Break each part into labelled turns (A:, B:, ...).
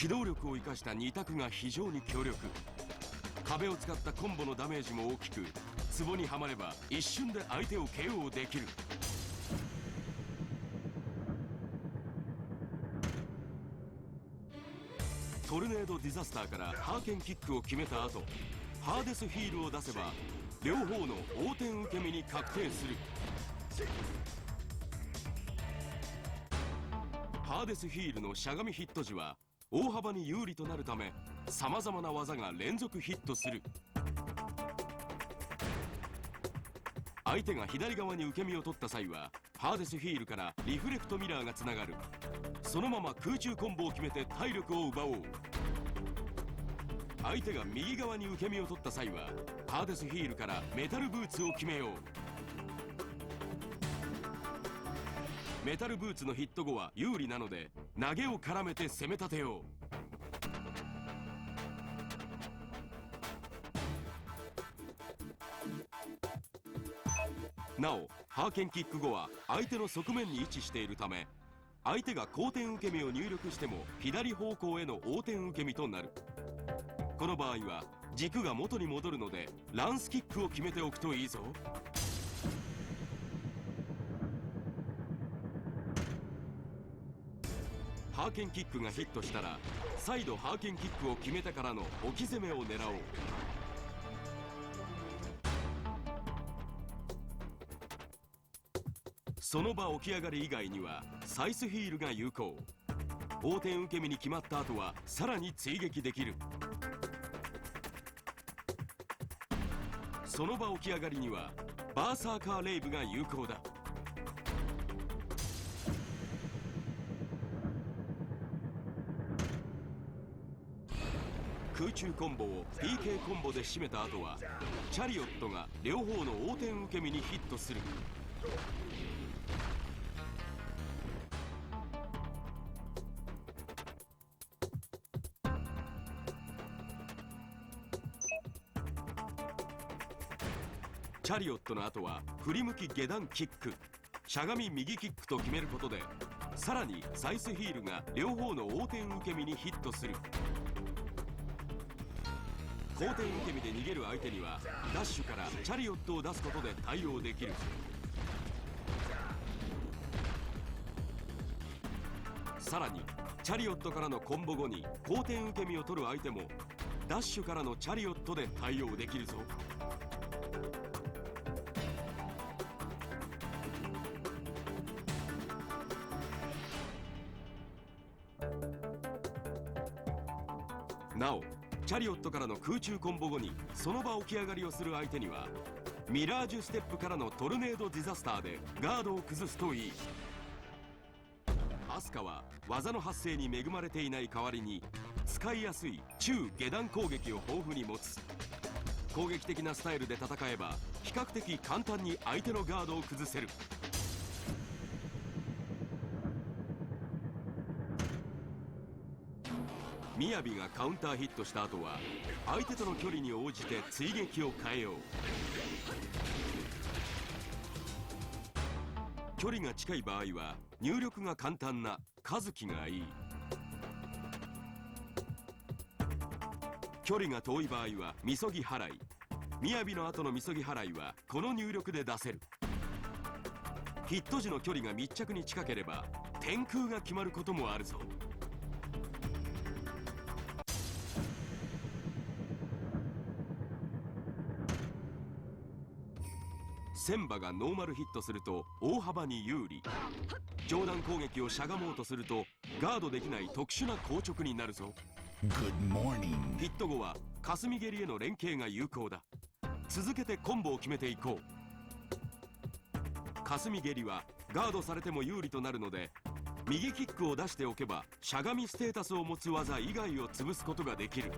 A: 機動力を生かした2択が非常に強力。壁を使ったコンボのダメージも大きく、ツボにはまれば一瞬で相手を KO できる。トルネードディザスターからハーケンキックを決めた後、ハーデスヒールを出せば両方の横転受け身に確定する。ハーデスヒールのしゃがみヒット時は大幅に有利となるため、さまざまな技が連続ヒットする。相手が左側に受け身を取った際はハーデスヒールからリフレクトミラーがつながる。そのまま空中コンボを決めて体力を奪おう。相手が右側に受け身を取った際はハーデスヒールからメタルブーツを決めよう。メタルブーツのヒット後は有利なので投げを絡めて攻め立てよう。なおハーケンキック後は相手の側面に位置しているため、相手が後転受け身を入力しても左方向への横転受け身となる。この場合は軸が元に戻るのでランスキックを決めておくといいぞ。ハーケンキックがヒットしたら再度ハーケンキックを決めてからの置き攻めを狙おう。その場起き上がり以外にはサイスヒールが有効。横転受け身に決まった後はさらに追撃できる。その場起き上がりにはバーサーカーレイブが有効だ。空中コンボを PK コンボで締めた後はチャリオットが両方の横転受け身にヒットする。チャリオットの後は振り向き下段キック、しゃがみ右キックと決めることでさらにサイスヒールが両方の横転受け身にヒットする。後転受け身で逃げる相手にはダッシュからチャリオットを出すことで対応できる。さらにチャリオットからのコンボ後に後転受け身を取る相手もダッシュからのチャリオットで対応できるぞ。なおチャリオットからの空中コンボ後にその場起き上がりをする相手にはミラージュステップからのトルネードディザスターでガードを崩すといい。アスカは技の発生に恵まれていない代わりに使いやすい中下段攻撃を豊富に持つ。攻撃的なスタイルで戦えば比較的簡単に相手のガードを崩せる。みやびがカウンターヒットした後は相手との距離に応じて追撃を変えよう。距離が近い場合は入力が簡単な和樹がいい。距離が遠い場合はみそぎ払い。みやびの後のみそぎ払いはこの入力で出せる。ヒット時の距離が密着に近ければ天空が決まることもあるぞ。センバがノーマルヒットすると大幅に有利。上段攻撃をしゃがもうとするとガードできない特殊な硬直になるぞ。ヒット後は霞蹴りへの連携が有効だ。続けてコンボを決めていこう。霞蹴りはガードされても有利となるので右キックを出しておけばしゃがみステータスを持つ技以外を潰すことができる。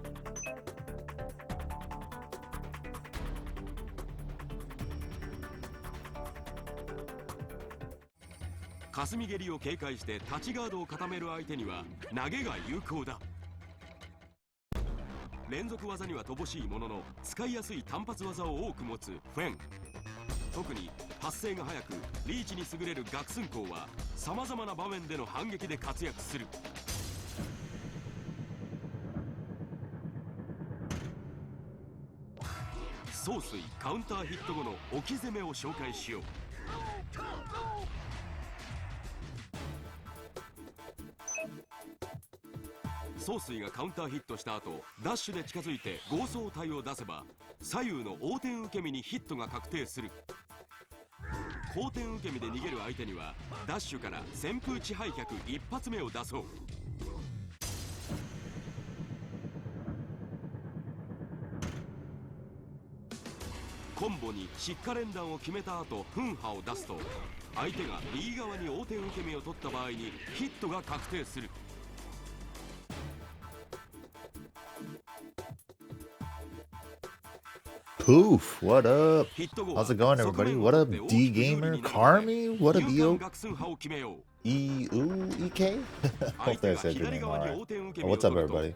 A: 霞蹴りを警戒して立ちガードを固める相手には投げが有効だ。連続技には乏しいものの使いやすい単発技を多く持つフェン。特に発生が速くリーチに優れるガクスンコウはさまざまな場面での反撃で活躍する。総帥カウンターヒット後の置き攻めを紹介しよう。総帥がカウンターヒットした後、ダッシュで近づいて合走体を出せば左右の横転受け身にヒットが確定する。後転受け身で逃げる相手にはダッシュから旋風地配脚一発目を出そう。コンボに失火連弾を決めた後噴波を出すと、相手が右側に横転受け身を取った場合にヒットが確定する。
B: Poof, what up? How's it going, everybody? What up, D Gamer? Carmi? What up, EO? EK? Hopefully I said your name alright. What's up, everybody?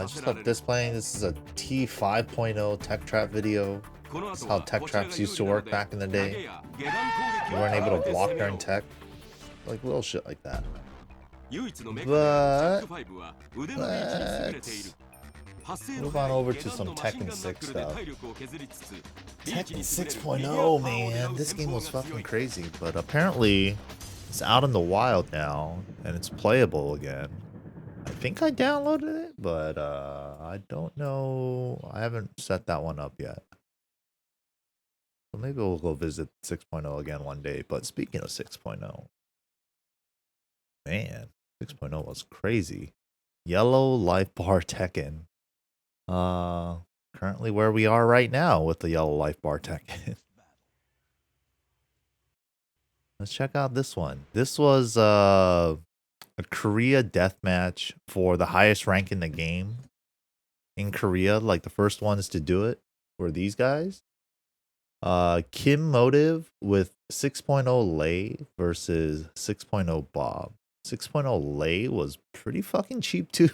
B: Just up this playing. This is a T5.0 Tech Trap video. This is how Tech Traps used to work back in the day. You weren't able to block during tech. Like little shit like that. But let's move on over to some Tekken 6 stuff. Tekken 6.0, man, this game was fucking crazy, but apparently it's out in the wild now and it's playable again. I think I downloaded it, but I don't know. I haven't set that one up yet. So maybe we'll go visit 6.0 again one day. But speaking of 6.0, man, 6.0 was crazy. Yellow Life Bar Tekken. Currently where we are right now with the Yellow Life Bar Tekken. Let's check out this one. This was a Korea deathmatch for the highest rank in the game. In Korea, like the first ones to do it were these guys. Kim Motive with 6.0 Lei versus 6.0 Bob. 6.0 Lei was pretty fucking cheap too.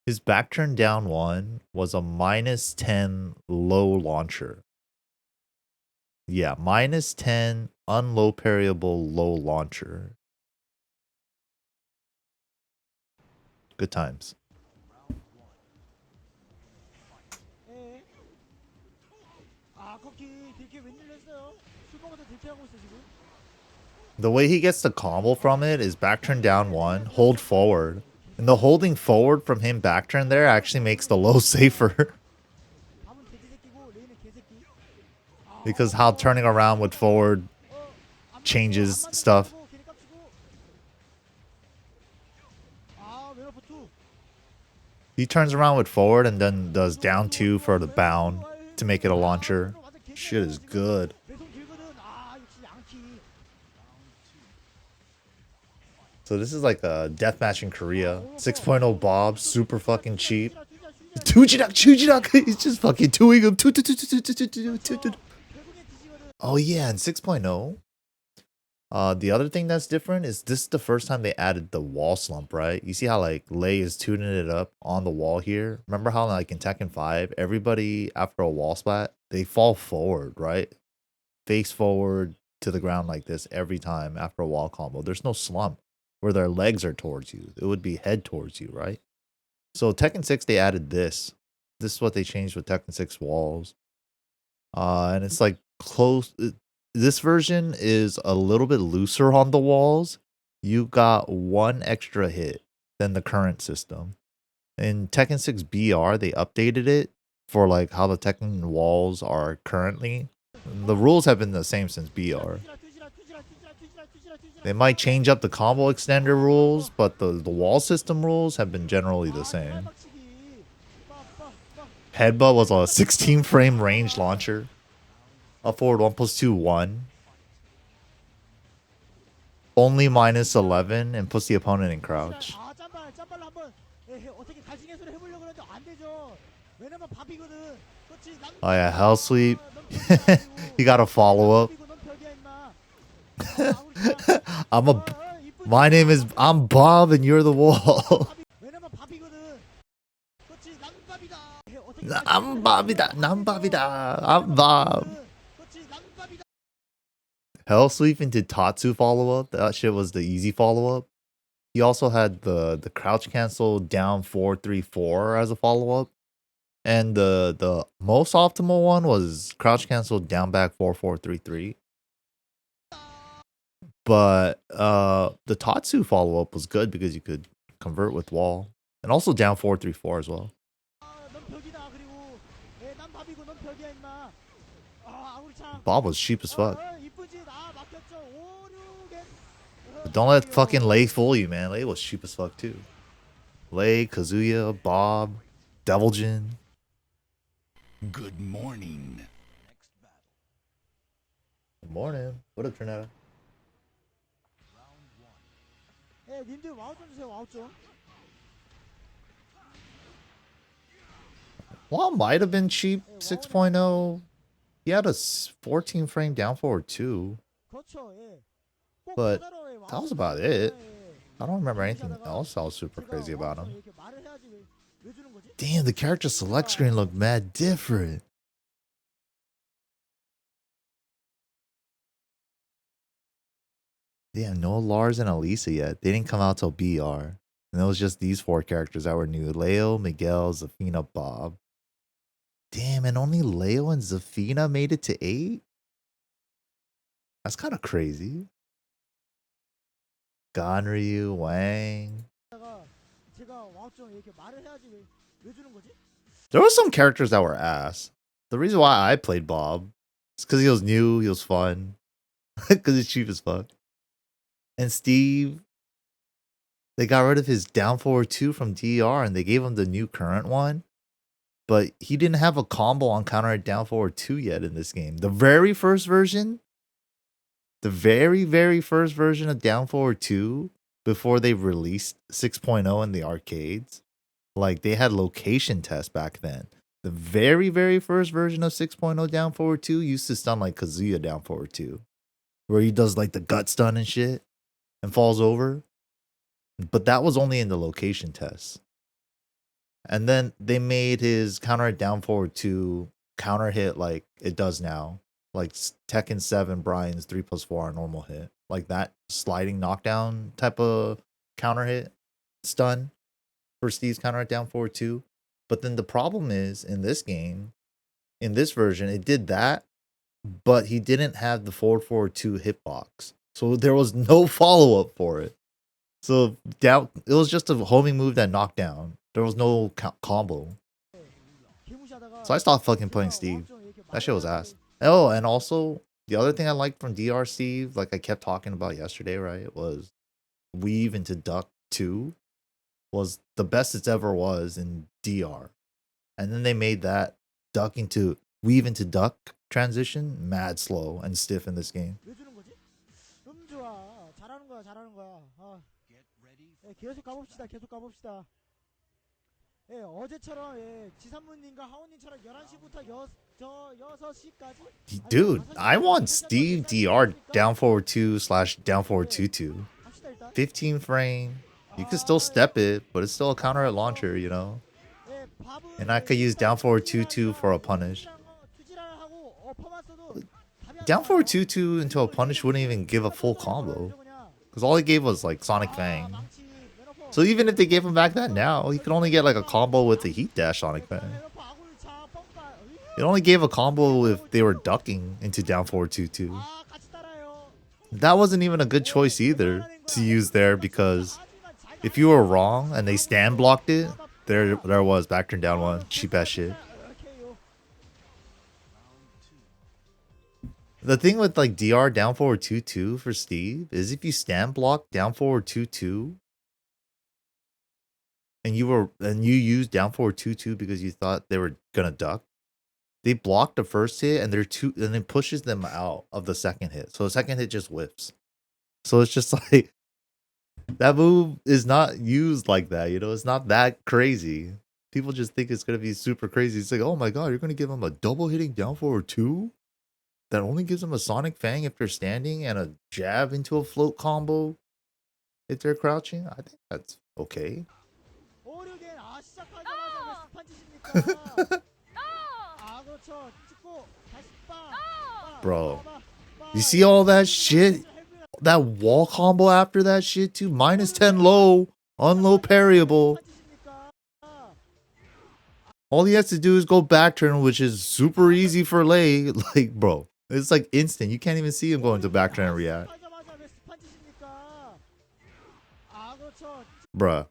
B: His back turn down one was a -10 low launcher. Yeah, -10 unlow parryable low launcher. Good times. The way he gets the combo from it is back turn down one, hold forward. And the holding forward from him back turn there actually makes the low safer. Because how turning around with forward changes stuff. He turns around with forward and then does down two for the bound to make it a launcher. Shit is good. So this is like a deathmatch in Korea. 6.0 Bob, super fucking cheap. Chujidak! He's just fucking doing him. Oh yeah, and 6.0. The other thing that's different is this is the first time they added the wall slump, right? You see how like Lei is tuning it up on the wall here? Remember how like in Tekken 5, everybody after a wall splat, they fall forward, right? Face forward to the ground like this every time after a wall combo. There's no slump where their legs are towards you. It would be head towards you, right? So Tekken 6, they added this. This is what they changed with Tekken 6 walls. And it's like close. This version is a little bit looser on the walls. You got one extra hit than the current system. In Tekken 6 BR, they updated it for like how the Tekken walls are currently. The rules have been the same since BR. They might change up the combo extender rules, but the wall system rules have been generally the same. Headbutt was a 16 frame range launcher. Up forward 1+2, 1. Only -11 and puts the opponent in crouch. Oh yeah, Hell Sweep. You got a follow up. I'm Bob and you're the wall. I'm Bob. Hell Sweep into Tatsu follow up. That shit was the easy follow up. He also had the crouch cancel down 4-3-4 as a follow up. And the most optimal one was crouch cancel down back 4-4-3-3. But the Tatsu follow up was good because you could convert with wall. And also down 4-3-4 as well. Bob was cheap as fuck. But don't let fucking Lei fool you, man. Lei was cheap as fuck too. Lei, Kazuya, Bob, Deviljin.
C: Good morning.
B: Good morning. What up, Trinetta?
D: 님들 와우 좀 주세요. 와우 좀.
B: Wall might have been cheap 6.0. He had a 14 frame down forward too.
D: 그렇죠. 예. 꼭
B: But
D: 하나로 와우
B: that was
D: 좀
B: about
D: 주세요.
B: it. I don't remember anything else I was super
D: 제가
B: crazy about
D: 와우 좀
B: him.
D: 이렇게 말을 해야지 왜 주는 거지?
B: Damn, the character select screen looked mad different. Damn, no Lars and Elisa yet. They didn't come out till BR. And it was just these 4 characters that were new. Leo, Miguel, Zafina, Bob. Damn, and only Leo and Zafina made it to 8? That's kind of crazy. Ganryu, Wang.
D: 제가 와우 좀 이렇게 말을 해야지 왜 주는 거지?
B: There were some characters that were ass. The reason why I played Bob is because he was new, he was fun, because he's cheap as fuck. And Steve, they got rid of his down forward 2 from DR and they gave him the new current one. But he didn't have a combo on counter at down forward 2 yet in this game. The very first version, the very first version of down forward 2 before they released 6.0 in the arcades, like they had location tests back then. The very first version of 6.0 down forward 2 used to stun like Kazuya down forward 2, where he does like the gut stun and shit and falls over. But that was only in the location tests. And then they made his counter hit down forward 2 counter hit like it does now. Like Tekken 7 Brian's 3+4 normal hit. Like that sliding knockdown type of counter hit stun for Steve's counter hit down forward 2. But then the problem is in this game, in this version, it did that, but he didn't have the forward 2 hitbox. So there was no follow-up for it. So down, it was just a homing move that knocked down. There was no combo. So I stopped fucking playing Steve. That shit was ass. Oh, and also, the other thing I liked from DR Steve, like I kept talking about yesterday, right, was Weave into Duck 2 was the best it's ever was in DR. And then they made that Weave into Duck transition mad slow and stiff in this game.
D: 왜 주는 거지? 좋아. 잘하는 거야. 잘하는 거야. 예, 계속 가봅시다. 계속 가봅시다. 예, 어제처럼 예, 지산문님과 하온님처럼 11시부터 6시까지.
B: Dude, I want Steve DR down forward 2 / down forward 2-2.
D: 합시다 일단.
B: 15 frame. You can still step it, but it's still a counter at launcher, you know?
D: 예, 밥은
B: And I could use down forward 2-2 for a punish.
D: 투지하고 어퍼만 써도 답이 안
B: Down
D: 나와요.
B: forward 2-2 into a punish wouldn't even give a full combo. Because all he gave was like Sonic Fang.
D: 망치, 메너퍼.
B: So even if they gave him back that now, he could only get like a combo with the Heat Dash Sonic Fang.
D: 메너퍼 아굴차, 뻥빠.
B: It only gave a combo if they were ducking into down forward 2-2.
D: 아, 같이 따라요.
B: That wasn't even a good choice either to use there because if you were wrong and they stand blocked it, there was back turn down 1. Cheap ass shit. The thing with like DR down forward 2-2 for Steve is if you stand block down forward 2-2 and you used down forward 2-2 because you thought they were gonna duck, they block the first hit and and it pushes them out of the second hit. So the second hit just whiffs. So it's just like that move is not used like that, you know, it's not that crazy. People just think it's gonna be super crazy. It's like, oh my god, you're gonna give him a double hitting down forward 2? That only gives them a Sonic Fang if they're standing and a jab into a float combo if they're crouching. I think that's okay.
D: 오류겐 아 시작하자마자 왜 스판지십니까? 아 그렇죠. 찍고 다시 빠.
B: Bro, you see all that shit? That wall combo after that shit too? -10 low, unlow parryable. All he has to do is go back turn, which is super easy for Lei. Like, bro, it's like instant. You can't even see him going to back turn and react.
D: 하자마자 왜 스판 짓입니까? 아, 그렇죠.
B: Bruh.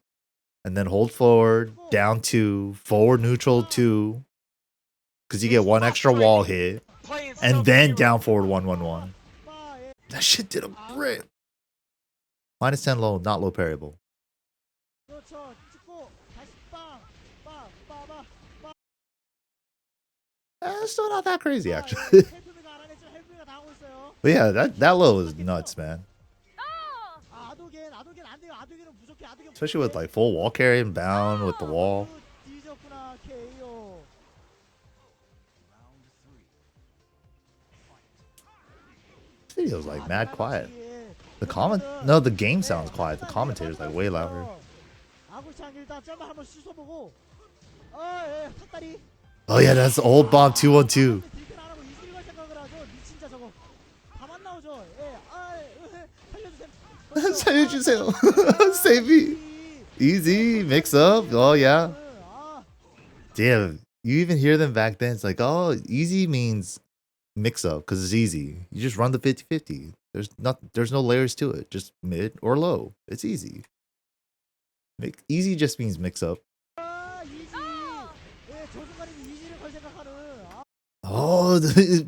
B: And then hold forward, down 2, forward neutral 2. Because you get one extra wall hit. And then down forward 1-1-1.
D: 빠, 예.
B: That shit did a rip. Minus 10 low, not low parryable.
D: 그렇죠. 찍고 다시 빵, 빵, 빠바, 빵.
B: It's still not that crazy,
D: 예.
B: actually.
D: 헬프미가 알아냈지만 헬프미가 당하고 있어요.
B: But yeah, that low is nuts, man.
D: 아, 아도겐 안 돼요. 아도겐은 부족해. 아도겐
B: Especially with like full wall carry and bound with the wall.
D: 뒤졌구나, KO.
B: This video's like mad quiet.
D: The
B: The game sounds quiet. The commentator's like way louder.
D: 아구창 일단 점을 한번 씻어보고. 아, 예, 탁다리.
B: Oh yeah, that's the old Bob 212.
D: 딜킬 안 하고 이슬이 갈 생각을 하죠. 미친 자 저거. 다만 나오죠. 예, 아, 살려주세요.
B: 살려주세요. Save me. Easy, mix up. Oh yeah.
D: 아,
B: Damn, you even hear them back then. It's like, oh, easy means mix up because it's easy. You just run the 50-50. There's no layers to it. Just mid or low. It's easy. Easy just means mix up.
D: 아, 이지. 예, 저 순간에 이지를 걸 생각하는. 아,
B: Oh,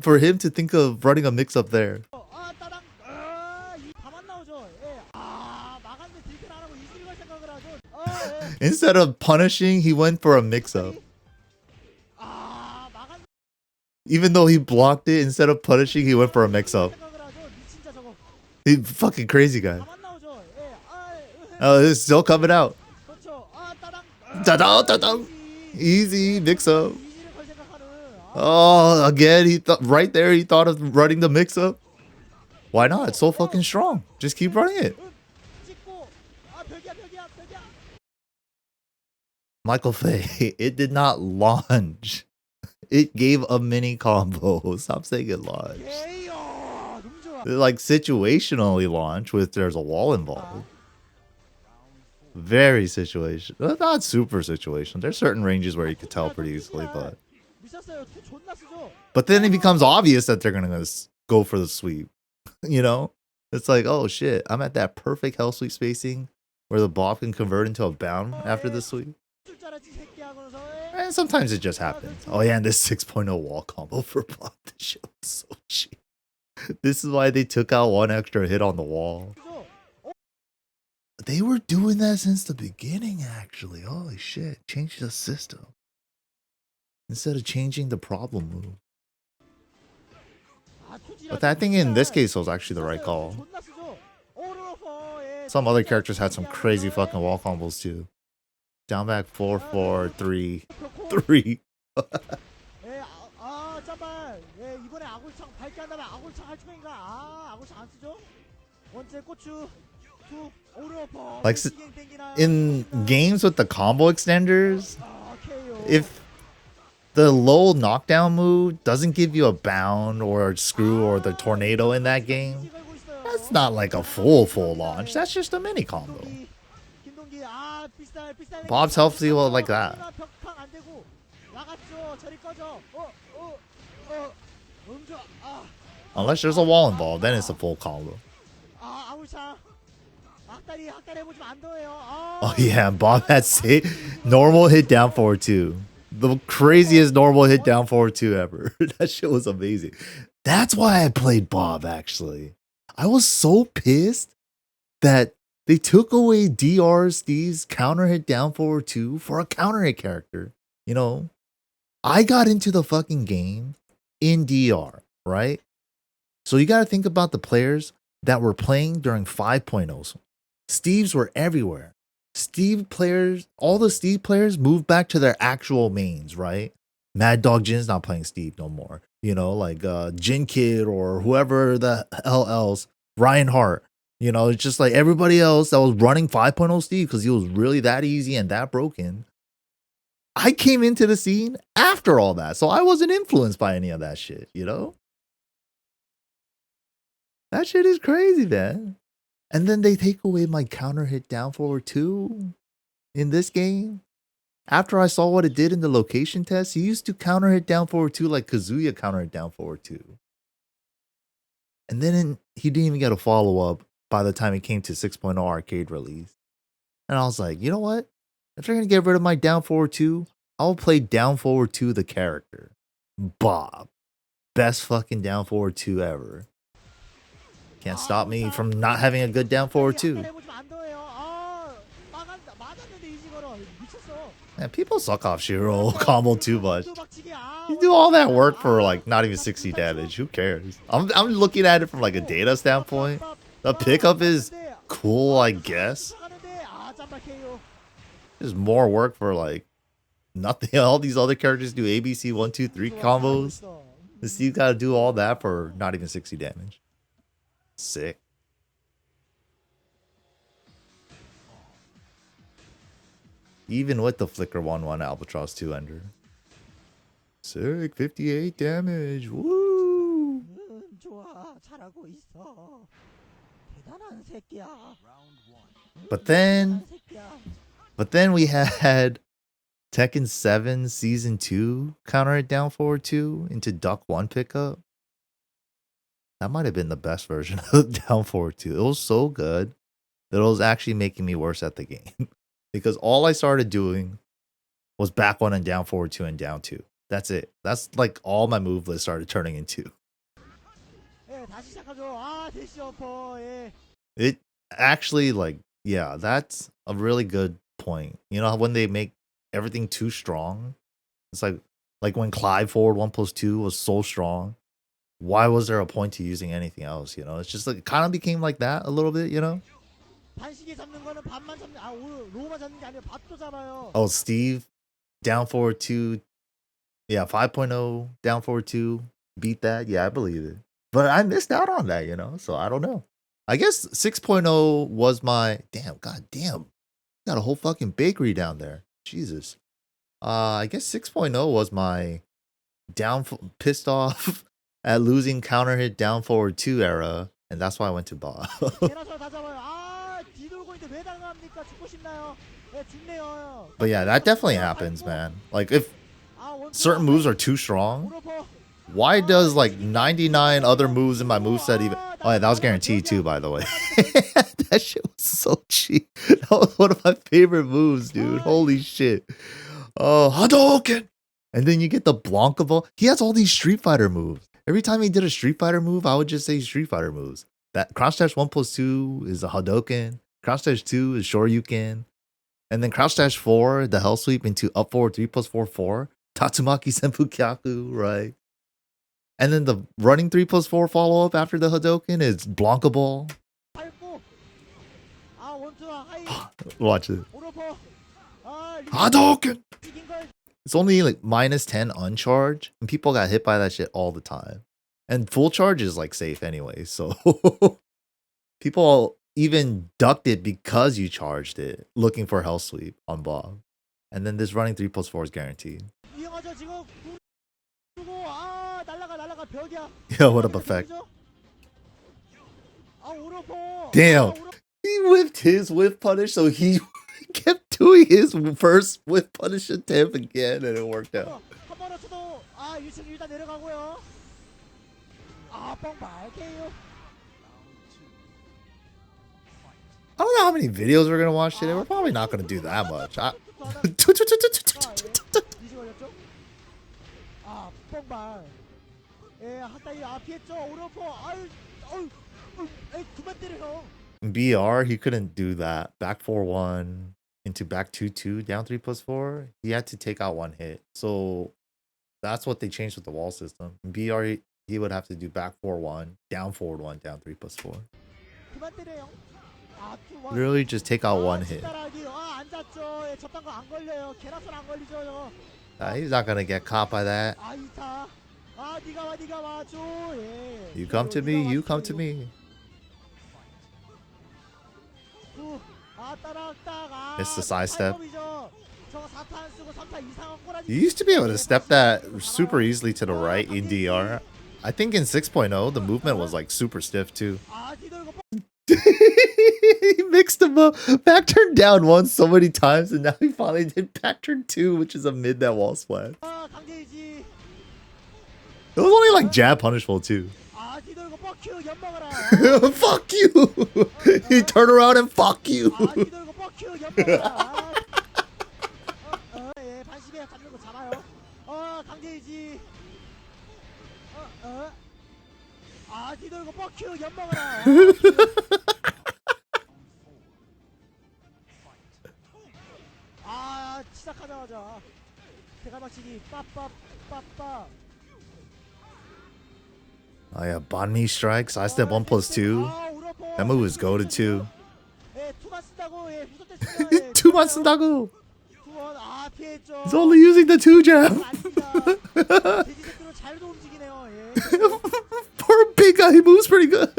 B: for him to think of running a mix up there.
D: 아, 따당. 아, 이 다만 나오죠. 예, 아, 막았는데 딜킬 안 하고 이슬이 갈 생각을 하죠. 아, 예.
B: Instead of punishing, he went for a mix up.
D: 아, 막았는데
B: Even though he blocked it, instead of punishing, he went for a mix up.
D: 생각을 하죠. 미친 자 저거.
B: He fucking crazy guy.
D: 다만 나오죠. 예, 아,
B: Oh, it's still coming out.
D: 그렇죠. 아, 따당.
B: Da-da-da-da.
D: 이지.
B: Easy mix up.
D: 이지를 걸 생각하는. 아,
B: Oh, again, he thought right there. He thought of running the mix up. Why not? It's so fucking strong. Just keep running it.
D: 찍고. 아, 벽이야.
B: Michael Fay, it did not launch. It gave a mini combo. Stop saying it launched.
D: 에이요, 너무 좋아.
B: Like situationally launch with there's a wall involved. Very situational. Not super situational. There's certain ranges where you could tell pretty easily, but
D: 미쳤어요. 투 존나 쓰죠.
B: then it becomes obvious that they're gonna go for the sweep. You know, it's like, oh shit, I'm at that perfect hell sweep spacing where the Bob can convert into a bound after the sweep.
D: 쓸 줄 알았지, 새끼 하고서. 에.
B: And sometimes it just happens. Oh yeah, and this 6.0 wall combo for Bob. This shit was so cheap. This is why they took out one extra hit on the wall.
D: 그죠?
B: They were doing that since the beginning, actually. Holy shit. Change the system. Instead of changing the problem move.
D: 아, 투지라
B: But I think in this
D: 진짜.
B: case it was actually the right call.
D: 존나 쓰죠. 오르퍼, 예.
B: Some other characters had some crazy fucking wall combos too. Down back 4-4, 3-3.
D: 예, 아, 잠깐. 예, 이번에 아굴창 밝게 한 다음에 아굴창 할 중인가? 아, 아굴창 안 쓰죠? 원체 고추, 투, 오르퍼.
B: Like, In games with the combo extenders, if the low knockdown move doesn't give you a bound or a screw or the tornado in that game, that's not like a full launch. That's just a mini combo. Bob's health steal like that. Unless there's a wall involved, then it's a full combo. Oh yeah, Bob had normal hit down forward too. The craziest normal hit down forward two ever. That shit was amazing. That's why I played Bob actually. I was so pissed that they took away DR Steve's counter hit down forward two for a counter hit character. You know, I got into the fucking game in DR, right? So you got to think about the players that were playing during 5.0s. Steves were everywhere. Steve players, all the Steve players moved back to their actual mains, right? Mad Dog Jin's not playing Steve no more. You know, like Jin Kid or whoever the hell else, Ryan Hart. You know, it's just like everybody else that was running 5.0 Steve because he was really that easy and that broken. I came into the scene after all that, so I wasn't influenced by any of that shit, you know? That shit is crazy, man. And then they take away my counter hit down forward two in this game. after I saw what it did in the location test, he used to counter hit down forward 2 like Kazuya counter hit down forward 2. And then he didn't even get a follow-up by the time it came to 6.0 arcade release. And I was like, you know what? If they're going to get rid of my down forward 2, I'll play down forward 2 the character. Bob. Best fucking down forward 2 ever. Can't stop me from not having a good down forward 2. Man, people suck off Shiro combo too much. You do all that work for like not even 60 damage. Who cares? I'm looking at it from like a data standpoint. The pickup is cool, I guess. There's more work for like nothing. All these other characters do ABC 1, 2, 3 combos. This you gotta do all that for not even 60 damage. Sick. Even with the Flicker 1-1 Albatross 2-ender. Sick, 58 damage. Woo! But then we had Tekken 7 Season 2 counter it down forward 2 into Duck 1 pickup. That might have been the best version of down forward 2. It was so good that it was actually making me worse at the game. Because all I started doing was back 1 and down forward 2 and down 2. That's it. That's like all my move list started turning into. It actually like, yeah, that's a really good point. You know when they make everything too strong? It's like when Clive forward 1+2 was so strong. Why was there a point to using anything else? You know, it's just like it kind of became like that a little bit, you know? Oh, Steve, down forward 2. Yeah, 5.0, down forward 2. Beat that. Yeah, I believe it. But I missed out on that, you know? So I don't know. I guess 6.0 was my... Damn, goddamn. Got a whole fucking bakery down there. Jesus. I guess 6.0 was my pissed off at losing counter hit down forward 2 era. And that's why I went to Bob. But yeah, that definitely happens, man. Like, if certain moves are too strong, why does like 99 other moves in my moveset even... Oh yeah, that was guaranteed too, by the way. That shit was so cheap. That was one of my favorite moves, dude. Holy shit. Oh, Hadouken! And then you get the Blanca ball. He has all these Street Fighter moves. Every time he did a Street Fighter move, I would just say Street Fighter moves. That Crouch Dash 1+2 is a Hadouken. Crouch Dash 2 is Shoryuken. And then Crouch Dash 4, the Hell Sweep into up forward 3+4, 4. Tatsumaki Senpu Kyaku, right? And then the running 3+4 follow-up after the Hadouken is Blanca Ball. Watch it. Hadouken! It's only like -10 uncharge, and people got hit by that shit all the time. And full charge is like safe anyway, so people even ducked it because you charged it, looking for Hell Sweep on Bob. And then this running 3+4 is guaranteed. Yo, what up, Effect? Damn, he whipped his whip punish, so he kept doing his first whip punish attempt again, and it worked out. I don't know how many videos we're gonna watch today. We're probably not gonna do that much. BR, he couldn't do that. Back 4-1 into back 2-2, down 3+4. He had to take out one hit. So that's what they changed with the wall system. In BR, he would have to do back 4-1, down forward 1, down 3+4. Literally just take out one hit. He's not gonna get caught by that. You come to me, you come to me. It's the side step. You used to be able to step that super easily to the right in DR. I think in 6.0 the movement was like super stiff too. He mixed them up. Back turn down one so many times, and now he finally did back turn two, which is a mid that wall splash.
D: 아 강제이지.
B: It was only like jab punishable too.
D: 아 뒤돌고 뻑큐 엿먹어라.
B: Fuck you. He turned around and fuck you.
D: 아 뒤돌고 뻑큐 엿먹어라. 예 반시계 잡는 거 잡아요. 강제이지. 아 뒤돌고 뻑큐 엿먹어라. 아 시작하자마자 대가박치기 빠빠빠빠.
B: Oh yeah, Banmi strike, side step 1+2. That move is goated too.
D: 예, 투만 쓴다고. 예, 후속 때
B: 2만 쓴다고.
D: 투원 아 피했죠.
B: He's only using the 2 jab.
D: 아닙니다. 돼지새끼로 잘도 움직이네요. 예.
B: Poor big guy, he moves pretty good.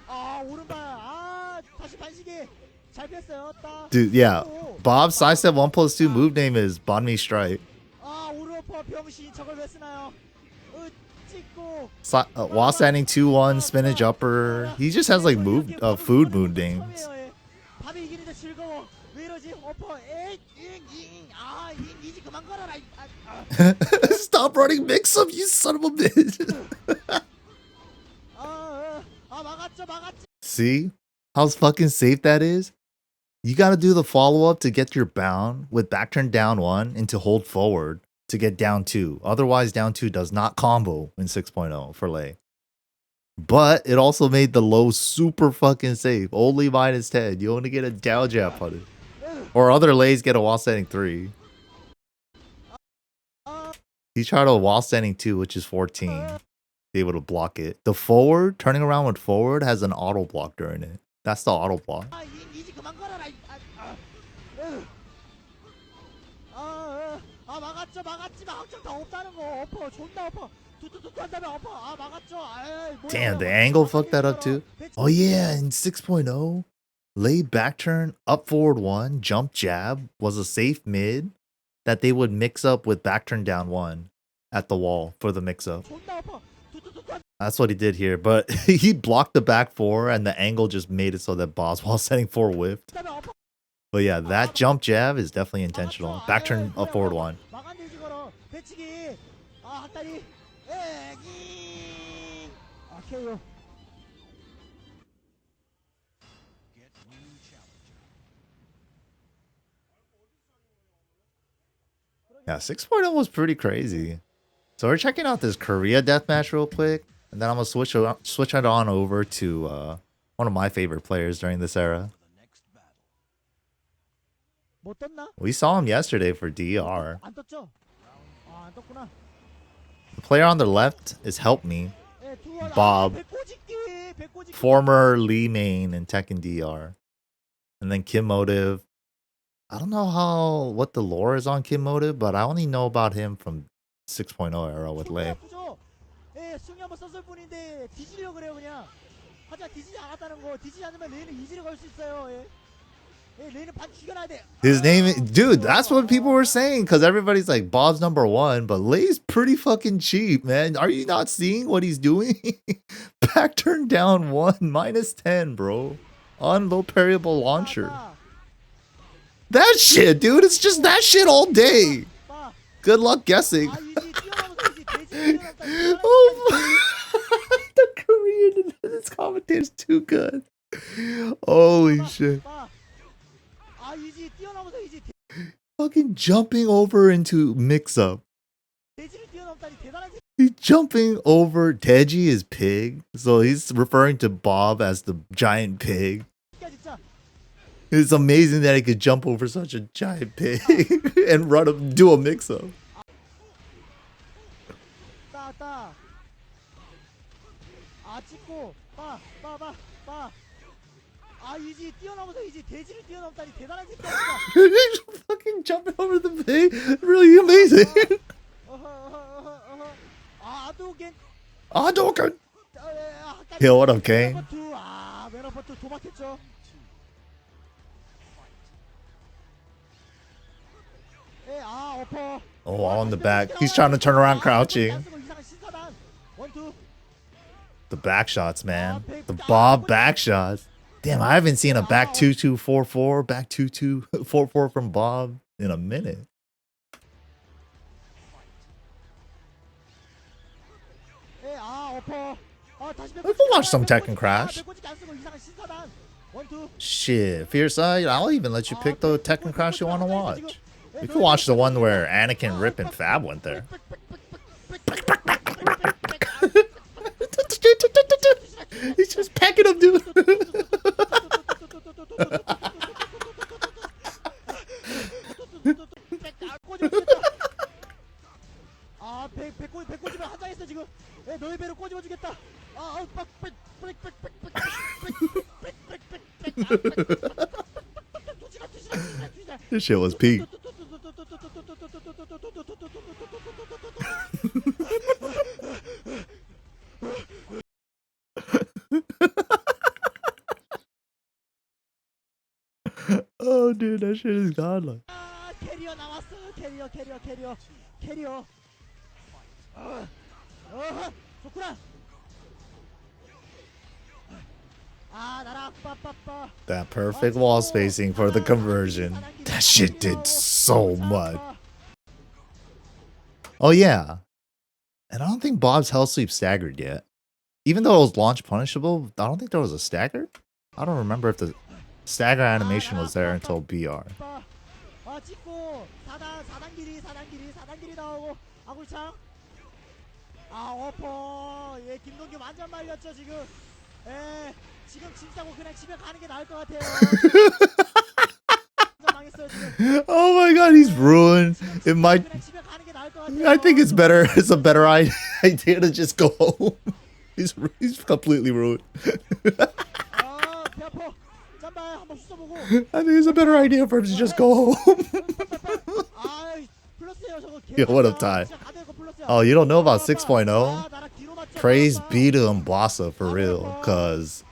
D: 아 오른발 아 다시 반시계 잘 뺐어요. 딱.
B: Dude, yeah. Bob's side step 1+2 move name is Banmi strike.
D: 아 오른퍼 병신 저걸 왜 쓰나요? 찍고.
B: While standing 2-1, spinach upper. He just has like food move names.
D: 밥이 이기는데 즐거워. 왜 이러지? 어퍼 에이 아 이지 그만 걸어라.
B: Stop running mix up, you son of a bitch.
D: 막았죠.
B: See how fucking safe that is? You gotta do the follow up to get your bound with back turn down 1 into hold forward to get down 2. Otherwise, down 2 does not combo in 6.0 for Lei. But it also made the low super fucking safe. Only -10. You only get a down jab punish. Or other Leis get a wall standing 3. He tried a wall standing 2, which is 14. Be able to block it. The forward, turning around with forward, has an auto block during it. That's the auto block.
D: 이지 그만 걸어라. 막았죠. 확정 더 없다는 거. 어퍼 존나 어퍼. 두두두 한 다음에 어퍼. 막았죠.
B: Damn, the angle fucked that up too. Oh yeah, in 6.0, Lei back turn, up forward 1, jump jab was a safe mid that they would mix up with back turn down 1 at the wall for the mix up.
D: 존나 어퍼.
B: That's what he did here, but he blocked the back 4 and the angle just made it so that Boss while setting 4 whiffed. But yeah, that jump jab is definitely intentional. Back turn up forward 1.
D: 배치기. 학다리. KO.
B: Yeah, 6.0 was pretty crazy. So we're checking out this Korea deathmatch real quick, and then I'm gonna switch it on over to one of my favorite players during this era.
D: 못 떴나?
B: We saw him yesterday for DR.
D: 안 떴죠? 안 떴구나.
B: The player on the left is Help Me,
D: 투원.
B: Bob.
D: 백고집기.
B: former Lee main in Tekken DR, and then Kim Motive. I don't know what the lore is on Kim Motive, but I only know about him from 6.0 era with Lei.
D: 승리 한번 썼을 뿐인데 뒤지려 그래요 그냥. 하지만 뒤지지 않았다는 거. 뒤지지 않으면 레이는 이지를 걸 수 있어요. 레이는 반 죽여놔야 돼.
B: His name, dude, that's what people were saying because everybody's like Bob's number 1, but Lei's pretty fucking cheap, man. Are you not seeing what he's doing? Back turn down 1, -10, bro. On low parryable launcher. That shit, dude, it's just that shit all day. Good luck guessing. Oh, the Korean in this commentator is too good. Holy shit. Fucking jumping over into mix-up. He's jumping over. Teji is pig, so he's referring to Bob as the giant pig. It's amazing that he could jump over such a giant pig and do a mix-up. He's fucking jumping over the pig. Really amazing. Hadouken. Yo, what up, Kane? Oh, on the back. He's trying to turn around crouching. The back shots, man. The Bob back shots. Damn, I haven't seen a back 2-2-4-4, back 2-2-4-4 from Bob in a minute.
D: 예, 어퍼. 다시
B: We can watch some Tekken Crash. Shit, Fierce Eye, I'll even let you pick the Tekken Crash you want to watch. We can watch the one where Anakin, Rip, and Fab went there. He's just pecking him, dude.
D: 배 꽂으면 한장했어 지금. 너희 배를 꼬집어 주겠다.
B: This shit was peak. Oh, dude, that shit is godlike.
D: 캐리어 나왔어. 캐리어. 좋구나. 나랑 빠빠빠.
B: That perfect wall spacing for the conversion. That shit did so much. Oh, yeah. And I don't think Bob's Hell Sweep staggered yet. Even though it was launch punishable, I don't think there was a stagger. I don't remember if the stagger animation was there until BR.
D: 찍고 4단 길이 나오고 아굴창. 어퍼. 예, 김동규 완전 말렸죠 지금. 예, 지금 짐 싸고 그냥 집에 가는 게 나을 것 같아요. 망했어요 지금.
B: Oh my god, he's ruined. It might.
D: 그냥 집에 가는 게 나을 것 같아요.
B: I think it's better. It's a better idea to just go home. He's completely ruined.
D: 배 아파. 짬발 한번 씻어보고.
B: I think it's a better idea for him to just go home.
D: 플러스예요 저거.
B: Yo, what up, Ty? Oh, you don't know about 6.0? Praise be to Mbasa for real, cause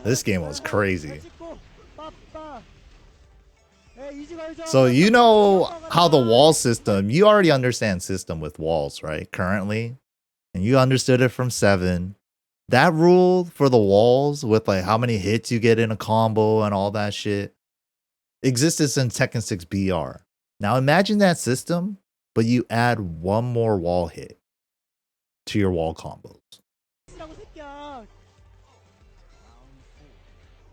B: this game was crazy. So you know how the wall system, you already understand system with walls, right? Currently. And you understood it from 7. That rule for the walls with like how many hits you get in a combo and all that shit existed since Tekken 6 BR. Now imagine that system, but you add one more wall hit to your wall combos.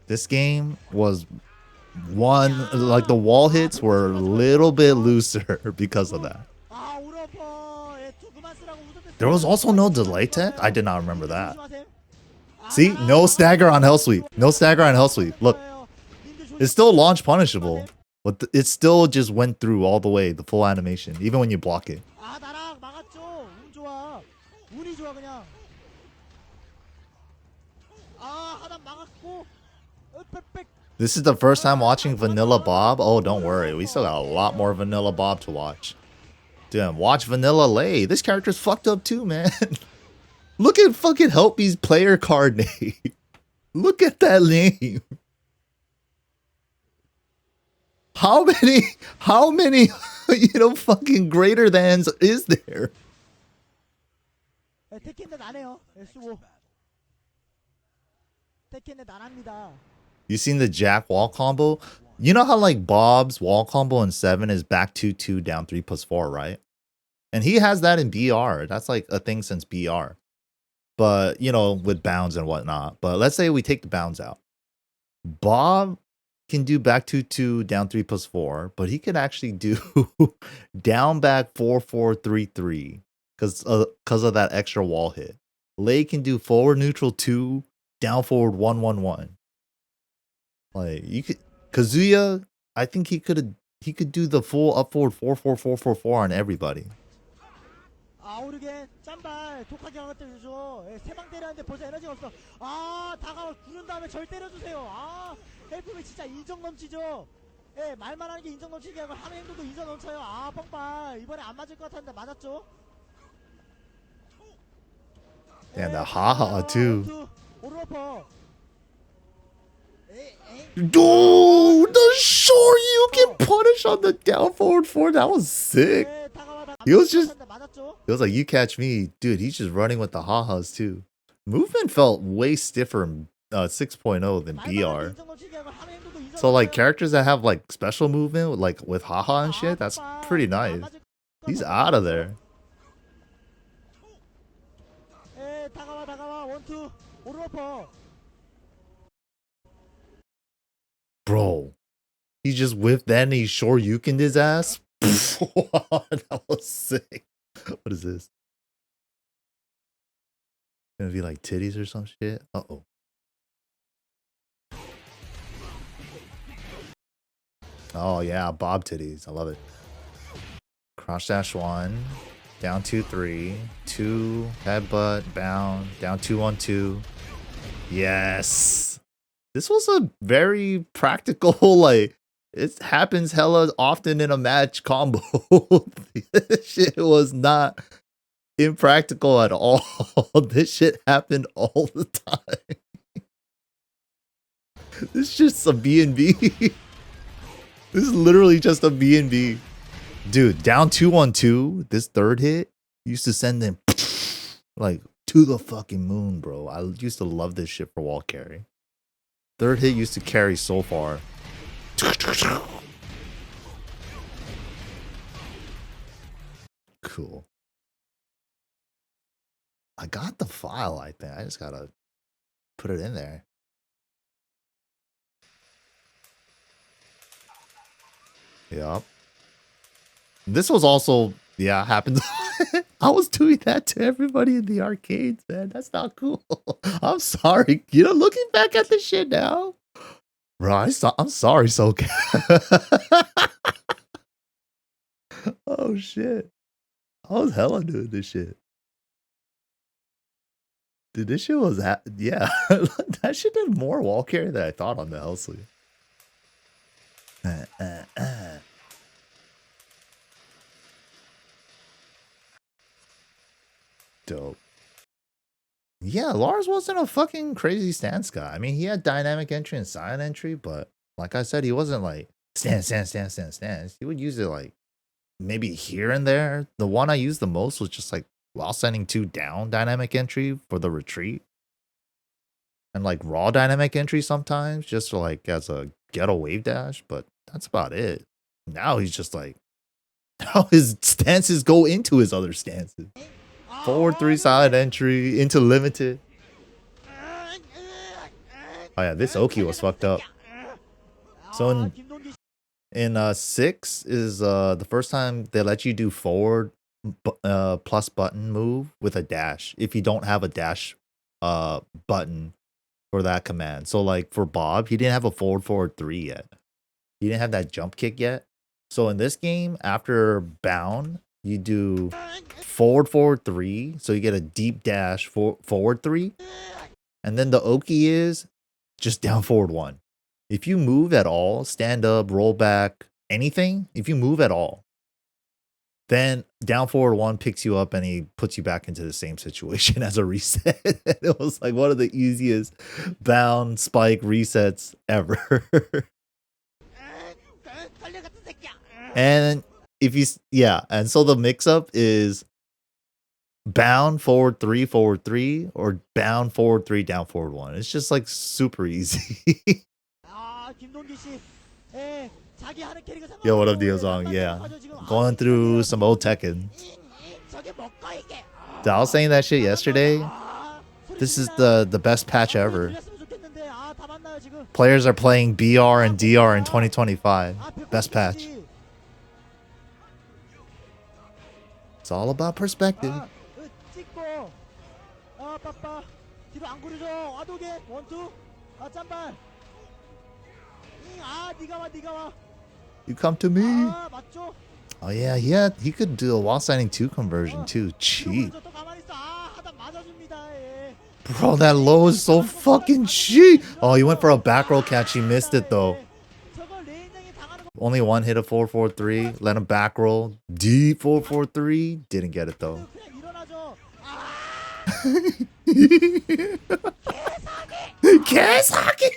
B: This game was like the wall hits were a little bit looser because of that. There was also no delay tech? I did not remember that. See? No stagger on Hell Sweep. No stagger on Hell Sweep. Look. It's still launch punishable. But it still just went through all the way, the full animation, even when you block it.
D: 나랑 막았죠. 운 좋아. 운이 좋아 그냥. 하단 막았고.
B: This is the first time watching Vanilla Bob? Oh, don't worry. We still got a lot more Vanilla Bob to watch. Damn, watch Vanilla Lay. This character's fucked up too, man. Look at fucking Help Me's player card name. Look at that name. How many, fucking greater thans is there?
D: 테켄넷 안 해요. 수고. 테켄넷 안 합니다.
B: You seen the Jack wall combo? You know how like Bob's wall combo in 7 is back 2-2 down 3+4, right? And he has that in BR. That's like a thing since BR. But, with bounds and whatnot. But let's say we take the bounds out. Bob can do back 2-2 down 3+4, but he can actually do down back 4-4-3-3 because of that extra wall hit. Lei can do forward neutral 2, down forward 1-1-1. Like you could Kazuya, I think he could do the full up forward 4-4-4-4-4 on everybody.
D: 오르겐 짬발 독하게 하나 때려줘. 세방 때렸는데 벌써 에너지가 없어. 다가와 구른 다음에 절 때려주세요. 헬프맨 진짜 인정 넘치죠. 말만 하는 게 인정 넘치는 게 아니고 하는 행동도 인정 넘쳐요. 뻥발 이번에 안 맞을 것 같았는데 맞았죠.
B: And the haha too.
D: 오르퍼.
B: Dude, the short you can punish on the down forward 4. That was sick. He was like, you catch me. Dude, he's just running with the ha-has too. movement felt way stiffer in 6.0 than BR. So like characters that have like special movement, like with haha and shit, that's pretty nice. He's out of there.
D: 에 다가와 다가와 원투 오르퍼.
B: Bro, he just whipped that and he Shoryukened his ass. That was sick. What is this? Gonna be like titties or some shit? Uh-oh. Oh yeah, bob titties. I love it. Cross dash 1. Down 2-3. 2. Headbutt. Bound. Down 2-1-2. Yes. This was a very practical, like, it happens hella often in a match combo. This shit was not impractical at all. This shit happened all the time. This is just a B&B. This is literally just a B&B. Dude, down 2-1-2, this third hit used to send them like to the fucking moon, bro. I used to love this shit for wall carry. Third hit used to carry so far. Cool. I got the file, I think. I just gotta put it in there. Yup. This was also, yeah, happened. I was doing that to everybody in the arcades, man. That's not cool. I'm sorry. You know, looking back at this shit now. Bro, I'm sorry, SoCal. Oh, shit. I was hella doing this shit. Dude, this shit was, yeah. That shit did more wall carry than I thought on the Helsley. Dope. Yeah, Lars wasn't a fucking crazy stance guy. I mean, he had dynamic entry and silent entry, but like I said, he wasn't like stance. He would use it like maybe here and there. The one I used the most was just like while sending 2 down dynamic entry for the retreat. And like raw dynamic entry sometimes, just for like as a ghetto wave dash, but that's about it. Now he's just like, now his stances go into his other stances. Forward 3 silent entry into limited. Oh yeah, this Oki was fucked up. So in 6 is the first time they let you do forward plus button move with a dash if you don't have a dash button for that command. So like for Bob, he didn't have a forward 3 yet. He didn't have that jump kick yet. So in this game, after bound, you do forward 3, so you get a deep dash forward 3, and then the Oki is just down forward 1. If you move at all, stand up, roll back, anything, if you move at all, then down forward 1 picks you up and he puts you back into the same situation as a reset. It was like one of the easiest bound spike resets ever. And if you, yeah, and so the mix up is bound forward 3 or bound forward 3 down forward 1. It's just like super easy. Yo, what up, Diozong? Yeah, going through some old Tekken. Dude, I was saying that shit yesterday. This is the best patch ever. Players are playing BR and DR in 2025. Best patch. It's all about perspective. You come to me. Oh yeah, he could do a wall signing 2 conversion too. Cheap. Bro, that low is so fucking cheap. Oh, he went for a back roll catch. He missed it though. Only one hit of 4-4-3. Let him back roll. Deep 4-4-3. Didn't get it though. Kesaki!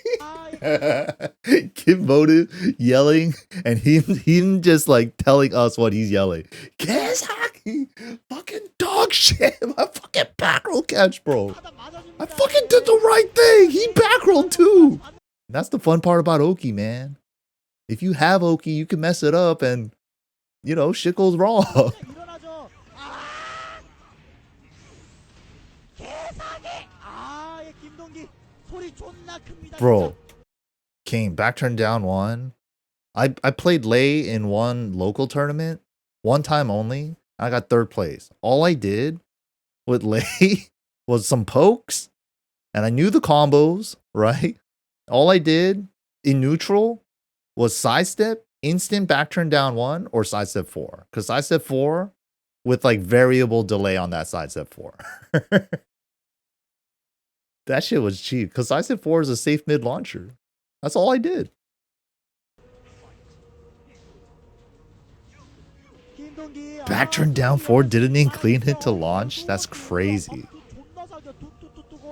B: Kim Motive yelling and him just like telling us what he's yelling. Kesaki! Fucking dog shit! My fucking back roll catch, bro. I fucking did the right thing. He back rolled too. That's the fun part about Oki, man. If you have Oki, you can mess it up and, you know, shit goes wrong.
D: 일어나죠. 개사기. 예, 김동기 소리 존나 큽니다.
B: Bro, King, back turn down one. I played Lei in one local tournament, one time only. I got third place. All I did with Lei was some pokes, and I knew the combos, right? All I did in neutral was sidestep, instant back turn down one, or sidestep 4. Because sidestep 4 with like variable delay on that sidestep 4. That shit was cheap. Because sidestep 4 is a safe mid launcher. That's all I did. Back turn down 4 didn't even clean it to launch? That's crazy.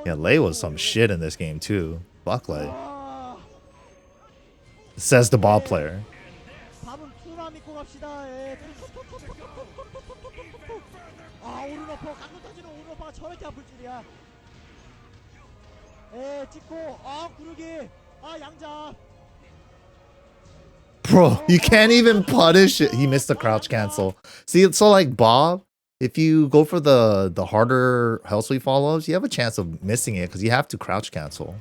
B: Yeah, Lei was some shit in this game too. Fuck Lei. Says the ball player.
D: 밥은 투나 믿고 갑시다. 예. 오르너퍼 강도 터지는 오르너퍼가 저렇게 아플 줄이야. 예, 찍고 구르기. 양자.
B: Bro, you can't even punish it. He missed the crouch cancel. See, so like Bob, if you go for the harder Hell Sweep follows, you have a chance of missing it because you have to crouch cancel.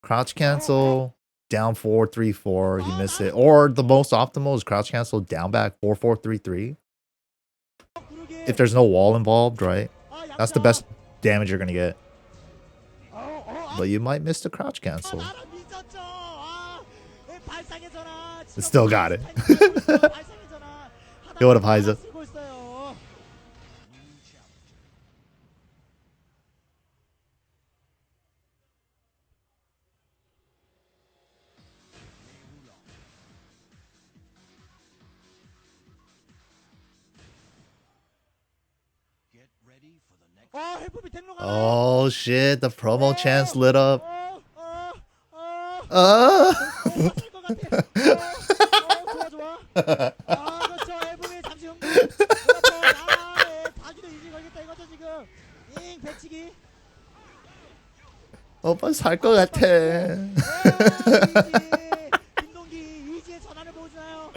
B: Crouch cancel, down 4, 3, 4, he missed it. Or the most optimal is crouch cancel, down back 4, 4, 3, 3. If there's no wall involved, right? That's the best damage you're gonna get. But you might miss the crouch cancel. It still got it. Yo, what up, Heiza? Oh shit, the promo chance lit up.
D: 그렇죠. 앨범이 잠시 흥분. 다주도 유지 걸겠다 이거죠 지금. 배치기.
B: 오빠 살 것 같아.
D: 김동기 이지의 전환을 보여주나요?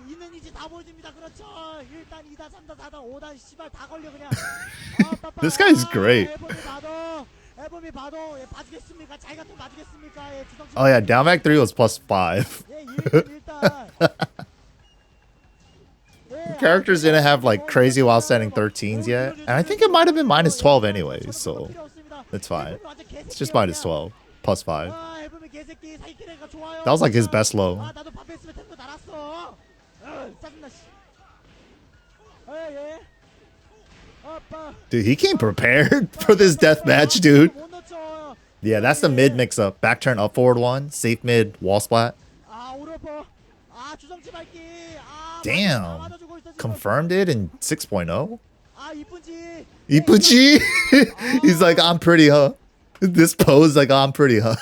D: 있는 이지 다 보여줍니다. 그렇죠. 1단, 2단, 3단, 4단, 5단, 씨발 다 걸려 그냥.
B: This guy is great.
D: 앨범이 봐도 봐주겠습니까? 자기 같은 봐주겠습니까?
B: Oh yeah, down back 3 was +5.
D: 일단.
B: Characters didn't have like crazy while setting 13s yet. And I think it might have been -12 anyway, so it's fine. It's just -12, +5. That was like his best low. Dude, he came prepared for this deathmatch, dude. Yeah, that's the mid mix-up. Back turn, up forward 1, safe mid, wall splat. Damn. Confirmed it in 6.0? 이쁘지? He's like, I'm pretty, huh? This pose, like, I'm pretty, huh?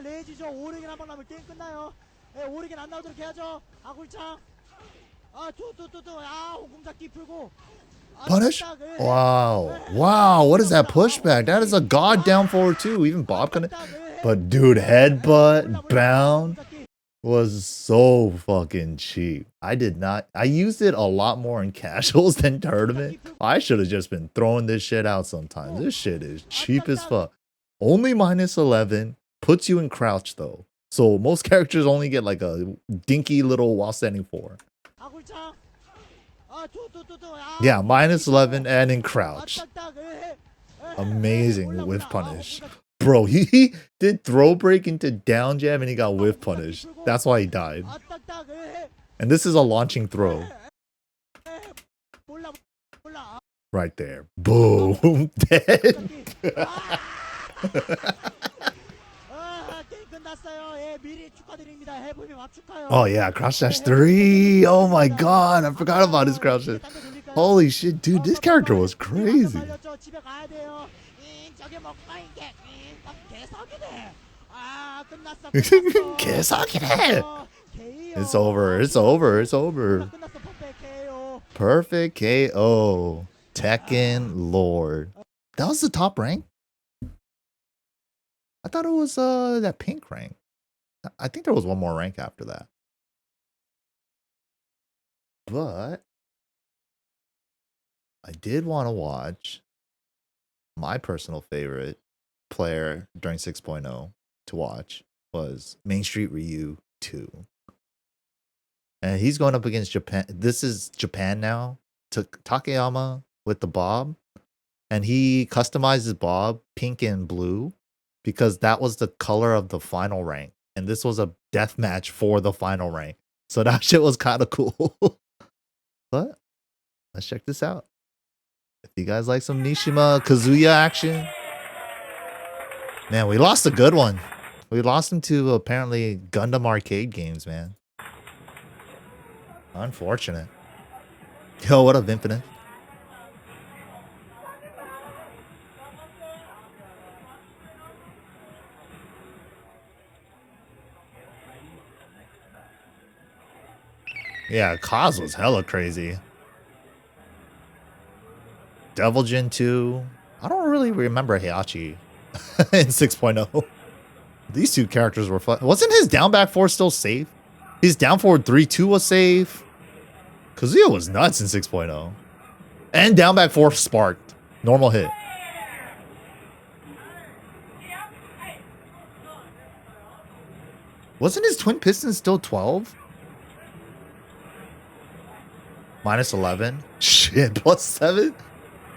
D: 레이지죠. 오르긴 한번 나면 게임 끝나요. 오르긴 안 나오도록 해야죠. 굴창. 공작기 풀고.
B: Punish? Wow. Wow, what is that pushback? That is a god down forward too. Even Bob couldn't. But dude, headbutt, bound was so fucking cheap. I used it a lot more in casuals than tournament. I should have just been throwing this shit out sometimes. This shit is cheap as fuck. Only -11. Puts you in crouch though. So most characters only get like a dinky little while standing 4. Yeah, -11 and in crouch. Amazing whiff punish. Bro, he did throw break into down jab and he got whiff punish. That's why he died. And this is a launching throw. Right there. Boom. Dead. Oh yeah, crouch dash 3. Oh my god, I forgot about his crouch dash. Holy shit, dude, this character was crazy.
D: 아 끝났어. 끝났어.
B: 개사기네.
D: KO.
B: It's over. It's over. It's over.
D: 끝났어. 퍼펙트 KO.
B: Perfect KO. Tekken Lord. That was the top rank? I thought it was that pink rank. I think there was one more rank after that. But I did want to watch my personal favorite player during 6.0 to watch was Main Street Ryu 2. And he's going up against Japan. This is Japan now. Takayama with the bob. And he customizes bob pink and blue because that was the color of the final rank. And this was a death match for the final rank. So that shit was kind of cool. But let's check this out. If you guys like some Mishima Kazuya action. Man, we lost a good one. We lost him to apparently Gundam arcade games, man. Unfortunate. Yo, what up, Infinite? Yeah, Kaz was hella crazy. Devil Jin 2. I don't really remember Heihachi in 6.0. These two characters were fun. Wasn't his down back 4 still safe? His down forward 3-2 was safe. Kazuya was nuts in 6.0. And down back 4 sparked. Normal hit. Wasn't his twin piston still 12? Minus 11? Shit, plus 7?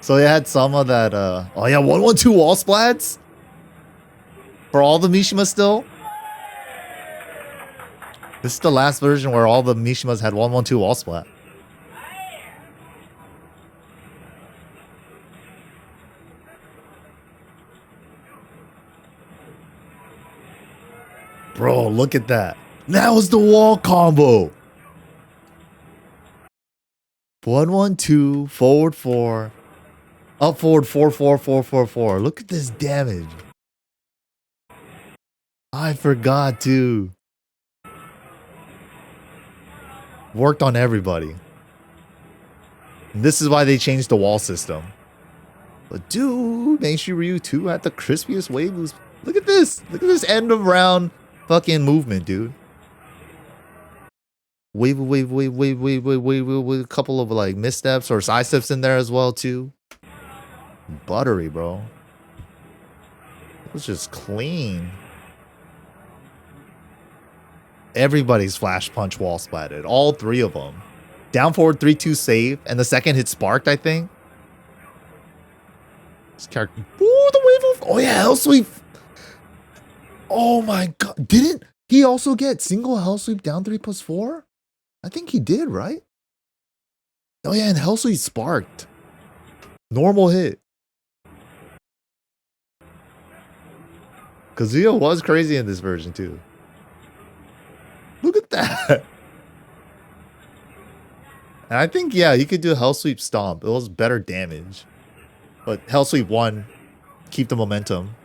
B: So they had some of that, oh yeah, 112 wall splats? For all the Mishima still? This is the last version where all the Mishimas had 112 wall splat. Bro, look at that. That was the wall combo. 112, forward 4, up forward 4. Look at this damage. I forgot to. Worked on everybody. And this is why they changed the wall system. But dude, Main Street Ryu 2 had the crispiest wave loose. Look at this. Look at this end of round fucking movement, dude. Wave, with a couple of like missteps or side steps in there as well too. Buttery, bro. It was just clean. Everybody's flash punch wall splatted. All 3 of them. Down forward 3-2 save, and the second hit sparked, I think. This character. Ooh, the wave of. Oh yeah, hell sweep. Oh my god. Didn't he also get single hell sweep down 3+4? I think he did, right? Oh yeah, and hell sweep sparked. Normal hit. Kazuya was crazy in this version too. Look at that. And I think, yeah, you could do Hell Sweep Stomp. It was better damage. But Hell Sweep 1, keep the momentum.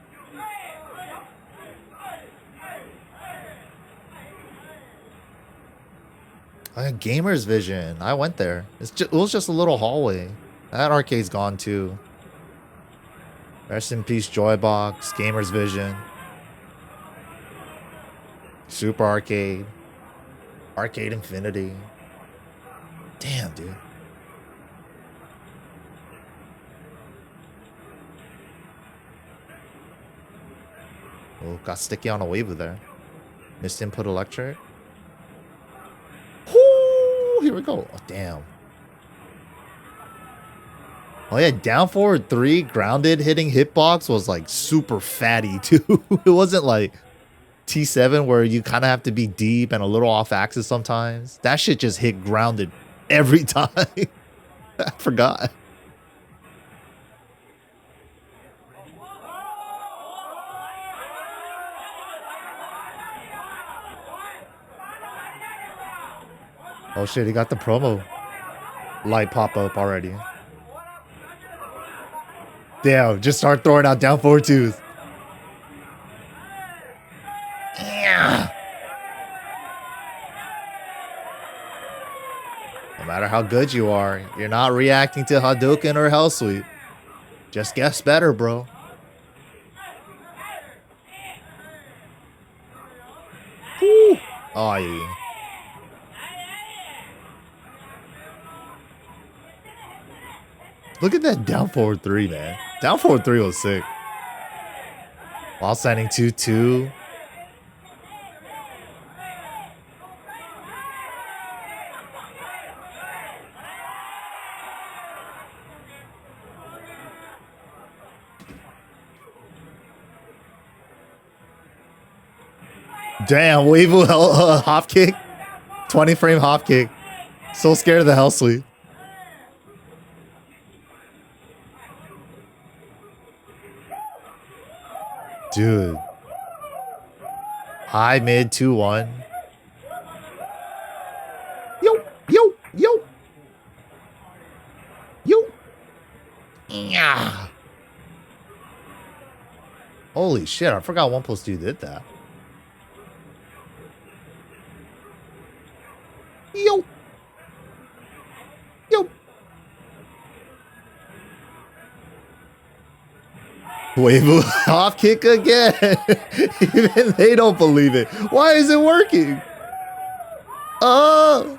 B: Gamer's Vision. I went there. It was just a little hallway. That arcade's gone too. Rest in peace, Joybox, Gamer's Vision. Super Arcade. Arcade Infinity. Damn, dude. Oh, got sticky on a wave there. Missed input electric. Ooh, here we go. Oh, damn. Oh yeah, down forward 3 grounded hitting hitbox was like super fatty too. It wasn't like T7 where you kind of have to be deep and a little off axis sometimes. That shit just hit grounded every time. I forgot. Oh shit, he got the promo light pop up already. Damn, just start throwing out down 4-2s. No matter how good you are, you're not reacting to Hadouken or Hell Sweep. Just guess better, bro. Woo. Oh, yeah. Look at that down forward 3, man. Down forward 3 was sick. While standing 2-2. Damn, Weibo hop kick. 20 frame hop kick. So scared of the Hell Sweep. Dude. High mid 2-1. Yo, yo, yo. Yo. Yeah. Holy shit, I forgot 1+2 did that. Yo. Yo. Weibo off kick again. Even they don't believe it. Why is it working? Oh.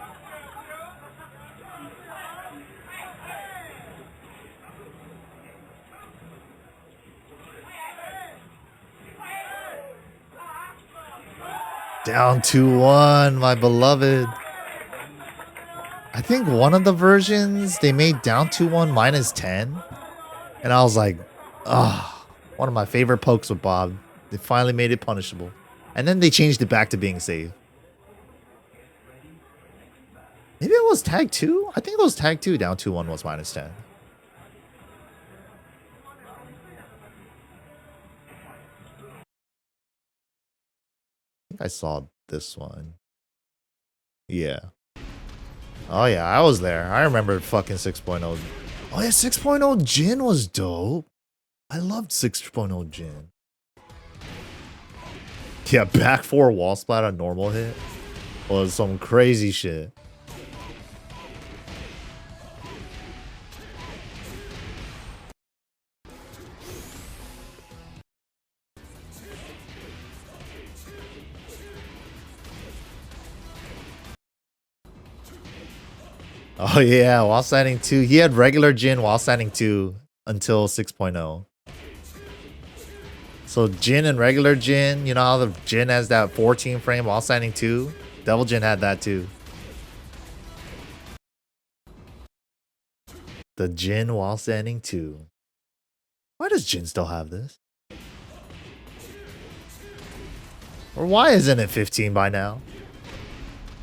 B: Down 2-1, my beloved. I think one of the versions they made down 2-1 -10. And I was like, ah, one of my favorite pokes with Bob. They finally made it punishable. And then they changed it back to being safe. Maybe it was tag 2? I think it was tag 2 down 2-1 was -10. I think I saw this one. Yeah. Oh yeah, I was there. I remember fucking 6.0. Oh yeah, 6.0 Jin was dope. I loved 6.0 Jin. Yeah, back 4 wall splat on normal hit was some crazy shit. Oh yeah, while standing 2. He had regular Jin while standing 2 until 6.0. So Jin and regular Jin, you know how the Jin has that 14 frame while standing 2? Devil Jin had that too. The Jin while standing 2. Why does Jin still have this? Or why isn't it 15 by now?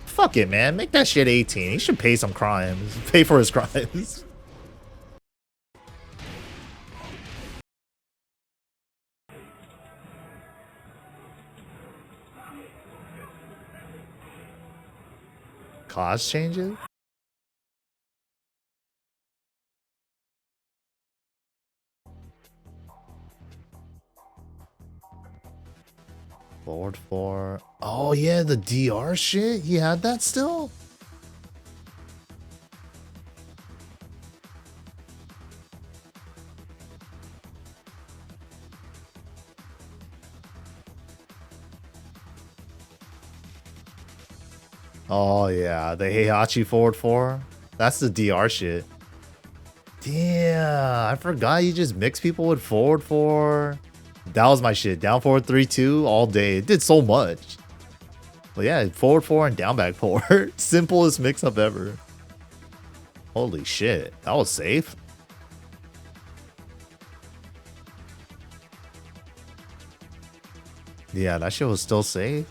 B: Fuck it, man. Make that shit 18. He should pay some crimes. Pay for his crimes. Cost changes? Forward 4. Oh yeah, the DR shit? He had that still? Oh yeah, the Heihachi forward 4. That's the DR shit. Damn, I forgot you just mix people with forward 4. That was my shit. Down forward 3-2 all day. It did so much. But yeah, forward 4 and down back 4. Simplest mix up ever. Holy shit. That was safe. Yeah, that shit was still safe.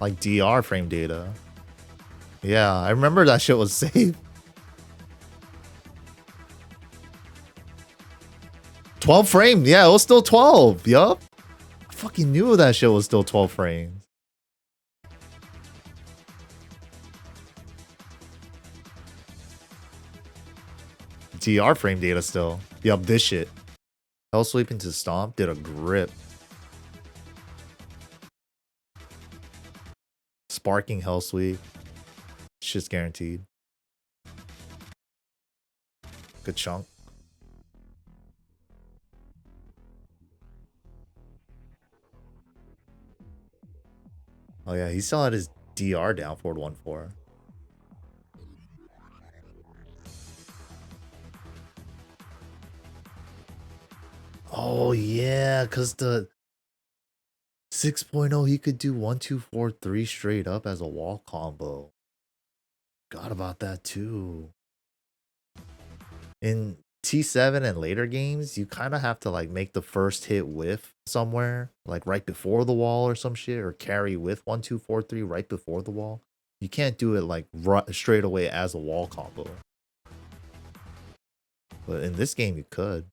B: Like DR frame data. Yeah, I remember that shit was safe. 12 frame. Yeah, it was still 12. Yup. I fucking knew that shit was still 12 frames. DR frame data still. Yup, this shit. Hell sweep into stomp did a grip. sparking hell sweep. Shit's guaranteed. Good chunk. Oh yeah, he still had his DR down forward 1-4. Oh yeah, cause the 6.0 he could do 1-2-4-3 straight up as a wall combo. Forgot about that too. In T7 and later games, you kind of have to like make the first hit whiff somewhere, like right before the wall or some shit, or carry with 1-2-4-3 right before the wall. You can't do it like straight away as a wall combo. But in this game, you could.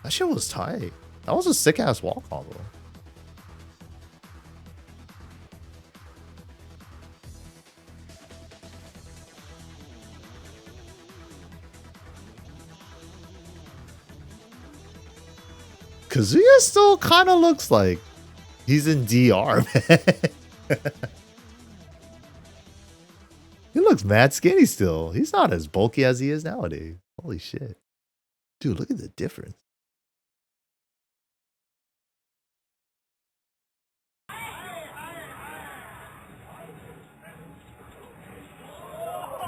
B: That shit was tight. That was a sick ass wall combo. Kazuya still kind of looks like he's in DR, man. He looks mad skinny still. He's not as bulky as he is nowadays. Holy shit. Dude, look at the difference.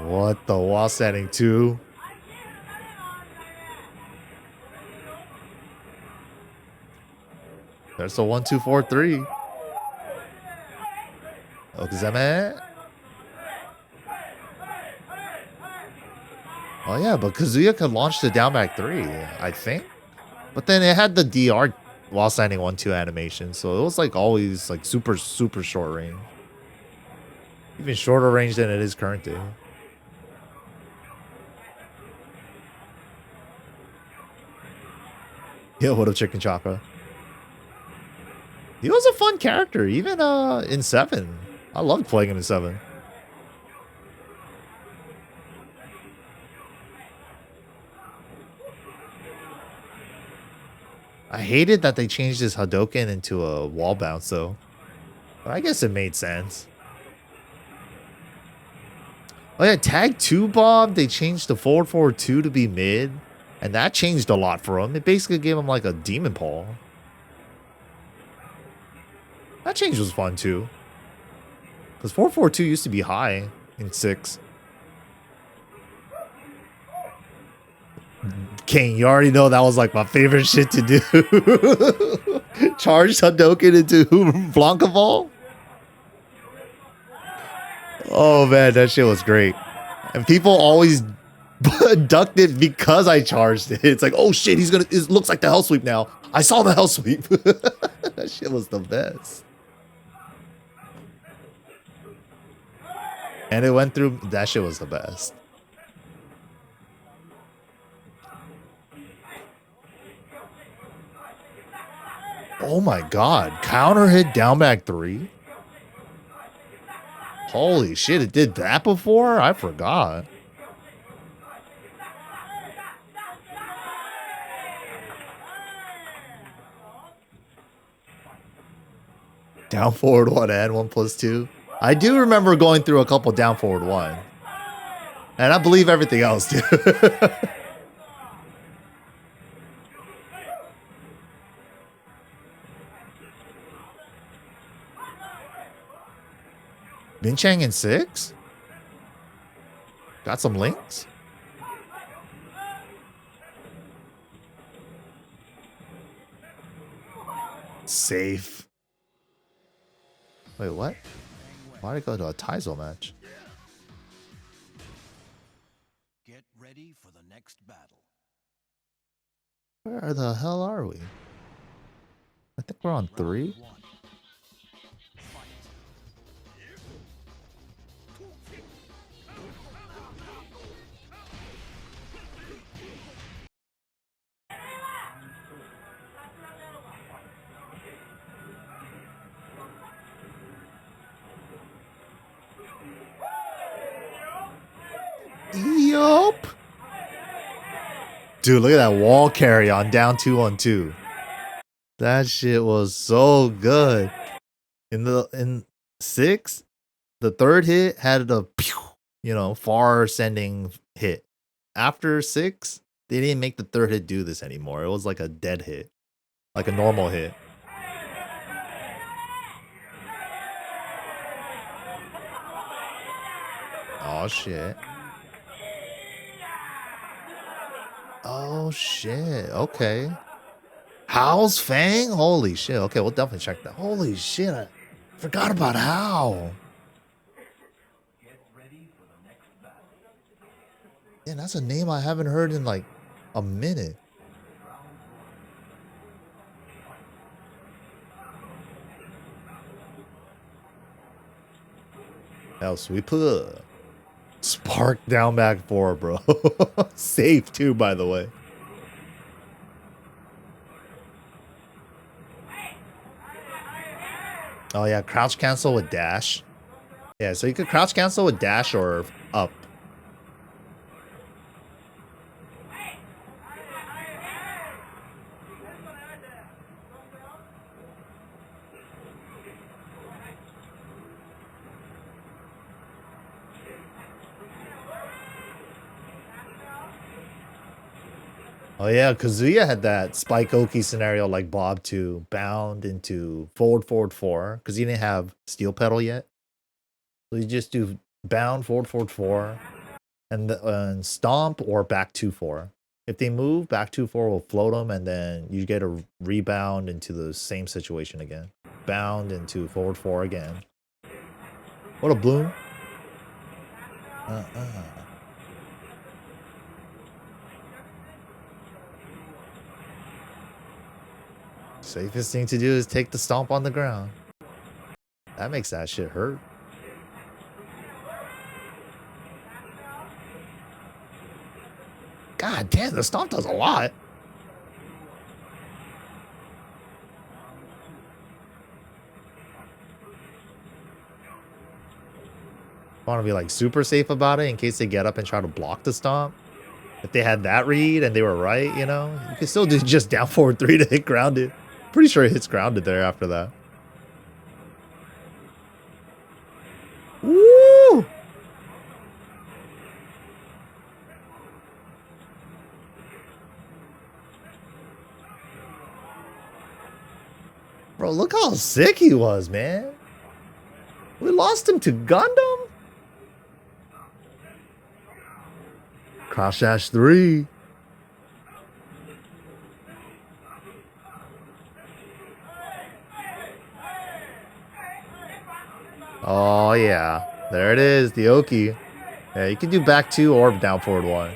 B: What the wall setting too? There's a 1-2-4-3. Okuzeme. Oh yeah, but Kazuya could launch the down back 3, I think. But then it had the DR while standing 1-2 animation, so it was like always like super short range. Even shorter range than it is current day. Yeah, what up, Chicken Chakra? He was a fun character, even in 7. I loved playing him in 7. I hated that they changed his Hadouken into a wall bounce though. But I guess it made sense. Oh yeah, tag 2 Bob, they changed the forward 2 to be mid. And that changed a lot for him. It basically gave him like a demon paw. That change was fun too. Because 4-4-2 used to be high in 6. Kane, you already know that was like my favorite shit to do. Charge Hadouken into Blanca Ball. Oh man, that shit was great. And people always ducked it because I charged it. It's like, oh shit, it looks like the hell sweep now. I saw the hell sweep. That shit was the best. And it went through, that shit was the best. Oh my god, counter hit down back 3? Holy shit, it did that before? I forgot. Down forward 1 and 1+2. I do remember going through a couple down forward 1. And I believe everything else too. Minchang in 6? Got some links? Safe. Wait, what? Why'd I go to a Taizo match?
C: Get ready for the next battle.
B: Where the hell are we? I think we're on 3. Yup. Dude, look at that wall carry on down 2-on-2. That shit was so good. In 6, the third hit had a pew, you know, far sending hit. After 6, they didn't make the third hit do this anymore. It was like a dead hit, like a normal hit. Oh shit. Oh shit. Okay. Howl's Fang? Holy shit. Okay, we'll definitely check that. Holy shit. I forgot about Howl. Yeah, that's a name I haven't heard in like a minute. Hell, sweeper. Spark down back 4, bro. Safe too, by the way. Oh yeah, crouch cancel with dash. Yeah, so you could crouch cancel with dash or up. Oh yeah, Kazuya had that Spike Oki scenario like Bob to bound into forward 4, because he didn't have steel pedal yet. So you just do bound forward 4, and stomp or back 2-4. If they move, back 2-4 will float them, and then you get a rebound into the same situation again. Bound into forward 4 again. What a bloom. Safest thing to do is take the stomp on the ground. That makes that shit hurt. God damn, the stomp does a lot. I want to be like super safe about it in case they get up and try to block the stomp. If they had that read and they were right, you know, you can still do just down forward 3 to hit grounded. Pretty sure it hits grounded there after that. Woo! Bro, look how sick he was, man. We lost him to Gundam? Cross Dash 3. Oh, yeah. There it is, the Oki. Yeah, you can do back 2 or down forward 1.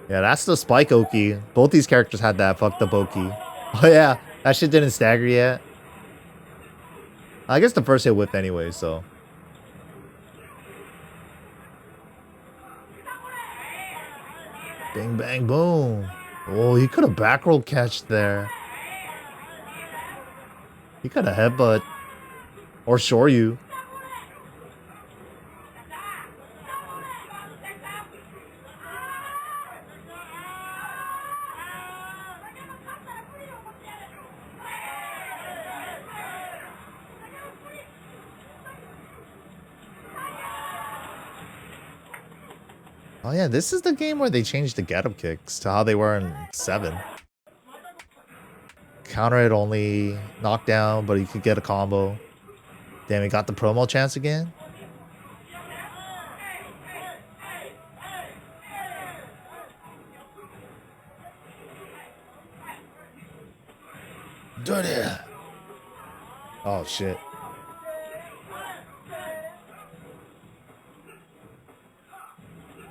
B: Yeah, that's the Spike Oki. Both these characters had that fucked up Oki. Oh, yeah. That shit didn't stagger yet. I guess the first hit whipped anyway, so. Bing, bang, boom. Oh, he could have back roll catch there. He could have headbutt. Or shore you. Oh yeah, this is the game where they changed the get-up kicks to how they were in 7. Counter it only, knockdown, but you could get a combo. Damn, he got the promo chance again? Dirty! Oh shit.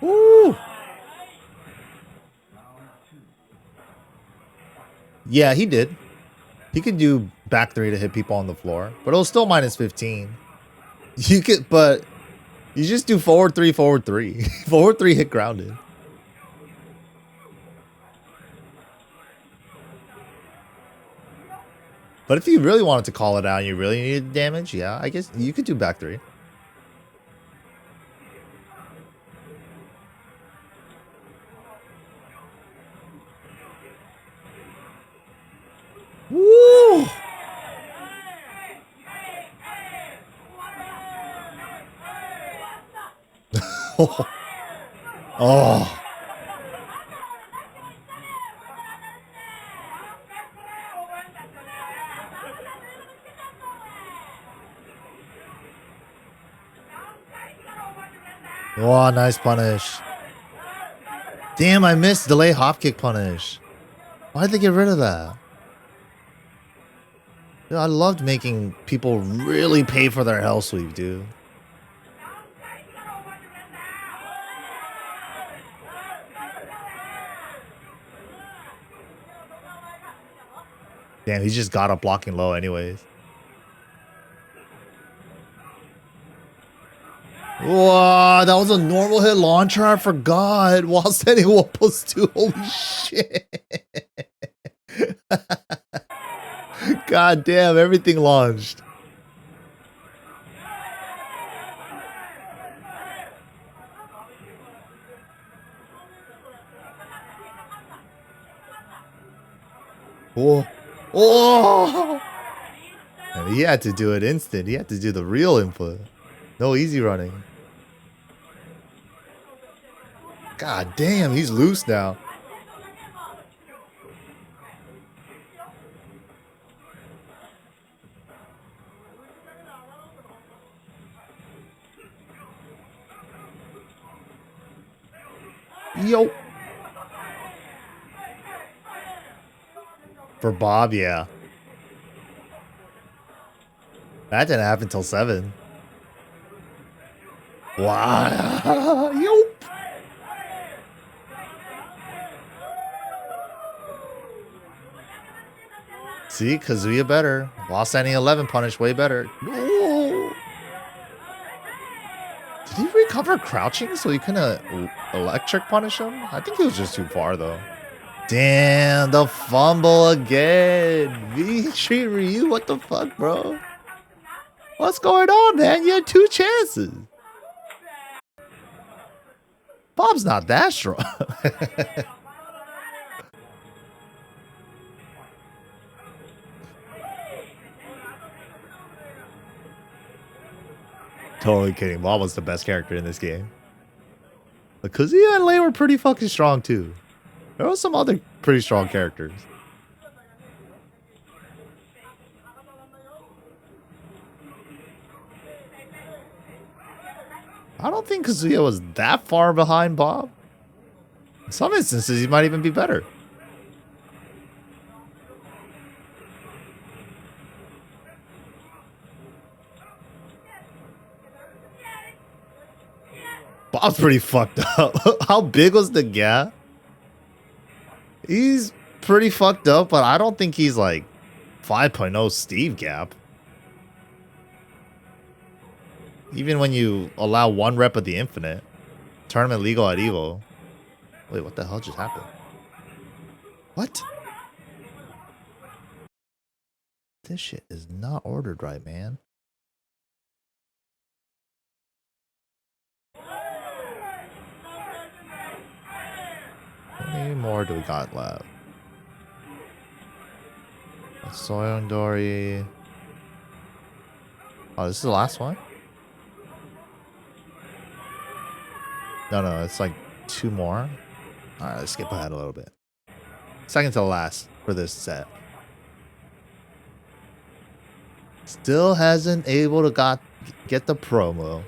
B: Woo! Yeah, he did. He could do back 3 to hit people on the floor, but it was still minus 15. You could, but you just do forward 3, forward 3. Forward 3 hit grounded. But if you really wanted to call it out and you really needed damage, yeah, I guess you could do back 3. Oh. Wow, nice punish. Damn, I missed delay hop kick punish. Why'd they get rid of that? Dude, I loved making people really pay for their hell sweep, dude. Damn, he just got up blocking low anyways. Wow, that was a normal hit launcher. I forgot. While standing 1+2. Holy shit. God damn, everything launched. Oh. Oh. And he had to do it instant. He had to do the real input. No easy running. God damn, he's loose now. Yo. For Bob, yeah. That didn't happen till 7. Wow. Yo. See, Kazuya better. While standing 11 punish way better. No. Did he recover crouching so he couldn't electric punish him? I think he was just too far though. Damn, the fumble again. V-Tree Ryu, what the fuck, bro? What's going on, man? You had 2 chances. Bob's not that strong. Totally kidding. Bob was the best character in this game. But Kazuya and Lei were pretty fucking strong too. There were some other pretty strong characters. I don't think Kazuya was that far behind Bob. In some instances, he might even be better. Bob's pretty fucked up. How big was the gap? He's pretty fucked up, but I don't think he's like 5.0 Steve gap. Even when you allow 1 rep of the infinite. Tournament legal at Evo. Wait, what the hell just happened? What? This shit is not ordered right, man. How many more do we got left? Soyondori. Oh, this is the last one? No, it's like 2 more. Alright, let's skip ahead a little bit. Second to last for this set. Still hasn't able to get the promo.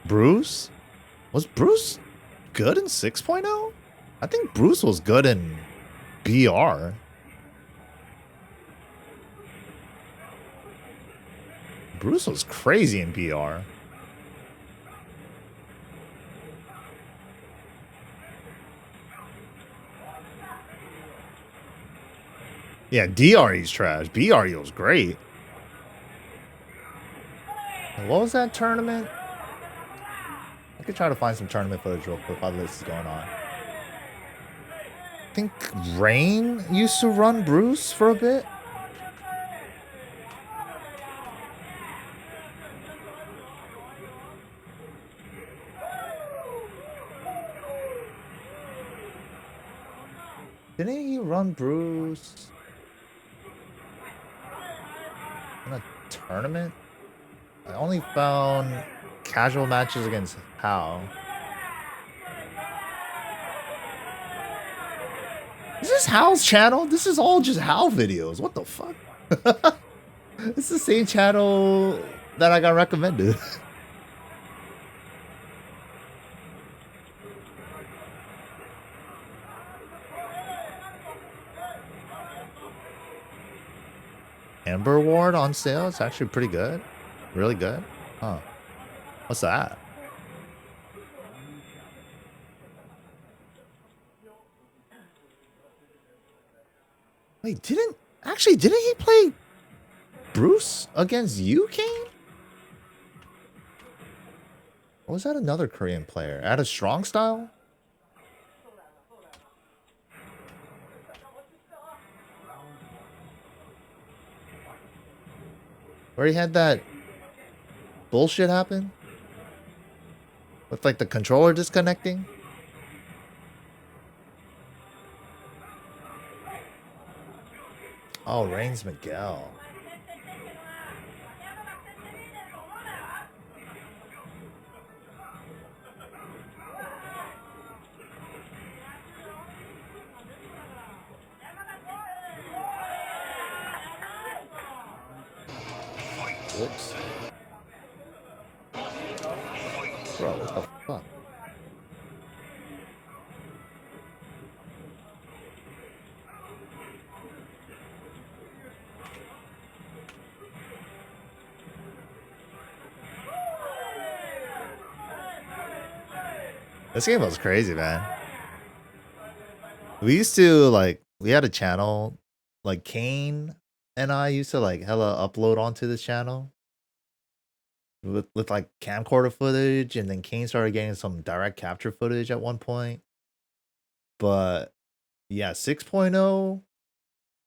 B: Bruce? Was Bruce good in 6.0? I think Bruce was good in BR. Bruce was crazy in BR. Yeah, DRE's trash. BRE was great. What was that tournament? I could try to find some tournament footage real quick while this is going on. I think Rain used to run Bruce for a bit. Didn't he run Bruce? In a tournament? I only found casual matches against Hao. Is this Hao's channel? This is all just Hao videos. What the fuck? It's the same channel that I got recommended. Amber Ward on sale. It's actually pretty good. Really good. Huh. What's that? Wait, didn't he play Bruce against you, Kane? Or was that another Korean player? At a strong style? Where he had that bullshit happen? With like the controller disconnecting? Oh, Reigns Miguel. Whoops. Bro, what the fuck? This game was crazy, man. We used to, like, we had a channel, like, Kane and I used to, like, hella upload onto this channel. With like, camcorder footage, and then Kane started getting some direct capture footage at one point. But, yeah, 6.0,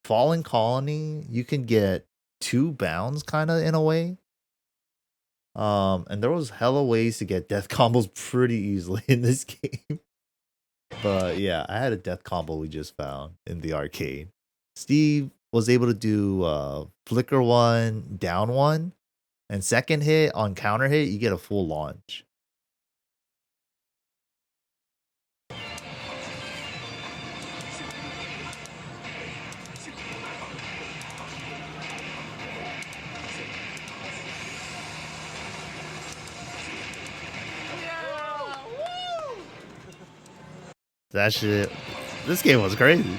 B: Fallen Colony, you can get 2 bounds, kind of, in a way. And there was hella ways to get death combos pretty easily in this game. But yeah, I had a death combo we just found in the arcade. Steve was able to do flicker 1, down 1, and second hit on counter hit, you get a full launch. That shit. This game was crazy.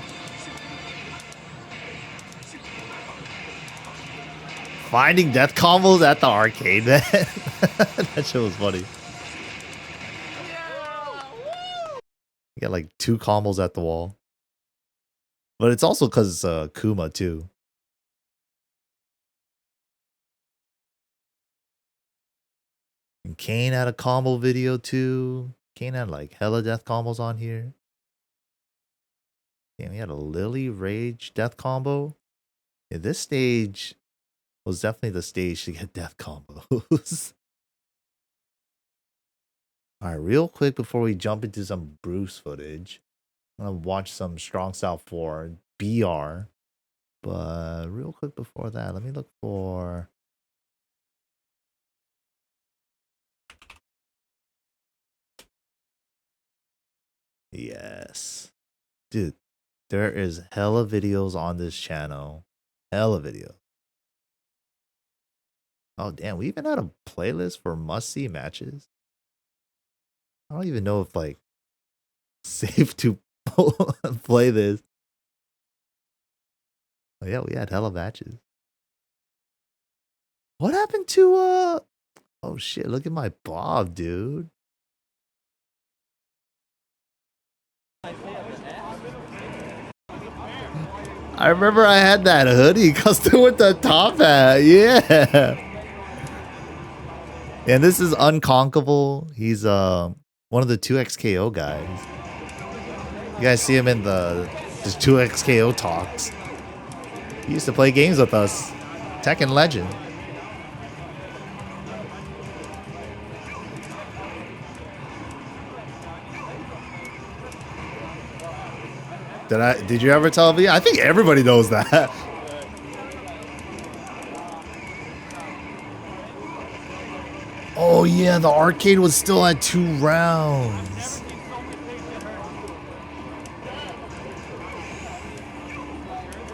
B: Finding death combos at the arcade, man. That shit was funny. You get like 2 combos at the wall. But it's also because it's Kuma too. And Kane had a combo video too. Kane had like hella death combos on here. Damn, he had a Lily Rage death combo. Yeah, this stage was definitely the stage to get death combos. Alright, real quick before we jump into some Bruce footage, I'm gonna watch some Strong Style 4 BR. But real quick before that, let me look for... Yes. Dude, there is hella videos on this channel. Hella video. Oh, damn. We even had a playlist for must-see matches. I don't even know if, like, safe to play this. Oh, yeah, we had hella matches. What happened to, Oh, shit. Look at my Bob, dude. I remember I had that hoodie custom with the top hat. Yeah. And this is Unconkable. He's one of the 2XKO guys. You guys see him in the 2XKO talks. He used to play games with us. Tekken Legend. Did you ever tell me? I think everybody knows that. Oh yeah, the arcade was still at 2 rounds.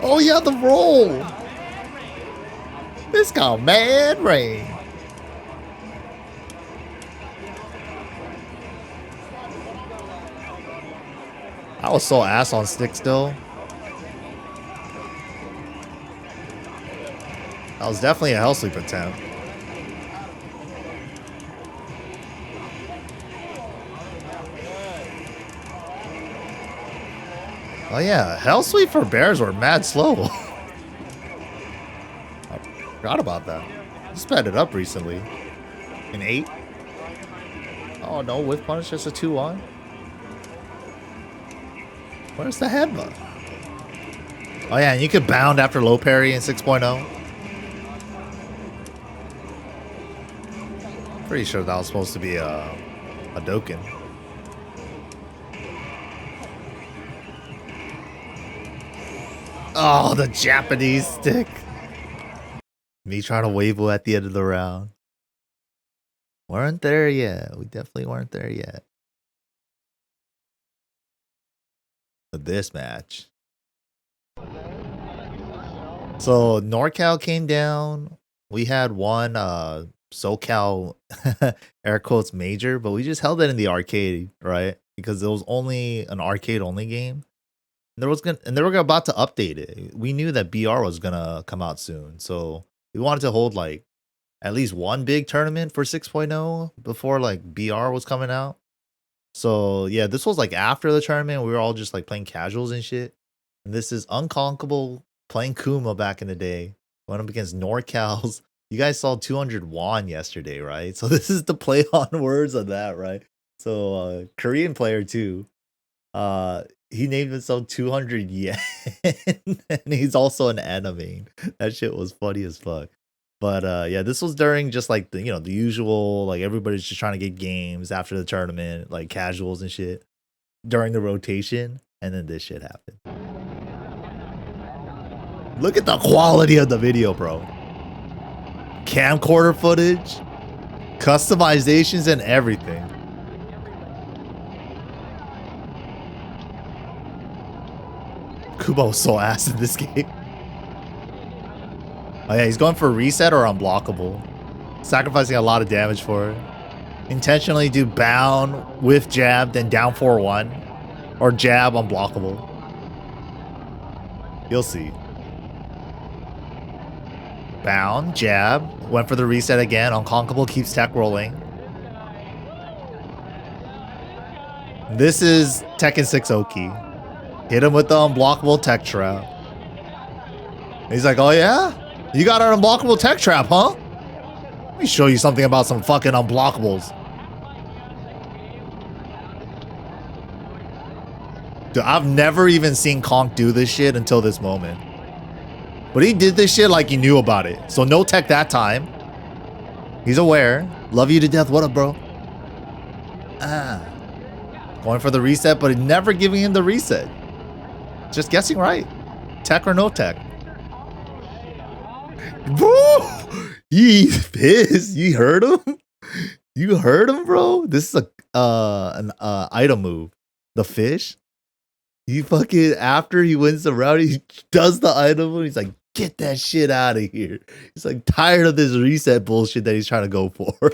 B: Oh yeah, the roll. This called Mad Rain. I was so ass on stick still. That was definitely a Hell Sweep attempt. Oh yeah, Hell Sweep for bears were mad slow. I forgot about that. He sped it up recently. In 8? Oh no, with punish just a 2-1. Where's the headbutt? Oh yeah, and you could bound after low parry in 6.0. Pretty sure that was supposed to be a Doken. Oh, the Japanese stick. Me trying to wave at the end of the round. Weren't there yet. We definitely weren't there yet. But this match. So NorCal came down. We had one SoCal air quotes major, but we just held it in the arcade, right? Because it was only an arcade only game. They were about to update it. We knew that BR was gonna come out soon, so we wanted to hold like at least one big tournament for 6.0 before like BR was coming out. So yeah, this was like after the tournament. We were all just like playing casuals and shit. And this is Unconquerable playing Kuma back in the day. Went up against NorCal's. You guys saw 200 won yesterday, right? So this is the play on words of that, right? So Korean player too. He named himself 200 yen, and he's also an anime. That shit was funny as fuck. But yeah, this was during just like the the usual, like everybody's just trying to get games after the tournament, like casuals and shit during the rotation, and then this shit happened. Look at the quality of the video, bro. Camcorder footage, customizations, and everything. Kubo was so ass in this game. Oh yeah, he's going for reset or unblockable. Sacrificing a lot of damage for it. Intentionally do bound with jab, then down 4-1. Or jab unblockable. You'll see. Bound, jab. Went for the reset again. Unconquerable keeps tech rolling. This is Tekken 6 Oki. Hit him with the unblockable tech trap. He's like, oh yeah? You got an unblockable tech trap, huh? Let me show you something about some fucking unblockables. Dude, I've never even seen Conk do this shit until this moment. But he did this shit like he knew about it. So no tech that time. He's aware. Love you to death. What up, bro? Going for the reset, but never giving him the reset. Just guessing right. Tech or no tech. Bro, he's pissed. You heard him? You heard him, bro? This is an item move. The fish. He fucking, after he wins the round, he does the item move. He's like, get that shit out of here. He's like tired of this reset bullshit that he's trying to go for.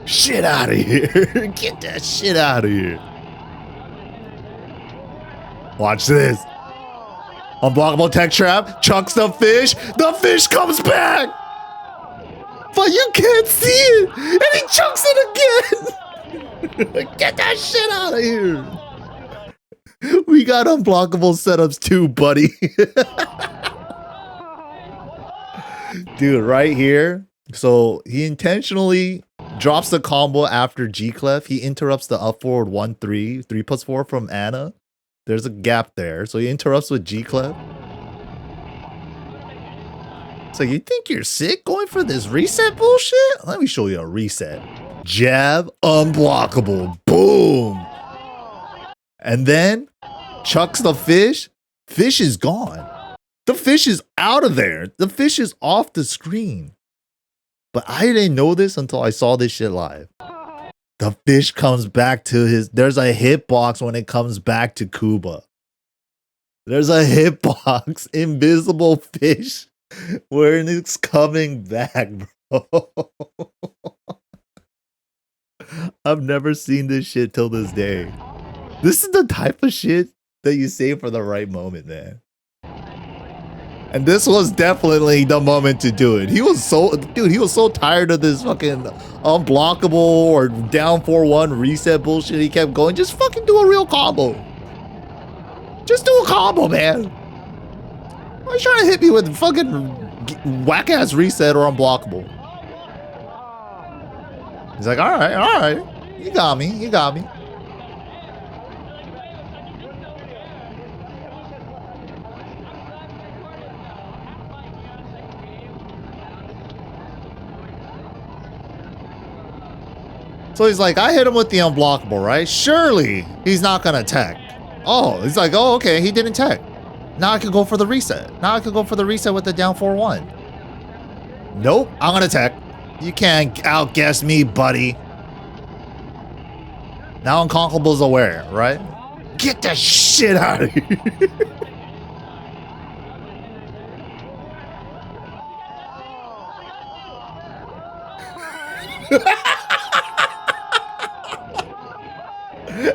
B: Shit out of here. Get that shit out of here. Watch this. Unblockable tech trap. Chucks the fish. The fish comes back. But you can't see it. And he chucks it again. Get that shit out of here. We got unblockable setups too, buddy. Dude, right here. So he intentionally drops the combo after G-Clef. He interrupts the up forward 1-3, 3+4 from Anna. There's a gap there. So he interrupts with G-Clef. So you think you're sick going for this reset bullshit? Let me show you a reset. Jab, unblockable, boom. And then chucks the fish. Fish is gone. The fish is out of there. The fish is off the screen. But I didn't know this until I saw this shit live. The fish comes back to his... There's a hitbox when it comes back to Kuba. There's a hitbox. Invisible fish. When it's coming back, bro. I've never seen this shit till this day. This is the type of shit that you save for the right moment, man. And this was definitely the moment to do it. He was so tired of this fucking unblockable or down 4-1 reset bullshit. He kept going, just fucking do a real combo. Just do a combo, man. Why are you trying to hit me with fucking whack-ass reset or unblockable? He's like, all right. You got me. So he's like, I hit him with the unblockable, right? Surely he's not gonna tech. Oh, he's like, oh, okay, he didn't tech. Now I can go for the reset. With the down 4-1. Nope, I'm gonna tech. You can't outguess me, buddy. Now Unconquerable's aware, right? Get that shit out of here.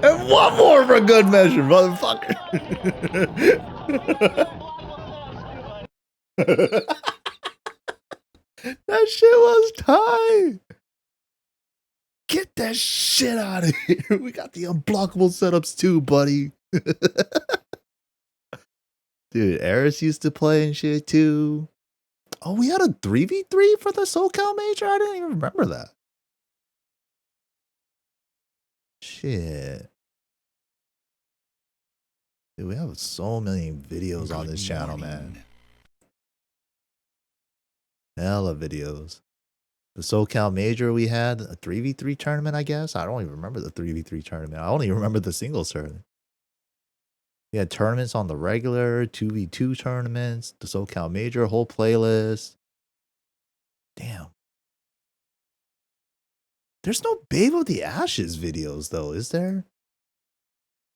B: And one more for good measure, motherfucker. That shit was tight. Get that shit out of here. We got the unblockable setups too, buddy. Dude, Eris used to play and shit too. Oh, we had a 3v3 for the SoCal Major? I didn't even remember that. Shit. Dude, we have so many videos on this channel, man. Hella videos. The SoCal Major we had, a 3v3 tournament, I guess. I don't even remember the 3v3 tournament. I only remember the singles tournament. We had tournaments on the regular, 2v2 tournaments, the SoCal Major, whole playlist. Damn. There's no Babe of the Ashes videos, though, is there?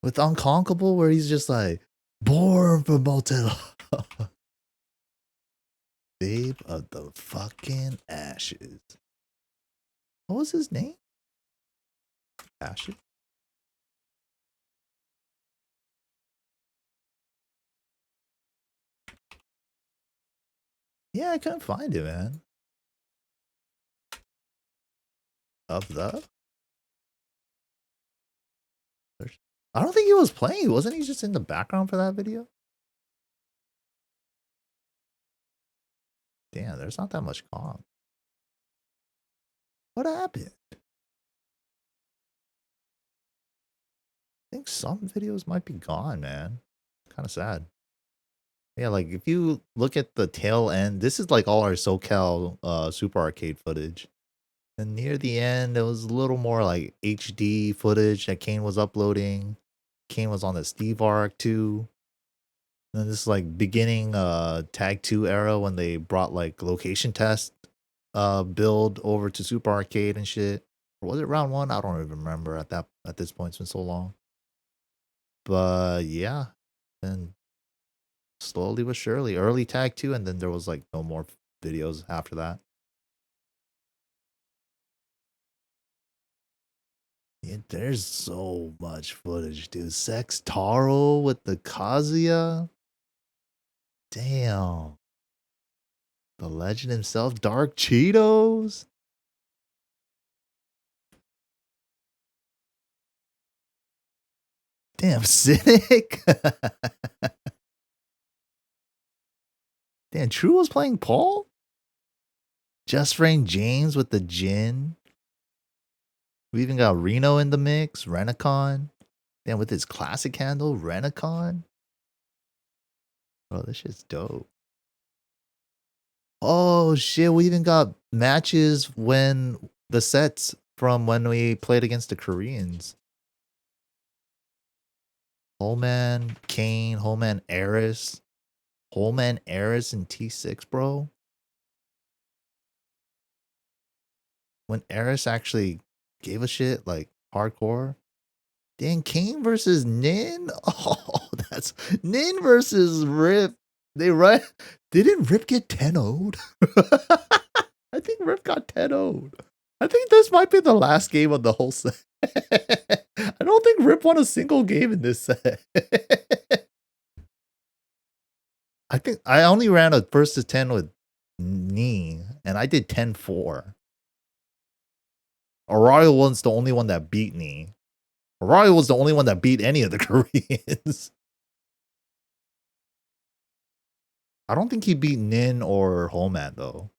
B: With Unconquerable, where he's just like, born for Molten Lava. Babe of the fucking Ashes. What was his name? Ashes? Yeah, I couldn't find it, man. Of the? I don't think he was playing. Wasn't he just in the background for that video? Damn, there's not that much comp. What happened? I think some videos might be gone, man. Kind of sad. Yeah, like if you look at the tail end, this is like all our SoCal Super Arcade footage. And near the end, it was a little more like HD footage that Kane was uploading. Kane was on the Steve arc too. And then this is like beginning Tag 2 era when they brought like location test build over to Super Arcade and shit. Or was it round 1? I don't even remember at this point. It's been so long. But yeah. And slowly but surely, early Tag 2, and then there was like no more videos after that. Yeah, there's so much footage, dude. Sex Taro with the Kazuya. Damn. The legend himself, Dark Cheetos. Damn, Cynic. Damn, True was playing Paul? Just Rain James with the Jin. We even got Reno in the mix, Renacon. Damn, with his classic handle, Renacon. Bro, this shit's dope. Oh shit, we even got matches when the sets from when we played against the Koreans. Holman, Kane, Holman, Eris. Holman, Eris, and T6, bro. When Eris actually gave a shit, like, hardcore. Then Kane versus Nin? Oh, that's... Nin versus Rip. They right... Didn't Rip get 10-0'd? I think Rip got 10-0'd. I think this might be the last game of the whole set. I don't think Rip won a single game in this set. I think I only ran a first to 10 with Knee, and I did 10-4. Arario was the only one that beat Knee. Arario was the only one that beat any of the Koreans. I don't think he beat Nin or Holman, though.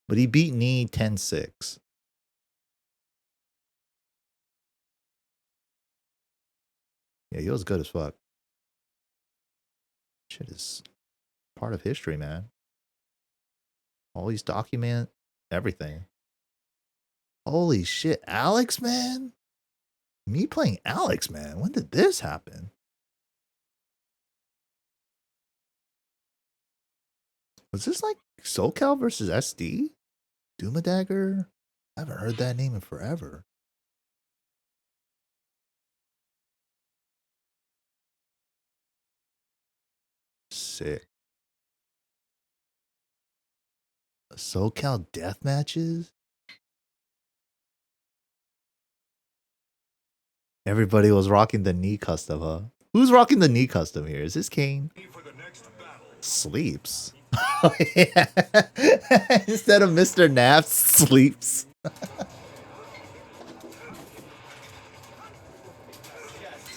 B: But he beat Knee 10-6. Yeah, he was good as fuck. Shit is part of history, man. Always document everything. Holy shit, Alex, man? Me playing Alex, man. When did this happen? Was this like SoCal versus SD? Doomadagger? I haven't heard that name in forever. Sick. SoCal death matches? Everybody was rocking the Knee custom, huh? Who's rocking the Knee custom here? Is this Kane? Sleeps. Oh, yeah. Instead of Mr. Naps, sleeps.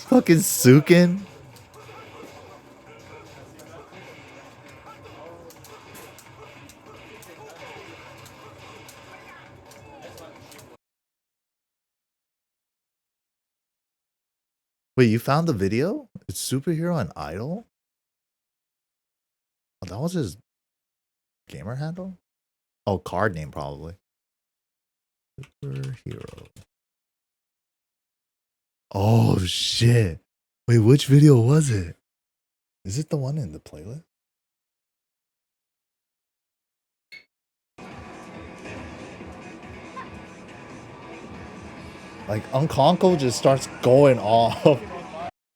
B: Fucking Sukin. Wait, you found the video? It's Superhero and Idol? Oh, that was his gamer handle? Oh, card name probably. Superhero. Oh shit. Wait, which video was it? Is it the one in the playlist? Like Unconko just starts going off.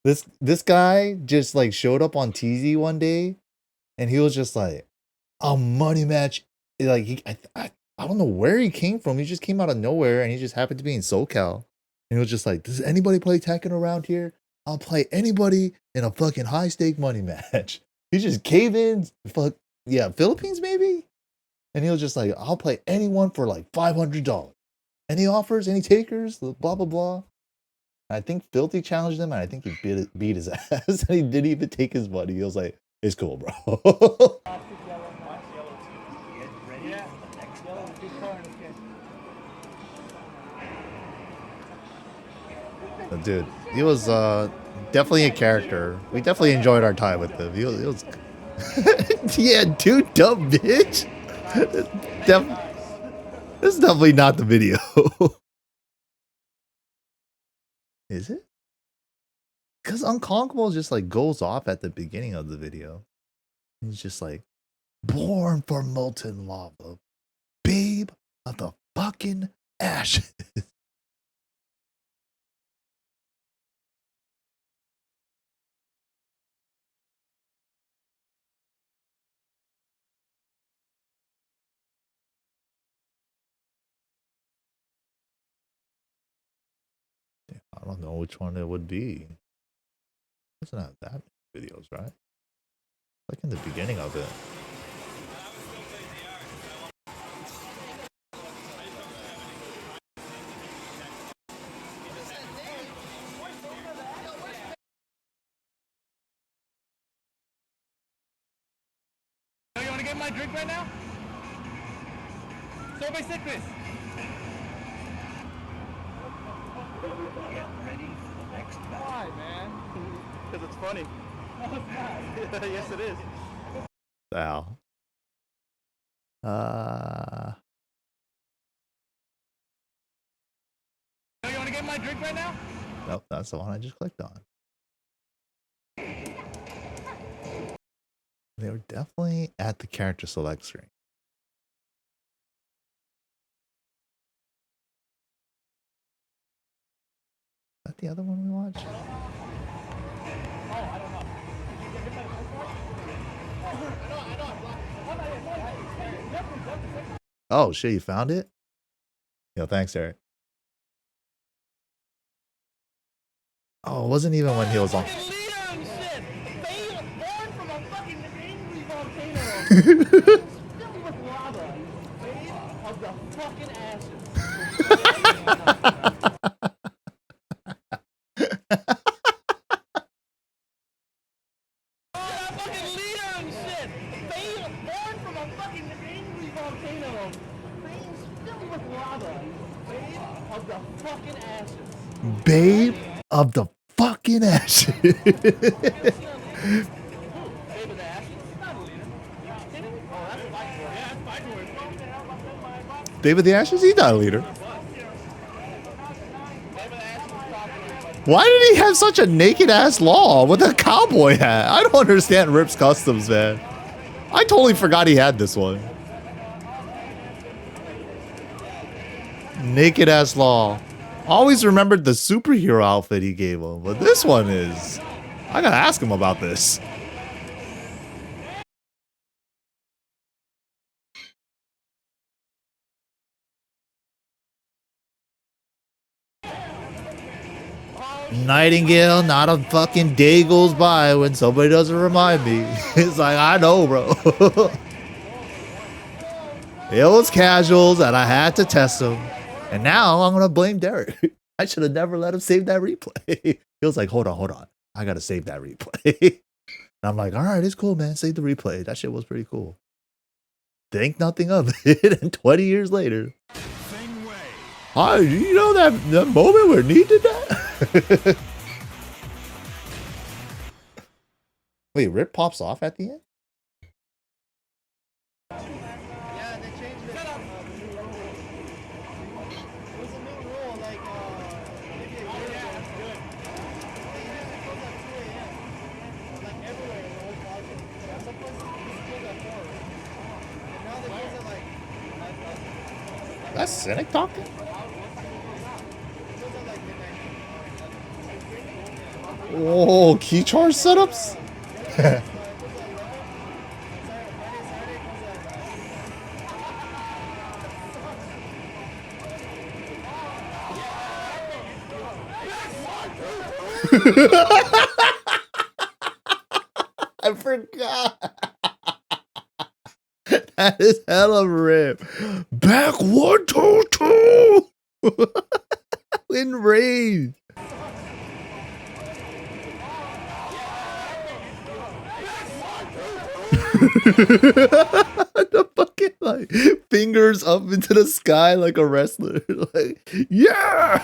B: This guy just like showed up on TZ one day and he was just like, a money match. Like I don't know where he came from. He just came out of nowhere and he just happened to be in SoCal. And he was just like, does anybody play Tekken around here? I'll play anybody in a fucking high stake money match. He just cave in, fuck yeah, Philippines maybe? And he was just like, I'll play anyone for like $500. Any offers, any takers, blah blah blah. I think Filthy challenged him and I think he beat his ass and he didn't even take his money. He was like, it's cool, bro. Dude, he was definitely a character. We definitely enjoyed our time with him. He was yeah, dude, dumb bitch. This is definitely not the video. Is it? Because Unconquerable just like goes off at the beginning of the video. He's just like, born for molten lava, babe of the fucking ashes. I don't know which one it would be. It's not that many videos, right? Like in the beginning of it.
E: You want to get my drink right now? Sorbet citrus.
C: Get ready for the next battle.
E: Why, man? Because it's funny. No, it's not. Yes, it is.
B: Ow.
E: You want to get my drink right now?
B: Nope, that's the one I just clicked on. They were definitely at the character select screen. Is that the other one we watched? Oh shit, you found it? Yo, thanks, Eric. Oh, it wasn't even when he was on. Babe of the fucking ashes. David the Ashes, he's not a leader. Why did he have such a naked ass law with a cowboy hat? I don't understand Rip's customs, man. I totally forgot he had this one. Naked ass law. Always remembered the superhero outfit he gave him, but this one is... I gotta ask him about this. Nightingale, not a fucking day goes by when somebody doesn't remind me. It's like, I know, bro. It was casuals and I had to test them. And now I'm gonna blame Derek. I should have never let him save that replay. He was like, hold on. I gotta save that replay. And I'm like, all right, it's cool, man. Save the replay. That shit was pretty cool. Think nothing of it. And 20 years later. Hi, you know that moment where Neat did that? Wait, Rip pops off at the end?
E: Yeah, they changed it. It was a new rule, like, maybe a year ago. They usually close at 2 a.m. Like, everywhere in the whole project. Some places close at 4. And now they close at, like, 5.
B: That's Cynic talking? Oh, key charge setups? I forgot. That is hella Rip. Back 1, 2, 2. In rage. The fucking like fingers up into the sky like a wrestler. Like, yeah.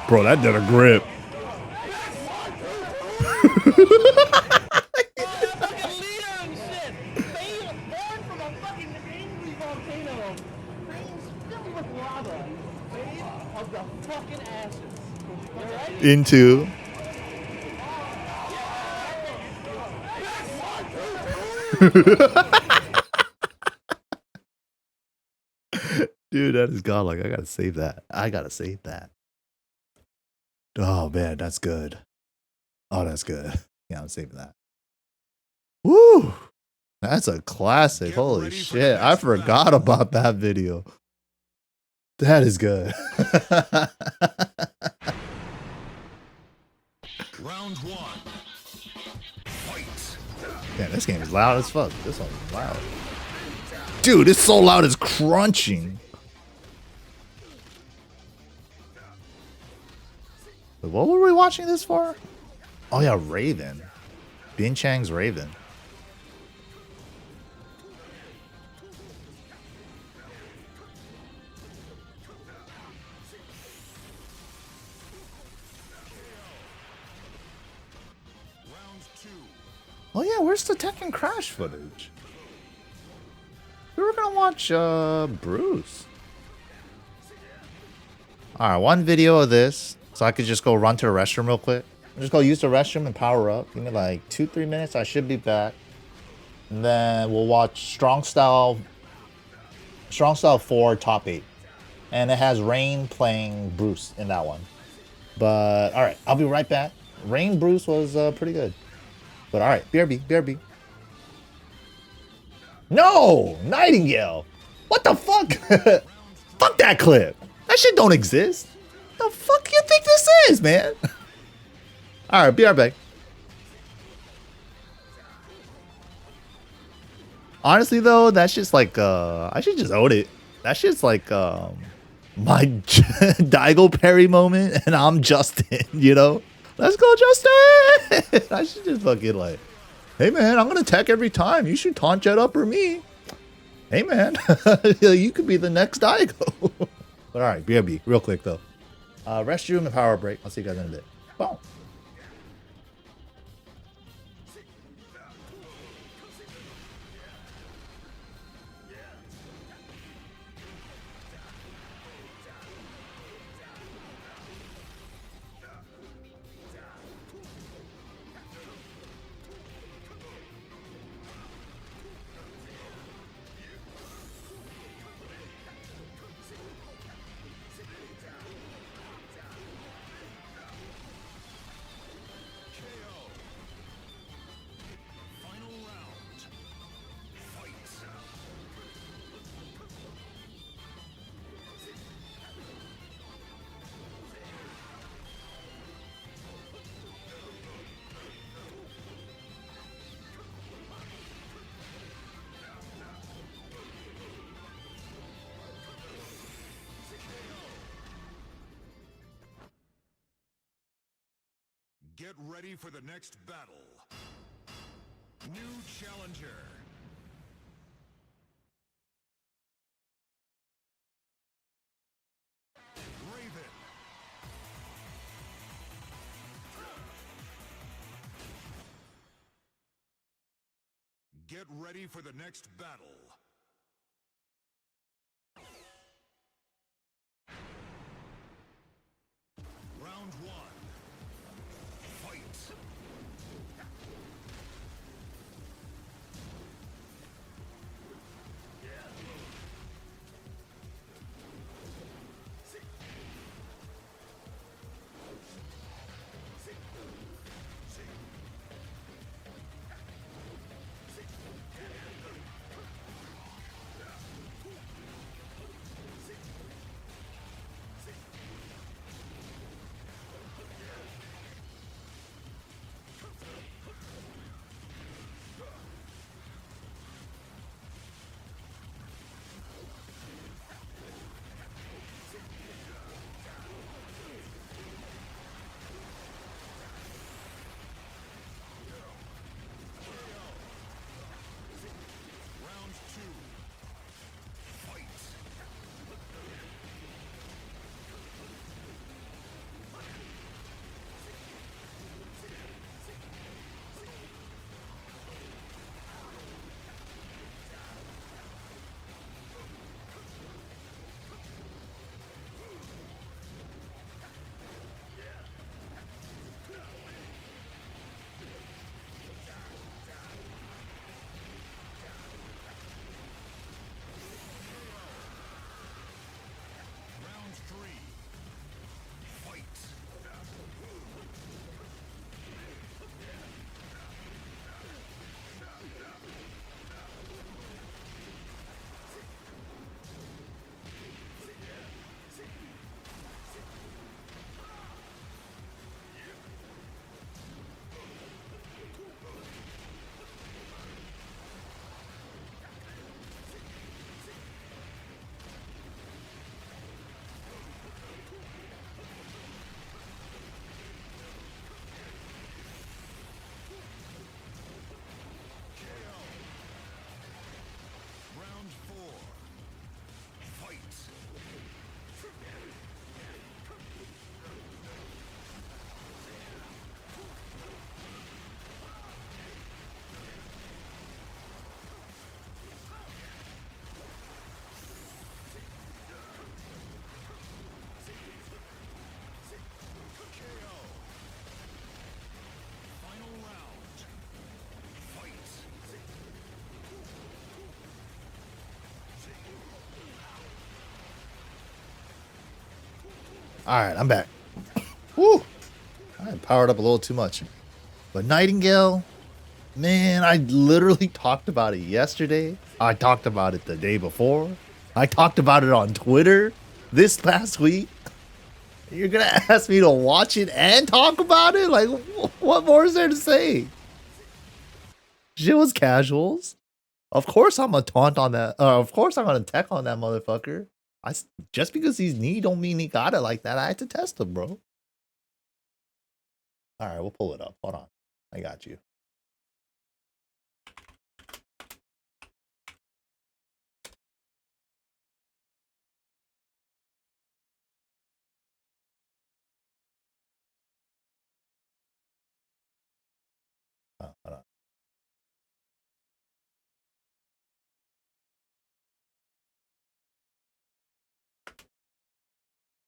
B: Bro, that did a grip. Into dude, that is godlike. I gotta save that. Oh man, that's good. Oh, that's good. Yeah, I'm saving that. Woo! That's a classic. Holy shit. I forgot about that video. That is good.
F: Round 1. Fight.
B: Yeah, this game is loud as fuck. This one is loud. Dude, it's so loud it's crunching. What were we watching this for? Oh yeah, Raven. Bin Chang's Raven. Oh yeah, where's the Tekken Crash footage? We were gonna watch Bruce. Alright, one video of this. So I could just go run to the restroom real quick. I'm just gonna use the restroom and power up. Give me like 2-3 minutes. I should be back. And then we'll watch Strong Style 4 top 8. And it has Rain playing Bruce in that one. But alright, I'll be right back. Rain Bruce was pretty good. But alright, BRB. No! Nightingale! What the fuck? Fuck that clip! That shit don't exist! The fuck you think this is, man? Alright, BRB. Honestly though, that's just like I should just own it. That shit's like my Daigo Perry moment and I'm Justin, you know? Let's go, Justin! I should just fucking like, hey man, I'm gonna tech every time. You should taunt Jet up or me. Hey man, you could be the next Daigo. But alright, BRB, real quick though. Restroom and power break. I'll see you guys in a bit. Boom.
F: Get ready for the next battle. New challenger. Raven. Get ready for the next battle. Round 1. Fight!
B: Alright, I'm back. Woo! I powered up a little too much. But Nightingale, man, I literally talked about it yesterday. I talked about it the day before. I talked about it on Twitter this past week. You're gonna ask me to watch it and talk about it? Like, what more is there to say? Shit was casuals. Of course I'm gonna taunt on that. Of course I'm gonna tech on that motherfucker. Just because he's knee don't mean he got it like that. I had to test him, bro. All right, we'll pull it up. Hold on. I got you. Oh, hold on.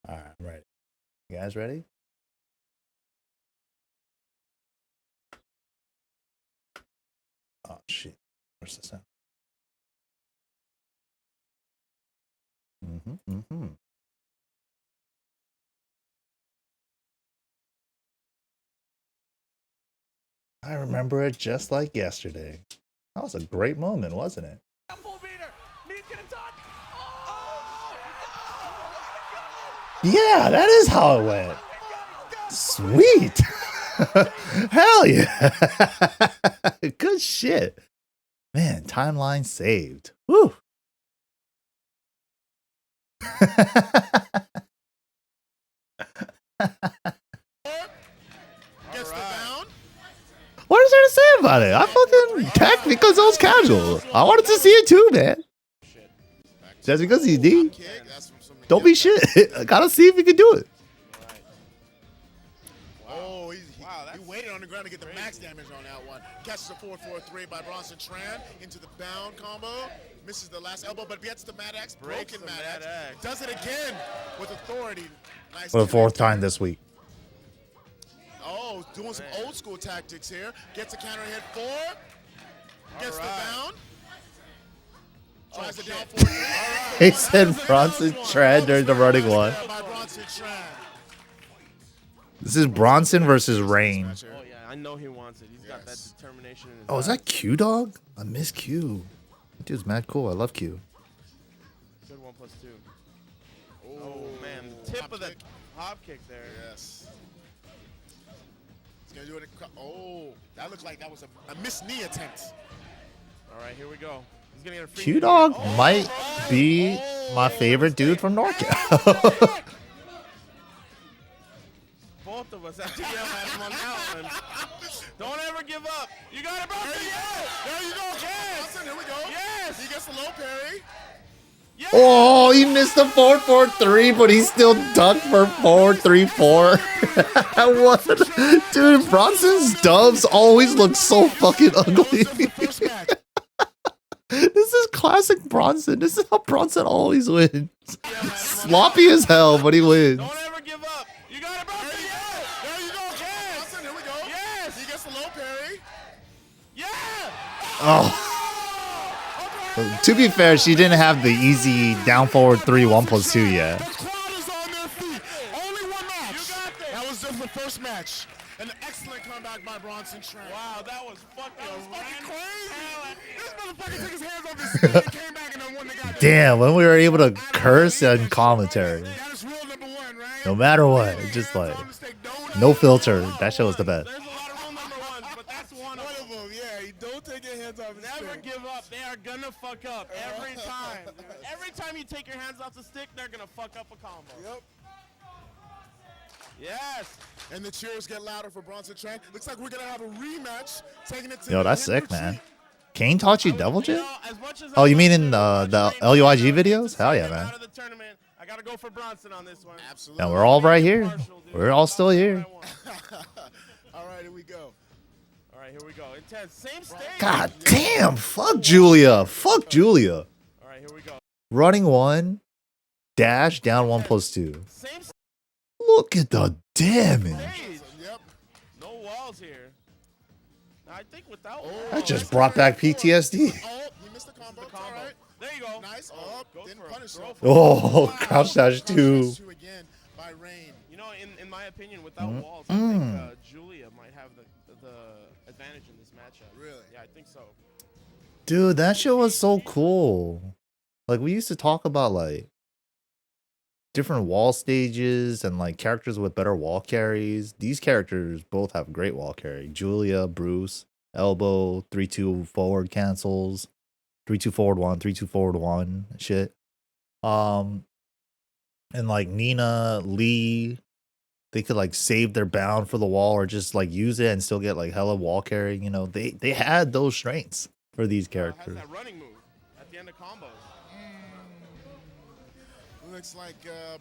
B: All right, I'm ready. You guys ready? Oh shit! Where's the sound? I remember it just like yesterday. That was a great moment, wasn't it? Yeah, that is how it went. Sweet. Hell yeah. Good shit. Man, timeline saved. Woo. What is there to say about it? I fucking tech because it was casual. I wanted to see it too, man. Just because he's D. Don't be shit. I gotta see if he can do it.
G: Oh, he waited on the ground to get the max damage on that one. Catches a 4-4-3 by Bronson Tran into the bound combo. Misses the last elbow, but gets the Mad X. Broken Mad X. Does it again with authority. Nice
B: For the fourth time this week.
G: Oh, doing some old school tactics here. Gets a counter hit 4. Gets the bound. Tries it down 4.
B: He said Bronson Tran during the running one.
G: By Bronson Tran.
B: This is Bronson versus Rain.
E: Oh yeah, I know he wants it. He's got that determination in his
B: Oh, is
E: eyes.
B: that Q Dog? I miss Q. That dude's mad cool. I love Q.
E: Good 1+2. Oh man, tip of the hop kick there.
G: Yes. He's gonna do it. Oh, that looked like that was a missed knee attempt.
E: All right, here we go. He's gonna get a free
B: Q
E: kick
B: Dog
E: here.
B: might be my favorite dude from NorCal.
E: Both of us have to yell at him on that one. Don't ever give up. You got it, Bronson. Yes.
G: There you go, Bronson. Here we go.
E: Yes.
G: He gets the low parry.
E: Yes.
B: Oh, he missed the 4-4-3, but he still ducked for 4-3-4. What? Dude, Bronson's dubs always look so fucking ugly.
G: First match.
B: This is classic Bronson. This is how Bronson always wins. Sloppy as hell, but he wins.
E: Don't ever give up. You got it, Bronson. Yes.
G: There you go, Bronson. Here we go.
E: Yes.
G: He gets the low parry.
E: Yeah.
B: Oh. To be fair, she didn't have the easy down forward 3 1+2 yet.
G: The crowd is on their feet. Only one match.
E: You got this.
G: That was just the first match. An excellent comeback by Bronson Tran.
E: Wow, that was fucking
G: Crazy. This motherfucker took his hands off his seat and came back and then won the goddamn.
B: Damn, when we were able to curse and commentary.
G: That is rule number 1, right?
B: No matter what, it's just like, no filter. That shit was the best.
E: There's a lot of rule number ones, but that's one of them.
G: them. Yeah, don't take your hands off his
E: Never
G: stick.
E: give up. They are gonna fuck up every time. Every time you take your hands off the stick, they're gonna fuck up a combo.
G: Yep.
E: Yes.
G: And the cheers get louder for Bronson Tran. Looks like we're gonna have a rematch. Taking it to
B: Yo,
G: the
B: that's
G: Hindu
B: sick, man.
G: Chief.
B: Kane taught you double
E: You
B: jig?
E: know, as much as
B: Oh,
E: I
B: you mean
E: want
B: in
E: to
B: the
E: train
B: LUIG
E: Bronson
B: videos? Hell yeah,
E: to
B: man.
E: Out of the tournament, I gotta go for Bronson on this one.
G: Absolutely.
B: And we're all right here. We're all still here.
G: All right, here we go.
E: All right, here we go. Intense. Same stage.
B: God damn. Fuck Julia. Fuck Julia.
E: All right, here we go.
B: Running 1. Dash down 1+2.
E: Same
B: Look at the damage.
E: stage.
G: Yep.
E: No walls here. Now, I think without walls.
B: That just brought back PTSD.
G: Oh, he missed the combo. It's all right.
E: There you go.
G: Nice. Oh,
E: Go
G: didn't
E: for it.
G: punish
E: Go
G: him.
E: for it.
B: Oh, crouch dash 2.
G: Again by Rain.
E: opinion, without
B: Mm,
E: walls, I think
B: mm.
E: Julia might have the advantage in this matchup.
G: Really?
E: Yeah, I think so.
B: Dude, that shit was so cool. Like we used to talk about like different wall stages and like characters with better wall carries. These characters both have great wall carry. Julia, Bruce, elbow, 3-2 forward cancels, 3-2 forward 1, 3-2 forward 1 shit. And like Nina, Lee, they could like save their bound for the wall or just like use it and still get like hella wall carry. You know, they had those strengths for these
E: Has
B: characters.
E: that running move at the end of combos.
G: Looks like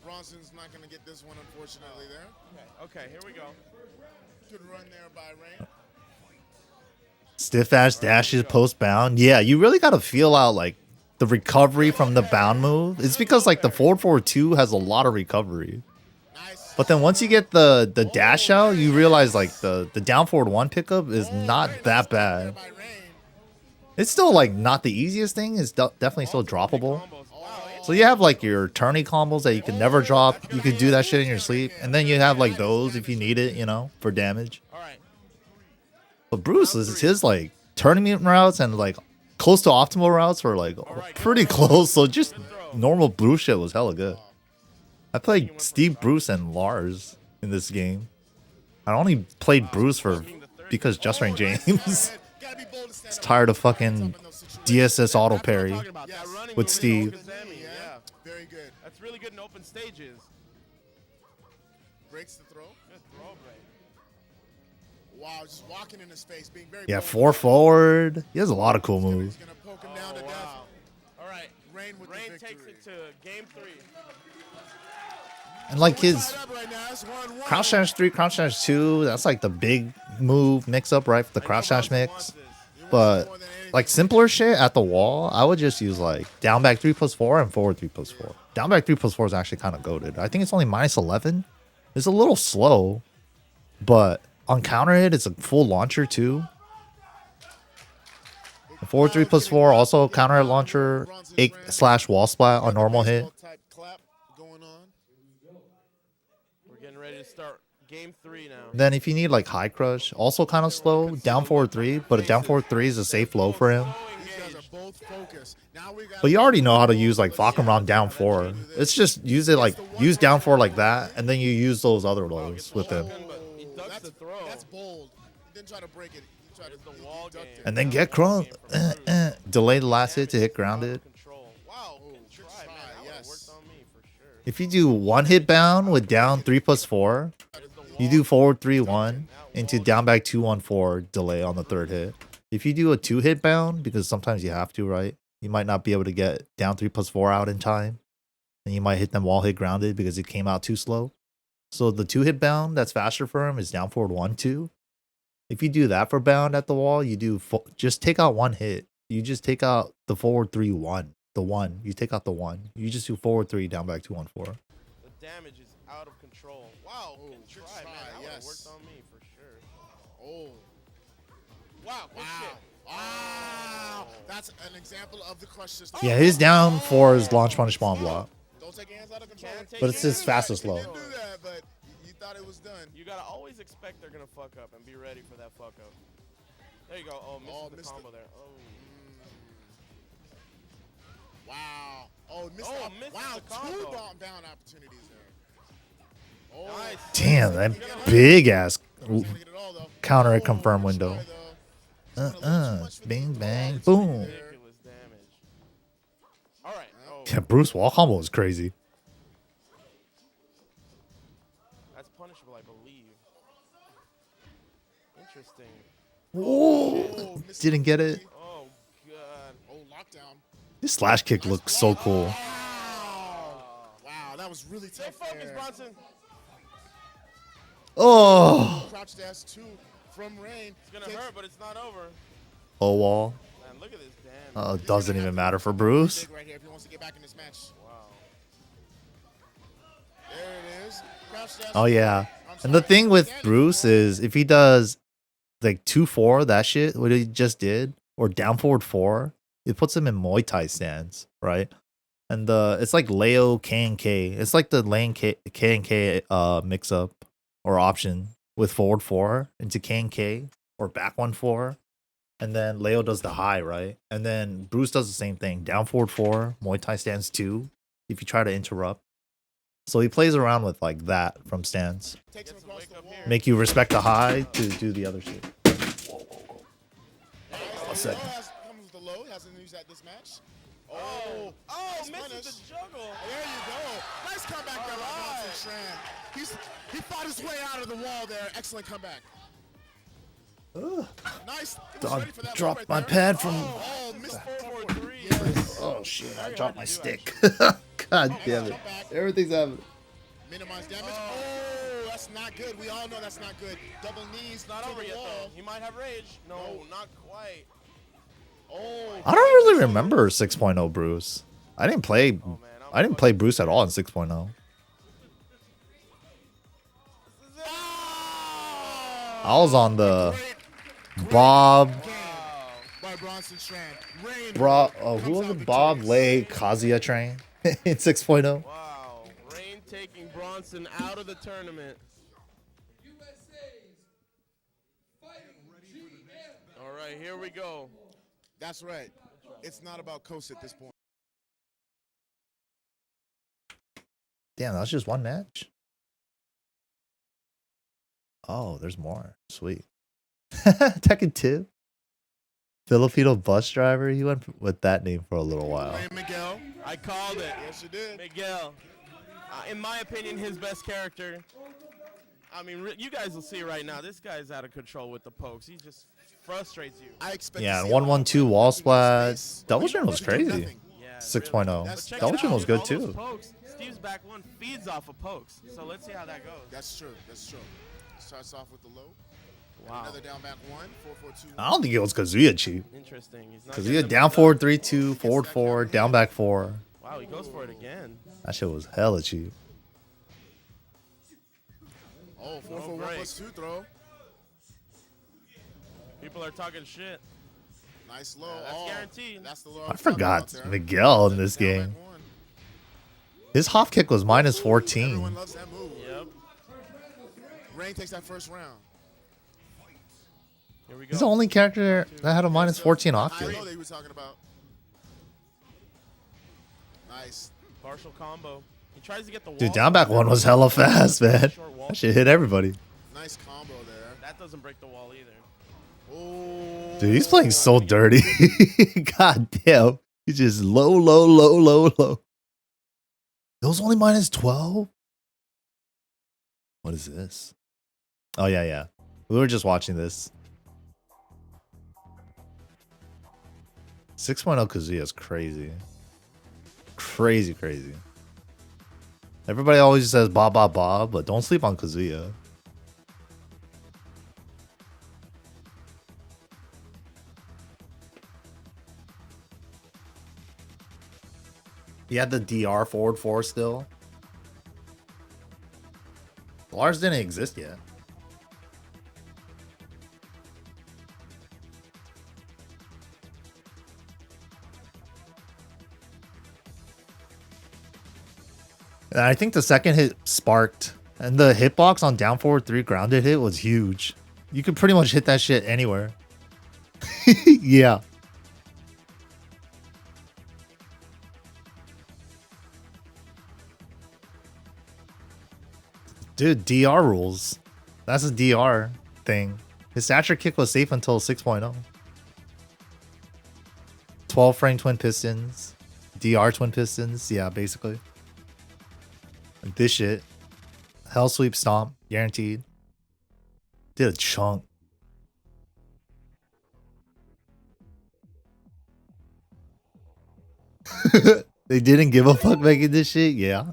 G: Bronson's not going to get this one, unfortunately, there.
E: Okay, here we go.
G: Good run there by Rain.
B: Stiff ass dashes post bound. Yeah, you really got to feel out like the recovery from the bound move. It's because like the forward forward 2 has a lot of recovery.
G: Nice.
B: But then once you get the dash out, you realize like the down forward 1 pickup is not that bad.
G: By Rain.
B: It's still like not the easiest thing. It's definitely still droppable.
E: Combos. Wow.
B: So you have like your tourney combos that you can never drop. You can do that shit in your sleep. And then you have like those if you need it, you know, for damage.
E: All right.
B: But Bruce is his like tournament routes and like close to optimal routes were like pretty close. So just normal Bruce shit was hella good. I played Steve Bruce and Lars in this game. I only played Bruce because Just Rain James.
G: Gotta be bold to stand
B: It's
G: up
B: tired of
G: in
B: fucking
G: those situations.
B: DSS auto parry.
E: Talking about that running
B: With
E: move
B: Steve.
E: Okazami,
G: Yeah,
E: yeah.
G: very good.
E: That's really good in open stages.
G: Breaks the throw.
E: Good throw break.
G: Wow, just walking in his face, being very
B: Yeah,
G: bold.
B: 4 forward. He has a lot of cool moves.
G: He's gonna poke him down to death.
E: Wow. All right.
G: Rain with
E: Rain
G: the
E: takes
G: victory.
E: it to game 3.
B: And like his
G: Tied up right now. It's 1-1.
B: crouch dash 3, crouch dash 2, that's like the big move mix up, right? For the crouch dash mix. But like simpler shit at the wall, I would just use like down back 3+4 and forward 3+4. Down back 3+4 is actually kind of goated. I think it's only -11. It's a little slow, but on counter hit, it's a full launcher too. The forward 3+4 also counter hit launcher, 8/wall splat on normal hit.
G: Type clap going on.
E: We're getting ready to start game 3 now.
B: Then if you need like high crush, also kind of slow, down forward 3, but a down forward 3 is a safe low for him.
G: These guys are both focused. Now we got.
B: But you already know how to use like Falcon down 4. It's just use it like use down 4 like that, and then you use those other lows with him.
E: But he ducks the throw.
G: That's bold. He didn't try to break it. He tried to
E: It's the wall game.
B: And then get crunk. Delay the last hit to hit grounded.
E: Control.
G: Wow.
E: Good
G: Try,
E: try, man. That would've
G: yes.
E: worked on me for sure.
B: If you do 1 hit bound with down 3+4, you do forward 3-1 into down back 2-1-4 delay on the 3rd hit. If you do a 2 hit bound, because sometimes you have to, right? You might not be able to get down 3+4 out in time. And you might hit them wall hit grounded because it came out too slow. So the 2 hit bound that's faster for him is down forward 1-2. If you do that for bound at the wall, you do just take out 1 hit. You just take out the forward 3-1. The 1. You take out the 1. You just do forward 3 down back 2-1-4.
E: The damage is out of control. Wow. Good
G: good
E: try, man.
G: try,
E: That would've
G: yes.
E: worked on me for sure.
G: Oh.
E: Wow. Good shit.
G: Wow. That's an example of the crush system.
B: Yeah, his down 4 is launch punish bomb block.
G: Don't take your hands out of control.
E: Can't take
B: But it's
E: your
B: his
E: hands
B: fastest
E: out.
B: low.
G: You didn't do that, but you thought it was done.
E: You gotta always expect they're gonna fuck up and be ready for that fuck up. There you go. Oh, missed the
G: missed
E: combo
G: it.
E: there. Oh.
G: Wow. Oh, missed
E: Oh,
G: the,
E: missed
G: wow.
E: the combo.
G: 2 bound opportunities there. Oh.
E: Nice.
B: Damn, that big ass
G: He's gonna get it all, though.
B: counter hit
G: Oh,
B: confirm
G: good
B: window.
G: try, though. He's gonna lose too much with
B: Bing
G: the
B: bang
G: ball.
B: boom.
E: Ridiculous damage. All right. Oh,
B: Yeah, Bruce wall combo is crazy.
E: that's punishable, I believe. Interesting.
B: Whoa.
G: missed
B: Didn't get it.
E: Oh god.
G: Oh, lockdown.
B: His slash kick looks so cool.
G: Wow, that was really
E: Stay
G: tough
E: focused,
G: there.
E: Bronson.
B: Oh.
G: Crouch dash 2 from Rain.
E: It's gonna hurt, but it's not over.
B: Low wall.
E: Man, look at this damage.
B: Oh, it doesn't even matter for Bruce.
G: Big right here if he wants to get back in this match.
E: Wow.
G: There it is. Crouch dash.
B: Oh yeah. And the thing with Bruce is if he does like 2-4, that shit, what he just did, or down forward 4, it puts him in Muay Thai stance, right? And it's like Leo K and K. It's like the Lane K and K mix up or option with forward 4 into K or back 1-4. And then Leo does the high, right? And then Bruce does the same thing. Down forward 4, Muay Thai stance 2 if you try to interrupt. So he plays around with like that from stance.
G: Takes him across the wall.
B: Make you respect the high to do the other shit.
G: A
B: second.
G: Comes with the low. Hasn't used that this match. Oh, nice
E: misses
G: punish.
E: the juggle.
G: There you go. Nice comeback there by Bronson Strand. He fought his way out of the wall there. Excellent comeback. Nice. He was ready for that low
B: Dropped
G: right
B: my
G: there.
B: pad from.
G: Oh, missed
E: 443.
G: Yes.
B: Oh shit! I dropped my
E: to do,
B: stick. God damn it!
G: Jump back.
B: Everything's happening.
G: Minimize damage. Oh, that's not good. We all know that's not good. Double knees,
E: Not
G: to
E: over
G: the
E: yet,
G: wall.
E: though. He might have rage. No, not quite.
G: Oh,
B: I don't really remember 6.0 Bruce. I didn't play.
E: Oh, man.
B: I didn't play Bruce at all in 6.0. I was on the Bob.
G: by Bronson Strand. Rain.
B: Who was it? Bob Lay Kazuya train in 6.0.
E: Wow. Rain taking Bronson out of the tournament. All right, here we go.
G: That's right. It's not about Coast at this point.
B: Damn, that was just one match. Oh, there's more. Sweet. Tekken 2. Filipino bus driver. He went with that name for a little while.
G: Hey, Miguel.
E: I called it.
G: Yes, you did.
E: Miguel. In my opinion, his best character. I mean, you guys will see right now. This guy's out of control with the pokes. He just frustrates you.
G: I expect
B: Yeah,
G: to
B: and
G: see a lot of
B: 112 wall
G: space.
B: splat. Double Turn was
G: He did
B: crazy.
G: nothing.
E: Yeah,
B: 6.0.
E: really.
G: That's-
E: But check
B: Double
E: it
B: Turn
E: out,
B: was good
E: all those
B: too.
E: pokes, Steve's back one feeds off of pokes. So let's see how that goes.
G: That's true. That's true. Starts off with the low.
E: Wow.
G: Another down back one. 4-4-2.
B: I don't think it was Kazuya cheap.
E: Interesting. He's not
B: Kazuya
E: getting
B: down
E: the
B: forward 3-2, forward 4, down back 4.
E: Wow, he goes for it again.
B: That shit was hella cheap.
G: Oh, 4-4-1
E: break.
G: plus 2 throw.
E: People are talking shit.
G: Nice low.
E: Yeah, that's
G: oh,
E: guaranteed.
G: That's the low.
B: I forgot Miguel in this
G: Down
B: game.
G: back one.
B: His Hoff kick was minus
G: Everyone
B: 14.
G: loves that move.
E: Yep.
G: Rain takes that first round.
E: Here we go.
B: He's the only character that had a minus 14 Hoff
G: High
B: kick.
G: low that he was talking about. Nice.
E: Partial combo. He tries to get the wall.
B: Dude, down back one was hella fast, man.
E: Short wall.
B: That shit hit everybody.
G: Nice combo there.
E: That doesn't break the wall either.
G: Oh.
B: Dude, he's playing so dirty. God damn. He's just low, low, low, low, low. It was only minus 12? What is this? Oh, yeah, yeah. We were just watching this. 6.0 Kazuya is crazy. Crazy, crazy. Everybody always says ba ba ba, but don't sleep on Kazuya. He had the DR forward 4 still. Lars didn't exist yet. And I think the second hit sparked. And the hitbox on down forward 3 grounded hit was huge. You could pretty much hit that shit anywhere. Yeah. Dude, DR rules. That's a DR thing. His stature kick was safe until 6.0. 12 frame twin pistons. DR twin pistons. Yeah, basically. Like this shit. Hell sweep stomp. Guaranteed. Did a chunk. They didn't give a fuck making this shit? Yeah.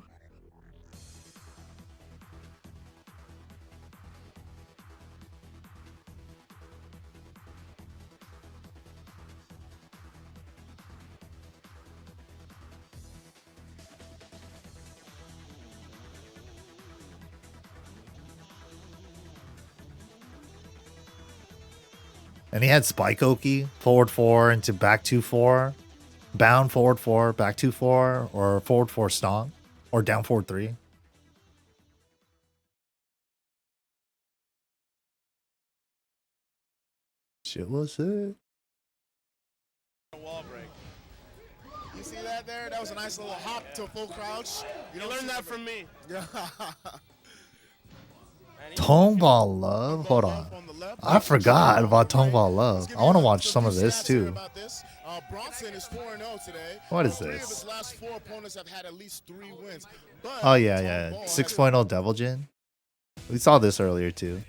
B: And he had Spike Oki, forward 4 into back 2-4, bound forward 4, back 2-4, or forward 4 stomp, or down forward 3. Shit was sick.
G: Wall break. You see that there? That was a nice little hop to a full crouch. You learned that from me. Yeah.
B: Tongball Love? Hold on. I forgot about Tongball Love. I want to watch some of this too.
G: Bronson is 4-0 today.
B: What is
G: 3 of
B: this?
G: his last 4 opponents have had at least 3 wins. But
B: Oh, yeah. 6.0 Devil Jin. We saw this earlier too.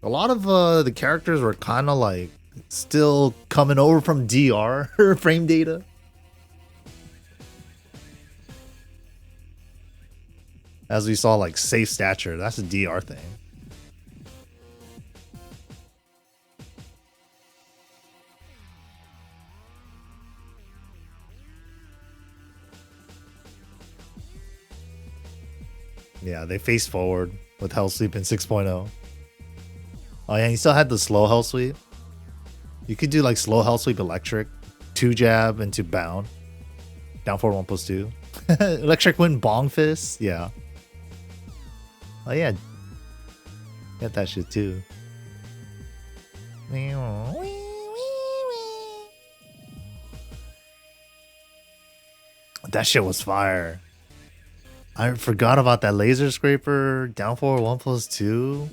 B: A lot of the characters were kind of like still coming over from DR frame data. As we saw, like safe stature, that's a DR thing. Yeah, they face forward with Hell Sweep in 6.0. Oh yeah, you still had the slow Hell Sweep. You could do like slow Hell Sweep electric, 2 jab into bound. Down forward 1+2. Electric wind bong fist, yeah. Oh yeah. Got that shit too. That shit was fire. I forgot about that laser scraper. Down forward 1+2.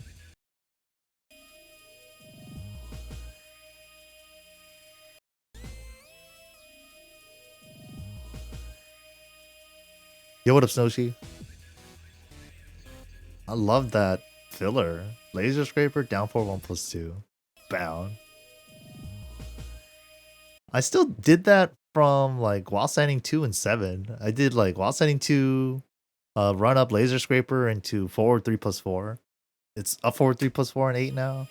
B: Yo, what up, Snowshy? I love that filler. Laser scraper, down forward 1+2. Bound. I still did that from like while standing 2 and 7. I did like while standing 2, run up laser scraper into forward 3+4. It's up forward 3+4 and 8 now.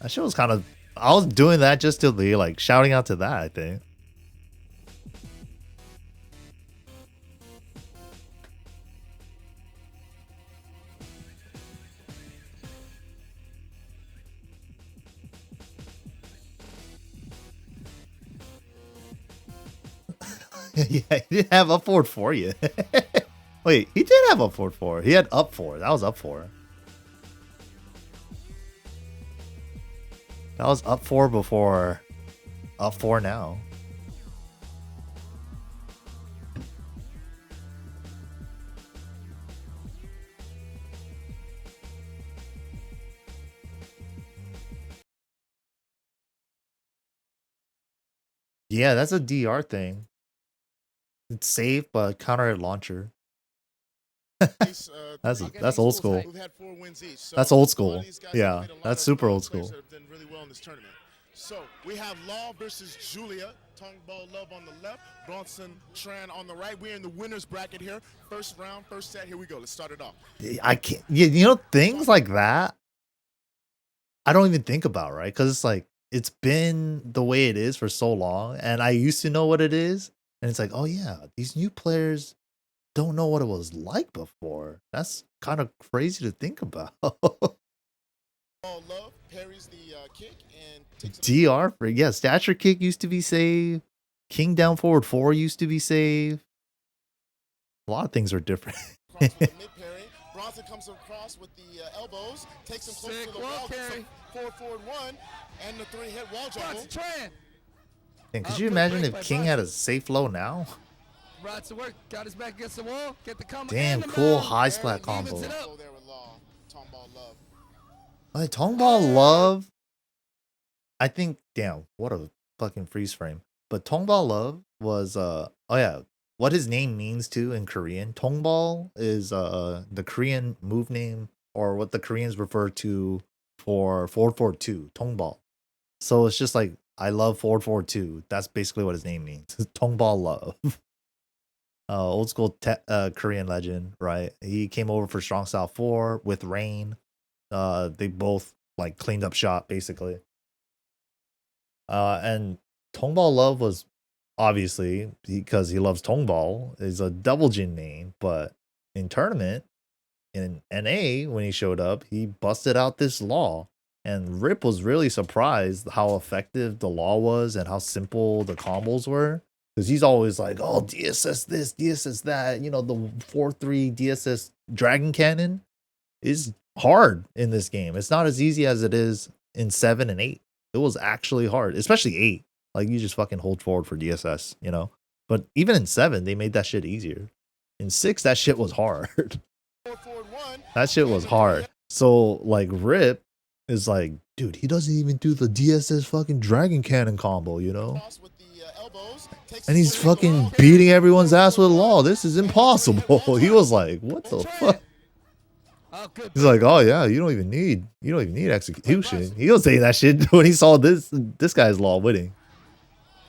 B: That shit was kind of. I was doing that just to be like shouting out to that, I think. Yeah, he didn't have up forward 4 yet. Wait, he did have up forward 4. He had up 4. That was up 4. That was up 4 before up 4 now. Yeah, that's a DR thing. It's safe, but counter at launcher. That's old school.
G: We've had 4 wins each. So
B: That's old
G: a lot
B: school.
G: of these guys
B: Yeah,
G: have made a lot
B: that's
G: of
B: super old
G: players
B: school.
G: that have done really well in this tournament. So we have Law versus Julia. Tongball Love on the left. Bronson Tran on the right. We're in the winner's bracket here. First round, first set. Here we go. Let's start it off.
B: I can't. You know, things like that. I don't even think about, right? Because it's like it's been the way it is for so long, and I used to know what it is, and it's like, oh yeah, these new players don't know what it was like before. That's kind of crazy to think about.
G: Love parries the kick and takes it
B: DR for yeah, stature kick used to be safe. King down forward 4 used to be safe. A lot of things are different.
G: across with the mid parry. Bronson comes across with the elbows, takes him close to the wall, gets him forward 1, and the 3-hit wall jumble.
B: And could you imagine if King had a safe low now?
C: Right to work, got his back against the wall, get the combo.
B: Damn,
C: and the
B: cool
C: mount.
B: high splat
C: Evens
B: combo.
C: it up.
G: Go there with Law. Tongball Love.
B: Like, Tongball Love, I think, damn, what a fucking freeze frame. But Tongball Love was, oh yeah, what his name means too in Korean. Tongball is the Korean move name, or what the Koreans refer to for 442, Tongball. So it's just like, I love 442. That's basically what his name means. Tongball Love. Old school Korean legend, right? He came over for Strong Style 4 with Rain. They both like cleaned up shop basically. And Tongball Love was obviously because he loves Tongball is a Devil Jin name, but in tournament in NA when he showed up, he busted out this law, and Rip was really surprised how effective the law was and how simple the combos were. Because he's always like, oh, DSS this, DSS that. You know, the 4-3 DSS Dragon Cannon is hard in this game. It's not as easy as it is in 7 and 8. It was actually hard, especially 8. Like, you just fucking hold forward for DSS, you know? But even in 7, they made that shit easier. In 6, that shit was hard. That shit was hard. So, like, Rip is like, dude, he doesn't even do the DSS fucking Dragon Cannon combo, you know? And he's fucking beating everyone's ass with Law. This is impossible. He was like, what the fuck?
C: Oh, good.
B: He's like, oh yeah, you don't even need execution. He was saying that shit when he saw this guy's Law winning.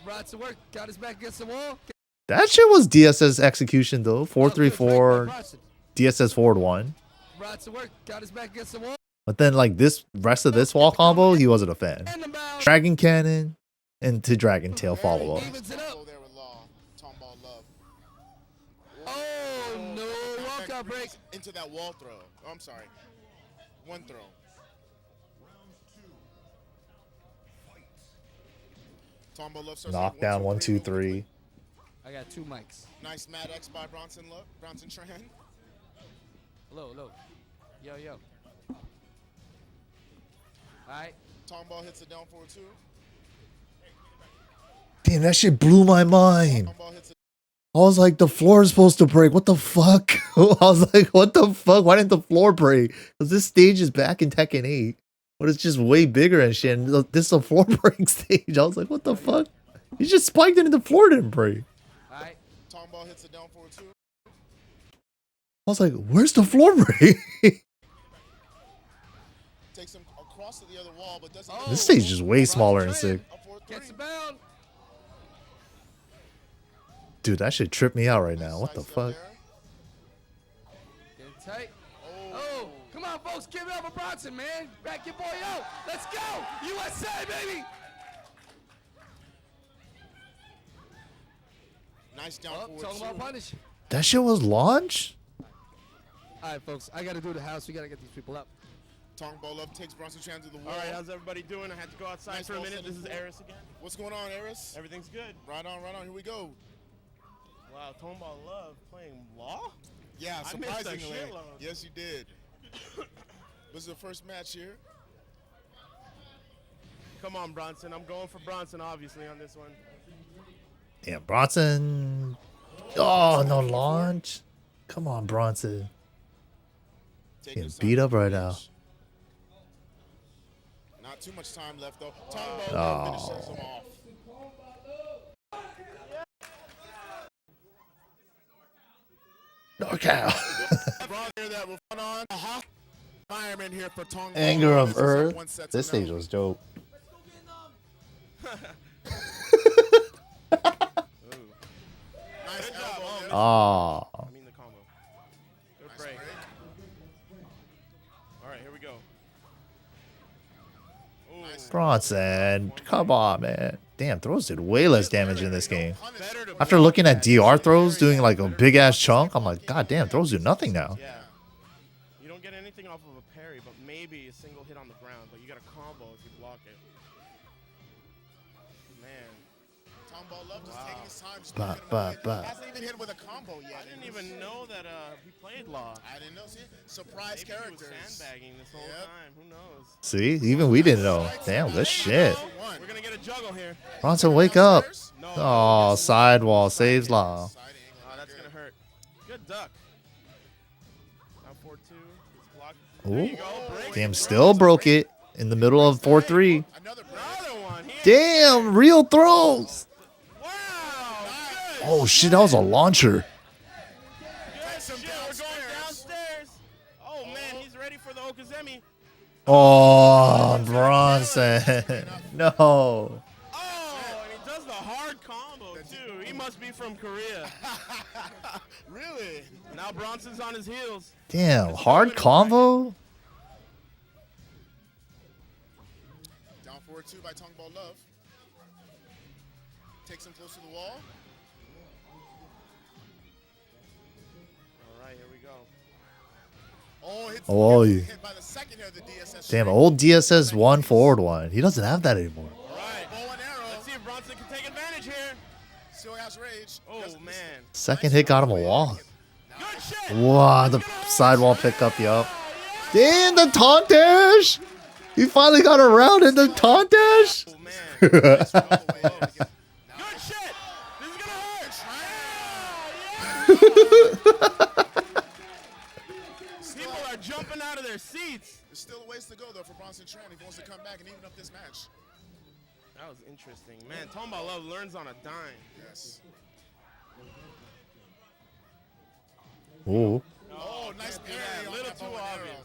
C: Right to work. Got his back against the wall.
B: That shit was DSS execution though. 4-3-4, DSS forward 1.
C: Right to work. Got his back against the wall.
B: But then like this rest of this wall combo, he wasn't a fan.
C: And the bound.
B: Dragon Cannon into Dragon Tail follow up.
C: Evens it up.
G: There with Law. Tomball Love.
C: Oh, no. Walkout break.
G: Into that wall throw. Oh, I'm sorry. One throw. Tomball Love starts
B: Knockdown 1, 2, 3.
C: I got 2 mics.
G: Nice Mad X by Bronson Love. Bronson Tran.
C: Hello, hello. Yo, yo. All right.
G: Tomball hits it down forward 2.
B: Damn, that shit blew my mind.
G: Tomball hits it.
B: I was like, the floor is supposed to break. What the fuck? I was like, what the fuck? Why didn't the floor break? Because this stage is back in Tekken 8. But it's just way bigger and shit. And this is a floor break stage. I was like, what the fuck? He just spiked it and the floor didn't break.
C: All right.
G: Tomball hits it down forward 2.
B: I was like, where's the floor break?
G: Takes him across to the other wall, but doesn't.
C: Oh.
B: This stage is way smaller and sick.
G: Up forward 3.
C: Gets the bound.
B: Dude, that shit tripped me out right now. What the
G: Slices up
B: fuck?
G: there.
C: Getting tight. Oh, come on, folks. Give it up for Bronson, man. Back your boy out. Let's go. USA, baby.
G: Nice down
C: Oh,
G: forward
C: talking
G: 2.
C: about punish.
B: That shit was launch?
C: All right, folks. I got to do the house. We got to get these people up.
G: Tomball up takes Bronson Tran to the wall.
H: All right, how's everybody doing? I had to go outside
G: Nice
H: for a
G: ball
H: minute.
G: center
H: This is
G: forward.
H: Eris again.
G: What's going on, Eris?
H: Everything's good.
G: Right on, right on. Here we go.
H: Wow, Tomball Love playing Law?
G: Yeah,
H: I missed a
G: surprisingly.
H: shitload.
G: Yes, you did. This is the first match here.
H: Come on, Bronson. I'm going for Bronson, obviously, on this one.
B: Damn, Bronson. Oh, no launch. Come on, Bronson.
G: Taking
B: Getting
G: his
B: beat
G: time
B: up
G: to
B: right
G: finish.
B: now.
G: Not too much time left, though. Tomball
B: Oh.
G: finishes him off.
B: Knockout.
G: Brawl here that will fun on. Fireman here for Tomball.
B: Anger of
G: This is up
B: Earth.
G: 1 set to
B: This stage
G: none.
B: was dope.
G: Nice elbow there.
B: Oh.
H: I mean the combo. Good
G: Nice
H: break.
G: break.
H: All right, here we go. Ooh.
G: Nice.
B: Bronson. Come on, man. Damn, throws did way less damage in this game.
H: Better to
B: After looking at DR throws doing like a big ass chunk, I'm like, god damn, throws do nothing now.
H: Yeah. You don't get anything off of a parry, but maybe a single hit on the ground, but you got a combo if you block it. Man.
G: Tomball Love just taking his time. Just
B: Ba,
G: knocking him
B: ba,
G: away.
B: ba.
G: Hasn't even hit with a combo yet.
H: I didn't even know that he played Law.
G: I didn't know. See, surprise
H: Maybe he
G: characters.
H: was sandbagging this whole
G: Yep.
H: time. Who knows?
B: See, even we didn't know. Damn, good shit.
G: One.
H: We're gonna get a juggle here.
B: Bronson, wake up.
H: No.
B: Oh, sidewall saves Law.
G: Side angle.
H: Oh, that's gonna hurt. Good duck. Now 4-2. It's blocked.
B: Ooh.
H: There you go. Break.
B: Damn, still broke it in the middle of 4-3.
G: Another break.
H: Another one.
B: Damn, real throws.
H: Wow. Good.
B: Oh shit, that was a launcher.
H: Good shit. We're going downstairs. Oh man, he's ready for the Okazemi.
B: Oh, Bronson. No.
H: Oh, and he does the hard combo too. He must be from Korea.
G: Really?
H: Now Bronson's on his heels.
B: Damn, hard combo?
G: Down forward 2 by Tomball Love. Takes him close to the wall.
H: All right, here we go.
G: Oh, hits
B: Oh,
G: hit by the second here of the DSS.
B: Damn,
G: string.
B: old DSS 1 forward 1. He doesn't have that anymore.
H: All right.
G: Bow and arrow.
H: Let's see if Bronson can take advantage here.
G: Still has rage.
H: Oh
G: Doesn't-
H: man.
B: Second hit got him a wall.
H: Good shit.
B: Wow, the sidewall pickup, yup. Damn, the taunt dash! He finally got around in the taunt dash!
H: Oh, man. Good shit. This is gonna hurt. People are jumping out of their seats.
G: There's still a ways to go, though, for Bronson Tran if he wants to come back and even up this match.
H: That was interesting. Man, Tomba Love learns on a dime.
G: Yes.
B: Ooh.
G: Oh, nice parry.
H: Yeah, a
G: on
H: little
G: that
H: too
G: bow and
H: obvious.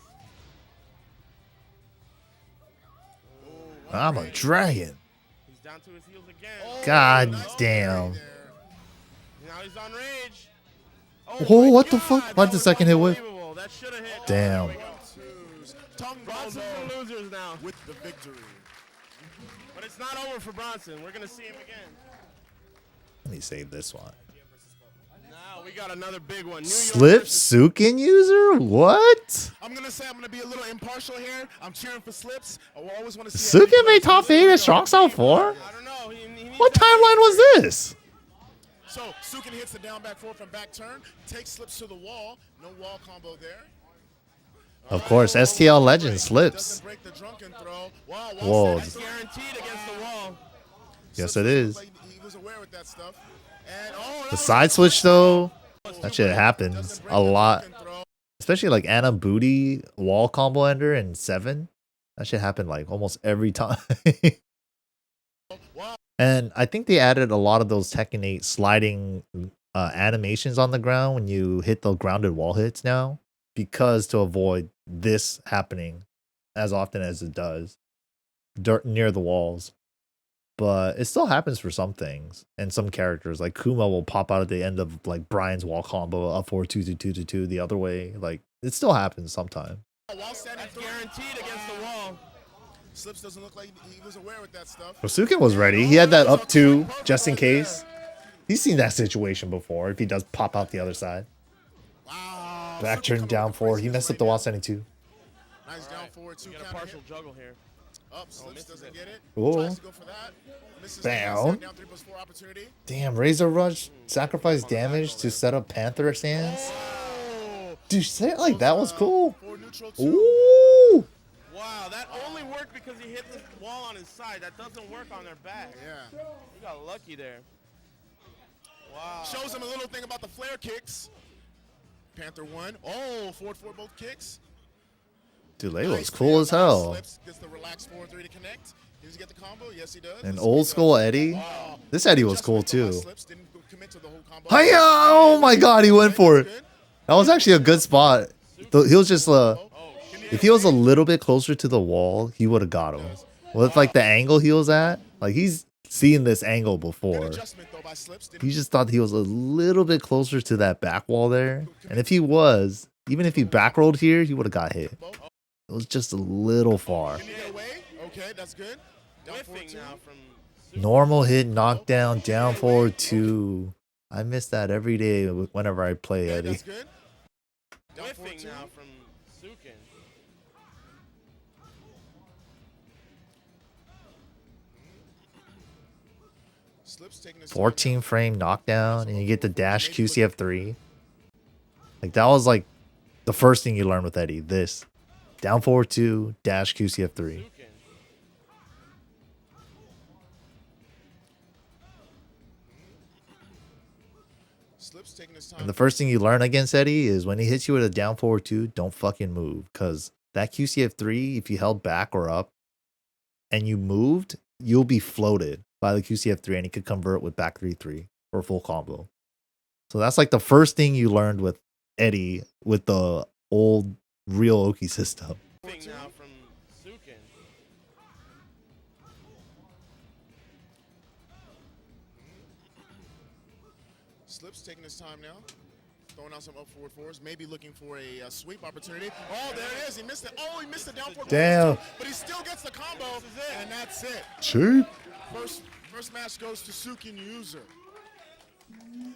G: arrow.
B: I'm a dragon.
H: He's down to his heels again.
B: God
G: Nice
B: damn.
G: parry there.
H: Now he's on rage.
B: Oh,
H: my
B: what the
H: God,
B: fuck?
H: that
B: Why'd the
H: was
B: second hit whip?
H: unbelievable. That should have hit.
B: Damn.
G: Twos. Tongue
H: Bronson's
G: Bozo
H: the losers now.
G: with the victory.
H: But it's not over for Bronson. We're going to see him again.
B: Let me save this one.
H: Now we got another big one. New York
B: Slip
H: versus-
B: Sukin user? What?
G: I'm gonna say I'm gonna be a little impartial here. I'm cheering for Slips. I always want to see.
B: Sukin made top 8 at Strong Style 4?
H: I don't know. He needs
B: What
H: that-
B: timeline was this?
G: So Sukin hits the down back four from back turn, takes Slips to the wall. No wall combo there.
B: Of course, STL legend Slips.
G: Doesn't break the drunken throw. Wow,
B: Whoa.
H: That's guaranteed against the wall.
B: Yes, it is.
G: He was aware with that stuff. And oh,
B: The side switch, though, that shit happens a lot. Especially like Anna Booty wall combo ender in 7. That shit happened like almost every time. And I think they added a lot of those Tekken 8 sliding animations on the ground when you hit the grounded wall hits now, because to avoid this happening as often as it does near the walls. But it still happens for some things and some characters. Like Kuma will pop out at the end of like Brian's wall combo up 4-2-2-2-2 the other way. Like it still happens sometimes.
H: That's guaranteed against the wall.
G: Slips doesn't look like he was aware with that stuff.
B: Rasukin was ready. He had that up 2 just in case. He's seen that situation before if he does pop out the other side.
G: Wow.
B: Back
G: Sukin
B: turn
G: coming
B: down
G: with
B: 4.
G: crazy
B: He messed up
G: right
B: the
G: now.
B: wall standing 2.
G: Nice down forward two
H: You got a
G: counter
H: partial
G: hit.
H: juggle here.
G: Up, Slips
H: misses
G: doesn't
H: it.
G: get it.
B: Whoa.
G: Tries to go for that. Misses the
B: Down.
G: down 3+4 opportunity.
B: Damn, Razor Rush sacrificed damage to set up Panther stance.
G: Oh.
B: Dude, say it like that was cool.
G: For neutral two.
B: Ooh.
H: Wow, that only worked because he hit the wall on his side. That doesn't work on their back.
G: Yeah.
H: You got lucky there. Wow.
G: Shows him a little thing about the flare kicks. Panther 1. Oh, forward 4 both kicks.
B: Dude, Lay was
G: Nice
B: cool
G: man
B: as
G: by
B: hell.
G: Slips. Gets the relaxed 4-3 to connect. Does he get the combo? Yes, he does.
B: An
G: Let's
B: old
G: see,
B: school
G: though.
B: Eddie.
G: Wow.
B: This Eddie was cool
G: Adjustment by
B: too.
G: Slips. Didn't commit to the whole combo.
B: Hiya! Oh my god, he went for it.
G: Good.
B: That was actually a good spot. He was just if he was a little bit closer to the wall, he would have got him. With like the angle he was at, like he's seen this angle
G: Good
B: before.
G: adjustment though by Slips. Didn't
B: He just thought he was a little bit closer to that back wall there. And if he was, even if he back rolled here, he would have got hit. It was just a little far.
G: Can you get away? Okay, that's good. Down
H: Whiffing
G: 4-2.
H: now from
B: Normal hit, knockdown, down forward 2. I miss that every day whenever I play
G: Okay,
B: Eddie.
G: that's good. Down
H: whiffing
G: 4-2.
H: now from Sukin.
G: Slips taking his
B: 14 frame knockdown, and you get the dash QCF3. Like that was like the first thing you learn with Eddie. This down forward 2, dash QCF3.
H: Sukin.
G: Slips taking his time.
B: And the first thing you learn against Eddie is when he hits you with a down forward 2, don't fucking move. Because that QCF3, if you held back or up and you moved, you'll be floated by the QCF3 and he could convert with back 3-3 for a full combo. So that's like the first thing you learned with Eddie with the old real Oki system.
H: Whiffing now from Sukin.
G: Slips taking his time now. Throwing out some up forward fours. Maybe looking for a sweep opportunity. Oh, there it is. He missed it. Oh, he missed the down forward.
B: Damn.
G: But he still gets the combo. And that's it.
B: Cheap.
G: First match goes to Sukin User.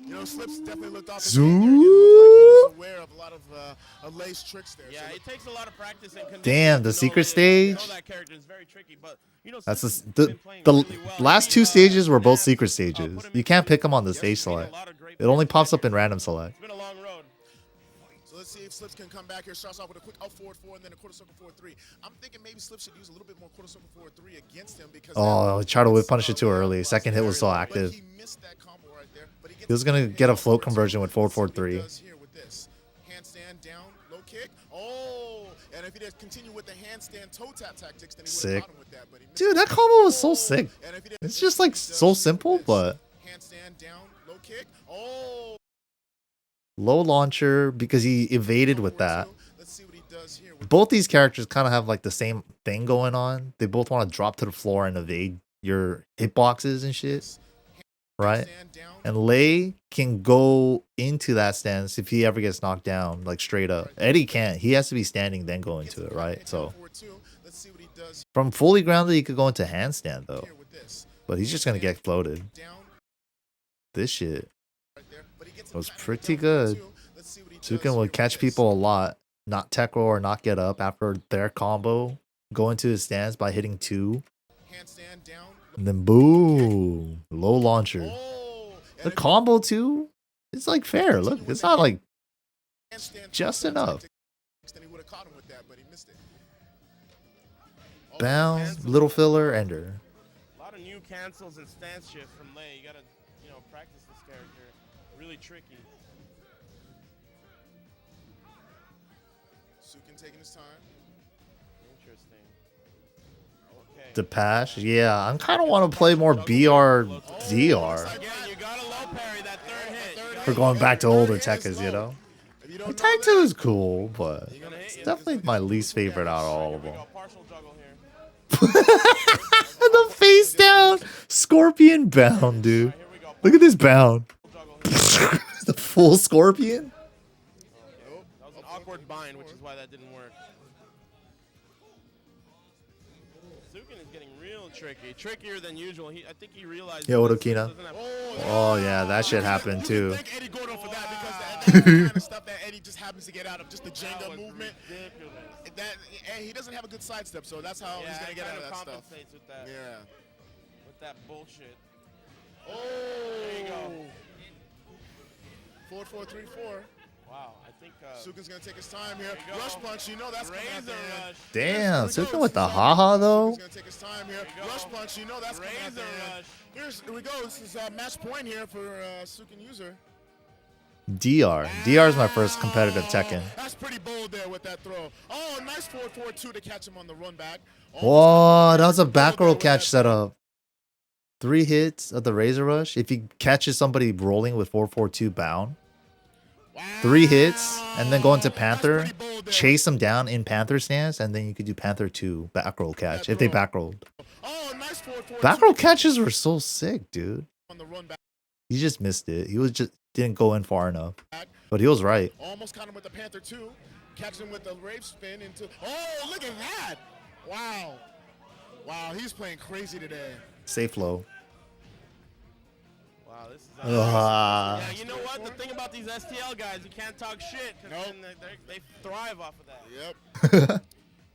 G: You know, Slips definitely looked off.
B: Zoo.
G: He was aware of a lot of Lay's tricks there.
H: Yeah,
G: So
H: it takes a lot of practice and conditioning
B: Damn,
H: to
B: the
H: know
B: secret
H: it.
B: stage?
H: To know that character is very tricky, but you know,
B: That's
H: Sukin's
B: the
H: been playing
B: the
H: really well.
B: last
H: He,
B: 2 stages were both
H: Nats,
B: secret
H: put
B: stages.
H: him
B: You
H: in
B: can't
H: the
B: pick them on the
H: Yes,
B: stage
H: he's made a
B: select.
H: lot of great
B: It only
H: plays
B: pops
H: this
B: up in
H: year.
B: random select.
H: It's been a long road.
G: So let's see if Slips can come back here. Starts off with a quick up forward 4 and then a quarter circle forward 3. I'm thinking maybe Slips should use a little bit more quarter circle forward 3 against him because
B: Oh, he tried to whip punish it too early. Second hit was still active.
G: he missed that combo right there. But he
B: He was gonna get a float conversion with forward 4-3.
G: Handstand down, low kick. Oh, and if he does continue with the handstand toe tap tactics, then he would
B: Sick.
G: have caught him with that. But he missed
B: Dude,
G: it.
B: that combo was so sick.
G: And if he does-
B: It's just like so simple, but
G: handstand down, low kick. Oh,
B: low launcher because he evaded with that.
G: let's see what he does here. With
B: Both these characters kind of have like the same thing going on. They both want to drop to the floor and evade your hitboxes and shit, right?
G: handstand down.
B: And Lei can go into that stance if he ever gets knocked down, like straight up. Eddie can't. He has to be standing then go into it, right? So
G: Let's see what he does
B: from fully grounded, he could go into handstand though,
G: here with this.
B: but he's just gonna get floated.
G: Down
B: This shit
G: right there. But he gets him
B: was
G: back
B: pretty
G: down
B: good.
G: too. Let's see what he does
B: Sukin
G: here
B: would
G: with
B: catch
G: this.
B: people a lot, not tech roll or not get up after their combo, go into his stance by hitting 2,
G: Handstand down.
B: and then boom, low launcher.
G: Oh,
B: The combo too, it's like fair. Look, it's not like
G: handstand
B: just
G: toe tap
B: enough.
G: tactics, then he would have caught him with that, but he missed it. Oh,
B: Bounce, little filler, ender.
H: A lot of new cancels and stance shifts from Lei. You gotta, practice this character. Really tricky.
G: Sukin taking his time.
H: Interesting. Okay.
B: The pass, yeah. I'm kind of want to play more BR DR
H: Again, you gotta low parry that third hit.
B: for going back to older Tekkers, you know.
G: If you don't
B: Like,
G: know
B: Tag 2 is cool, but
H: He's gonna hit
B: it's
H: you.
B: definitely my least favorite out of all of
H: Here we
B: them.
H: go, partial juggle here.
B: The face down, scorpion bound, dude.
H: Here we go.
B: Look at this bound.
H: Juggle here.
B: The full scorpion.
H: That was an awkward bind, which is why that didn't work. Sukin is getting real tricky. Trickier than usual. I think he realized.
B: Yo,
H: that
B: Odokina.
H: doesn't have-
B: Oh yeah, that shit happened too.
G: thank Eddie Gordo for that because that's the kind of stuff that Eddie just happens to get out of, just the
H: That
G: Jenga
H: was
G: movement.
H: ridiculous.
G: That and he doesn't have a good sidestep, so that's how he's
H: Yeah,
G: gonna
H: it
G: get out
H: kind
G: of
H: of
G: that stuff.
H: compensates with that.
G: Yeah.
H: With that bullshit.
G: Oh.
H: There you go.
G: 4-4-3-4.
H: Wow, I think.
G: Sukin's gonna take his time here.
H: There you go.
G: Rush punch, you know that's coming at the
H: Razor
G: end.
H: rush.
B: Damn,
G: Here we
B: Sukin
G: go.
B: with the haha though.
G: Sukin's gonna take his time here.
H: you go.
G: Rush punch, you know that's coming at the
H: Razor
G: end.
H: rush.
G: Here we go. This is match point here for Sukin user.
B: DR. DR is my first competitive Tekken.
G: That's pretty bold there with that throw. Oh, nice 4-4-2 to catch him on the run back.
B: Whoa, that was a back roll catch setup. 3 hits of the Razor Rush. If he catches somebody rolling with 4-4-2 bound, 3 hits, and then go into Panther, chase them down in Panther stance, and then you could do Panther 2 back roll catch if they back rolled.
G: Oh, nice 4-4-2
B: Back roll catches were so sick, dude.
G: on the run back.
B: He just missed it. He was just didn't go in far enough. But he was right.
G: Almost caught him with the Panther 2. Catch him with the rave spin into. Oh, look at that! Wow. Wow, he's playing crazy today.
B: Safe low.
H: Wow, this is.
B: Ah.
H: Yeah, you know what? The thing about these STL guys, you can't talk shit. 'Cause
G: Nope.
H: then they thrive off of that.
G: Yep.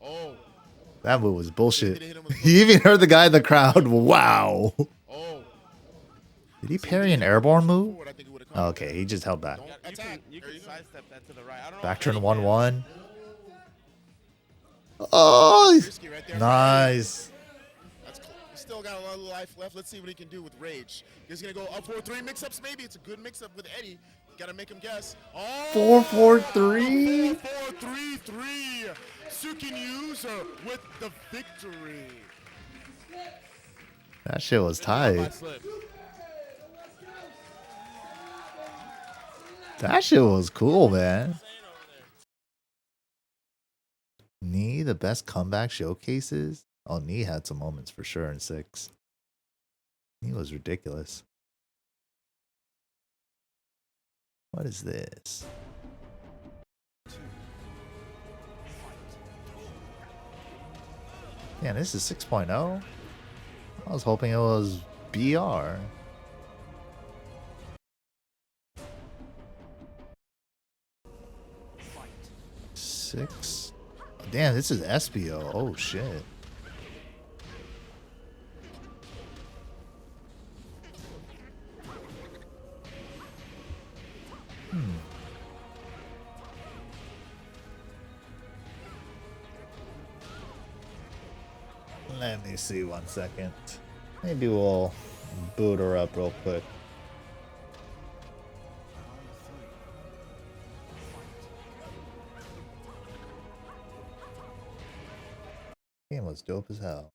G: Oh.
B: That move was bullshit. He even heard the guy in the crowd. Wow.
G: Oh.
B: Did he parry an airborne move?
G: Forward, I think it would've come
B: Okay, he just held back.
G: Don't
H: You
G: attack.
H: can
G: There you go.
H: sidestep that to the right. I don't know.
B: Back
H: if
B: turn
H: Eddie
B: 1-1. Oh,
G: Risky right there.
B: nice.
G: That's cool. He's still got a lot of life left. Let's see what he can do with Rage. He's gonna go up 4-3 mix-ups. Maybe it's a good mix-up with Eddie. Gotta make him guess. Oh,
B: 4-4-3.
G: 4-4-3-3. Sukin user with the victory.
B: That shit was
H: by
B: tight.
H: slip.
B: That shit was cool, man. Nee, the best comeback showcases. Oh, Nee had some moments for sure in 6. Nee was ridiculous. What is this? Yeah, this is 6.0. I was hoping it was BR. Six. Damn, this is SBO. Oh shit. Let me see 1 second. Maybe we'll boot her up real quick. Game was dope as hell.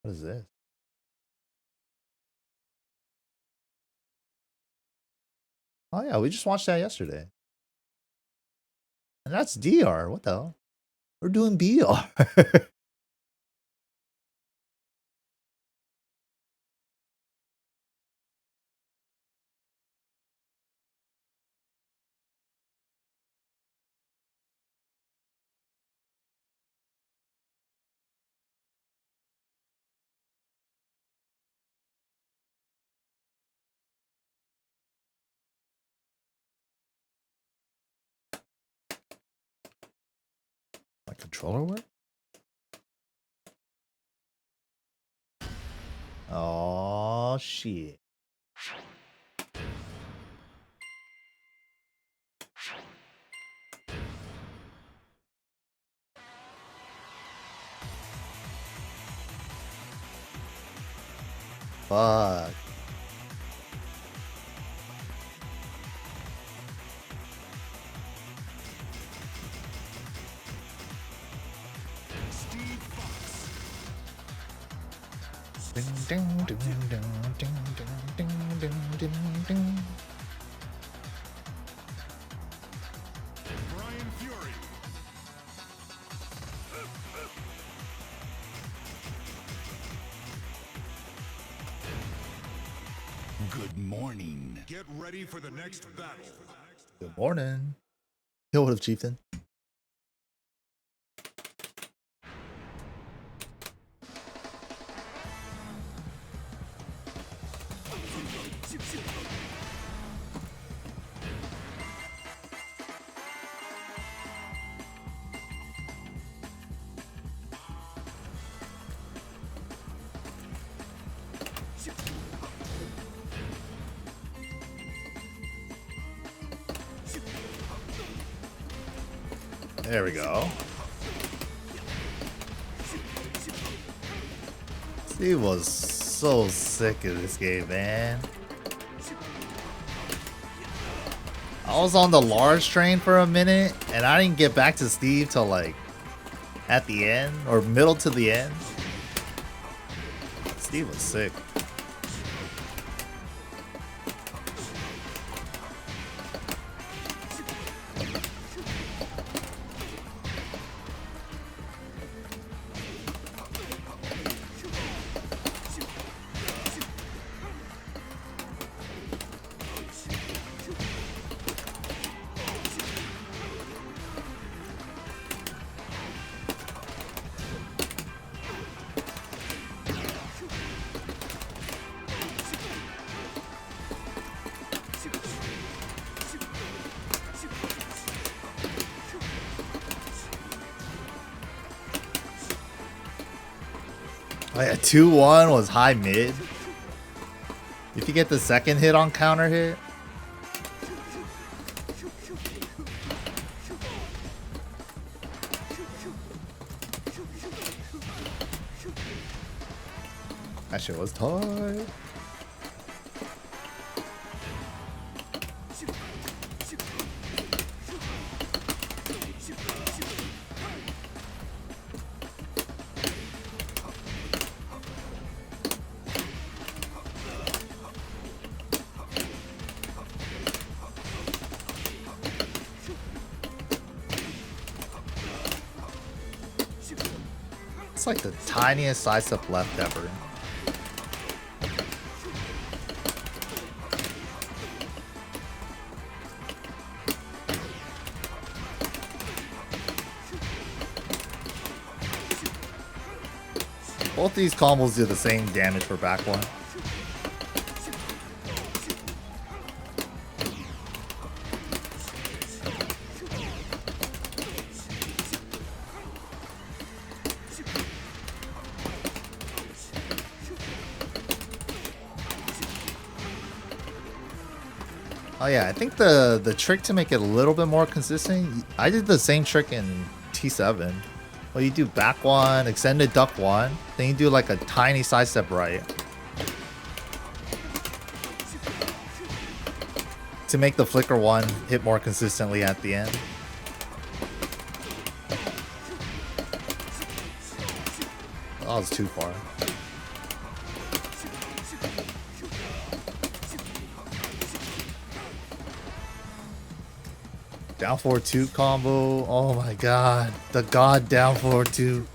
B: What is this? Oh yeah, we just watched that yesterday. And that's DR. What the hell? We're doing BR. My controller work? Oh shit. Fuck. Ding, ding, ding, ding, ding, ding, ding, ding, ding.
F: Brian Fury. Good morning. Get ready for the next battle.
B: Good morning. Yo, what up, Chieftain? There we go. Steve was so sick of this game, man. I was on the large train for a minute, and I didn't get back to Steve till like at the end, or middle to the end. Steve was sick. Oh yeah, 2-1 was high mid. If you get the second hit on counter hit. That shit was tight. It's like the tiniest side step left ever. Both these combos do the same damage for back one. Oh yeah, I think the trick to make it a little bit more consistent, I did the same trick in T7. Well, you do back one, extended duck one, then you do like a tiny side step right. To make the flicker one hit more consistently at the end. That was too far. Down 4-2 combo. Oh my god. The god down 4-2.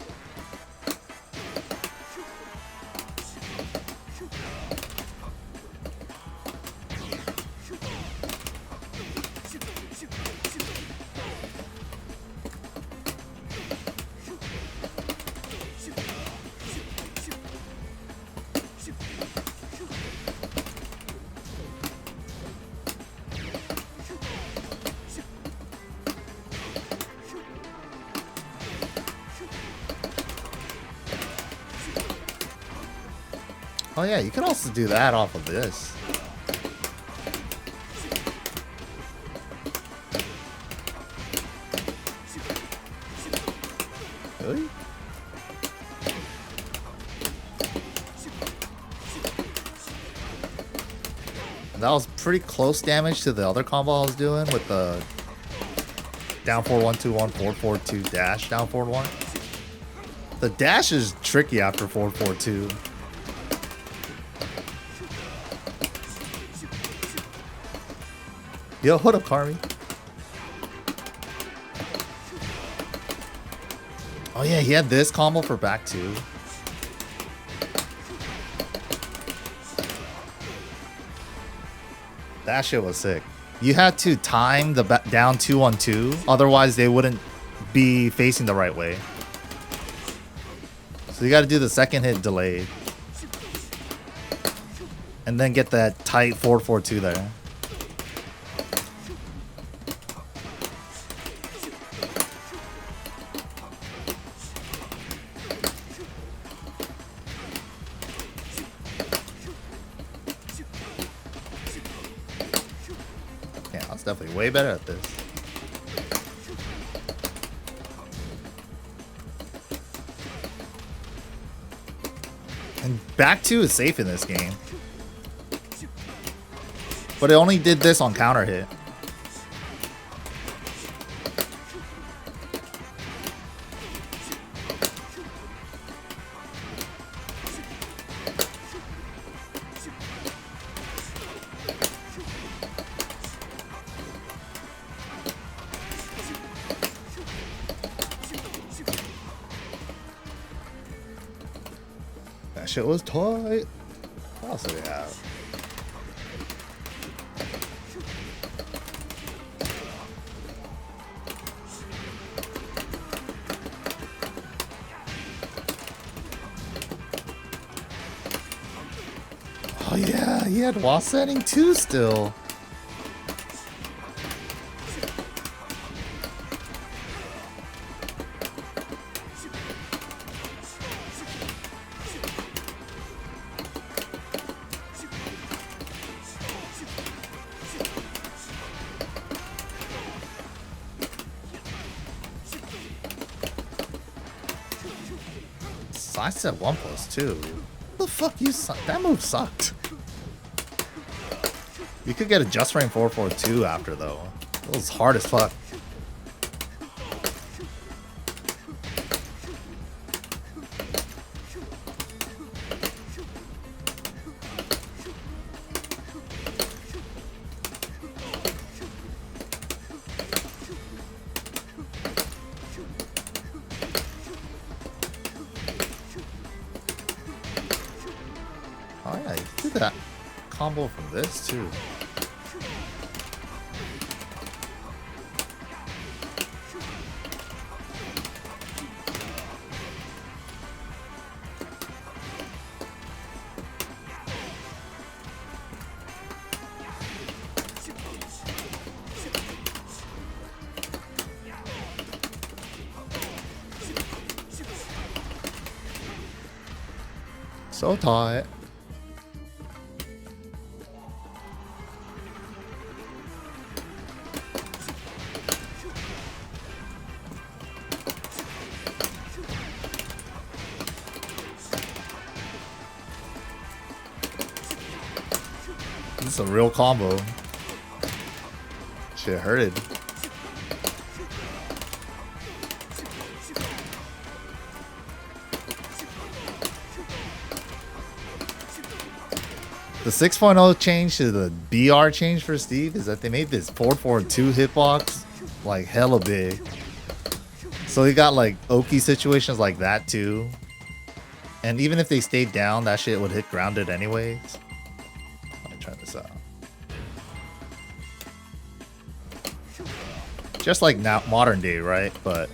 B: Oh yeah, you can also do that off of this. Really? And that was pretty close damage to the other combo I was doing with the down 4-1-2-1, 4-4-2 dash down 4-1. The dash is tricky after 4-4-2. Yo, what up, Carmi? Oh yeah, he had this combo for back two. That shit was sick. You had to time the down 2-1-2, otherwise they wouldn't be facing the right way. So you got to do the second hit delayed, and then get that tight 4-4-2 there. Definitely way better at this. And back two is safe in this game. But it only did this on counter hit. Shit was tight. What else do we have? Oh yeah, he had wall setting too still. I said 1+2. What the fuck you suck? That move sucked. You could get a just frame 4-4-2 after though. It was hard as fuck. Oh yeah, you can do that combo from this too. So tight. This is a real combo. Shit hurted. The 6.0 change to the BR change for Steve is that they made this 4-4-2 hitbox like hella big. So he got like Oki situations like that too. And even if they stayed down, that shit would hit grounded anyways. Let me try this out. Just like now modern day, right? But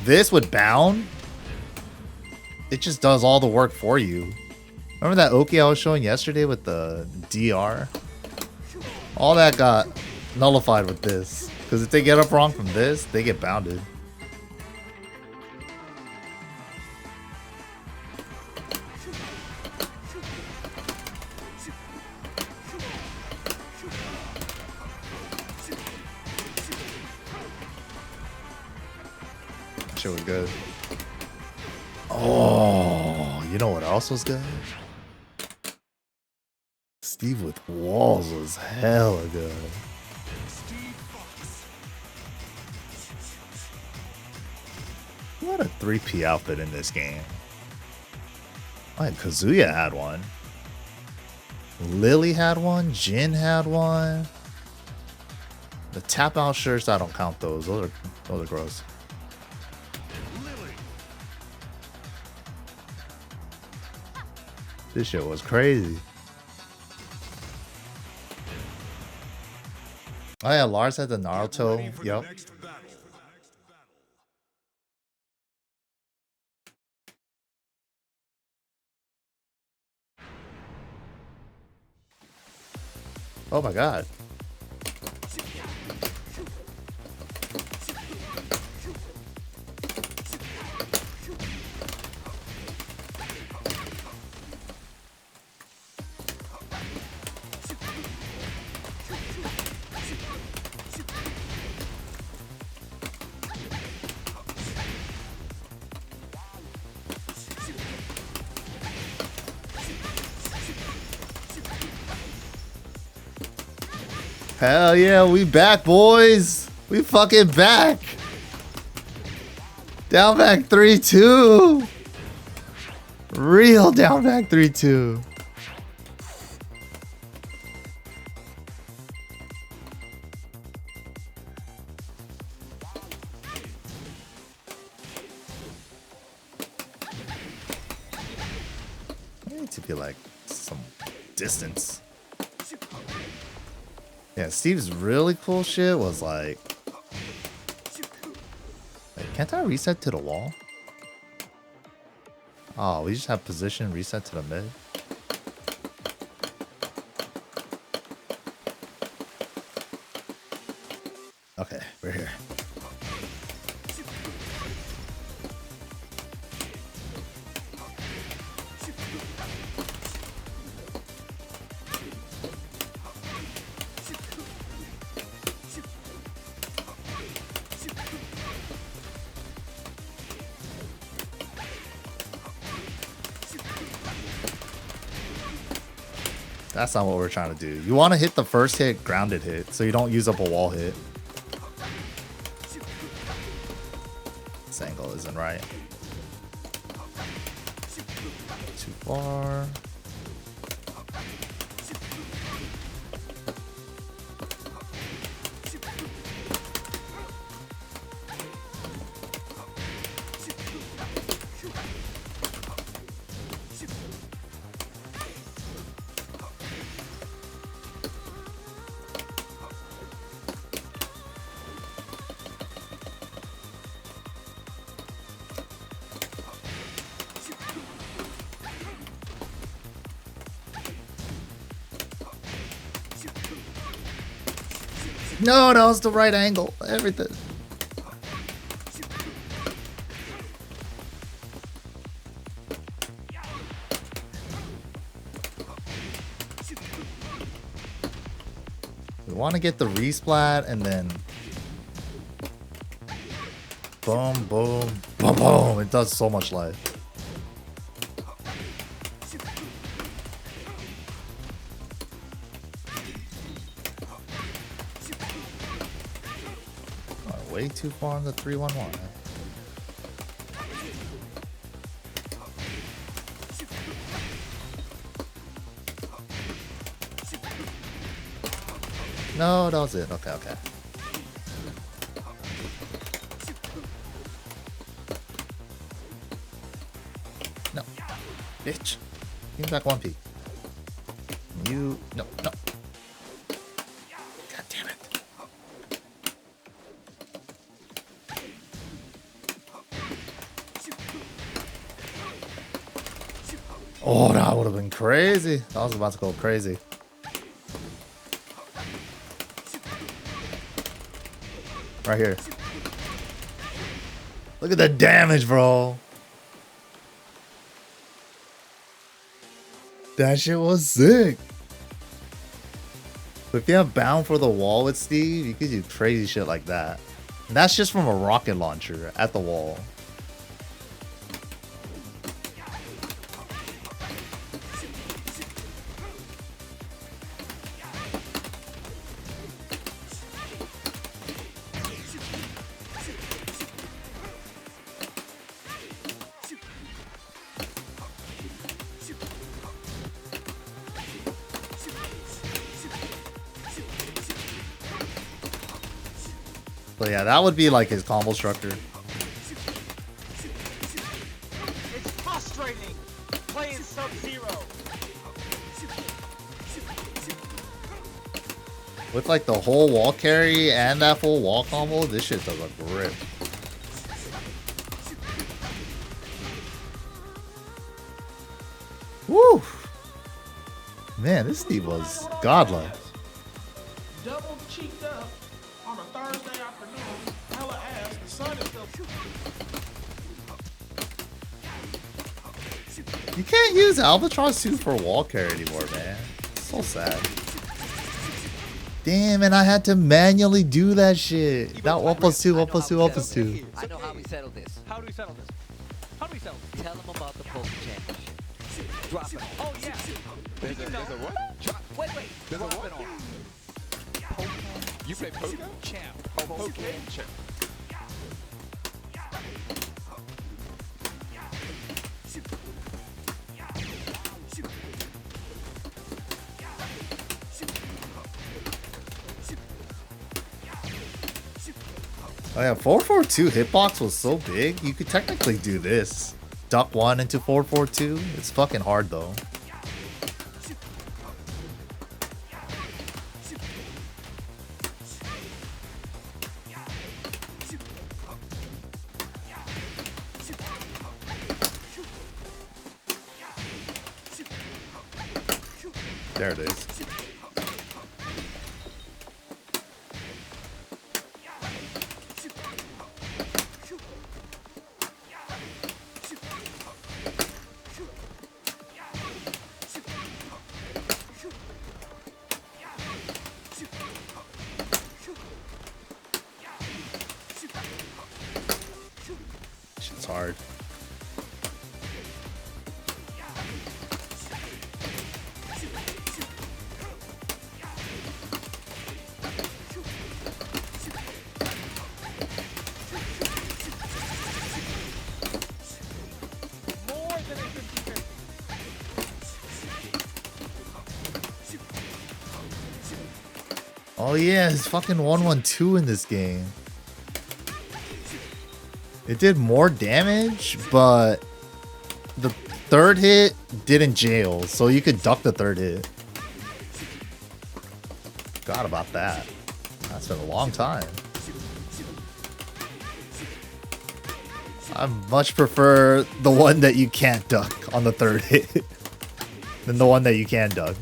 B: this with bound, it just does all the work for you. Remember that Oki I was showing yesterday with the DR? All that got nullified with this. Because if they get up wrong from this, they get bounded. That shit was good. Oh, you know what else was good? Steve with walls was hella good. What a 3P outfit in this game. Oh, Kazuya had one. Lily had one. Jin had one. The tap out shirts, I don't count those. Those are gross. This shit was crazy. Oh yeah, Lars had the Naruto. Yep. Oh my god. Hell yeah, we back, boys. We fucking back. Down back 3-2. Real down back 3-2. I need to be like some distance. Yeah, Steve's really cool shit was like... Wait, can't I reset to the wall? Oh, we just have position reset to the mid. Okay, we're here. That's not what we're trying to do. You want to hit the first hit, grounded hit, so you don't use up a wall hit. This angle isn't right. Too far. No, that was the right angle. Everything. We want to get the resplat and then boom, boom, boom, boom. It does so much life. way too far on the 3-1-1. No, that was it. Okay, okay. No. Bitch. Give me back 1P. You... No, no. God damn it. Oh, that would have been crazy. I was about to go crazy. Right here. Look at the damage, bro. That shit was sick. But if you have bound for the wall with Steve, you could do crazy shit like that. And that's just from a rocket launcher at the wall. So yeah, that would be like his combo structure.
E: It's frustrating playing Sub-Zero.
B: With like the whole wall carry and that full wall combo, this shit does a grip. Woo! Man, this Steve was godlike.
I: Double cheeked up on a Thursday afternoon. Hella ass. The sun is still.
B: You can't use Albatross 2 for wall carry anymore, man. So sad. Damn, and I had to manually do that shit. That 1+2, 1+2, 1+2.
J: I know how we settle this.
E: How do we settle this? How do we settle this?
J: Tell them about the Poker Championship. Drop it.
E: Oh, yeah.
K: There's a what?
J: Wait.
K: There's a
J: Drop
K: what?
J: it on.
K: You play poker?
J: Champ.
K: Oh, poker. Champ.
B: Oh yeah, 4-4-2 hitbox was so big, you could technically do this. Duck 1 into 4-4-2. It's fucking hard though. There it is. Shit's hard.
E: More than a 50-50.
B: Oh yeah, it's fucking 1-1-2 in this game. It did more damage, but the third hit didn't jail, so you could duck the third hit. Forgot about that. That's been a long time. I much prefer the one that you can't duck on the third hit than the one that you can duck.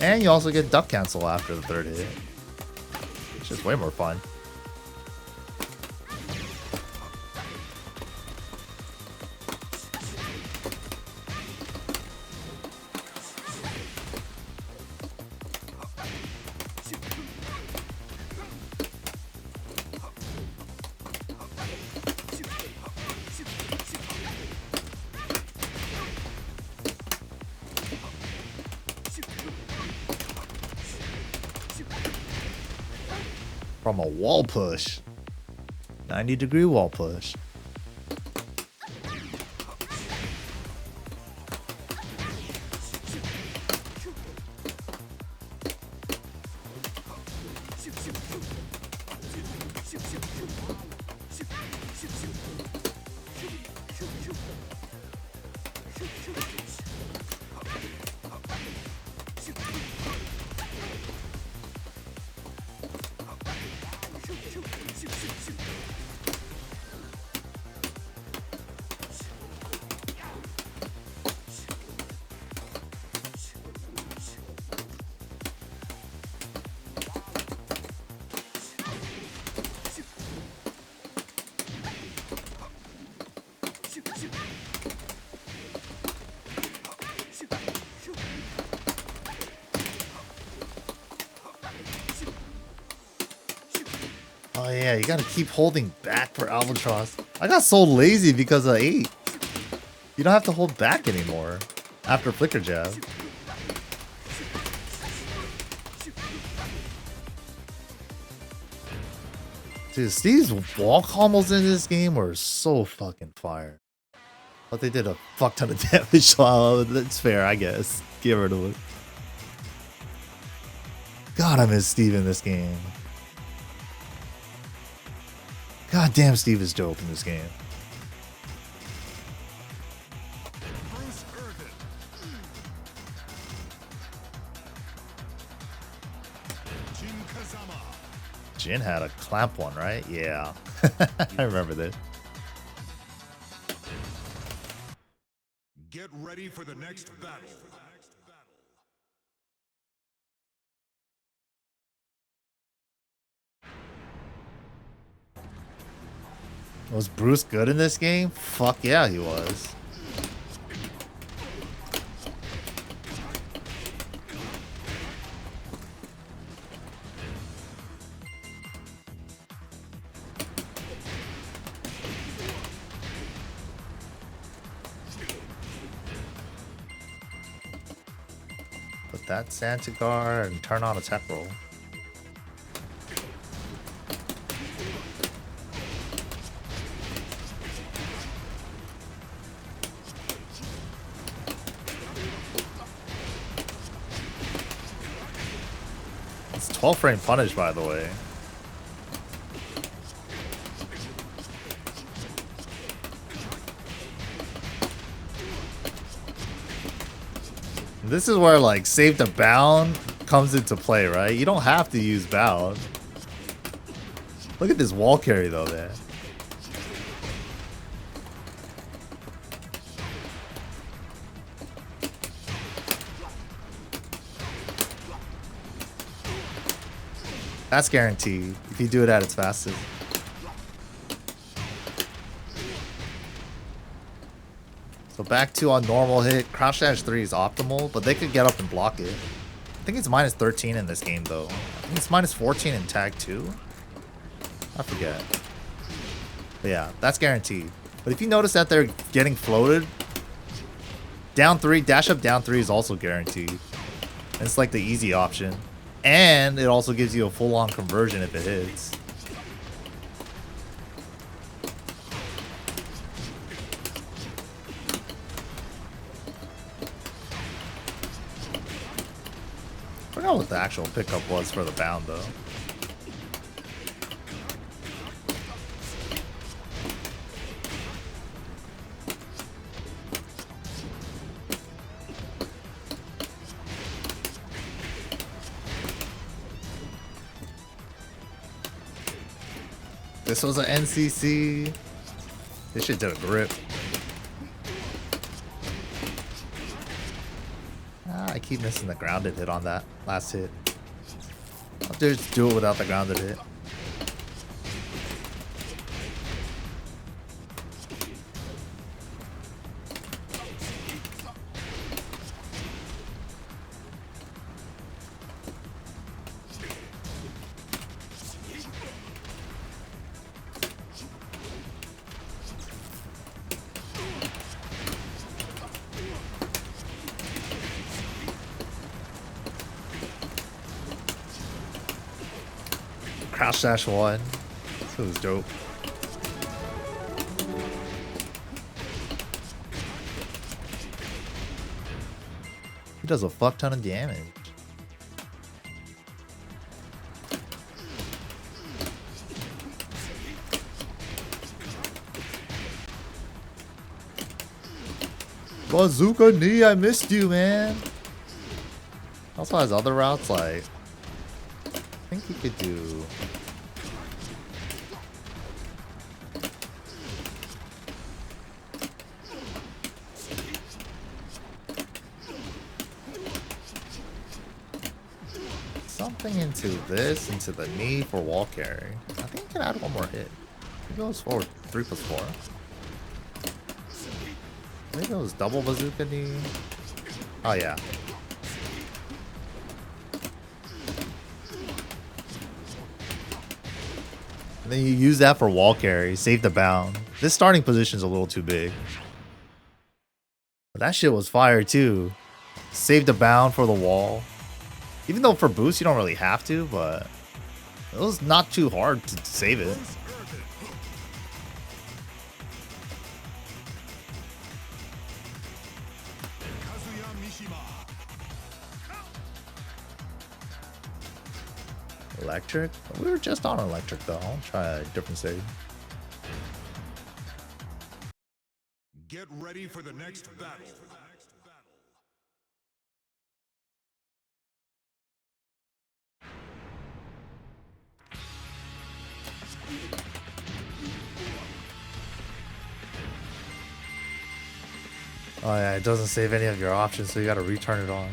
B: And you also get duck cancel after the third hit. It's just way more fun. From a wall push. 90-degree wall push. Oh yeah, you gotta keep holding back for Albatross. I got so lazy because of 8. You don't have to hold back anymore after flicker jab. Dude, Steve's wall combos in this game were so fucking fire. But they did a fuck ton of damage, so that's fair, I guess. Get rid of it. God, I miss Steve in this game. God damn, Steve is dope in this game.
F: Bruce Irvin. Jin Kazama.
B: Jin had a clamp one, right? Yeah. I remember this.
F: Get ready for the next battle.
B: Was Bruce good in this game? Fuck yeah, he was. Put that Santa guard and turn on a tech roll. It's 12 frame punish, by the way. This is where like save to bound comes into play, right? You don't have to use bound. Look at this wall carry though there. That's guaranteed if you do it at its fastest. So back to on normal hit. Crouch dash 3 is optimal, but they could get up and block it. I think it's minus 13 in this game though. I think it's minus 14 in tag 2. I forget. But yeah, that's guaranteed. But if you notice that they're getting floated, down 3, dash up down 3 is also guaranteed. And it's like the easy option. And it also gives you a full-on conversion if it hits. I forgot what the actual pickup was for the bound though. This was an NCC. This shit did a grip. I keep missing the grounded hit on that last hit. I'll just do it without the grounded hit. Crouch dash 1. This was dope. He does a fuck ton of damage. Bazooka knee, I missed you, man. Also has other routes, like I think he could do. Something into this, into the knee for wall carry. I think he can add one more hit. He goes for 3+4. I think it was double bazooka knee. Oh yeah. And then you use that for wall carry, save the bound. This starting position's a little too big. But that shit was fire too. Save the bound for the wall. Even though for boost you don't really have to, but it was not too hard to save it. Electric? We were just on electric though. I'll try a different save.
F: Get ready for the next battle.
B: Oh yeah, it doesn't save any of your options, so you gotta return it on.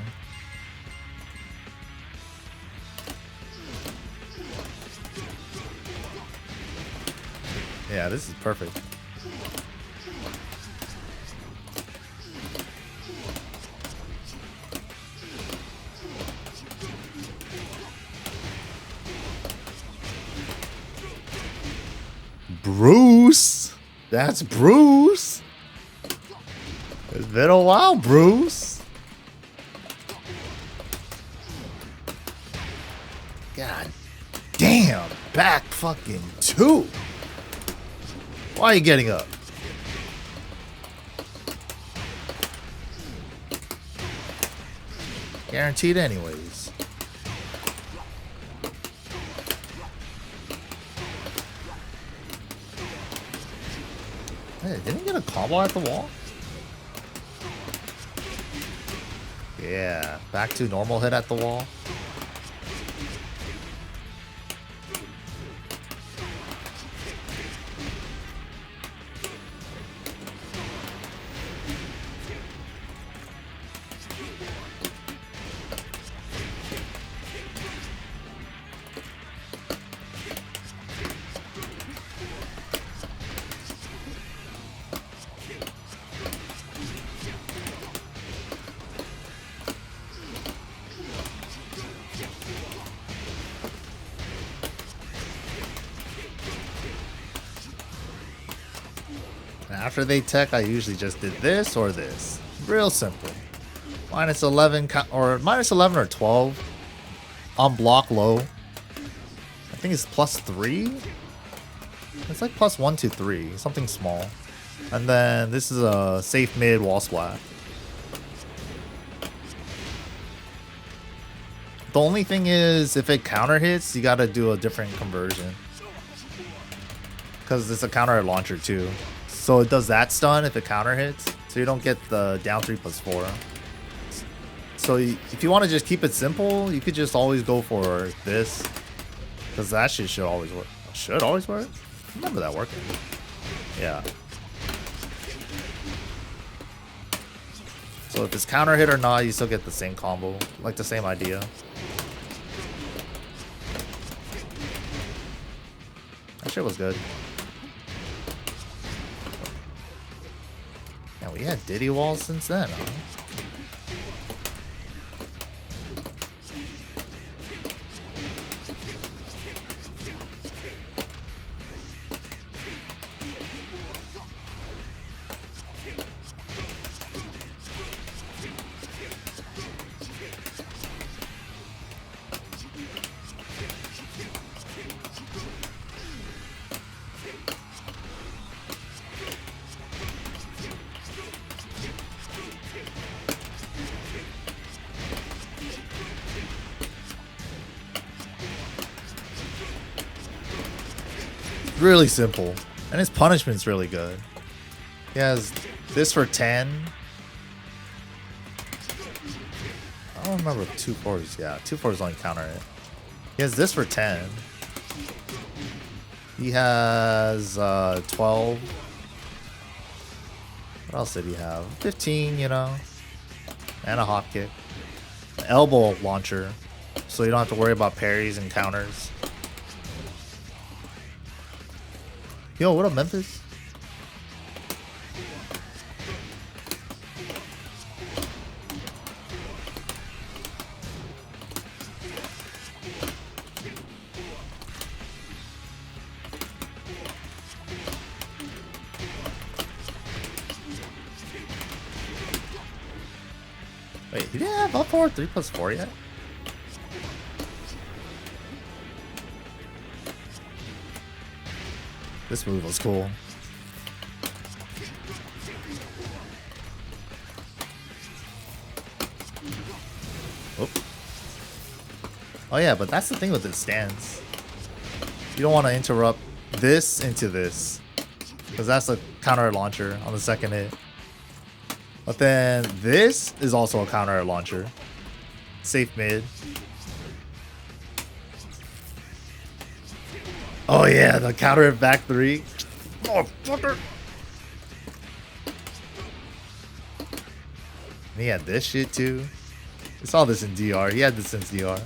B: Yeah, this is perfect. Bruce! That's Bruce! It's been a while, Bruce! God damn! Back fucking 2! Why are you getting up? Guaranteed anyways. Hey, didn't he get a combo at the wall? Yeah, back to normal hit at the wall. After they tech, I usually just did this or this. Real simple. Minus 11 or minus 11 or 12 on block low. I think it's +3. It's like +1 to 3, something small. And then this is a safe mid wall splat. The only thing is, if it counter hits, you gotta do a different conversion. Because it's a counter hit launcher too. So it does that stun if it counter hits. So you don't get the down 3+4. So if you want to just keep it simple, you could just always go for this. Because that shit should always work. Should always work? I remember that working. Yeah. So if it's counter hit or not, you still get the same combo. Like the same idea. That shit was good. Yeah, we had Diddy walls since then, huh? really simple. And his punishment's really good. He has this for 10. I don't remember 2-4s. Yeah, 2-4s only counter it. He has this for 10. He has 12. What else did he have? 15, you know. And a hop kick. Elbow launcher. So you don't have to worry about parries and counters. Yo, what up, Memphis? Wait, he didn't have up forward 3+4 yet? This move was cool. Oh. Oh yeah, but that's the thing with this stance. You don't want to interrupt this into this, because that's a counter launcher on the second hit. But then this is also a counter launcher. Safe mid. Oh yeah, the counter back 3. Oh, fucker. He had this shit too. We saw this in DR. He had this since DR.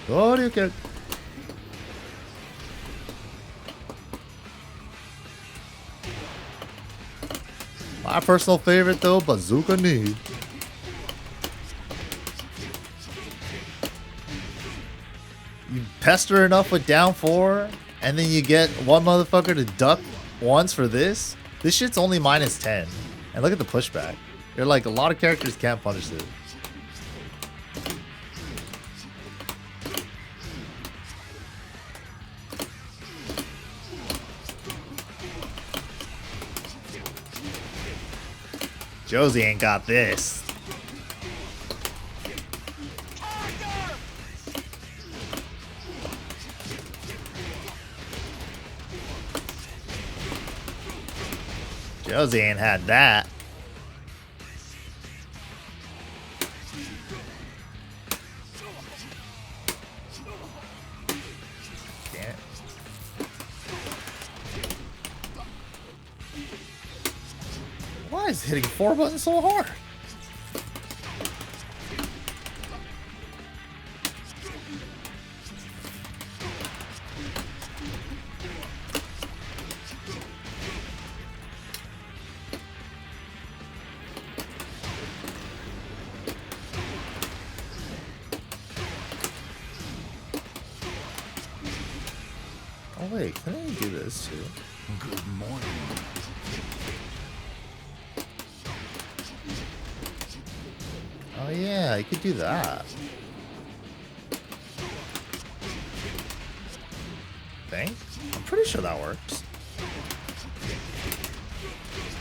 B: What do you get? My personal favorite though, Bazooka Knee. You pester enough with down 4, and then you get one motherfucker to duck once for this. This shit's only -10. And look at the pushback. You're like, a lot of characters can't punish this. Josie ain't got this. Josie ain't had that. Damn it. Why is hitting 4 buttons so hard? Oh wait, can I do this too?
F: Good morning.
B: Oh yeah, you could do that. Think? I'm pretty sure that works.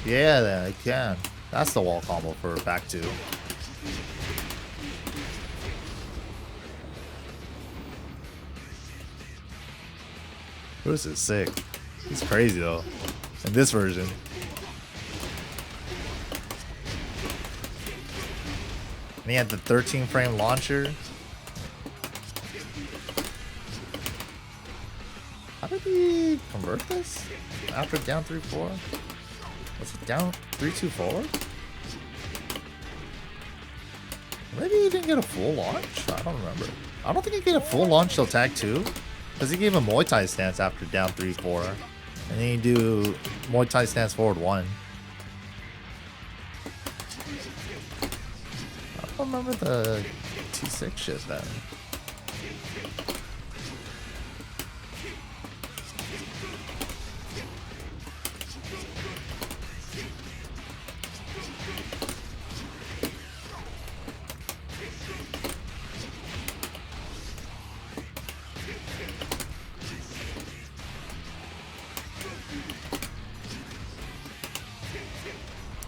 B: Yeah, I can. That's the wall combo for back 2. Bruce is sick. He's crazy though. In this version. And he had the 13 frame launcher. How did he convert this? After down 3-4? Was it down 3-2 forward? Maybe he didn't get a full launch? I don't remember. I don't think he get a full launch till tag 2. Because he gave a Muay Thai stance after down 3-4. And then you do Muay Thai stance forward 1. I don't remember the T6 shit then.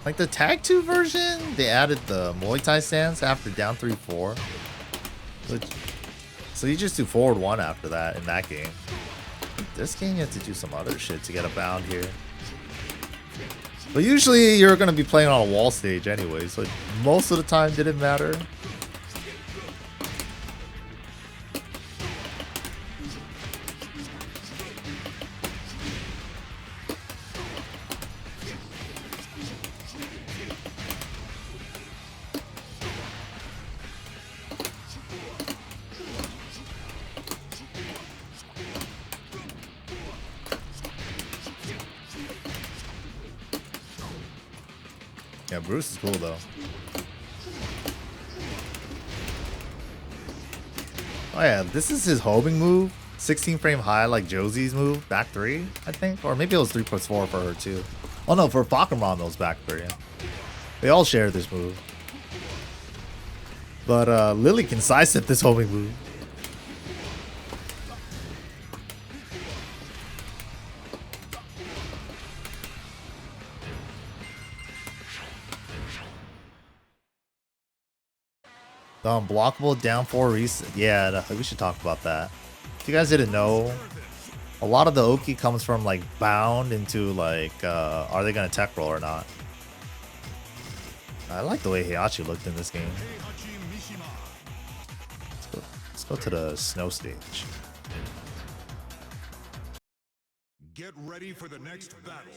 B: Like the tag 2 version, they added the Muay Thai stance after down 3-4. Which, it's So you just do forward 1 after that in that game. This game you have to do some other shit to get a bound here. But usually you're gonna be playing on a wall stage anyway, so most of the time didn't matter. Yeah, Bruce is cool though. Oh yeah, this is his homing move. 16 frame high like Josie's move. Back 3, I think. Or maybe it was 3+4 for her too. Oh no, for Pokemon it was back 3. They all share this move. But Lily can sidestep this homing move. The unblockable down 4 reset. Yeah, we should talk about that. If you guys didn't know, a lot of the Oki comes from like bound into like, are they gonna tech roll or not? I like the way Heihachi looked in this game. Let's go to the snow stage.
F: Get ready for the next battle.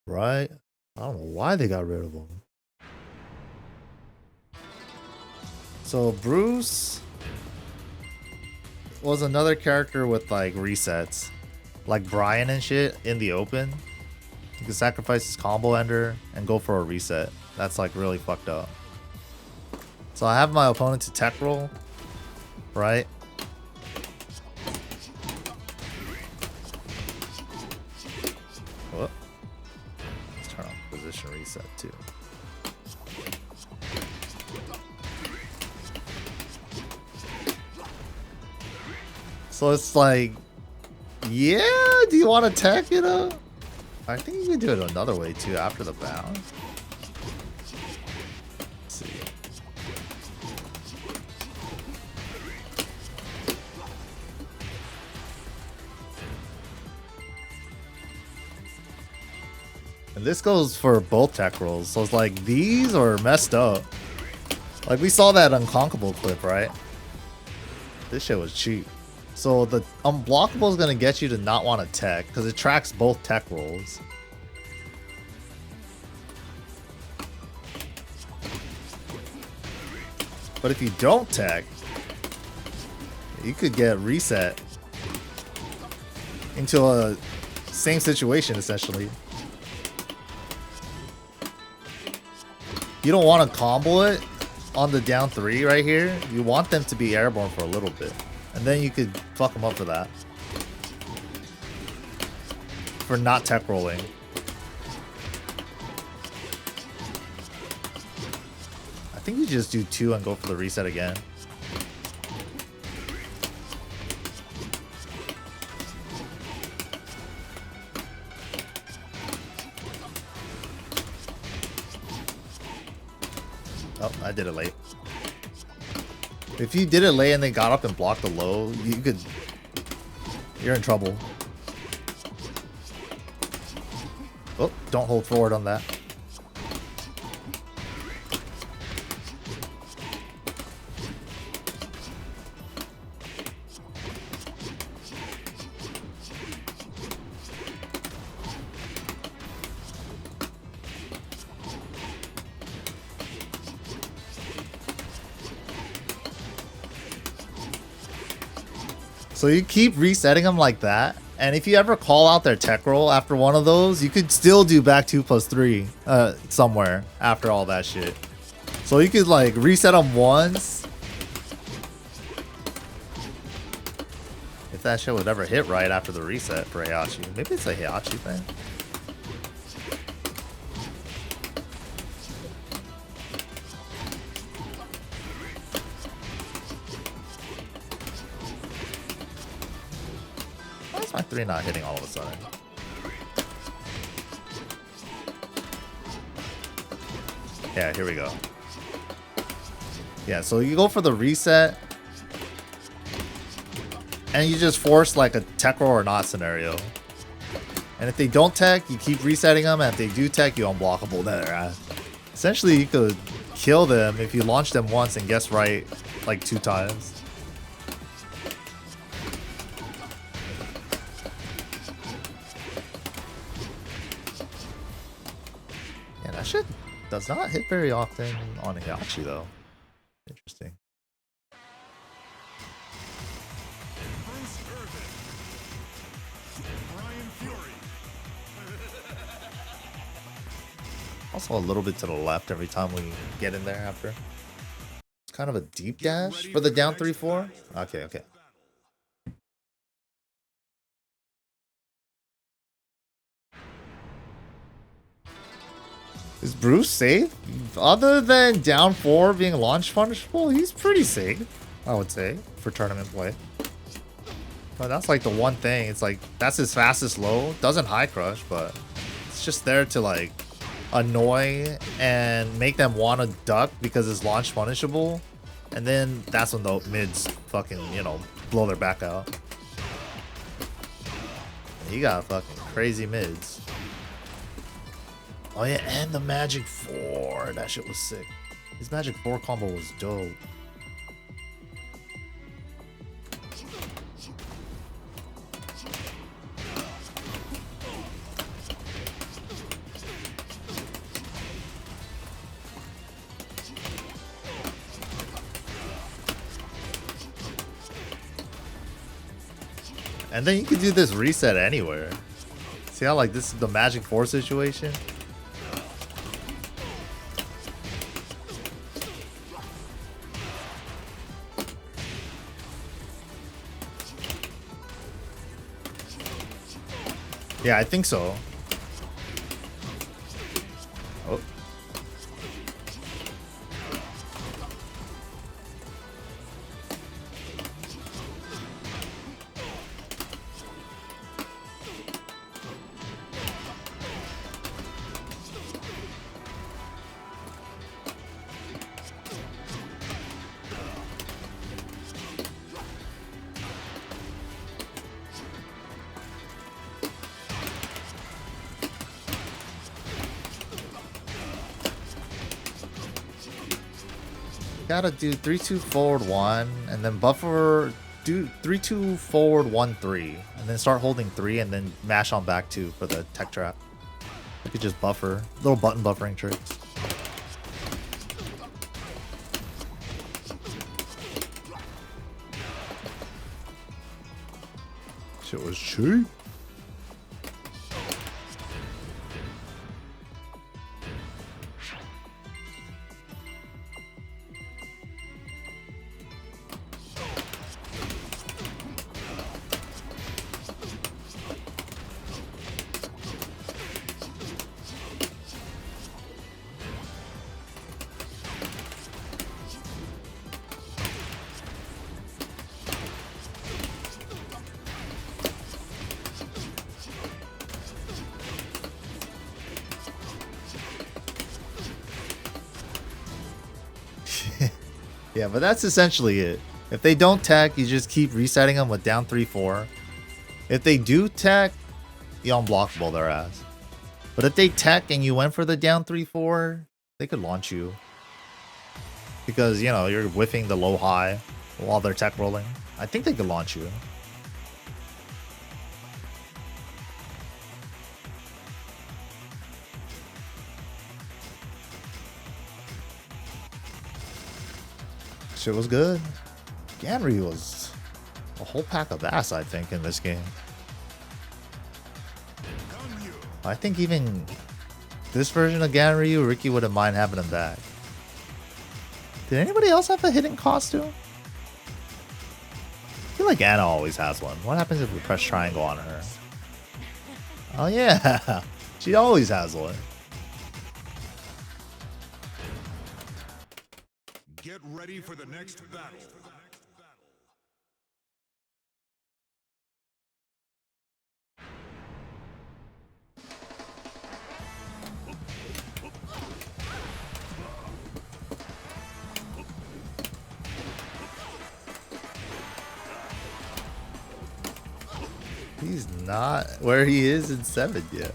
B: Right? I don't know why they got rid of him. So Bruce was another character with like resets, like Brian and shit in the open. You can sacrifice his combo ender and go for a reset. That's like really fucked up. So I have my opponent to tech roll, right? Whoop. Let's turn on position reset too. So it's like, yeah, do you want to tech it up? I think you can do it another way too after the bound. Let's see. And this goes for both tech rolls. So it's like these are messed up. Like we saw that Unconquerable clip, right? This shit was cheap. So the unblockable is going to get you to not want to tech because it tracks both tech rolls. But if you don't tech, you could get reset into a same situation essentially. You don't want to combo it on the down 3 right here. You want them to be airborne for a little bit. And then you could fuck them up for that. For not tech rolling. I think you just do 2 and go for the reset again. Oh, I did it late. If you did it late and they got up and blocked the low, you're in trouble. Oh, don't hold forward on that. So you keep resetting them like that, and if you ever call out their tech roll after one of those, you could still do back 2+3 somewhere after all that shit. So you could like reset them once. If that shit would ever hit right after the reset for Heihachi. Maybe it's a Heihachi thing. Why is my 3 not hitting all of a sudden? Yeah, here we go. Yeah, so you go for the reset. And you just force like a tech roll or not scenario. And if they don't tech, you keep resetting them. And if they do tech, you unblockable there. Essentially, you could kill them if you launch them once and guess right like 2 times. Yeah, that shit does not hit very often on Heihachi though. Interesting.
F: Bruce Irvin. Brian Fury.
B: Also a little bit to the left every time we get in there after. It's kind of a deep dash for the down 3-4. Okay, okay. Is Bruce safe? Other than down 4 being launch punishable, he's pretty safe, I would say, for tournament play. But that's like the one thing. It's like, that's his fastest low. Doesn't high crush, but it's just there to like annoy and make them want to duck because it's launch punishable. And then that's when the mids fucking, you know, blow their back out. He got fucking crazy mids. Oh yeah, and the Magic 4. That shit was sick. His Magic 4 combo was dope. And then you can do this reset anywhere. See how like this is the Magic 4 situation? Yeah, I think so. Oh. Gotta do 3-2 forward 1 and then buffer, do 3-2 forward 1-3 and then start holding 3 and then mash on back 2 for the tech trap. You could just buffer, little button buffering tricks. Shit was cheap. Yeah, but that's essentially it. If they don't tech, you just keep resetting them with down 3-4. If they do tech, you unblockable their ass. But if they tech and you went for the down 3-4, they could launch you. Because, you know, you're whiffing the low high while they're tech rolling. I think they could launch you. Shit was good. Ganryu was a whole pack of ass, I think, in this game. I think even this version of Ganryu, Ricky wouldn't mind having him back. Did anybody else have a hidden costume? I feel like Anna always has one. What happens if we press triangle on her? Oh yeah, she always has one.
F: Get ready for the next battle.
B: He's not where he is in 7 yet.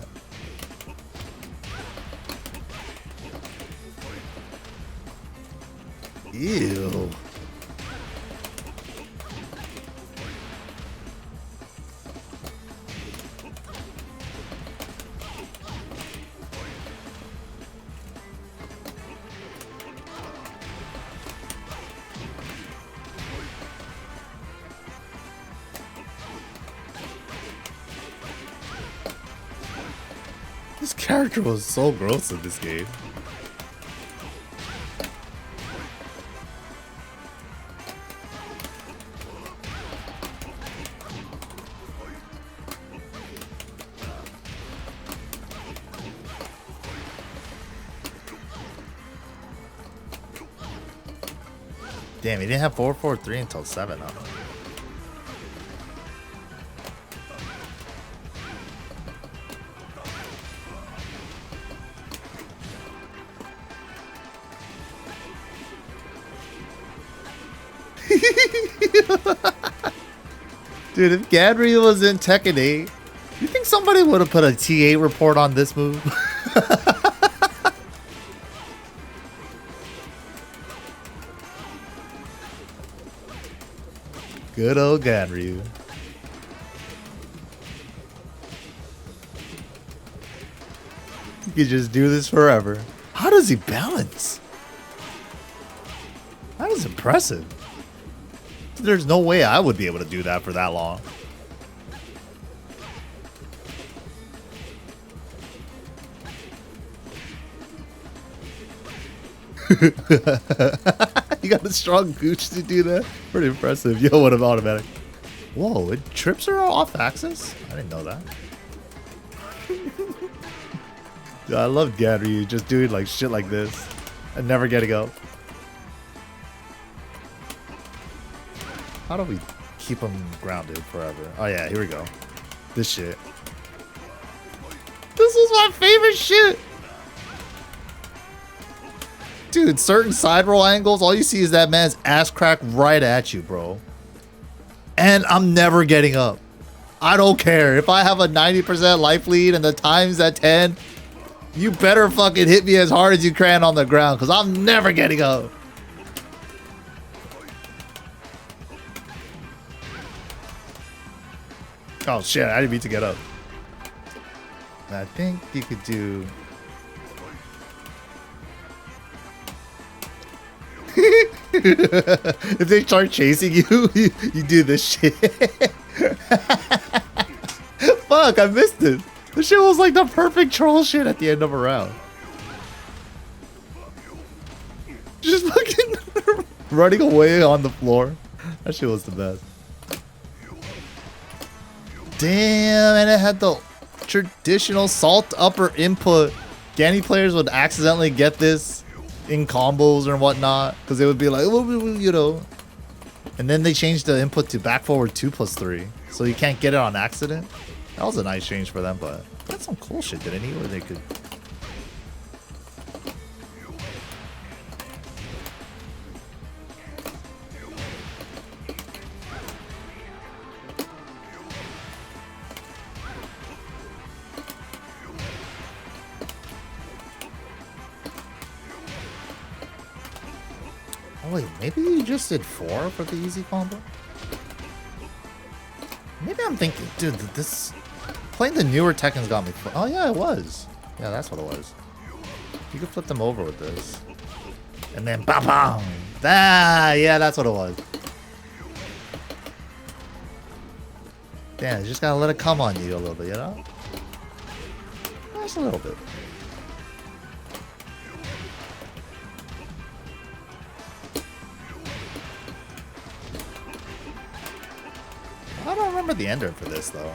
B: Ew. This character was so gross in this game. Damn, he didn't have 443 until 7, huh? Dude, if Gadry was in Tekken 8, you think somebody would have put a T8 report on this move? Good old Ganryu. You could just do this forever. How does he balance? That is impressive. There's no way I would be able to do that for that long. You got a strong gooch to do that? Pretty impressive. Yo, what an automatic. Whoa, it trips her off axis? I didn't know that. Dude, I love Gadryu just doing like shit like this and never getting up. How do we keep him grounded forever? Oh yeah, here we go. This shit. This is my favorite shit. Dude, certain side roll angles, all you see is that man's ass crack right at you, bro. And I'm never getting up. I don't care. If I have a 90% life lead and the time's at 10, you better fucking hit me as hard as you can on the ground, because I'm never getting up. Oh shit, I didn't mean to get up. I think you could do... If they start chasing you, you do this shit. Fuck, I missed it. This shit was like the perfect troll shit at the end of a round. Just fucking running away on the floor. That shit was the best. Damn, and it had the traditional salt upper input. Ganny players would accidentally get this in combos or whatnot, because they would be like, you know. And then they changed the input to back forward 2+3, so you can't get it on accident. That was a nice change for them, but that's some cool shit, didn't he? Where they could... Oh wait, maybe you just did 4 for the easy combo? Maybe I'm thinking, dude, this... Playing the newer Tekken's got me... Oh yeah, it was. Yeah, that's what it was. You could flip them over with this. And then bam! Ah, yeah, that's what it was. Damn, you just gotta let it come on you a little bit, you know? Just a little bit. I don't remember the ender for this though.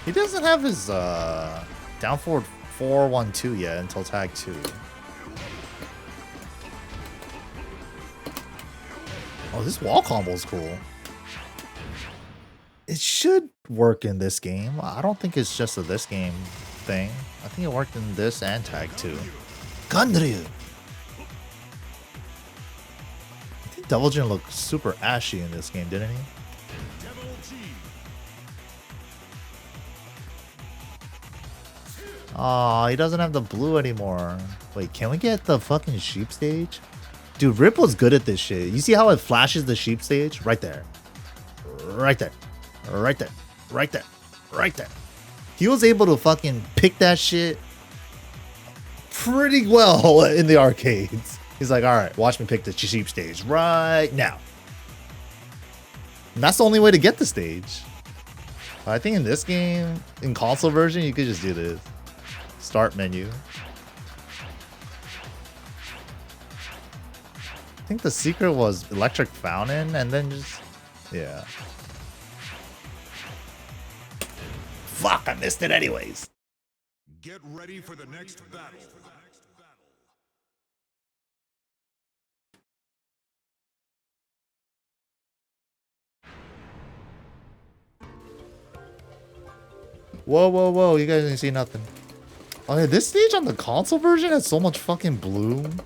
B: He doesn't have his down forward 4-1-2 yet until tag 2. Oh, this wall combo is cool. It should work in this game. I don't think it's just a this game thing. I think it worked in this and tag 2. Ganryu! I think Devil Jin looked super ashy in this game, didn't he? Aw, he doesn't have the blue anymore. Wait, can we get the fucking sheep stage? Dude, Rip was good at this shit. You see how it flashes the sheep stage? Right there. Right there. Right there. Right there. Right there. He was able to fucking pick that shit pretty well in the arcades. He's like, alright, watch me pick the sheep stage right now. And that's the only way to get the stage. I think in this game, in console version, you could just do this. Start menu. I think the secret was electric fountain and then just... Yeah. Fuck, I missed it anyways.
F: Get ready for the next battle.
B: Whoa, whoa, whoa, you guys didn't see nothing. Oh yeah, this stage on the console version has so much fucking bloom.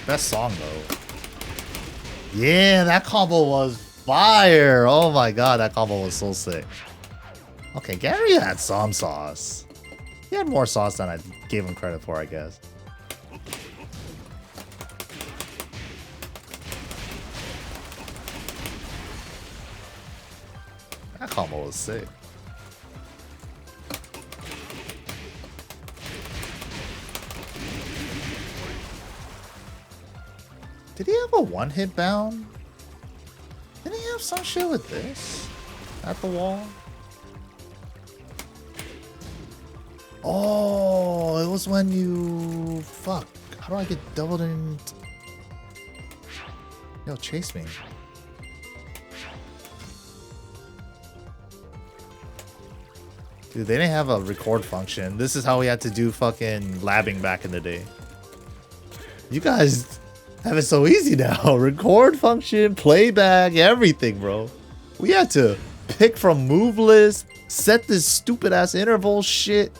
B: Best song though. Yeah, that combo was fire. Oh my god, that combo was so sick. Okay, Gary had some sauce. He had more sauce than I gave him credit for, I guess. That combo was sick. Did he have a one-hit bound? Didn't he have some shit with this? At the wall? Oh, it was when you... Fuck. How do I get doubled in... Yo, chase me. Dude, they didn't have a record function. This is how we had to do fucking labbing back in the day. You guys have it so easy now. Record function, playback, everything, bro. We had to pick from move list, set this stupid ass interval shit.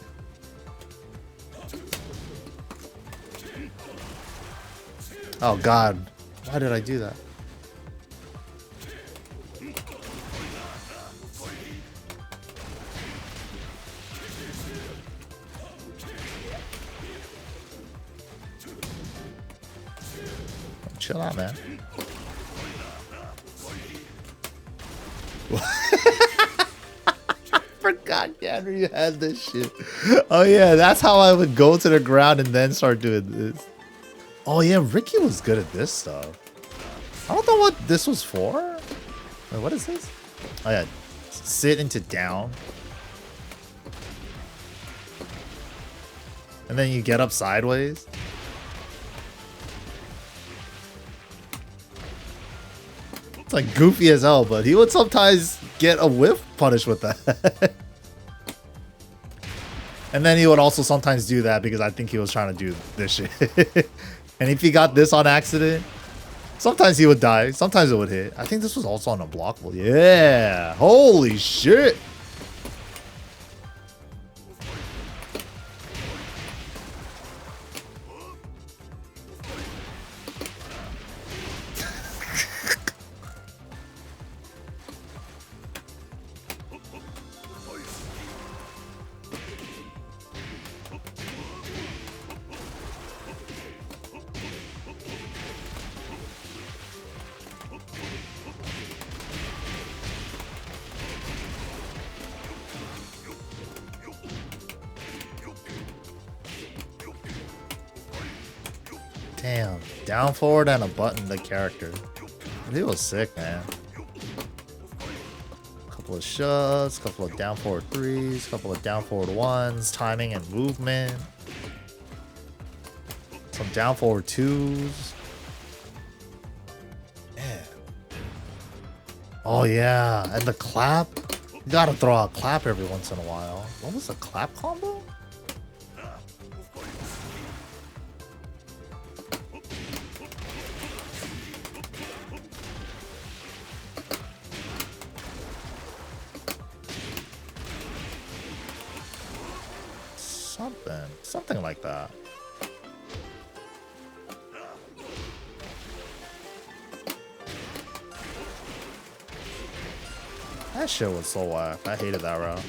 B: Oh god, why did I do that? Chill out, man. Forgot Henry had this shit. Oh yeah, that's how I would go to the ground and then start doing this. Oh yeah, Ricky was good at this stuff. I don't know what this was for. Wait, what is this? Oh yeah, sit into down. And then you get up sideways. It's like goofy as hell, but he would sometimes get a whiff punish with that. And then he would also sometimes do that because I think he was trying to do this shit. And if he got this on accident, sometimes he would die. Sometimes it would hit. I think this was also on unblockable. Yeah. Holy shit. Damn, down forward and a button the character. He was sick, man. Couple of shoves, couple of down forward threes, couple of down forward ones, timing and movement. Some down forward twos. Man. Oh yeah, and the clap. You gotta throw out clap every once in a while. What was the clap combo? Something like that. That That shit was so whack. I hated that route.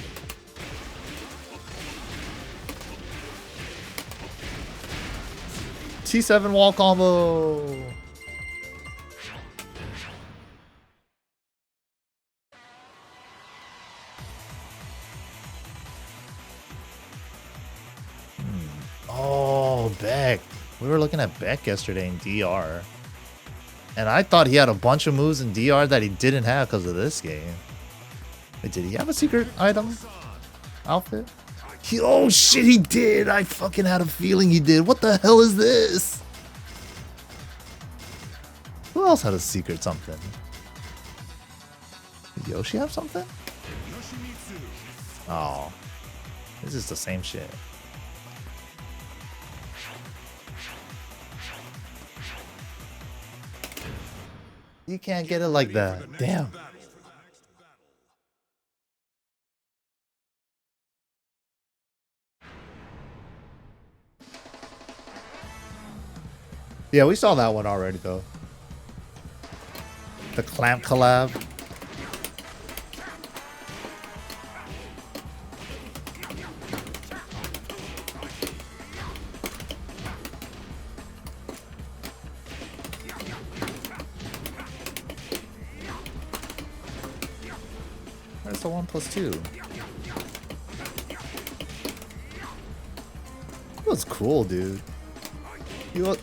B: T7 wall combo. Oh, Beck. We were looking at Beck yesterday in DR. And I thought he had a bunch of moves in DR that he didn't have because of this game. Wait, did he have a secret item? Outfit? Oh shit, he did! I fucking had a feeling he did. What the hell is this? Who else had a secret something? Did Yoshi have something? Oh. This is the same shit. You can't get it like that. Damn. Yeah, we saw that one already though. The Clamp collab. Where's the 1+2? That was cool, dude. You look.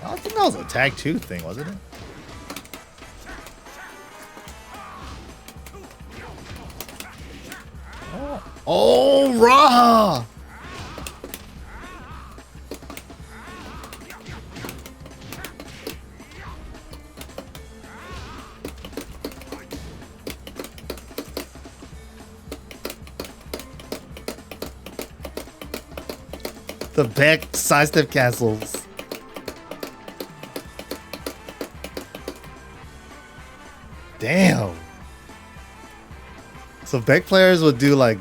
B: I think that was a tag 2 thing, wasn't it? Oh, Raha! The back sidestep cancels. Damn. So Beck players would do like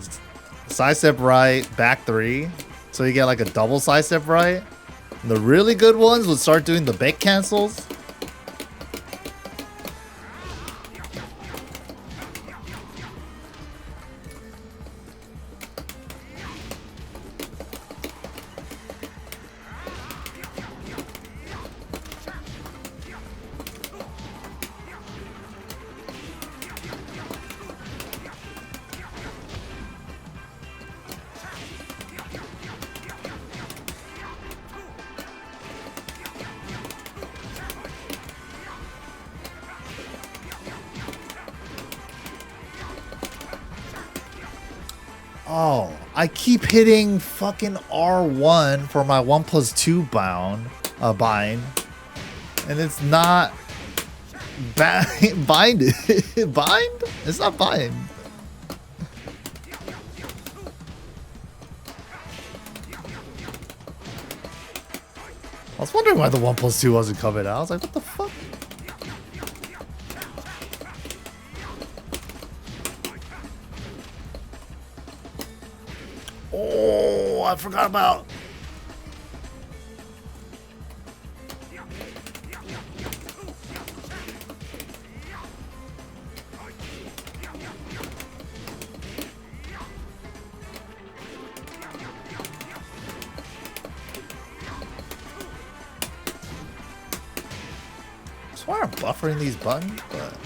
B: sidestep right, back 3. So you get like a double sidestep right. And the really good ones would start doing the Beck cancels. Oh, I keep hitting fucking R1 for my 1+2 bind, and it's not binded. Bind? It's not bind. I was wondering why the 1+2 wasn't coming out. I was like, what the fuck? Oh, I forgot about. swear I'm buffering these buttons, but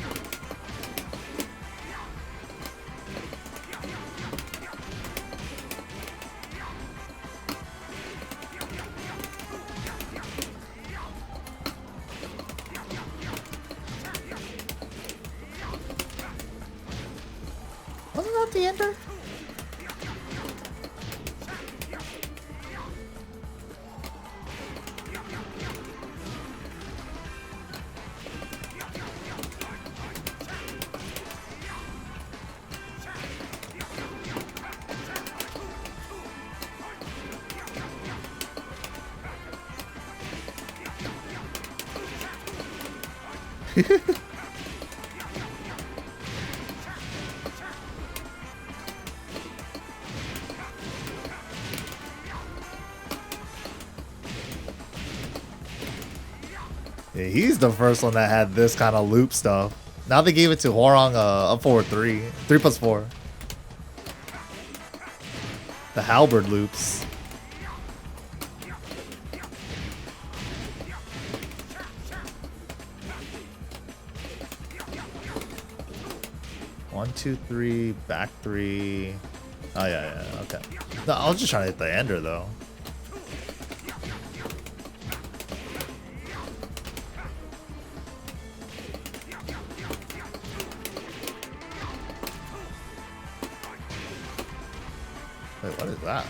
B: wasn't that the ender? Yeah, he's the first one that had this kind of loop stuff. Now they gave it to Hwoarang up forward 3. 3 plus 4. The halberd loops. One, two, three, back 3. Oh yeah, okay. No, I was just trying to hit the ender though. Wait, what is that?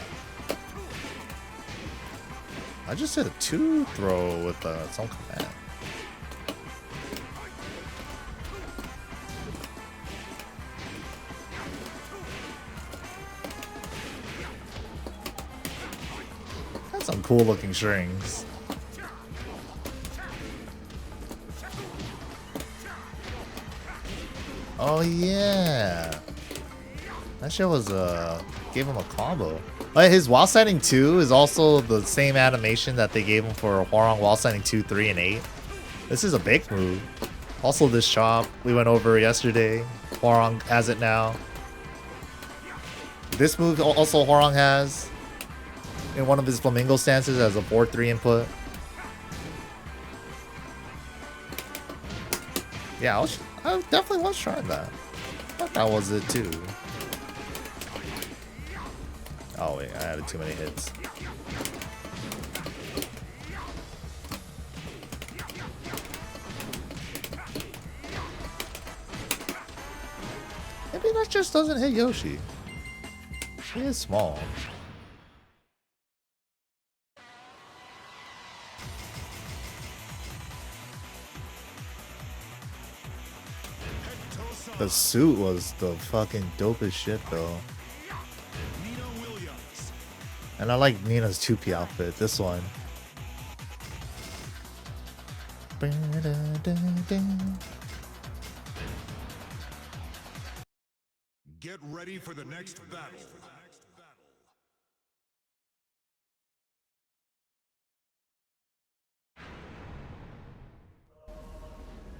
B: I just hit a 2 throw with some command. That's some cool looking strings. Oh yeah. That shit was gave him a combo. But his wall standing 2 is also the same animation that they gave him for Hwoarang wall standing 2, 3, and 8. This is a big move. Also this chop we went over yesterday. Hwoarang has it now. This move also Hwoarang has in one of his flamingo stances as a 4-3 input. Yeah, I definitely was trying that. I thought that was it too. Oh wait, I added too many hits. Maybe that just doesn't hit Yoshi. She is small. The suit was the fucking dopest shit though. And I like Nina's 2P outfit, this one.
F: Get ready for the next battle.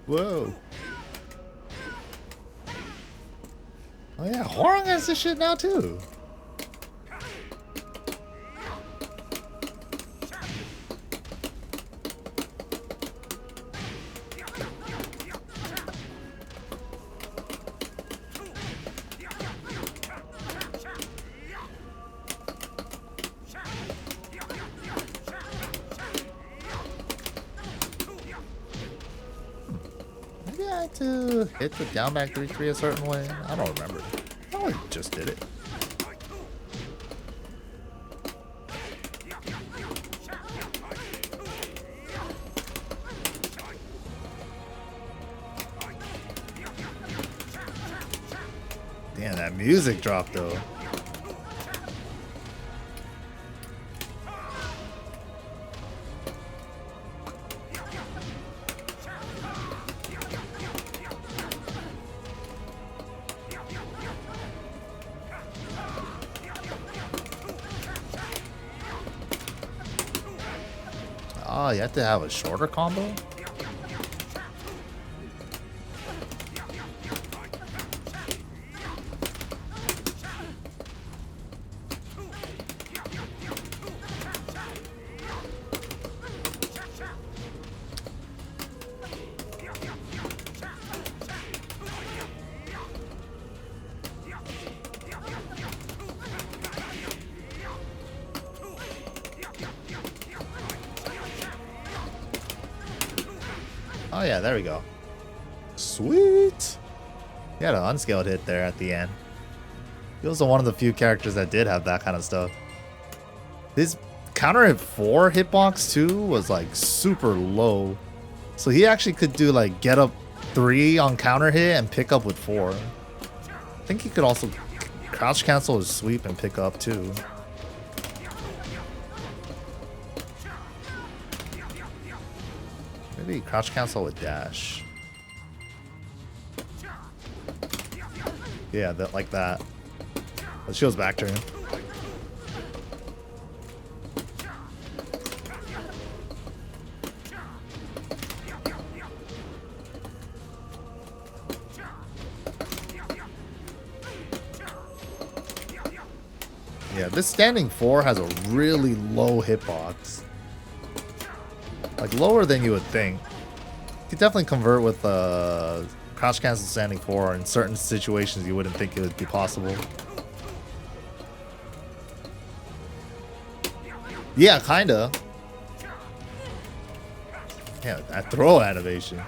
B: Whoa. Oh yeah, Hwoarang has this shit now too. To hit the down back 3-3 a certain way? I don't remember. I just did it. Damn, that music drop though. Oh, you have to have a shorter combo? Oh yeah, there we go. Sweet. He had an unscaled hit there at the end. He was one of the few characters that did have that kind of stuff. His counter hit 4 hitbox too was like super low. So he actually could do like get up 3 on counter hit and pick up with 4. I think he could also crouch cancel his sweep and pick up too. Maybe crouch cancel with dash. Yeah, that like that. The shield's back turn. Yeah, this standing 4 has a really low hitbox. Like lower than you would think. You could definitely convert with crouch cancel standing 4 in certain situations you wouldn't think it would be possible. Yeah, kinda. Yeah, that throw animation.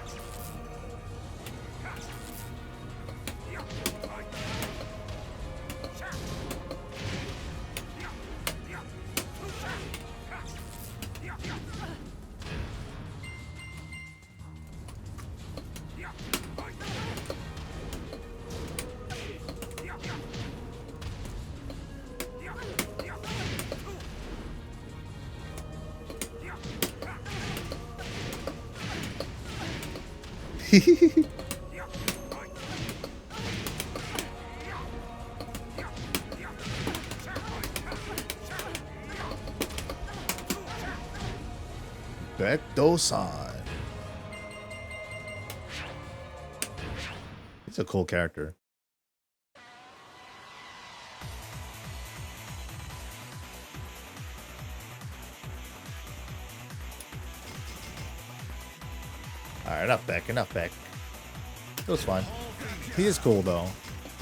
B: Becto-san. He's a cool character. Alright, enough Beck, enough Beck. It was fun. He is cool though.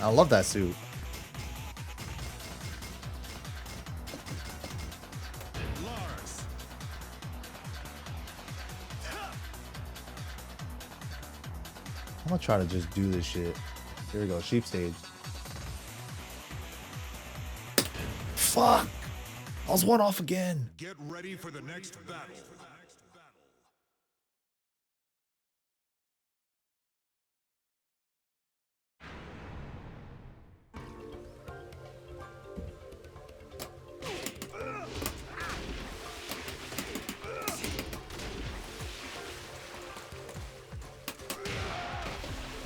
B: I love that suit. I'm gonna try to just do this shit. Here we go, sheep stage. Fuck! I was one off again.
F: Get ready for the next battle.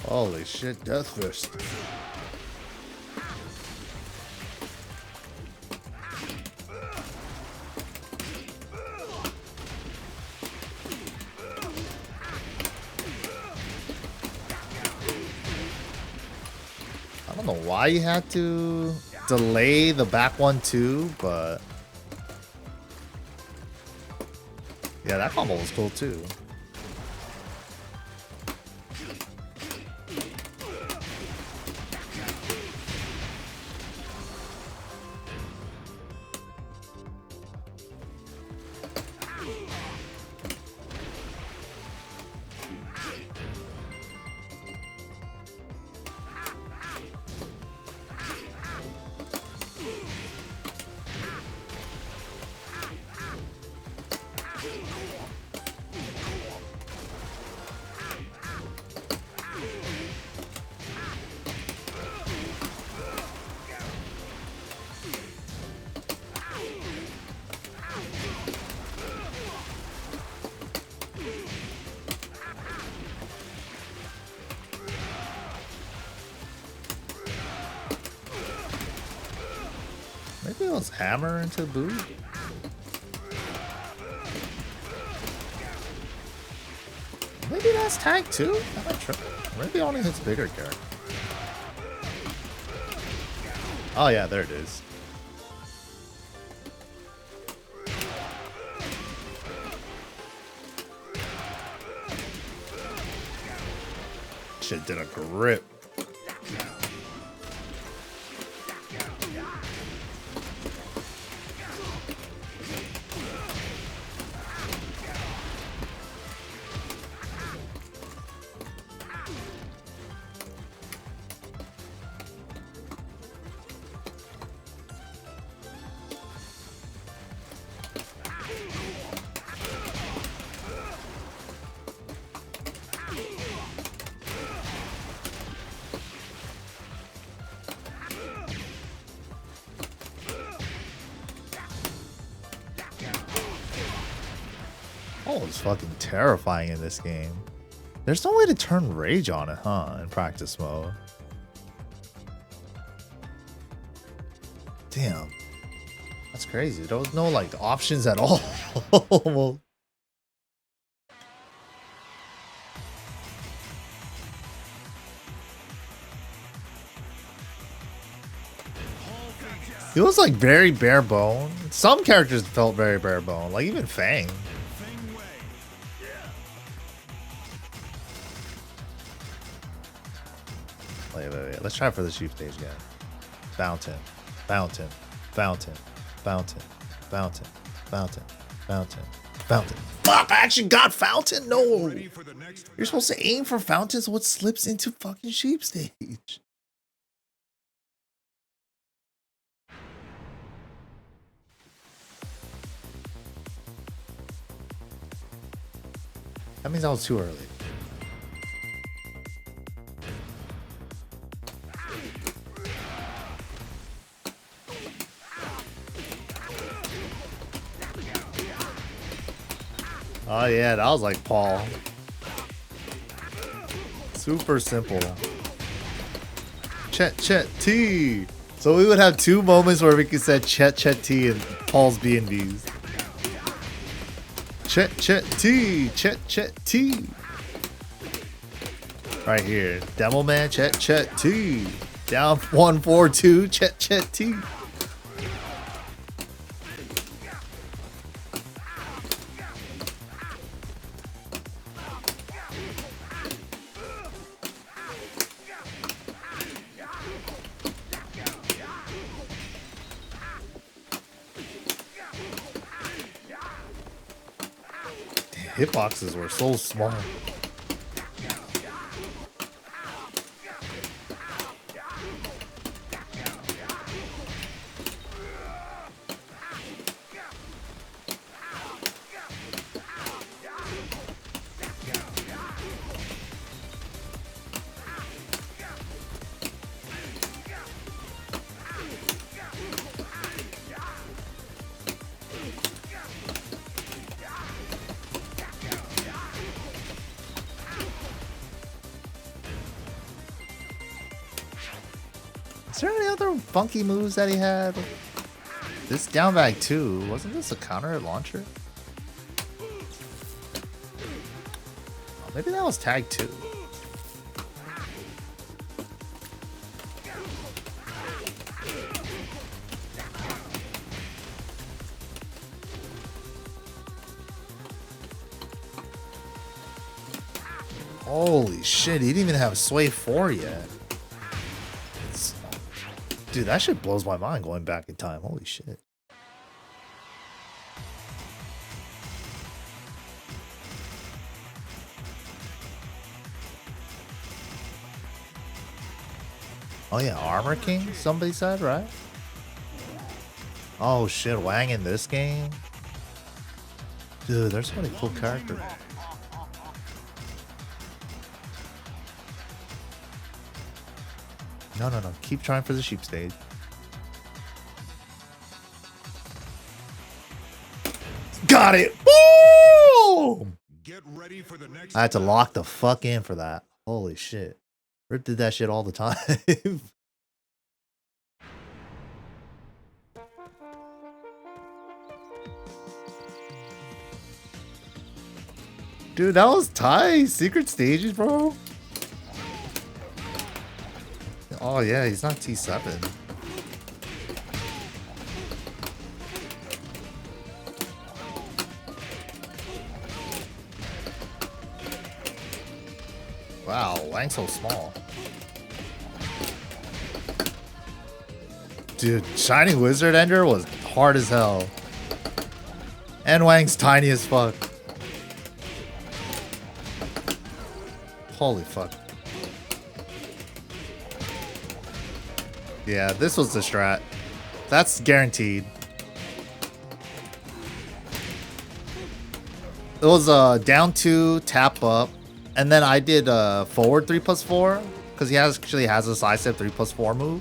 B: Holy shit, Death Fist. I don't know why you had to delay the back one too, but yeah, that combo was cool too. Maybe it was hammer into boot. Maybe that's tag too? Maybe it only hits bigger character. Oh yeah, there it is. Shit did a grip. Oh, it's fucking terrifying in this game. There's no way to turn rage on it, huh? In practice mode. Damn. That's crazy. There was no like options at all. It was like very bare bone. Some characters felt very bare bone, like even Fang. Wait. Let's try for the chief stage again. Fountain, fountain, fountain, fountain, fountain, fountain, fountain, fountain. Fuck! I actually got fountain. No, you're supposed to aim for fountains. What slips into fucking sheep stage? That means I was too early. Oh yeah, that was like Paul. Super simple. Chet T. So we would have two moments where we could say Chet T and Paul's B&Bs. Chet T. Right here. Demo Man, Chet T. Down 1-4-2, Chet T. Hitboxes were so small. Is there any other funky moves that he had? This down bag too. Wasn't this a counter launcher? Oh, maybe that was tag 2. Holy shit, he didn't even have Sway 4 yet. Dude, that shit blows my mind going back in time. Holy shit. Oh yeah, Armor King, somebody said, right? Oh shit, Wang in this game? Dude, there's so many cool characters. No. Keep trying for the sheep stage. Got it! Boom!
F: Get ready for the next
B: I had to lock the fuck in for that. Holy shit. Rip did that shit all the time. Dude, that was tight. Secret stages, bro. Oh yeah, he's not T7. Wow, Wang's so small. Dude, Shining Wizard Ender was hard as hell. And Wang's tiny as fuck. Holy fuck. Yeah, this was the strat. That's guaranteed. It was down 2, tap up, and then I did forward 3+4 because he actually has a side step 3+4 move.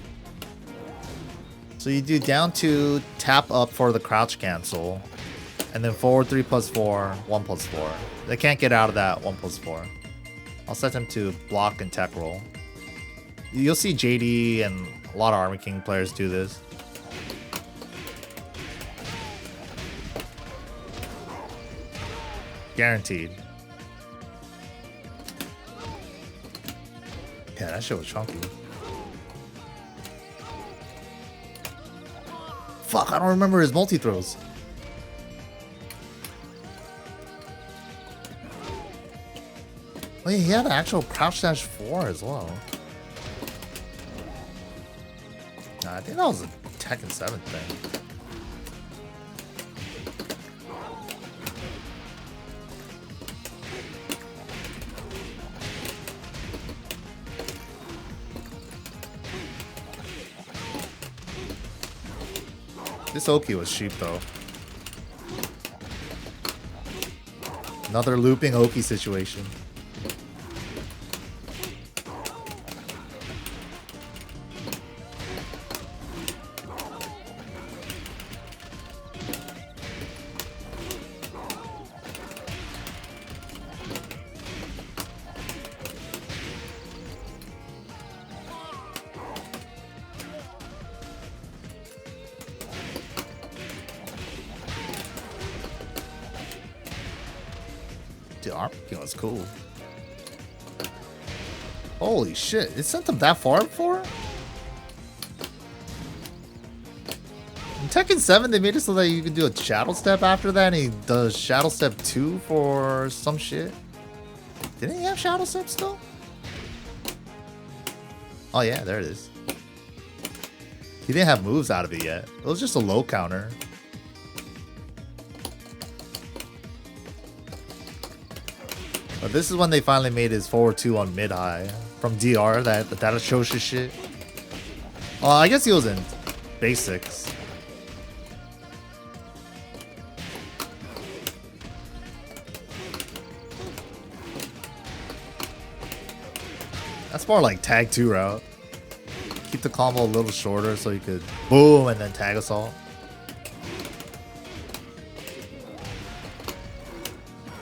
B: So you do down 2, tap up for the crouch cancel, And then forward 3 plus 4, 1 plus 4. They can't get out of that 1 plus 4. I'll set them to block and tech roll. You'll see JD and a lot of Armor King players do this. Guaranteed. Yeah, that shit was chunky. Fuck, I don't remember his multi-throws. Oh yeah, he had an actual crouch dash 4 as well. Nah, I think that was a Tekken 7 thing. This Oki was cheap though. Another looping Oki situation. Dude, Armor King was cool. Holy shit, it sent them that far before? In Tekken 7, they made it so that you could do a Shadow Step after that, and he does Shadow Step 2 for some shit. Didn't he have Shadow Step still? Oh yeah, there it is. He didn't have moves out of it yet. It was just a low counter. But this is when they finally made his forward 2 on mid-high from DR, that atrocious shit. Well, I guess he was in basics. That's more like tag 2 route. Keep the combo a little shorter so you could boom and then tag assault.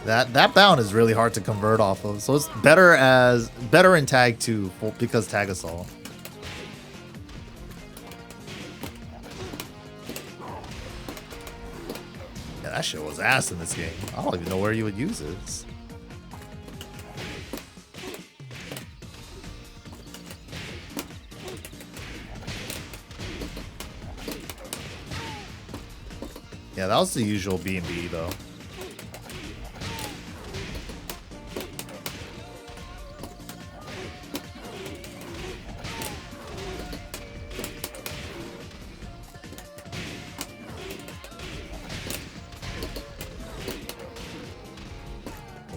B: That bound is really hard to convert off of, so it's better in tag 2 because tag assault. Yeah, that shit was ass in this game. I don't even know where you would use this. Yeah, that was the usual B&B though.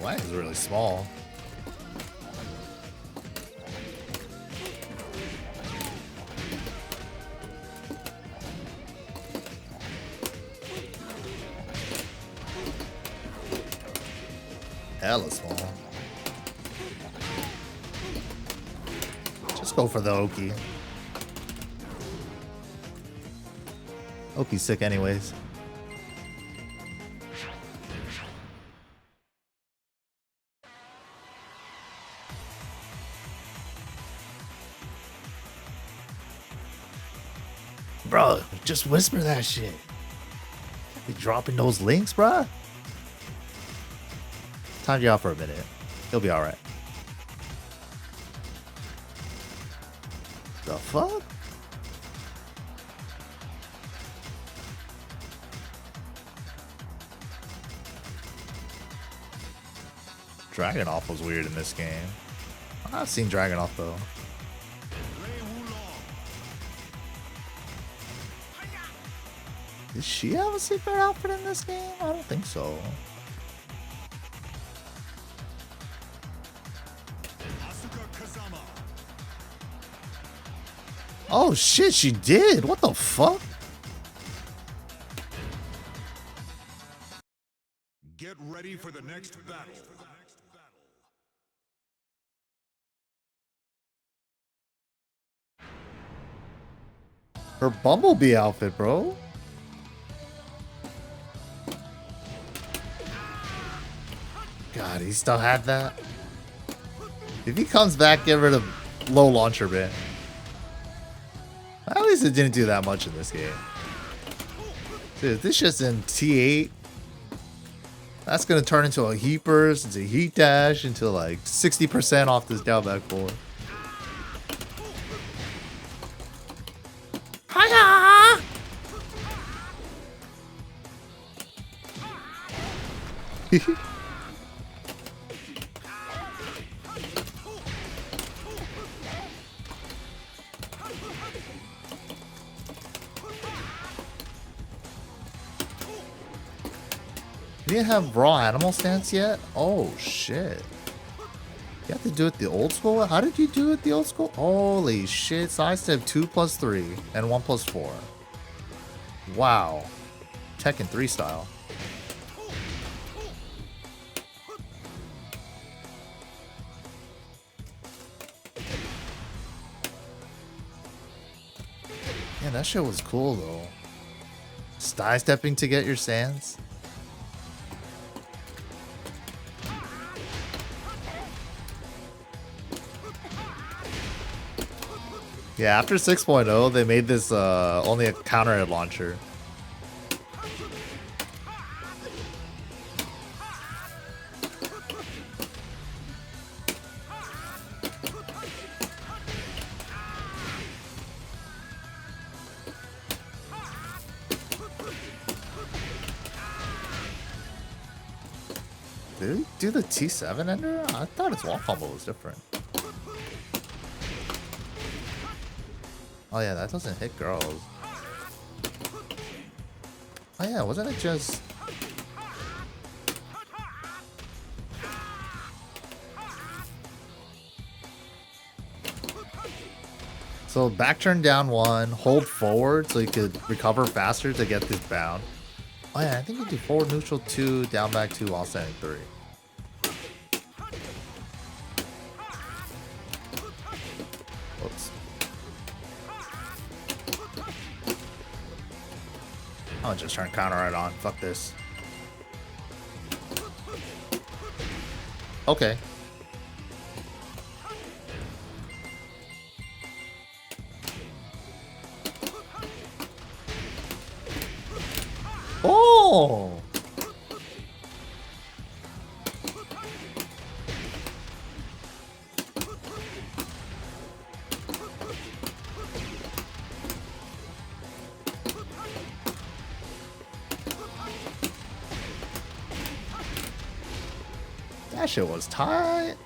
B: Wang is really small. Hella small. Just go for the Oki. Oki's sick anyways. Bro, just whisper that shit. Be dropping those links, bro. Time you out for a minute. He'll be alright. The fuck? Dragonoff was weird in this game. I've seen Dragonoff though. Did she have a secret outfit in this game? I don't think so. Oh shit, she did. What the fuck?
F: Get ready for the next battle.
B: Her Bumblebee outfit, bro. God, he still had that. If he comes back, get rid of low launcher ban. At least it didn't do that much in this game. Dude, this shit's in T8. That's gonna turn into a heat burst, into heat dash, into like 60% off this down back forward. Hiya! You didn't have raw animal stance yet? Oh shit. You have to do it the old school? How did you do it the old school? Holy shit. Sidestep 2+3 and 1+4. Wow. Tekken 3 style. Yeah, that shit was cool though. Sidestepping to get your sands. Yeah, after 6.0, they made this only a counter hit launcher. Did he do the T7 ender? I thought his wall combo was different. Oh yeah, that doesn't hit girls. Oh yeah, wasn't it just... So back turn down 1, hold forward so you could recover faster to get this bound. Oh yeah, I think you do forward neutral 2, down back 2 while standing 3. Whoops. I'll just turn counter right on. Fuck this. Okay. Oh! That shit was tight.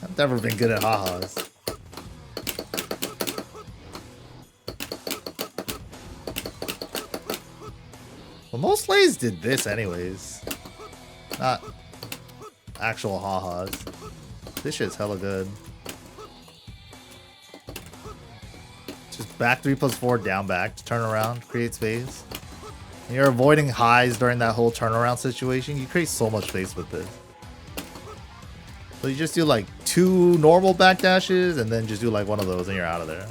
B: I've never been good at ha-has. Well, most lays did this anyways. Not actual ha-has. This shit's hella good. Just back 3+4, down back to turn around, create space. And you're avoiding highs during that whole turnaround situation. You create so much space with this. So you just do like 2 normal backdashes and then just do like one of those and you're out of there.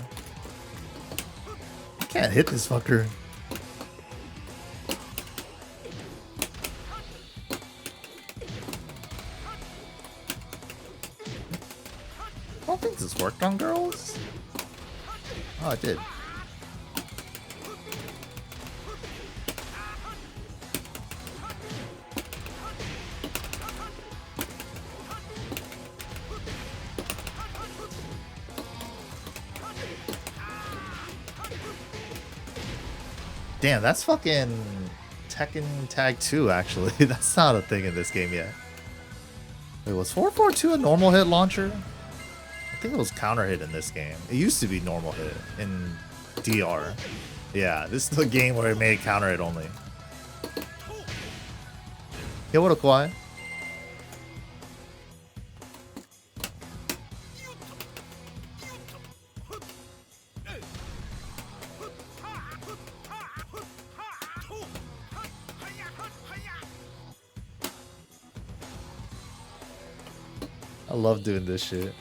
B: I can't hit this fucker. I don't think this worked on girls. Oh, it did. Damn, that's fucking Tekken Tag 2, actually. That's not a thing in this game yet. Wait, was 442 a normal hit launcher? I think it was counter hit in this game. It used to be normal hit in DR. Yeah, this is the game where it made counter hit only. Yeah, what a Kawhi. I love doing this shit.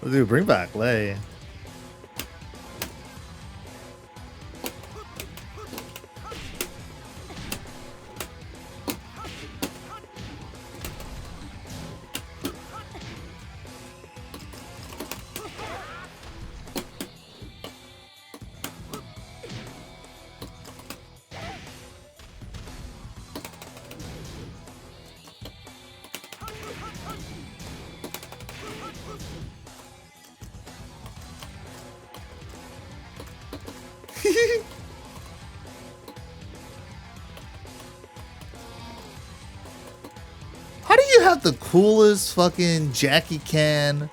B: Dude, bring back Lei. How do you have the coolest fucking Jackie Chan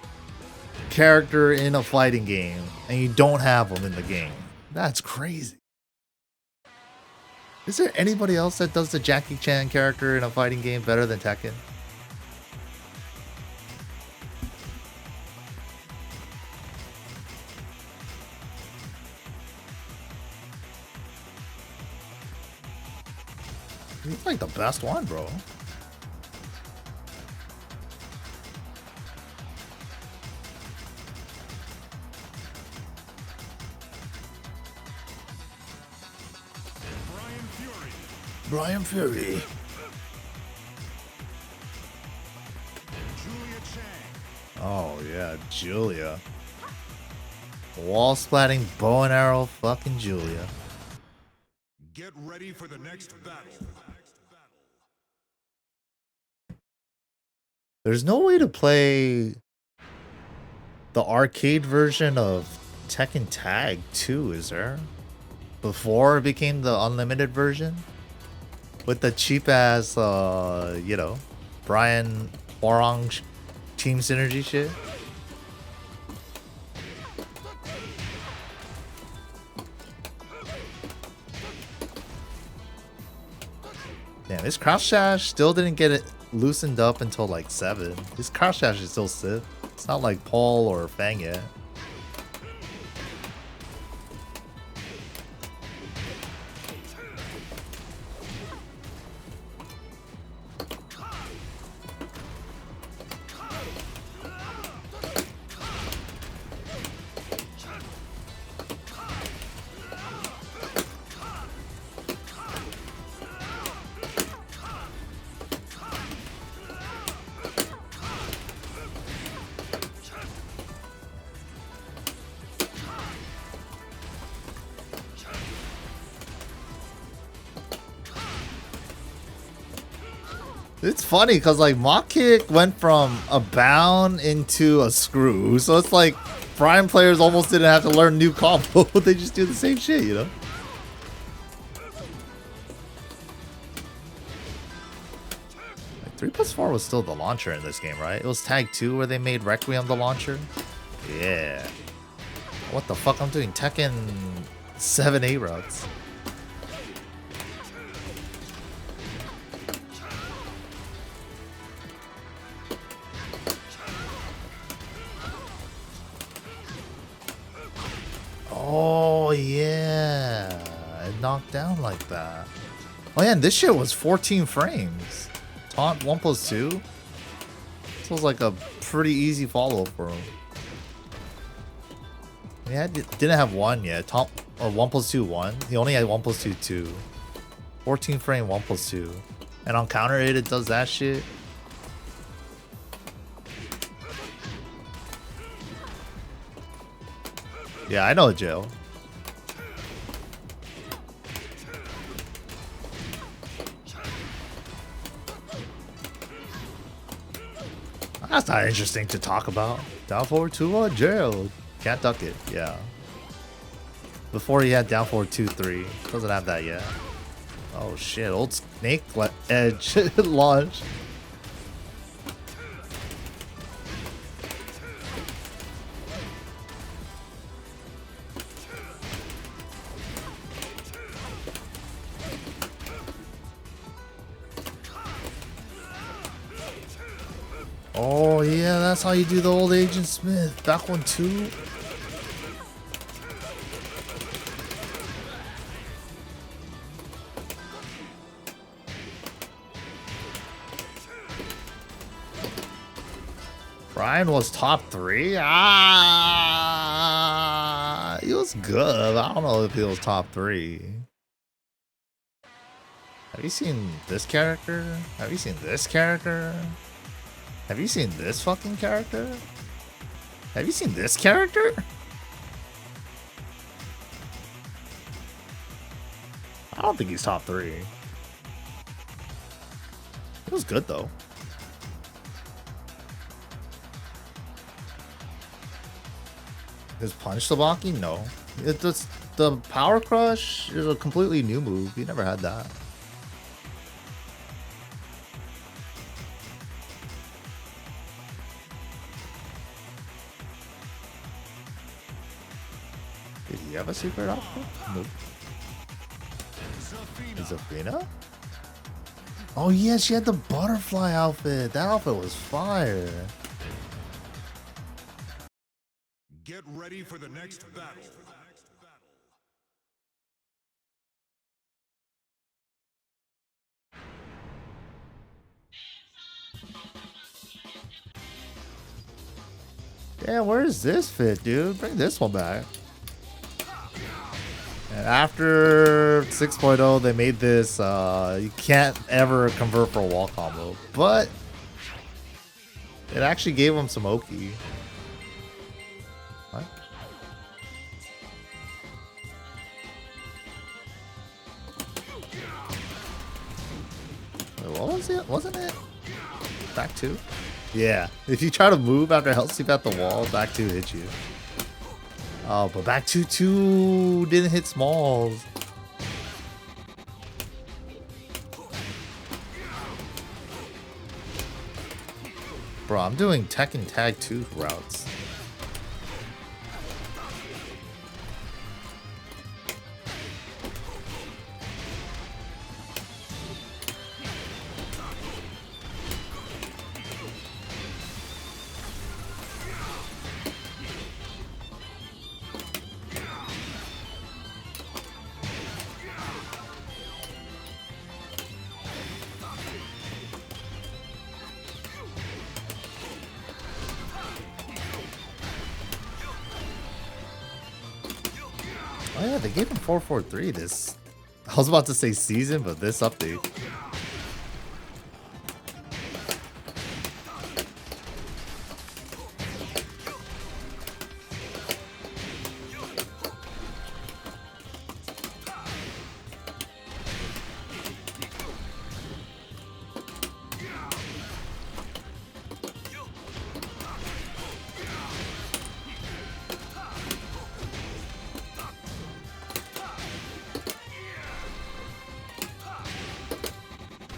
B: character in a fighting game and you don't have him in the game? That's crazy. Is there anybody else that does the Jackie Chan character in a fighting game better than Tekken? He's like the best one, bro. Brian Fury. Oh yeah, Julia. Wall splatting bow and arrow fucking Julia.
F: Get ready for the next battle.
B: There's no way to play the arcade version of Tekken Tag 2, is there? Before it became the unlimited version? With the cheap ass, you know, Brian Hwoarang team synergy shit? Damn, this crouch dash still didn't get it loosened up until like 7. This crouch dash is still stiff. It's not like Paul or Fang yet. It's funny because like Mach Kick went from a bound into a screw, so it's like Brian players almost didn't have to learn new combo. They just do the same shit, you know? Like 3+4 was still the launcher in this game, right? It was Tag 2 where they made Requiem the launcher. Yeah. What the fuck? I'm doing Tekken 7-8 routes. Oh yeah, it knocked down like that. Oh yeah, and this shit was 14 frames. Taunt 1+2. This was like a pretty easy follow for him. Yeah, didn't have 1 yet. Taunt or 1+2 1. He only had 1+2 2. 14 frame 1+2, and on counter it does that shit. Yeah, I know, Joe. That's not interesting to talk about. Down forward 2 jail. Can't duck it. Yeah. Before he had down forward 2-3. Doesn't have that yet. Oh shit. Old snake edge launch. Oh yeah, that's how you do the old Agent Smith. Back one too. Brian was top 3. He was good. I don't know if he was top 3. Have you seen this character? Have you seen this character? Have you seen this fucking character? Have you seen this character? I don't think he's top 3. It was good though. Is Punch Sabaki? No. It's the Power Crush is a completely new move. You never had that. Did he have a secret outfit? Nope. Zafina? Oh yeah, she had the butterfly outfit. That outfit was fire.
F: Get ready for the next battle.
B: Damn, where is this fit, dude? Bring this one back. And after 6.0, they made this, you can't ever convert for a wall combo. But it actually gave him some Oki. What? Wait, what was it? Wasn't it? Back 2? Yeah. If you try to move after Hell Sweep at the wall, back 2 hits you. Oh, but back 2 didn't hit Smalls. Bro, I'm doing Tekken Tag 2 routes. Oh yeah, they gave him 443 this. I was about to say season, but this update.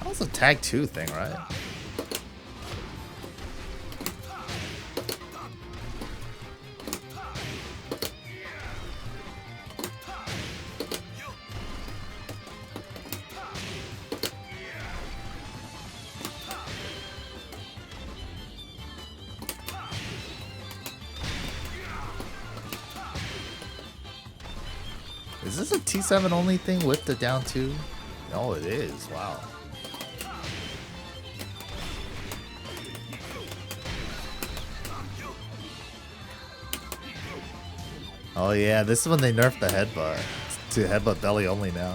B: That was a tag 2 thing, right? Is this a T7 only thing with the down 2? No, it is. Wow. Oh yeah, this is when they nerfed the headbutt to headbutt belly only now.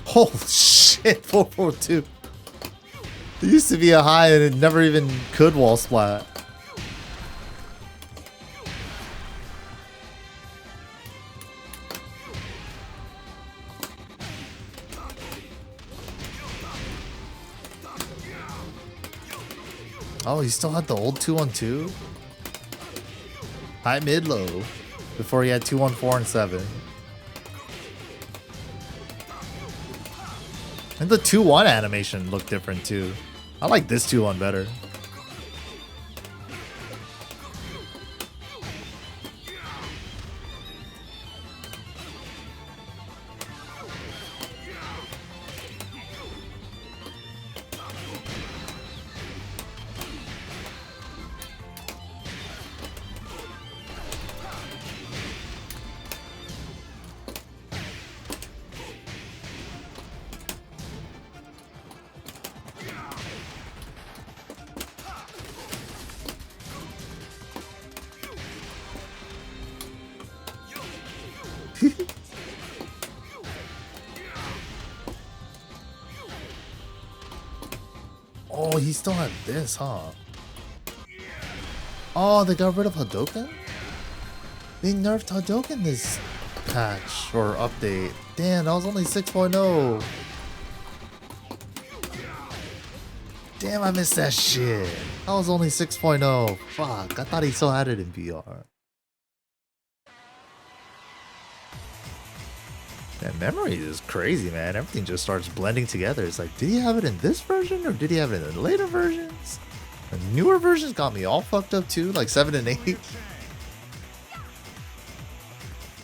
B: Holy shit, 442. It used to be a high and it never even could wall splat. Oh, he still had the old 2-1-2? High, mid, low. Before he had 2-1-4 and 7. And the 2-1 animation looked different too. I like this 2-1 better. Oh, he still had this, huh? Oh, they got rid of Hadouken? They nerfed Hadouken this patch or update. Damn, that was only 6.0. Damn, I missed that shit. That was only 6.0. Fuck, I thought he still had it in VR. That memory is crazy, man. Everything just starts blending together. It's like, did he have it in this version or did he have it in the later versions? The newer versions got me all fucked up too, like 7 and 8.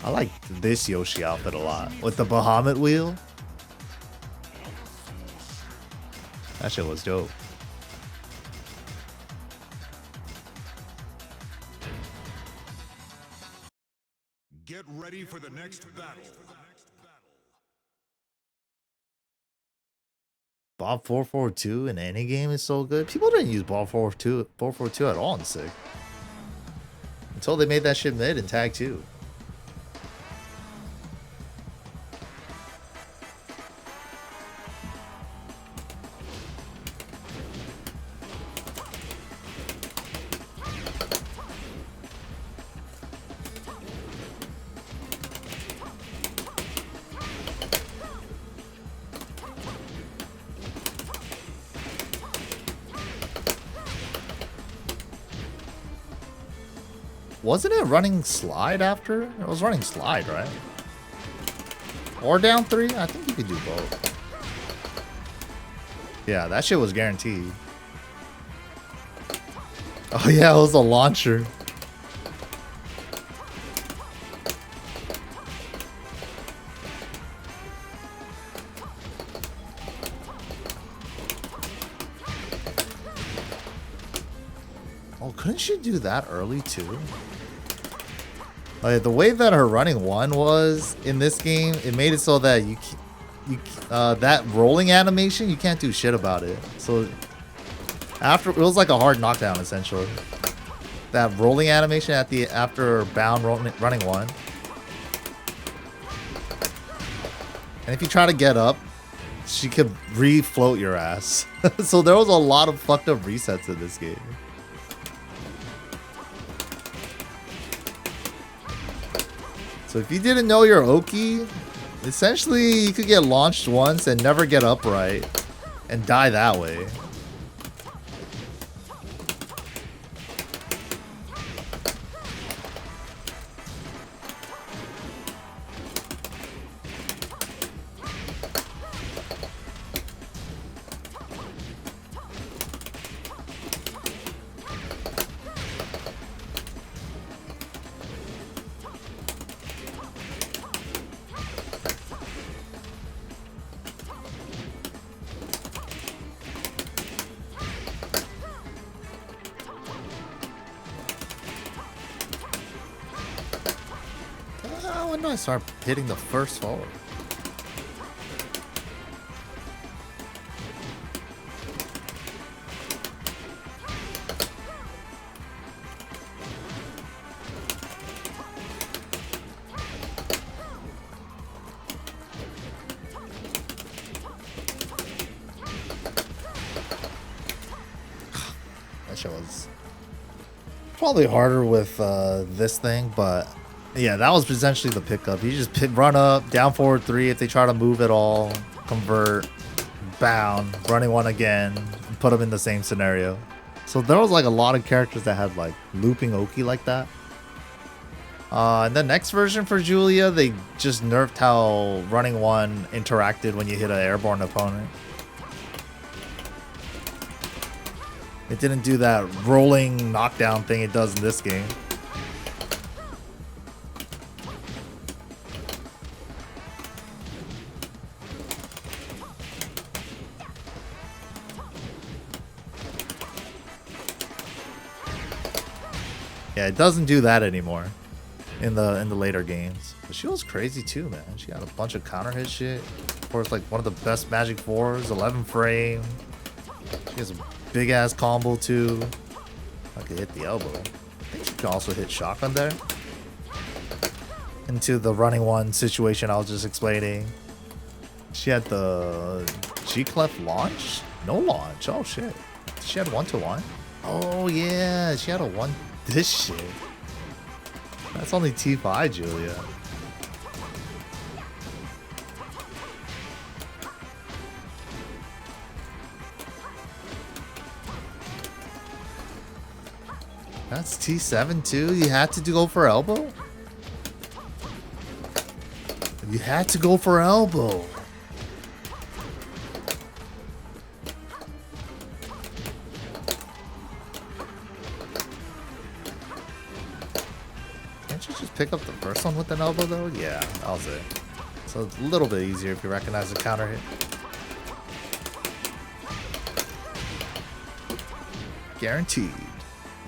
B: I like this Yoshi outfit a lot. With the Bahamut wheel. That shit was dope.
F: Get ready for the next battle.
B: Bob 442 in any game is so good. People didn't use Bob 442 at all in Sig. Until they made that shit mid in Tag 2. Wasn't it running slide after? It was running slide, right? Or down 3? I think you could do both. Yeah, that shit was guaranteed. Oh yeah, it was a launcher. Oh, couldn't she do that early too? Like, the way that her running 1 was in this game, it made it so that that rolling animation, you can't do shit about it. So after, it was like a hard knockdown essentially. That rolling animation at the after bound running 1. And if you try to get up, she could re-float your ass. So there was a lot of fucked up resets in this game. So if you didn't know your Oki, essentially you could get launched once and never get upright and die that way. When do I start hitting the first forward? That shit was probably harder with this thing, but yeah, that was essentially the pickup. You just run up, down forward 3 if they try to move at all, convert, bound, running 1 again, and put them in the same scenario. So there was like a lot of characters that had like looping Oki like that. In the next version for Julia, they just nerfed how running one interacted when you hit an airborne opponent. It didn't do that rolling knockdown thing it does in this game. Yeah, it doesn't do that anymore in the later games. But she was crazy too, man. She had a bunch of counter hit shit. Of course, like one of the best Magic 4s, 11 frame. She has a big ass combo too. I could hit the elbow. I think she can also hit shotgun there. Into the running one situation I was just explaining. She had the G-Clef launch? No launch. Oh shit. She had 1-to-1. Oh yeah, she had a one. This shit. That's only T5, Julia. That's T7 too? You had to go for elbow? You had to go for elbow. Can't you just pick up the first one with an elbow though? Yeah, that was it. So it's a little bit easier if you recognize the counter hit. Guaranteed.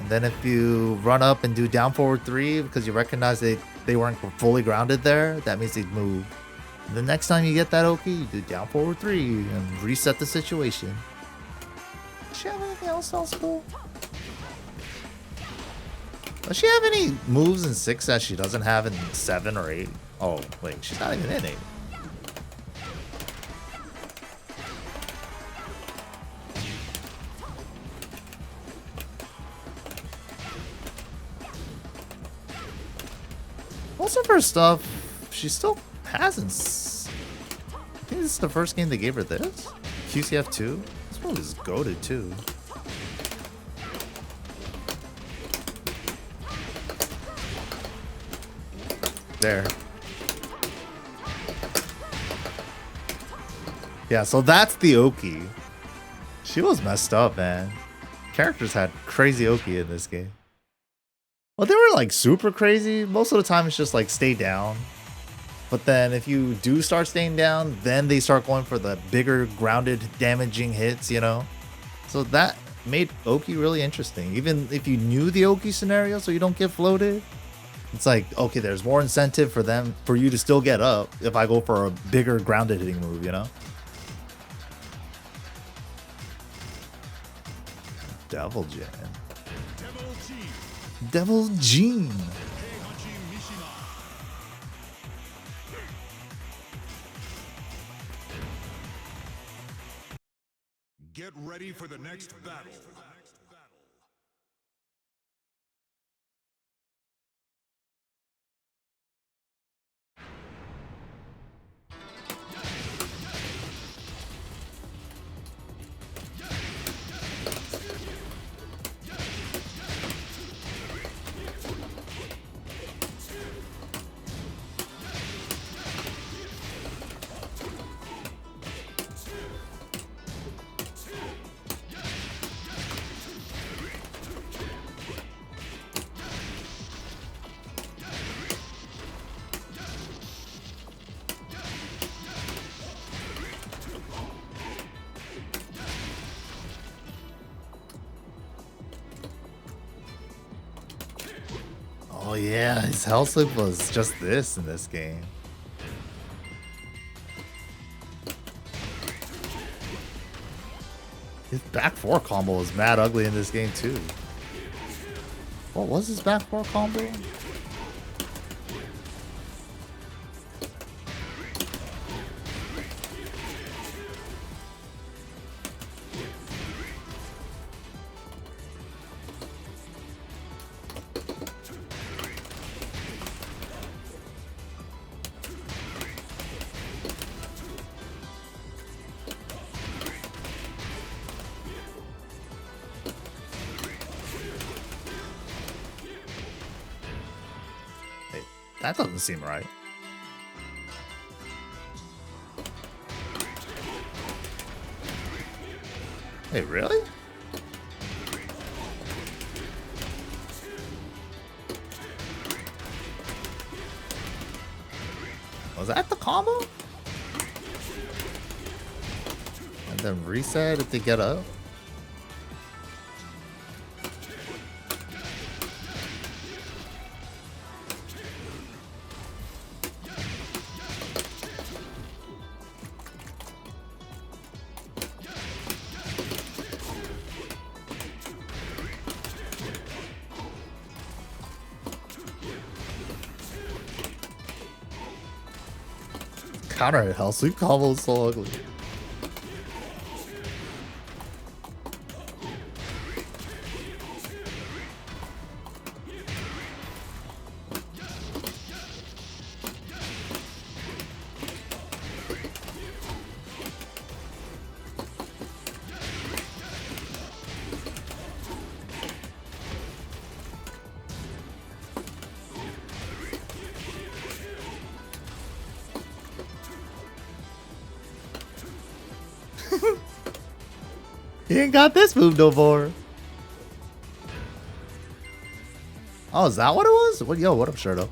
B: And then if you run up and do down forward 3 because you recognize they weren't fully grounded there, that means they'd move. And the next time you get that Oki, you do down forward 3 and reset the situation. Does she have anything else cool? Does she have any moves in 6 that she doesn't have in 7 or 8? Oh, wait, she's not even in 8. Most of her stuff, she still hasn't. I think this is the first game they gave her this. QCF 2? This one is goated too. There. Yeah, so that's the Oki. She was messed up, man. Characters had crazy Oki in this game. Well, they were like super crazy. Most of the time it's just like stay down. But then if you do start staying down, then they start going for the bigger grounded damaging hits, you know? So that made Oki really interesting. Even if you knew the Oki scenario so you don't get floated, it's like, okay, there's more incentive for you to still get up if I go for a bigger grounded hitting move, you know? Devil Jin. Devil Jin.
F: Get ready for the next battle.
B: Oh yeah, his health slip was just this in this game. His back 4 combo was mad ugly in this game too. What was his back 4 combo? That doesn't seem right. Hey, really? Was that the combo? And then reset if they get up? Counter hell sweep combo is so ugly. He ain't got this move no more. Oh, is that what it was? What? Yo, what up, Shirdo?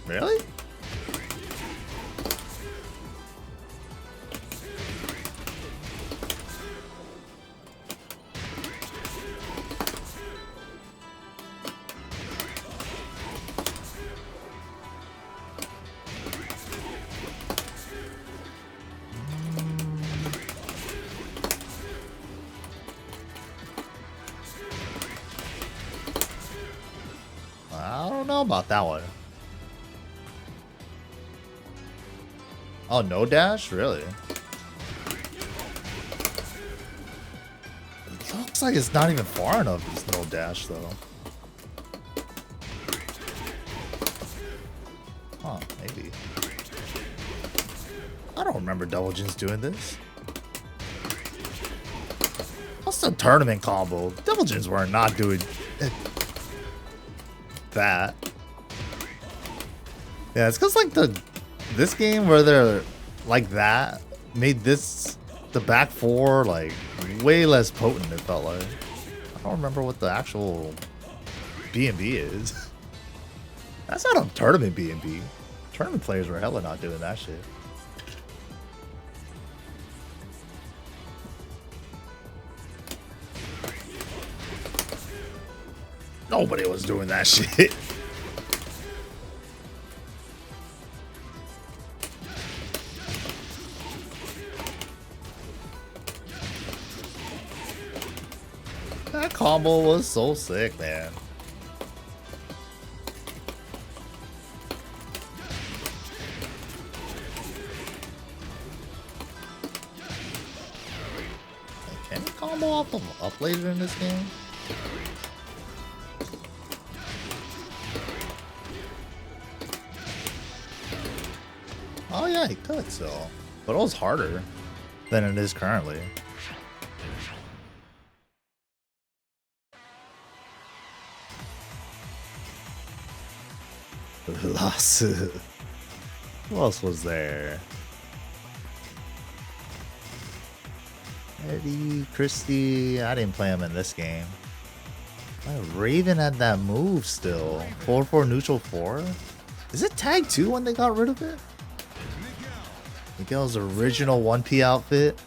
B: Really? I don't know about that one. Oh, no dash? Really? It looks like it's not even far enough, this no dash, though. Huh, maybe. I don't remember Double Jins doing this. What's the tournament combo? Double Jins were not doing that. Yeah, it's because like this game where they're like that made this the back four like way less potent. It felt like I don't remember what the actual B&B is. That's not a tournament B&B. Tournament players were hella not doing that shit. Nobody was doing that shit. That combo was so sick, man. Can you combo off of up laser in this game? Oh yeah, he could still. But it was harder than it is currently. Lawsuit. Who else was there? Eddie, Christie. I didn't play him in this game. Raven had that move still. 4-4 neutral 4? Is it tag 2 when they got rid of it? Miguel's original 1P outfit.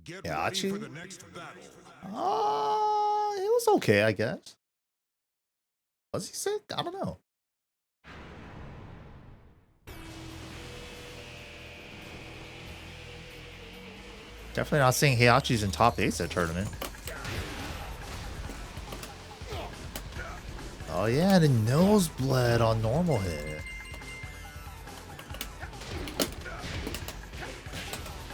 B: Yachi? It was okay, I guess. Was he sick? I don't know. Definitely not seeing Heihachi's in top 8s at tournament. Oh yeah, the nose bled on normal hit.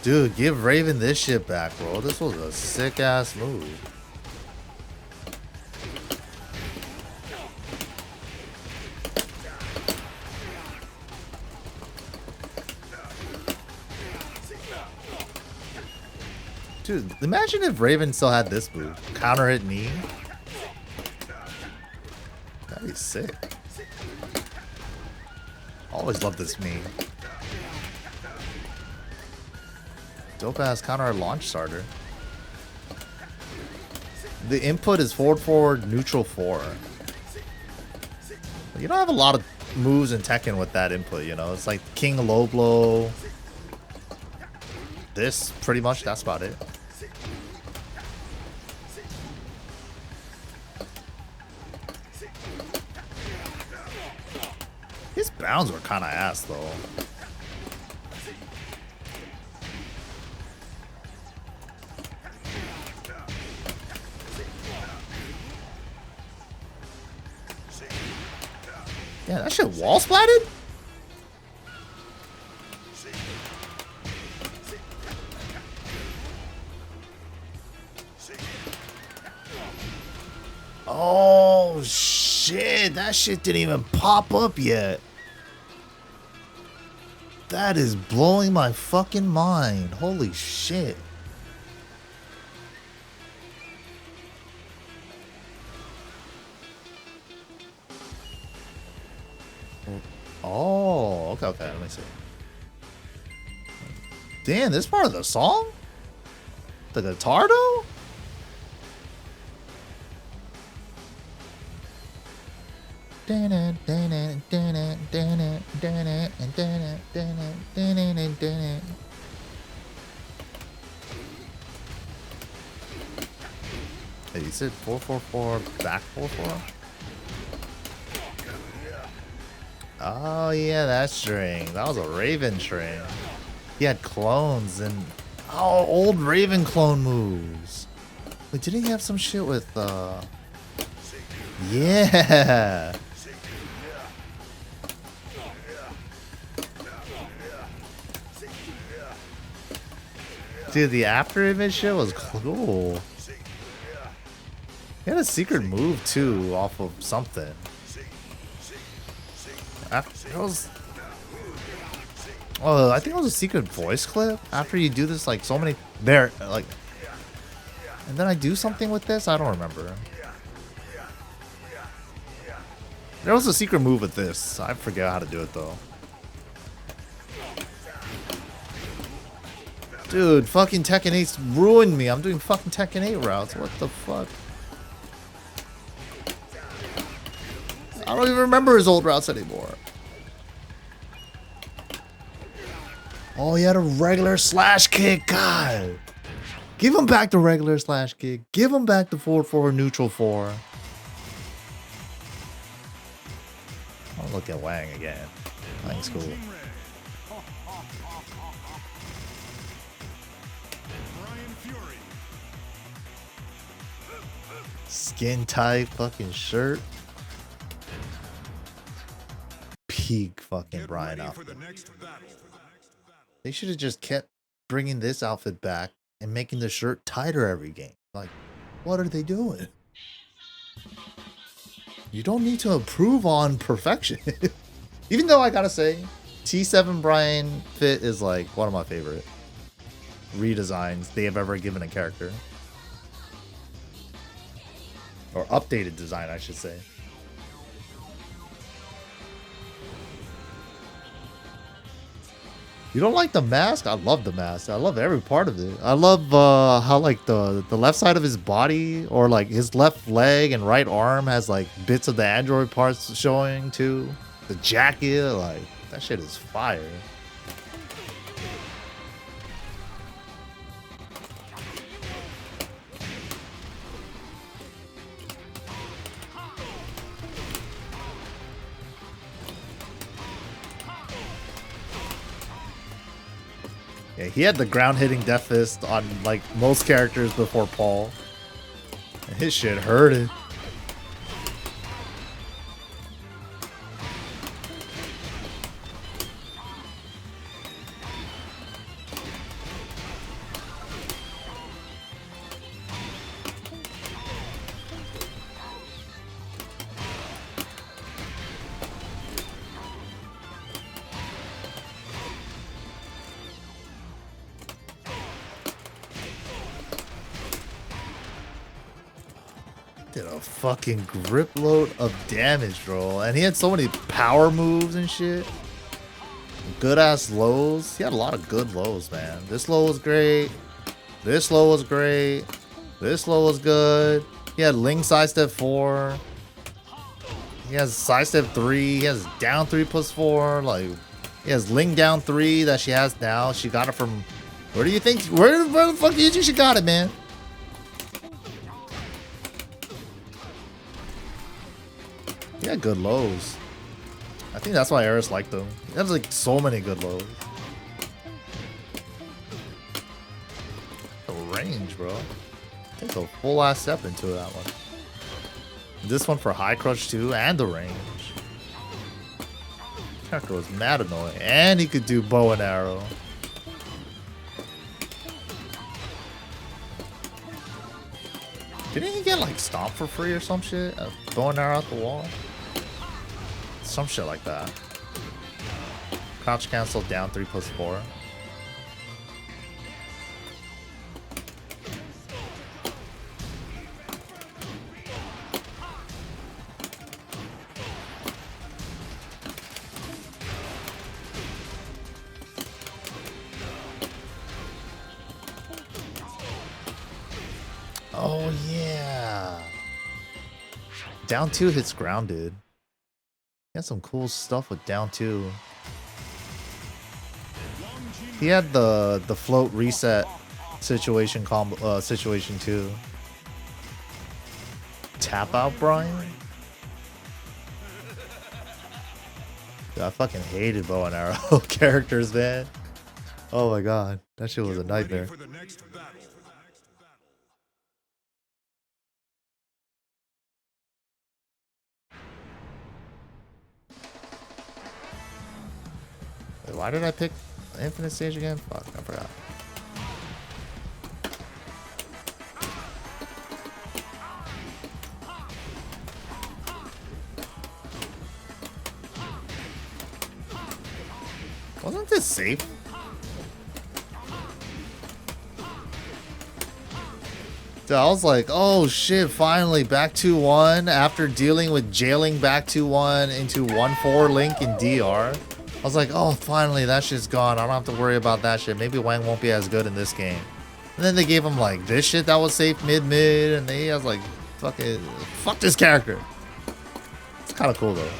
B: Dude, give Raven this shit back, bro. This was a sick ass move. Dude, imagine if Raven still had this move. Counter hit knee. That'd be sick. Always love this meme. Dope ass counter launch starter. The input is forward, forward, neutral 4. You don't have a lot of moves in Tekken with that input, you know? It's like King low blow. This, pretty much, that's about it. His bounds were kind of ass, though. Yeah, that shit wall splatted? Oh shit, that shit didn't even pop up yet. That is blowing my fucking mind. Holy shit. Oh, okay, let me see. Damn, this part of the song? The guitar though? Hey, you said 444 back 44? Oh yeah, that string. That was a Raven string. He had clones and old Raven clone moves. Wait, didn't he have some shit with yeah. Dude, the after image shit was cool. He had a secret move too off of something. After, it was, oh, I think it was a secret voice clip. After you do this, like so many there, like, and then I do something with this. I don't remember. There was a secret move with this. I forget how to do it though. Dude, fucking Tekken 8's ruined me. I'm doing fucking Tekken 8 routes. What the fuck? I don't even remember his old routes anymore. Oh, he had a regular slash kick. God. Give him back the regular slash kick. Give him back the forward 4 neutral 4. I'll look at Wang again. Wang's cool. Skin tight fucking shirt. Peak fucking Brian outfit. They should have just kept bringing this outfit back and making the shirt tighter every game. Like, what are they doing? You don't need to improve on perfection. Even though I gotta say, T7 Brian fit is like one of my favorite redesigns they have ever given a character. Or updated design, I should say. You don't like the mask? I love the mask. I love every part of it. I love how like the left side of his body or like his left leg and right arm has like bits of the android parts showing too. The jacket, like that shit is fire. Yeah, he had the ground hitting Death Fist on like most characters before Paul. And his shit hurted. a fucking grip load of damage, bro. And he had so many power moves and shit. Good ass lows. He had a lot of good lows, man. This low was great. This low was great. This low was good. He had Ling sidestep 4. He has sidestep 3. He has down 3 plus 4. Like, he has Ling down 3 that she has now. She got it from. Where do you think? Where the fuck do you think she got it, man? He had good lows. I think that's why Eris liked him. He has like so many good lows. The range, bro. Take a full ass step into that one. This one for high crush too, and the range. Character was mad annoying, and he could do bow and arrow. Didn't he get like stomp for free or some shit? Bow and arrow out the wall? Some shit like that. Crouch cancel down 3 plus 4. Oh yeah. Down 2 hits grounded. He had some cool stuff with down 2. He had the float reset situation combo situation too. Tap out Brian? Dude, I fucking hated bow and arrow characters, man. Oh my god. That shit was a nightmare. Wait, why did I pick Infinite Stage again? Fuck, I forgot. Wasn't this safe? Dude, I was like, oh shit, finally back 2-1 after dealing with jailing back 2-1 into 1-4 Link in DR. I was like, oh, finally, that shit's gone. I don't have to worry about that shit. Maybe Wang won't be as good in this game. And then they gave him, like, this shit that was safe mid-mid. And he has, like, fucking... Fuck this character. It's kind of cool, though.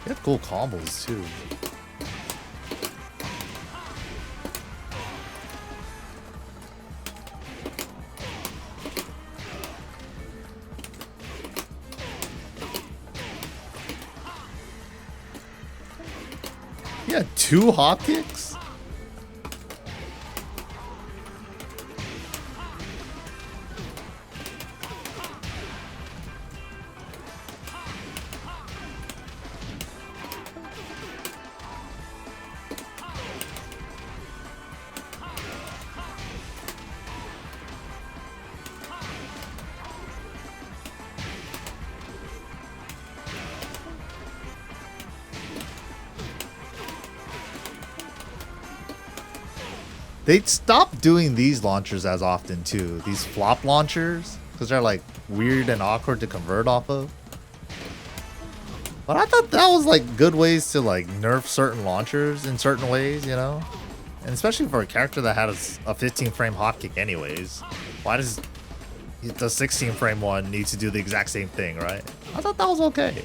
B: He had cool combos, too. Yeah, 2 hop kicks? They stopped doing these launchers as often too. These flop launchers, because they're like weird and awkward to convert off of. But I thought that was like good ways to like nerf certain launchers in certain ways, you know? And especially for a character that had a 15 frame hotkick anyways. Why does the 16 frame one need to do the exact same thing, right? I thought that was okay.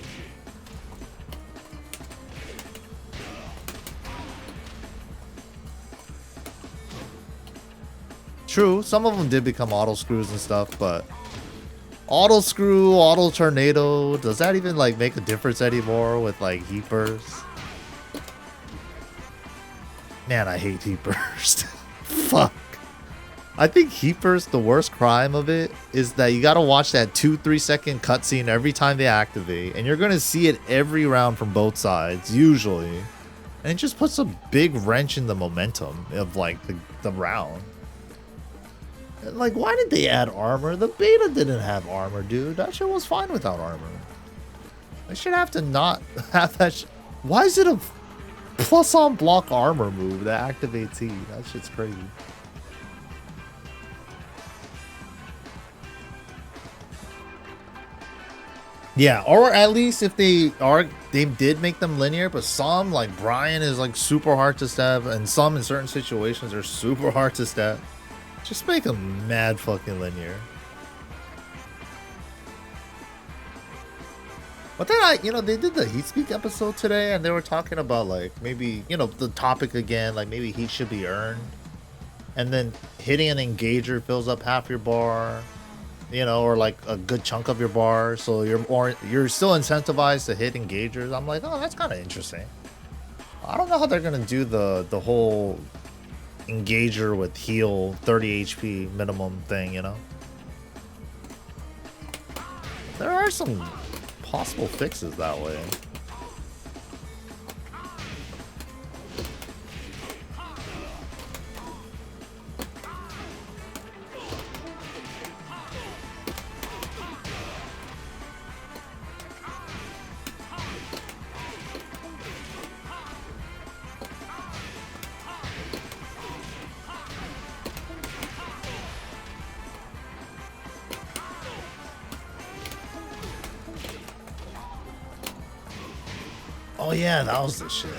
B: True, some of them did become auto screws and stuff, but auto screw, auto tornado, does that even like make a difference anymore with like heat burst? Man, I hate heat burst. Fuck. I think heat burst, the worst crime of it is that you gotta watch that 2-3 second cutscene every time they activate, and you're gonna see it every round from both sides, usually. And it just puts a big wrench in the momentum of like the round. Like, why did they add armor? The beta didn't have armor, dude. That shit was fine without armor. They should have to not have that shit. Why is it a plus on block armor move that activates heat? That shit's crazy. Yeah, or at least if they did make them linear, but some like Brian is like super hard to stab, and some in certain situations are super hard to stab. Just make them mad fucking linear. But then they did the Heat Speak episode today, and they were talking about like maybe the topic again, like maybe heat should be earned, and then hitting an engager fills up half your bar. Or like a good chunk of your bar, so you're still incentivized to hit engagers. I'm like, oh, that's kind of interesting. I don't know how they're gonna do the whole engager with heal 30 HP minimum thing. There are some possible fixes that way. Oh yeah, that was the shit.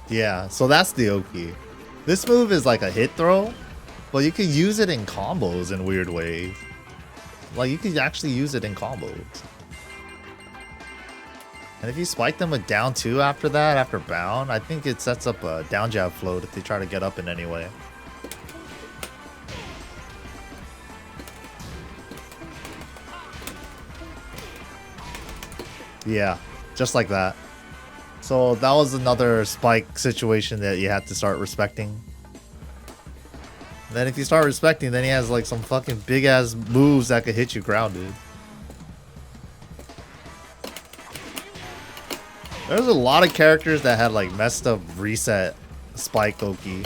B: Yeah, so that's the Oki. This move is like a hit throw, but you can use it in combos in weird ways. Like you can actually use it in combos. And if you spike them with down 2 after that, after bound, I think it sets up a down jab float if they try to get up in any way. Yeah, just like that. So that was another spike situation that you had to start respecting. Then if you start respecting, then he has like some fucking big ass moves that could hit you grounded. There's a lot of characters that had like messed up reset spike Oki.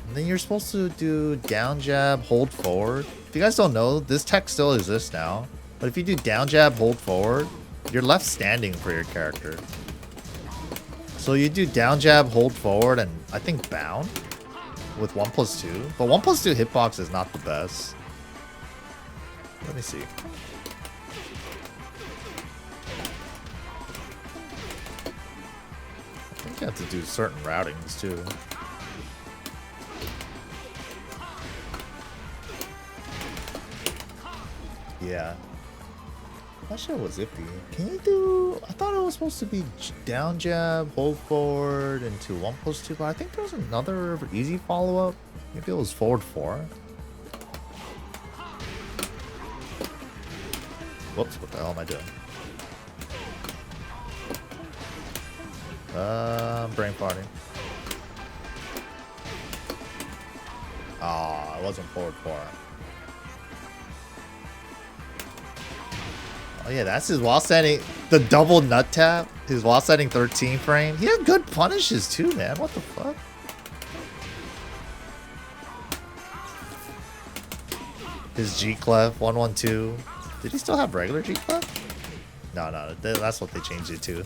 B: And then you're supposed to do down jab, hold forward. If you guys don't know, this tech still exists now. But if you do down jab, hold forward, you're left standing for your character. So you do down jab, hold forward, and I think bound with 1+2. But 1+2 hitbox is not the best. Let me see. I think you have to do certain routings too. Yeah. That shit was iffy. Can you do... I thought it was supposed to be down jab, hold forward, into 1+2, but I think there was another easy follow-up. Maybe it was forward 4. Whoops, what the hell am I doing? Brain farting. Ah, it wasn't forward 4. Oh yeah, that's his wall setting. The double nut tap. His wall setting 13 frame. He had good punishes too, man. What the fuck? His G clef 112. Did he still have regular G clef? No, that's what they changed it to.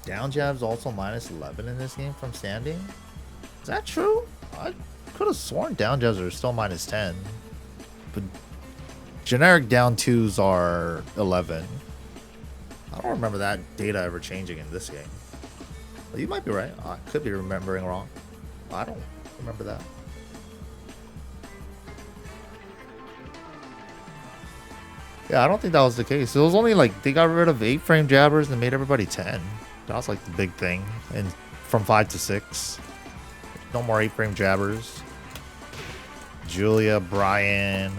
B: Down jab's also -11 in this game from standing. Is that true? I could have sworn down jabs are still -10. But generic down 2s are 11. I don't remember that data ever changing in this game. But you might be right. I could be remembering wrong. I don't remember that. Yeah, I don't think that was the case. It was only like they got rid of 8-frame jabbers and made everybody 10. That was like the big thing. And from 5 to 6. No more 8-frame jabbers. Julia, Brian.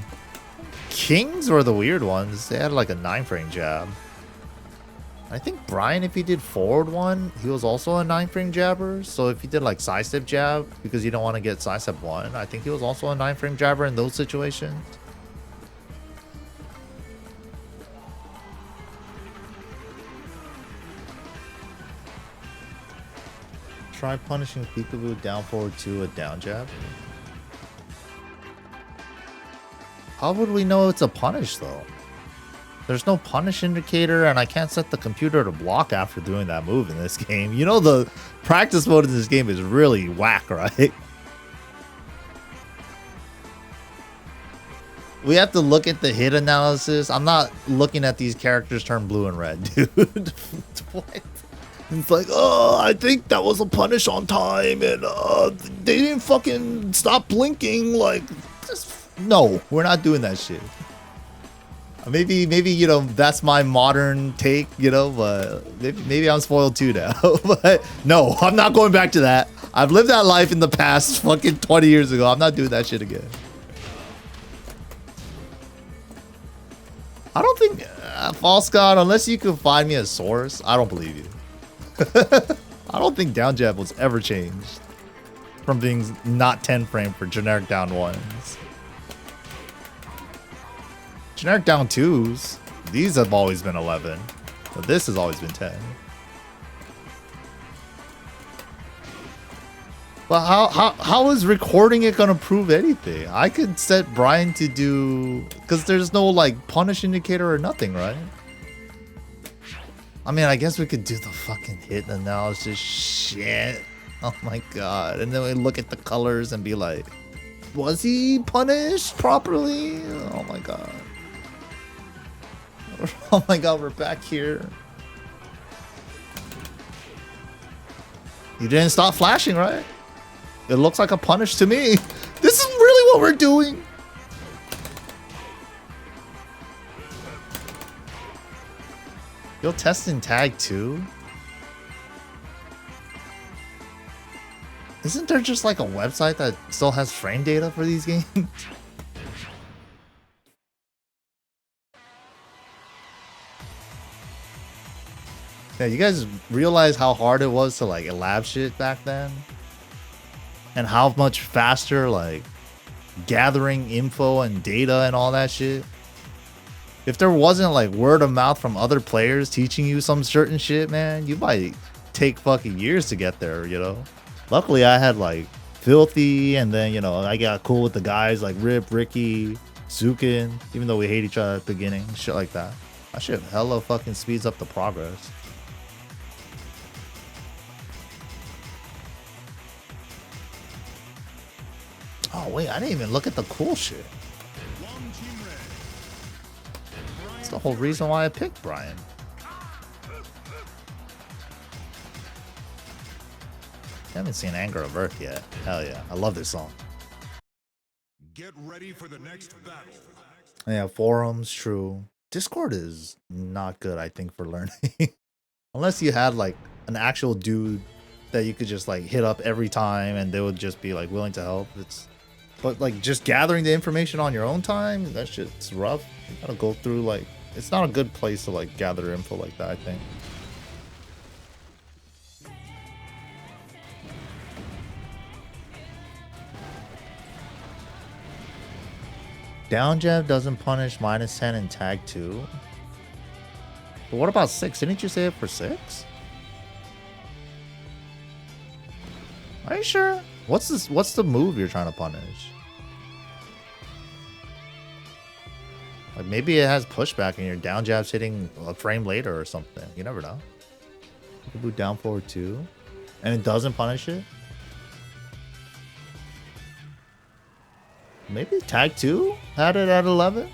B: Kings were the weird ones. They had like a 9-frame jab. I think Brian, if he did forward one, he was also a 9-frame jabber. So if he did like sidestep jab, because you don't want to get sidestep 1, I think he was also a 9-frame jabber in those situations. Try punishing Peekaboo down forward to a down jab. How would we know it's a punish though? There's no punish indicator, and I can't set the computer to block after doing that move in this game. You know the practice mode in this game is really whack, right? We have to look at the hit analysis. I'm not looking at these characters turn blue and red, dude. What? It's like, oh, I think that was a punish on time, and they didn't fucking stop blinking. Like, just no, we're not doing that shit. Maybe you know that's my modern take, you know, but maybe I'm spoiled too now. But no, I'm not going back to that. I've lived that life in the past, fucking 20 years ago. I'm not doing that shit again. I don't think False God, unless you can find me a source, I don't believe you. I don't think down jab was ever changed from being not 10 frame for generic down ones. Generic down twos, these have always been 11, but this has always been 10. But how is recording it gonna prove anything? I could set Brian to do, because there's no like punish indicator or nothing, right? I mean, I guess we could do the fucking hit analysis shit. Oh my god. And then we look at the colors and be like, was he punished properly? Oh my god. Oh my god, we're back here. You didn't stop flashing, right? It looks like a punish to me. This is really what we're doing. You'll test in tag too? Isn't there just like a website that still has frame data for these games? Yeah, you guys realize how hard it was to like lab shit back then? And how much faster like gathering info and data and all that shit? If there wasn't like word of mouth from other players teaching you some certain shit, man, you might take fucking years to get there, you know? Luckily I had like Filthy, and then, you know, I got cool with the guys like Rip, Ricky, Zukin, even though we hate each other at the beginning, shit like that. That shit hella fucking speeds up the progress. Oh wait, I didn't even look at the cool shit. That's the whole reason why I picked Brian. I haven't seen Anger of Earth yet. Hell yeah, I love this song.
F: Get ready for the next battle.
B: Yeah, forums, true. Discord is not good, I think, for learning. Unless you had like an actual dude that you could just like hit up every time and they would just be like willing to help. But like just gathering the information on your own time, that shit's rough. You gotta go through like, it's not a good place to like gather info like that, I think. Down jab doesn't punish -10 in tag 2. But what about 6? Didn't you say it for 6? Are you sure? What's this? What's the move you're trying to punish? Like maybe it has pushback and your down jab's hitting a frame later or something. You never know. You can boot down forward 2, and it doesn't punish it. Maybe tag 2 had it at 11.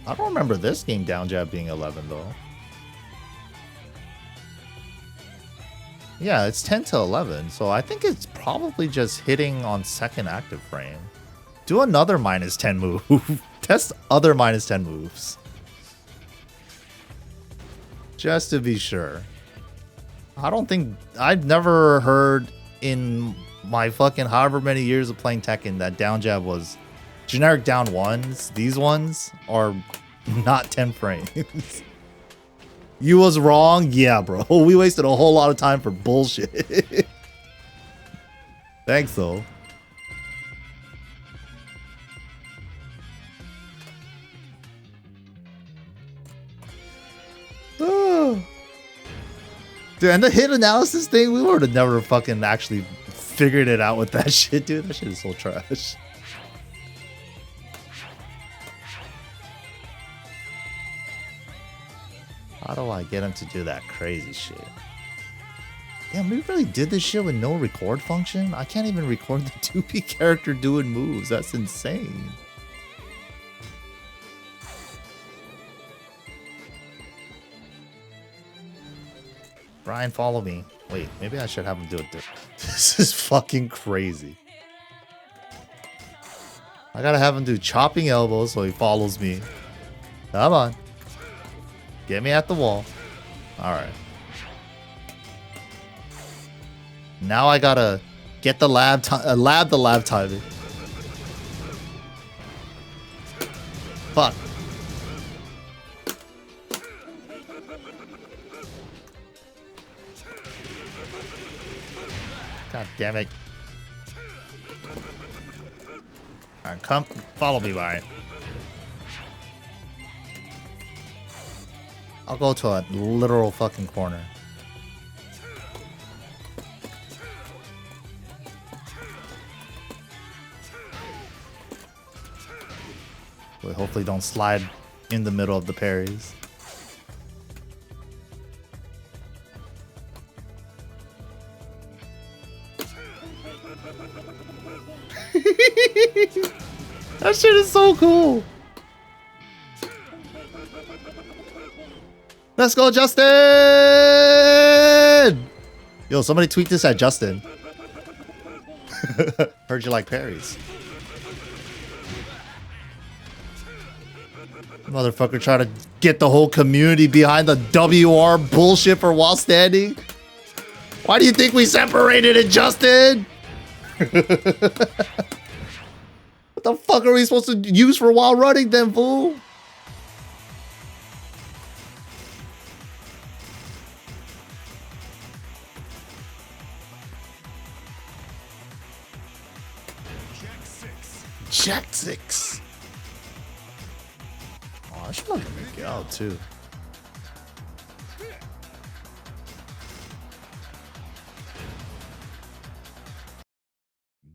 B: I don't remember this game down jab being 11 though. Yeah, it's 10 to 11, so I think it's probably just hitting on second active frame. Do another -10 move. Test other -10 moves. Just to be sure. I don't think... I've never heard in my fucking however many years of playing Tekken that down jab was generic down ones. These ones are not 10 frames. You was wrong? Yeah, bro. We wasted a whole lot of time for bullshit. Thanks, though. Dude, and the hit analysis thing, we would have never fucking actually figured it out with that shit, dude. That shit is so trash. How do I get him to do that crazy shit? Damn, we really did this shit with no record function? I can't even record the 2P character doing moves. That's insane. Brian, follow me. Wait, maybe I should have him do it different. This is fucking crazy. I gotta have him do chopping elbows so he follows me. Come on. Get me at the wall. Alright. Now I gotta get the lab timing. Fuck. God damn it. Alright, come follow me, Brian. I'll go to a literal fucking corner. We hopefully don't slide in the middle of the parries. That shit is so cool. Let's go, Justin! Yo, somebody tweet this at Justin. Heard you like parries. Motherfucker trying to get the whole community behind the WR bullshit for while standing. Why do you think we separated it, Justin? What the fuck are we supposed to use for while running then, fool? Jack 6. Oh, I should let him get out too.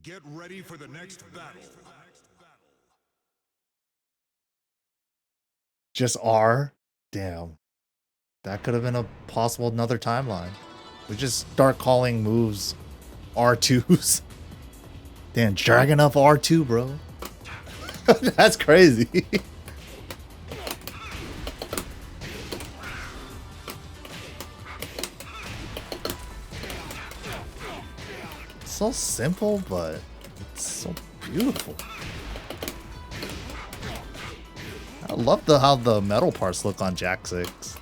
F: Get ready for the next battle.
B: Just R? Damn. That could have been a possible another timeline. We just start calling moves R2s. Damn, Dragunov R2, bro. That's crazy. So simple, but it's so beautiful. I love how the metal parts look on Jack 6.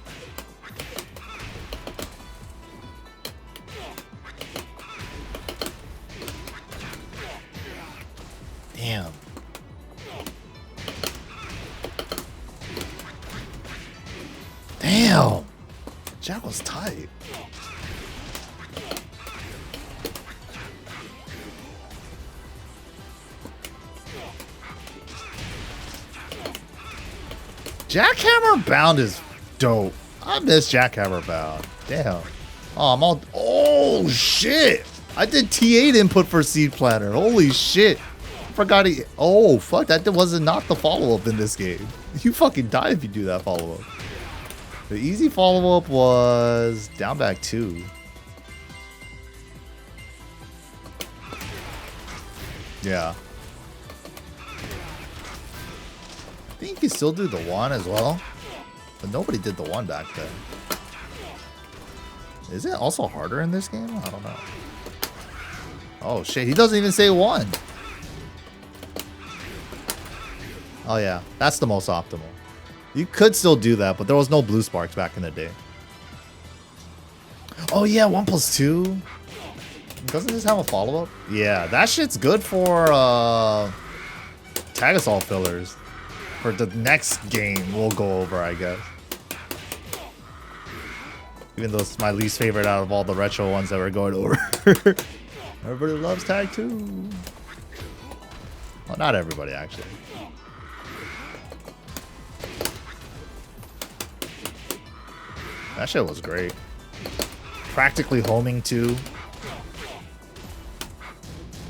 B: Damn. Damn. Jack was tight. Jackhammer Bound is dope. I miss Jackhammer Bound. Damn. Oh, I'm all. Oh, shit. I did T8 input for Seed Planner. Holy shit. I forgot he. Oh, fuck. That wasn't not the follow up in this game. You fucking die if you do that follow up. The easy follow up was down back 2. Yeah. I think you can still do the 1 as well, but nobody did the 1 back then. Is it also harder in this game? I don't know. Oh shit, he doesn't even say 1. Oh yeah, that's the most optimal. You could still do that, but there was no blue sparks back in the day. Oh yeah, 1+2. Doesn't this have a follow-up? Yeah, that shit's good for Tag Assault fillers. For the next game we'll go over, I guess. Even though it's my least favorite out of all the retro ones that we're going over. Everybody loves Tag 2. Well, not everybody, actually. That shit was great. Practically homing too.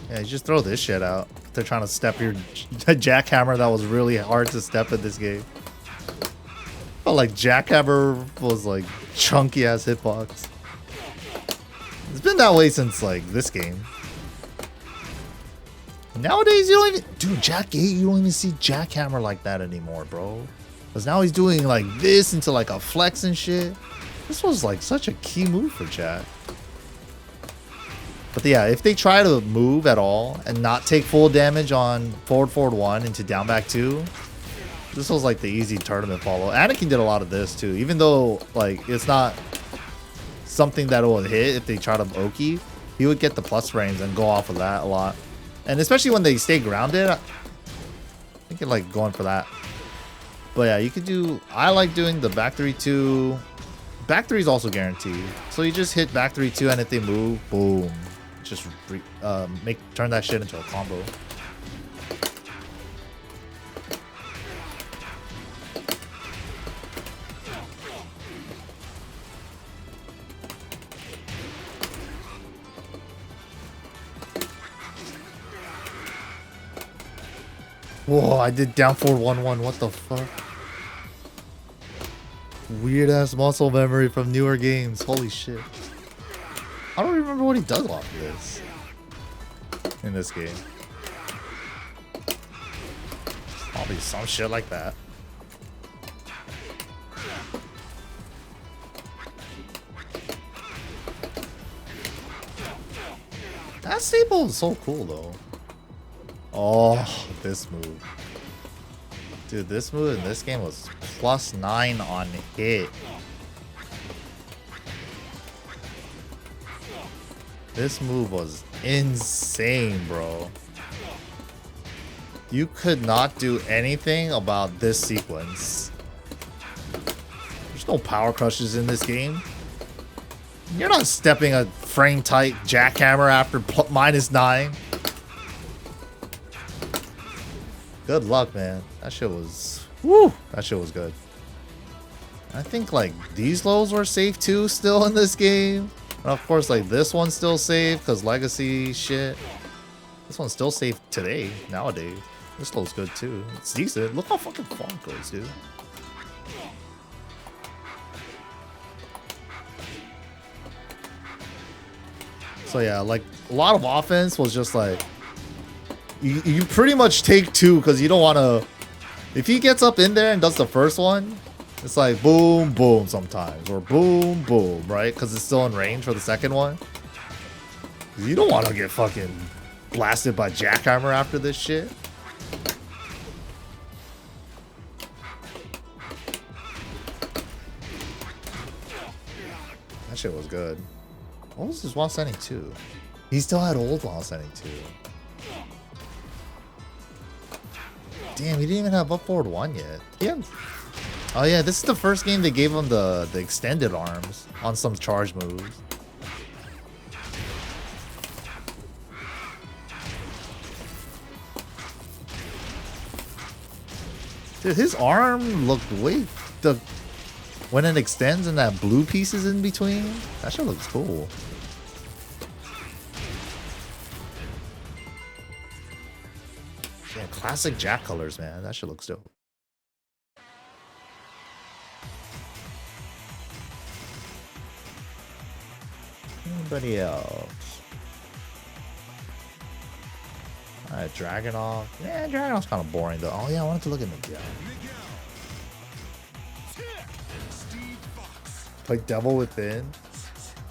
B: Yeah, you just throw this shit out. They're trying to step your jackhammer that was really hard to step in this game. Felt like Jackhammer was like chunky ass hitbox. It's been that way since like this game. Nowadays you don't even, dude, Jack 8, you don't even see Jackhammer like that anymore, bro. Cause now he's doing like this into like a flex and shit. This was like such a key move for Jack. But yeah, if they try to move at all and not take full damage on forward 1 into down back 2, this was like the easy tournament follow. Anakin did a lot of this too, even though like it's not something that will hit if they try to Oki. He would get the plus frames and go off of that a lot. And especially when they stay grounded, I think it like going for that. But yeah, you could do, I like doing the back 3-2. Back 3 is also guaranteed. So you just hit back 3-2 and if they move, boom. Just turn that shit into a combo. Whoa, I did down forward 1-1. What the fuck? Weird ass muscle memory from newer games. Holy shit. I don't remember what he does off of this in this game. Probably some shit like that. That staple is so cool though. Oh, this move. Dude, this move in this game was +9 on hit. This move was insane, bro. You could not do anything about this sequence. There's no power crushes in this game. You're not stepping a frame tight jackhammer after -9. Good luck, man. That shit was, woo, that shit was good. I think like these lows were safe too still in this game. And of course, like this one's still safe because legacy shit. This one's still safe today, nowadays. This low's good too. It's decent. Look how fucking far it goes, dude. So yeah, like a lot of offense was just like, you pretty much take 2 because you don't want to, if he gets up in there and does the first one, it's like boom, boom sometimes, or boom, boom, right? Because it's still in range for the second one. You don't want to get fucking blasted by Jackhammer after this shit. That shit was good. What was his while sending 2? He still had old while sending 2. Damn, he didn't even have up forward 1 yet. Yeah. Oh yeah, this is the first game they gave him the extended arms on some charge moves. Dude, his arm looked way when it extends and that blue piece is in between. That shit looks cool. Yeah, classic Jack colors, man. That shit looks dope. Anybody else? Alright, Dragunov. Yeah, Dragunov's kind of boring though. Oh yeah, I wanted to look at Miguel. Like Devil Within.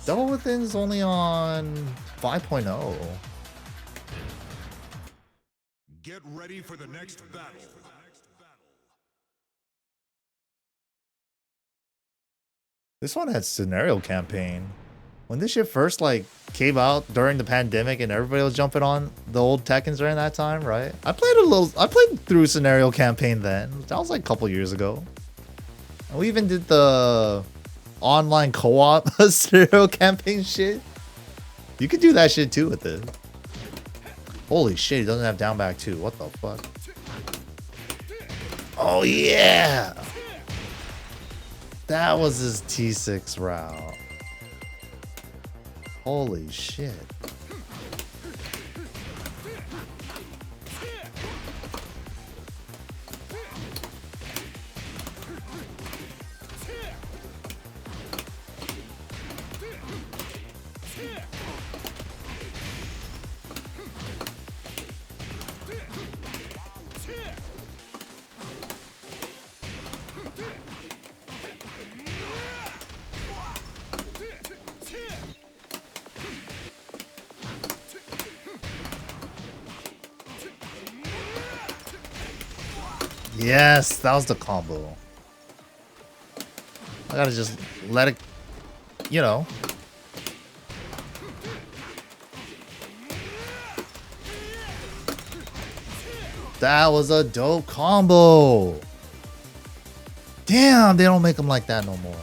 B: Devil Within is only on 5.0.
F: Get ready for the next battle.
B: This one had scenario campaign. When this shit first like came out during the pandemic and everybody was jumping on the old Tekkens during that time, right? I played through scenario campaign then. That was like a couple years ago. And we even did the online co-op scenario campaign shit. You could do that shit too with it. Holy shit, he doesn't have down back too. What the fuck? Oh yeah! That was his T6 route. Holy shit. Yes, that was the combo. I gotta just let it, you know. That was a dope combo. Damn, they don't make them like that no more.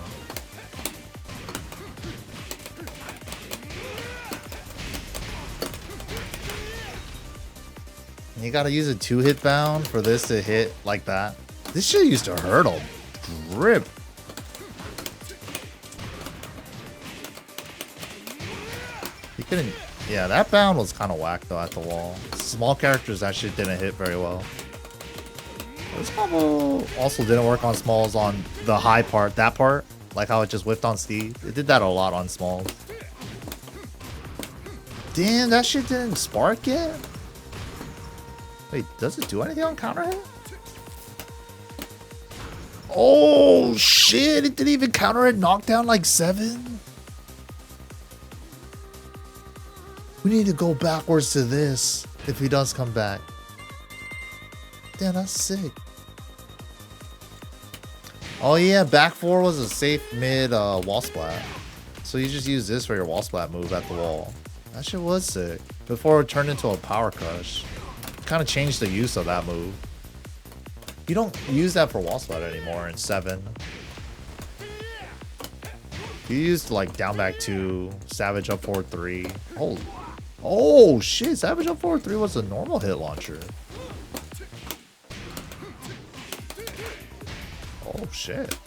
B: You gotta use a 2-hit bound for this to hit like that. This shit used to hurt a grip. You couldn't. Yeah, that bound was kind of whack though at the wall. Small characters, that shit didn't hit very well. This combo also didn't work on smalls on the high part, that part. Like how it just whiffed on Steve. It did that a lot on smalls. Damn, that shit didn't spark yet? Wait, does it do anything on counter hit? Oh shit, it didn't even counter hit knockdown like 7? We need to go backwards to this if he does come back. Damn, that's sick. Oh yeah, back 4 was a safe mid wall splat. So you just use this for your wall splat move at the wall. That shit was sick. Before it turned into a power crush. Kind of changed the use of that move. You don't use that for wall splat anymore in 7. You used like down back 2, savage up forward 3. Oh shit, savage up forward 3 was a normal hit launcher. Oh shit.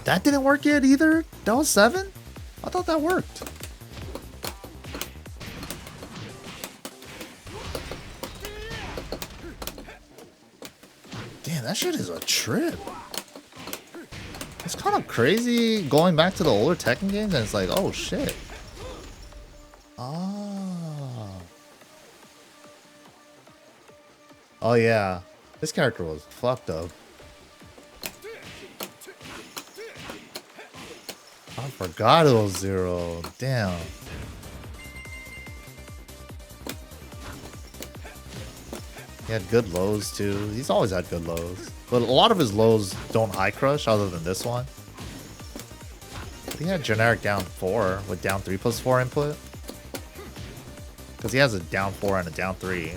B: That didn't work yet either? That was 7? I thought that worked. Damn, that shit is a trip. It's kind of crazy going back to the older Tekken games and it's like, oh shit. Ah. Oh yeah. This character was fucked up. I forgot it was 0. Damn. He had good lows too. He's always had good lows. But a lot of his lows don't high crush other than this one. But he had generic down 4 with down 3+4 input. Because he has a down 4 and a down 3.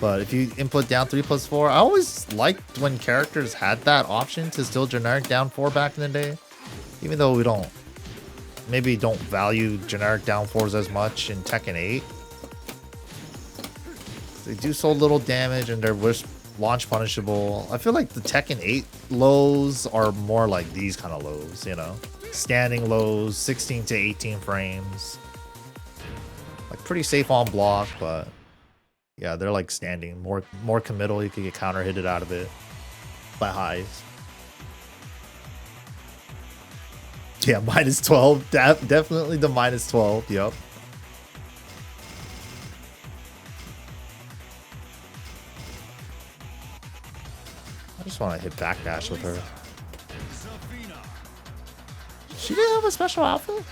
B: But if you input down 3+4, I always liked when characters had that option to still generic down 4 back in the day. Even though we don't value generic down 4s as much in Tekken 8. They do so little damage and they're launch punishable. I feel like the Tekken 8 lows are more like these kind of lows, you know? Standing lows, 16 to 18 frames. Like pretty safe on block, but yeah, they're like standing. More committal, you could get counter hitted out of it by highs. Yeah, -12. Definitely the -12. Yep. I just want to hit backdash with her. She didn't have a special outfit?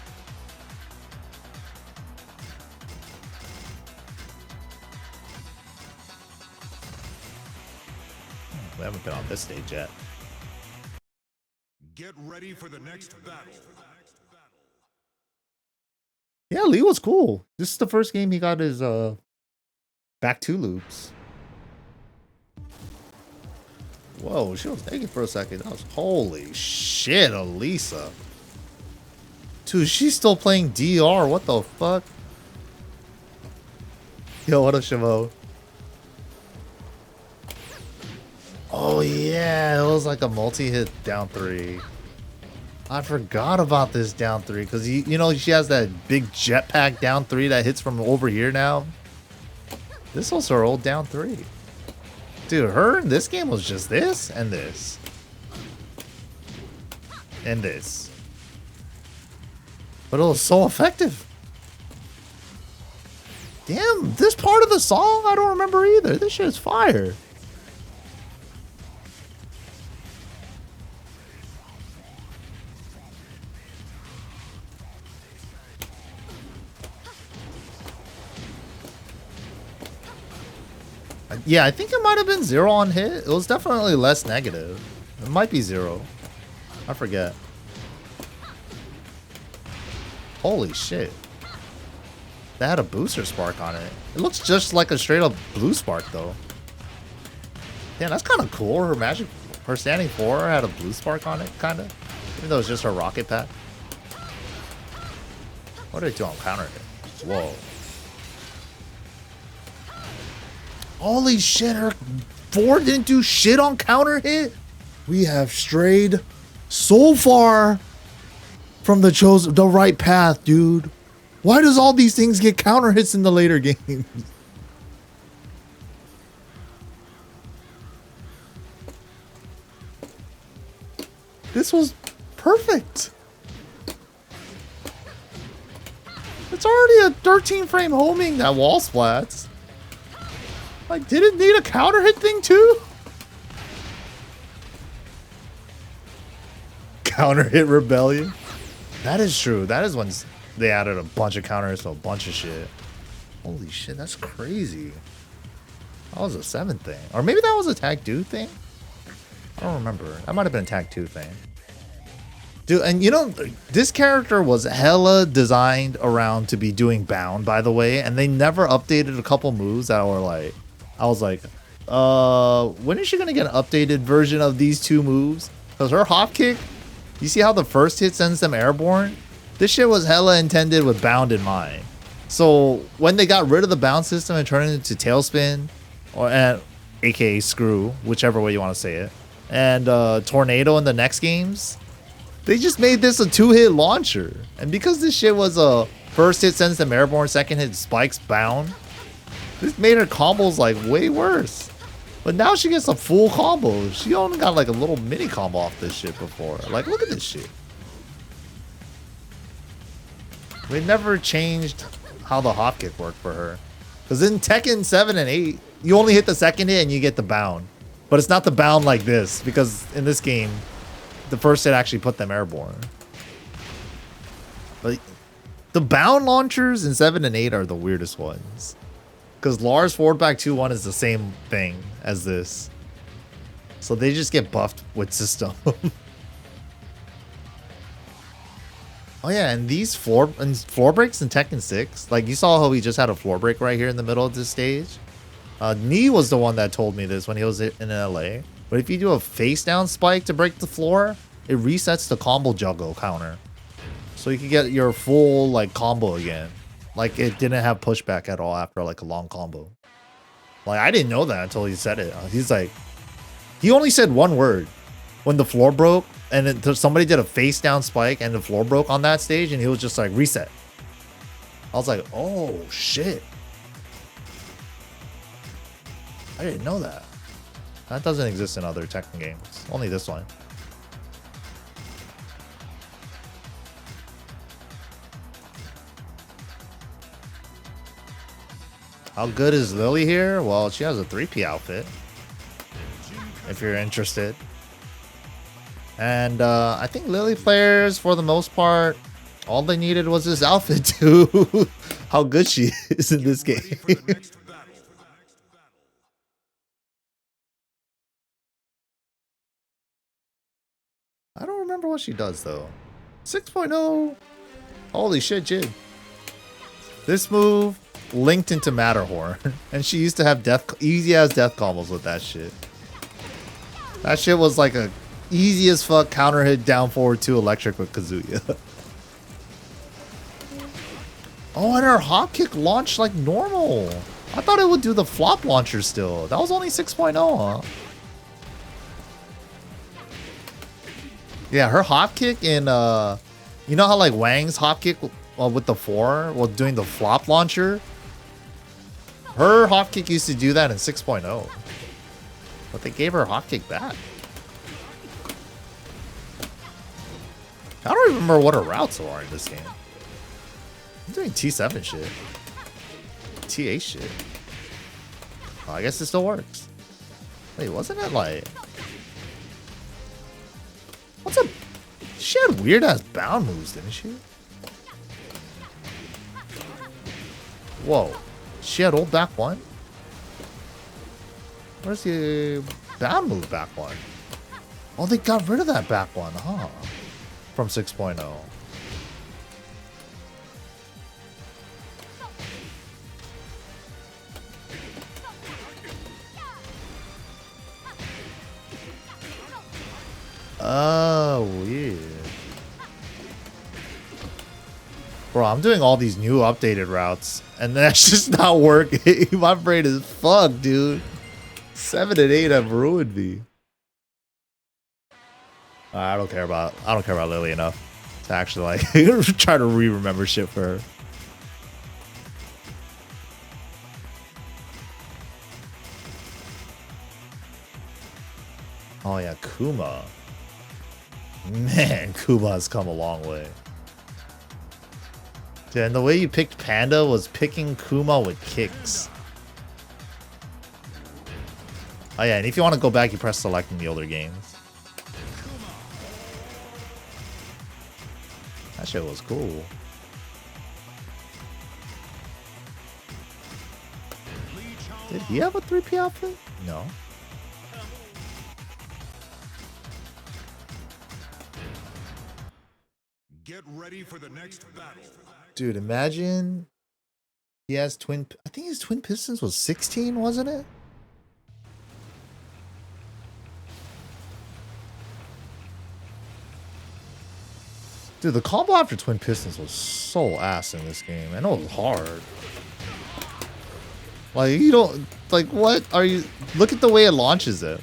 B: We haven't been on this stage yet.
F: Get ready for the next battle.
B: Yeah, Lee was cool. This is the first game he got his back 2 loops. Whoa, she was naked for a second. That was holy shit, Elisa. Dude, she's still playing DR. What the fuck? Yo, what up, Shimo? Oh yeah, it was like a multi-hit down 3. I forgot about this down 3 because you know she has that big jetpack down 3 that hits from over here now. This was her old down 3. Dude, her in this game was just this and this. And this. But it was so effective. Damn, this part of the song I don't remember either. This shit is fire. Yeah, I think it might have been 0 on hit. It was definitely less negative. It might be 0. I forget. Holy shit. That had a booster spark on it. It looks just like a straight up blue spark though. Damn, that's kind of cool. Her standing 4 had a blue spark on it, kind of. Even though it's just her rocket pack. What did it do on counter hit? Whoa. Holy shit, her 4 didn't do shit on counter hit? We have strayed so far from the right path, dude. Why does all these things get counter hits in the later games? This was perfect. It's already a 13 frame homing that wall splats. Like, did it need a counter hit thing too? Counter hit rebellion. That is true. That is when they added a bunch of counter hits to a bunch of shit. Holy shit, that's crazy. That was a 7 thing. Or maybe that was a tag 2 thing? I don't remember. That might have been a tag 2 thing. Dude, and you know, this character was hella designed around to be doing bound, by the way, and they never updated a couple moves that were like, I was like, when is she gonna get an updated version of these 2 moves? Because her hop kick, you see how the first hit sends them airborne? This shit was hella intended with bound in mind. So when they got rid of the bound system and turned it into tailspin, or aka screw, whichever way you want to say it, and tornado in the next games, they just made this a 2-hit launcher. And because this shit was a first hit sends them airborne, second hit spikes bound, this made her combos like way worse. But now she gets a full combo. She only got like a little mini combo off this shit before. Like, look at this shit. They never changed how the hop kick worked for her. Because in Tekken 7 and 8, you only hit the second hit and you get the bound. But it's not the bound like this. Because in this game, the first hit actually put them airborne. But the bound launchers in 7 and 8 are the weirdest ones. Because Lars forward back 2-1 is the same thing as this. So they just get buffed with system. Oh yeah, and these floor breaks in Tekken 6, like you saw how he just had a floor break right here in the middle of this stage. Nee was the one that told me this when he was in LA. But if you do a face down spike to break the floor, it resets the combo juggle counter. So you can get your full like combo again. Like it didn't have pushback at all after like a long combo. Like I didn't know that until he said it. He's like, he only said one word when the floor broke. And then somebody did a face down spike and the floor broke on that stage and he was just like reset. I was like, oh shit. I didn't know that. That doesn't exist in other Tekken games. Only this one. How good is Lily here? Well, she has a 3P outfit. If you're interested. And I think Lily players, for the most part, all they needed was this outfit to how good she is in this game. I don't remember what she does, though. 6.0. Holy shit, Jid. This move linked into Matterhorn. And she used to have easy-ass death combos with that shit. That shit was like a easy as fuck counter hit down forward 2 electric with Kazuya. Oh, and her hop kick launched like normal. I thought it would do the flop launcher still. That was only 6.0, huh? Yeah, her hop kick in, you know how like Wang's hop kick with the 4 was doing the flop launcher? Her hop kick used to do that in 6.0. But they gave her hot kick back. I don't even remember what her routes are in this game. I'm doing T7 shit. T8 shit. Oh, I guess it still works. Wait, wasn't it like... What's up? She had weird ass bound moves, didn't she? Whoa. She had old back one? Where's the bound move back one? Oh, they got rid of that back one, huh? From 6.0. Oh, weird. Bro, I'm doing all these new updated routes, and that's just not working. My brain is fucked, dude. 7 and 8 have ruined me. I don't care about Lily enough to actually like try to re-remember shit for her. Oh yeah, Kuma. Man, Kuma has come a long way. Dude, and the way you picked Panda was picking Kuma with kicks. Oh yeah, and if you want to go back, you press select in the older games. That shit was cool. Did he have a 3P outfit? No.
F: Get ready for the next battle.
B: Dude, imagine he has twin... I think his twin pistons was 16, wasn't it? Dude, the combo after twin pistons was so ass in this game. I know it was hard. Like, you don't... Like, what are you... Look at the way it launches it.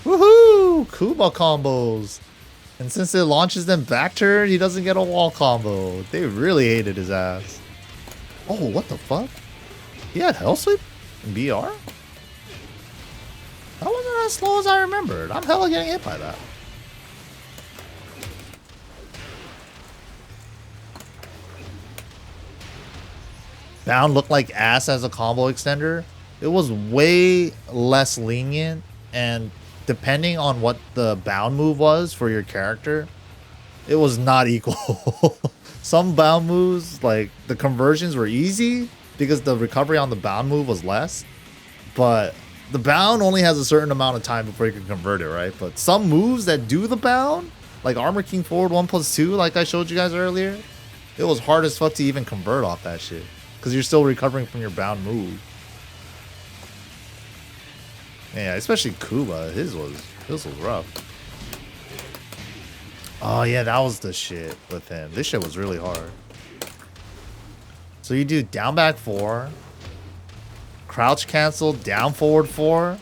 B: Woohoo! Kuma combos. And since it launches them back turn, he doesn't get a wall combo. They really hated his ass. Oh, what the fuck? He had Hell Sweep in BR? That wasn't as slow as I remembered. I'm hella getting hit by that. Bound looked like ass as a combo extender. It was way less lenient, and depending on what the bound move was for your character, it was not equal. Some bound moves, like the conversions were easy because the recovery on the bound move was less, but the bound only has a certain amount of time before you can convert it, right? But some moves that do the bound, like Armor King forward 1+2, like I showed you guys earlier, it was hard as fuck to even convert off that shit because you're still recovering from your bound move. Yeah, especially Kuba. His was rough. Oh yeah, that was the shit with him. This shit was really hard. So you do down back 4, crouch cancel, down forward 4,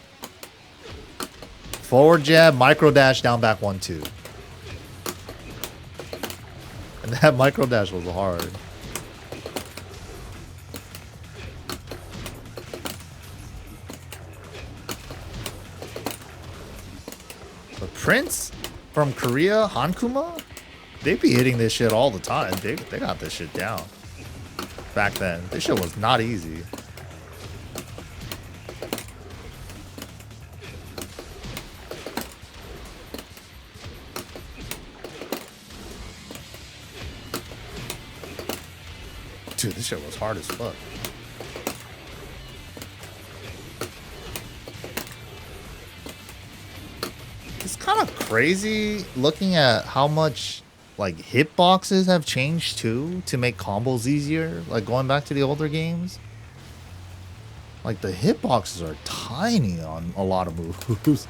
B: forward jab, micro dash, down back 1-2. And that micro dash was hard. Prince from Korea, Hankuma, they be hitting this shit all the time. They got this shit down. Back then, this shit was not easy. Dude, this shit was hard as fuck. It's kind of crazy looking at how much like hitboxes have changed too to make combos easier. Like going back to the older games, like the hitboxes are tiny on a lot of moves.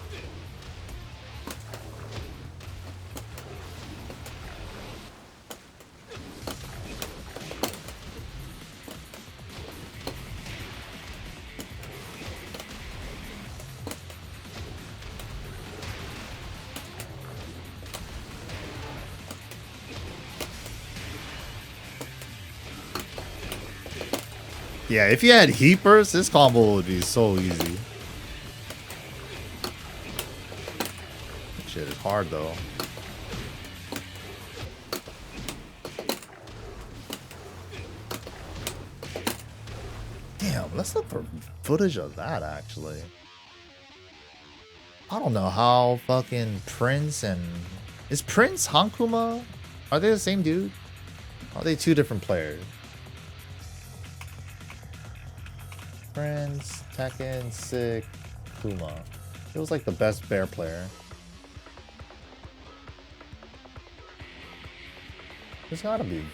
B: Yeah, if you had heat burst, this combo would be so easy. Shit is hard though. Damn, let's look for footage of that actually. I don't know how fucking Prince and... Is Prince Hankuma? Are they the same dude? Are they two different players? Prince, Tekken, Sick, Kuma. It was like the best bear player. There's gotta be.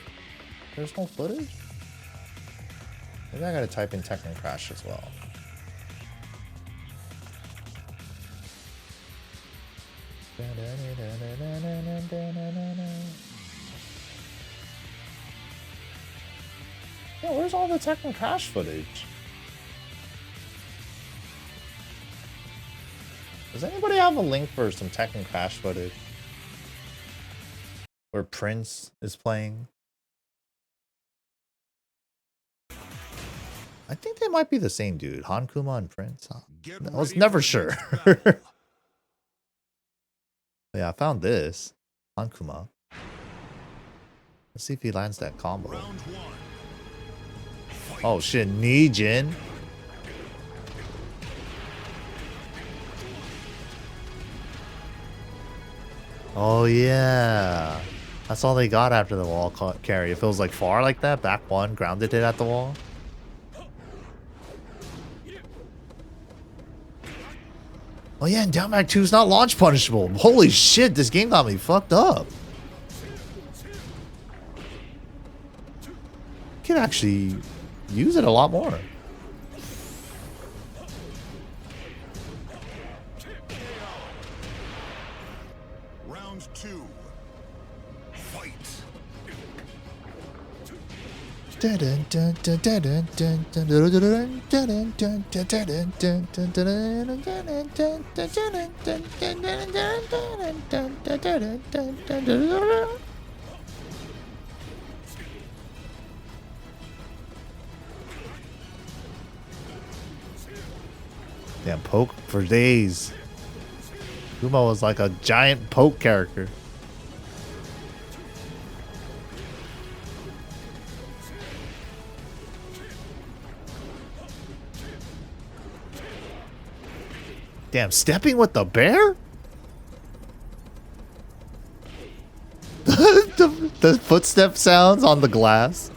B: There's no footage? Maybe I gotta type in Tekken Crash as well. Yeah, where's all the Tekken Crash footage? Does anybody have a link for some Tekken Crash footage? Where Prince is playing? I think they might be the same dude. Hankuma and Prince. I was never sure. Yeah, I found this. Hankuma. Let's see if he lands that combo. Oh shit, Nijin. Oh yeah. That's all they got after the wall carry. If it was like far like that, back one, grounded it at the wall. Oh yeah, and down back 2 is not launch punishable. Holy shit, this game got me fucked up. You can actually use it a lot more.
F: Round 2. Fight.
B: Damn, poke for days. Kuma was like a giant poke character. Damn, stepping with the bear? the footstep sounds on the glass.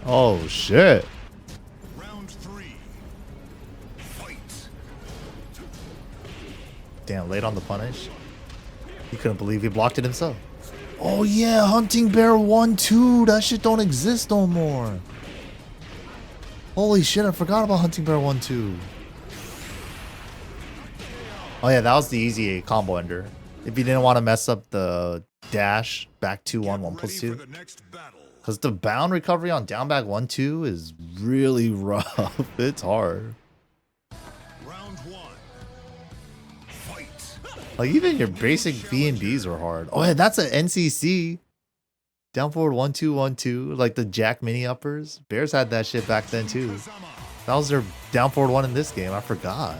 B: Oh shit.
F: Round 3. Fight.
B: Damn, late on the punish. He couldn't believe he blocked it himself. Oh yeah, Hunting Bear 1-2. That shit don't exist no more. Holy shit, I forgot about Hunting Bear 1-2. Oh yeah, that was the easy combo ender. If you didn't want to mess up the dash back 2-1, 1+2. Because the bound recovery on down back 1-2 is really rough. It's hard.
F: Round 1. Fight.
B: Like even your basic B&Bs are hard. Oh yeah, that's an NCC. Down forward 1-2, 1-2. Like the Jack mini uppers. Bears had that shit back then too. That was their down forward 1 in this game. I forgot.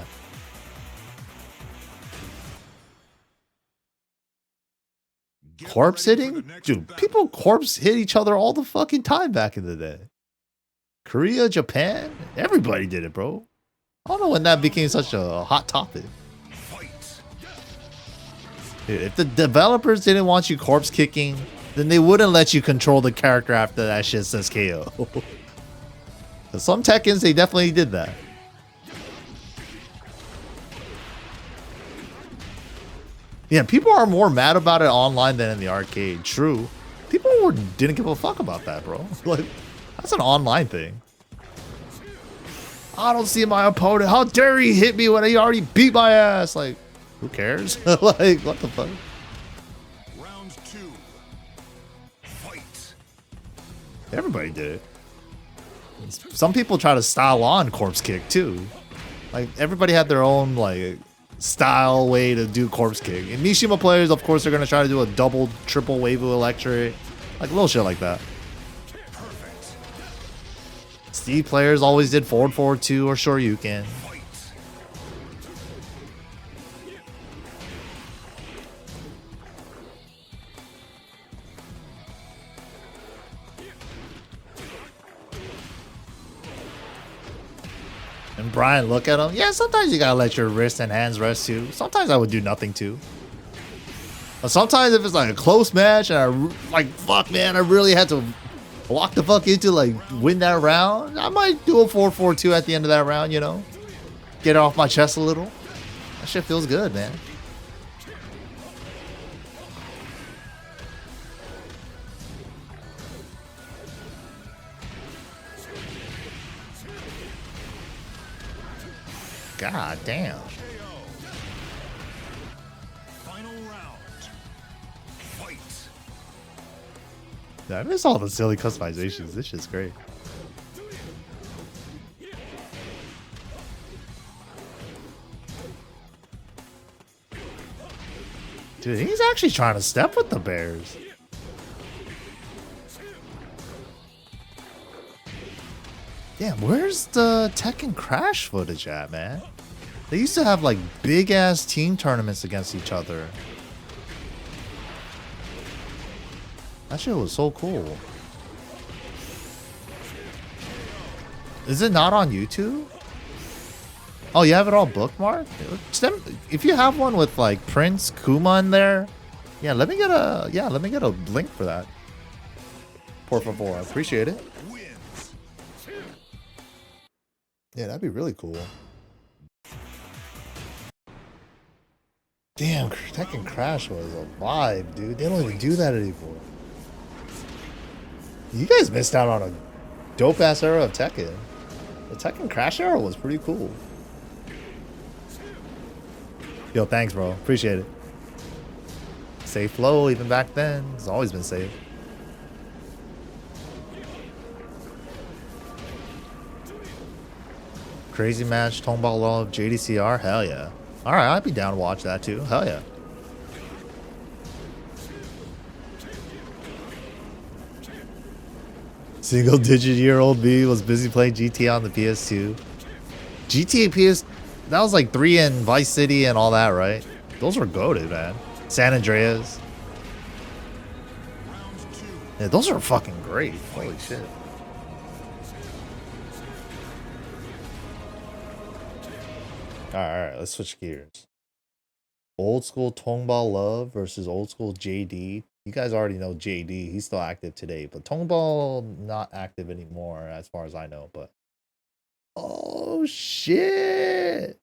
B: Corpse hitting? Dude, people corpse hit each other all the fucking time back in the day. Korea, Japan, everybody did it, bro. I don't know when that became such a hot topic. Dude, if the developers didn't want you corpse kicking, then they wouldn't let you control the character after that shit says KO. Some Tekkens, they definitely did that. Yeah, people are more mad about it online than in the arcade. True. People didn't give a fuck about that, bro. Like, that's an online thing. I don't see my opponent. How dare he hit me when he already beat my ass? Like, who cares? Like, what the fuck?
F: Round 2. Fight.
B: Everybody did it. Some people try to style on corpse kick too. Like, everybody had their own, like, style way to do corpse kick. And Mishima players, of course, are going to try to do a double, triple Weibo electric. Like little shit like that. Steve players always did forward, forward 2 or Shoryuken. And Brian, look at him. Yeah, sometimes you gotta let your wrists and hands rest too. Sometimes I would do nothing too. But sometimes if it's like a close match and fuck man, I really had to walk the fuck into like win that round, I might do a 4-4-2 at the end of that round, you know? Get it off my chest a little. That shit feels good, man. God damn.
F: Final round. Fight.
B: Yeah, I miss all the silly customizations. This shit's great. Dude, he's actually trying to step with the Bears. Damn, where's the Tekken Crash footage at, man? They used to have like big ass team tournaments against each other. That shit was so cool. Is it not on YouTube? Oh, you have it all bookmarked? If you have one with like Prince Kuma in there, yeah, let me get a link for that. Por favor, I appreciate it. Yeah, that'd be really cool. Damn, Tekken Crash was a vibe, dude. They don't even do that anymore. You guys missed out on a dope-ass era of Tekken. The Tekken Crash era was pretty cool. Yo, thanks, bro. Appreciate it. Safe flow, even back then. It's always been safe. Crazy Match, Tongball Love, JDCR, hell yeah. Alright, I'd be down to watch that too. Hell yeah. Single digit year old B was busy playing GTA on the PS2. GTA PS, that was like 3 in Vice City and all that, right? Those were goated, man. San Andreas. Yeah, those are fucking great. Holy shit. Alright, let's switch gears. Old school Tongball Love versus old school JD. You guys already know JD. He's still active today, but Tongball not active anymore as far as I know, but oh shit.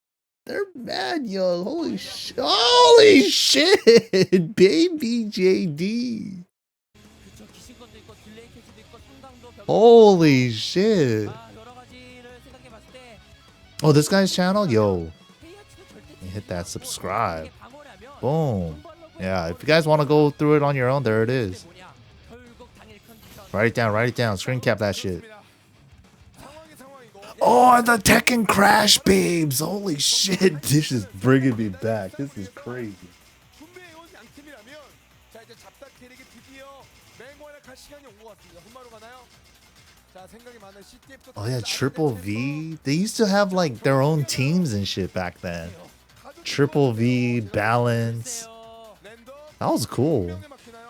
B: They're mad young. Holy shit. Holy shit. Baby JD. Holy shit. Oh, this guy's channel? Yo. Hit that subscribe. Boom. Yeah, if you guys want to go through it on your own, there it is. Write it down, write it down. Screen cap that shit. Oh, the Tekken Crash babes. Holy shit. This is bringing me back. This is crazy. Oh yeah, Triple V. They used to have like their own teams and shit back then. Triple V, Balance. That was cool.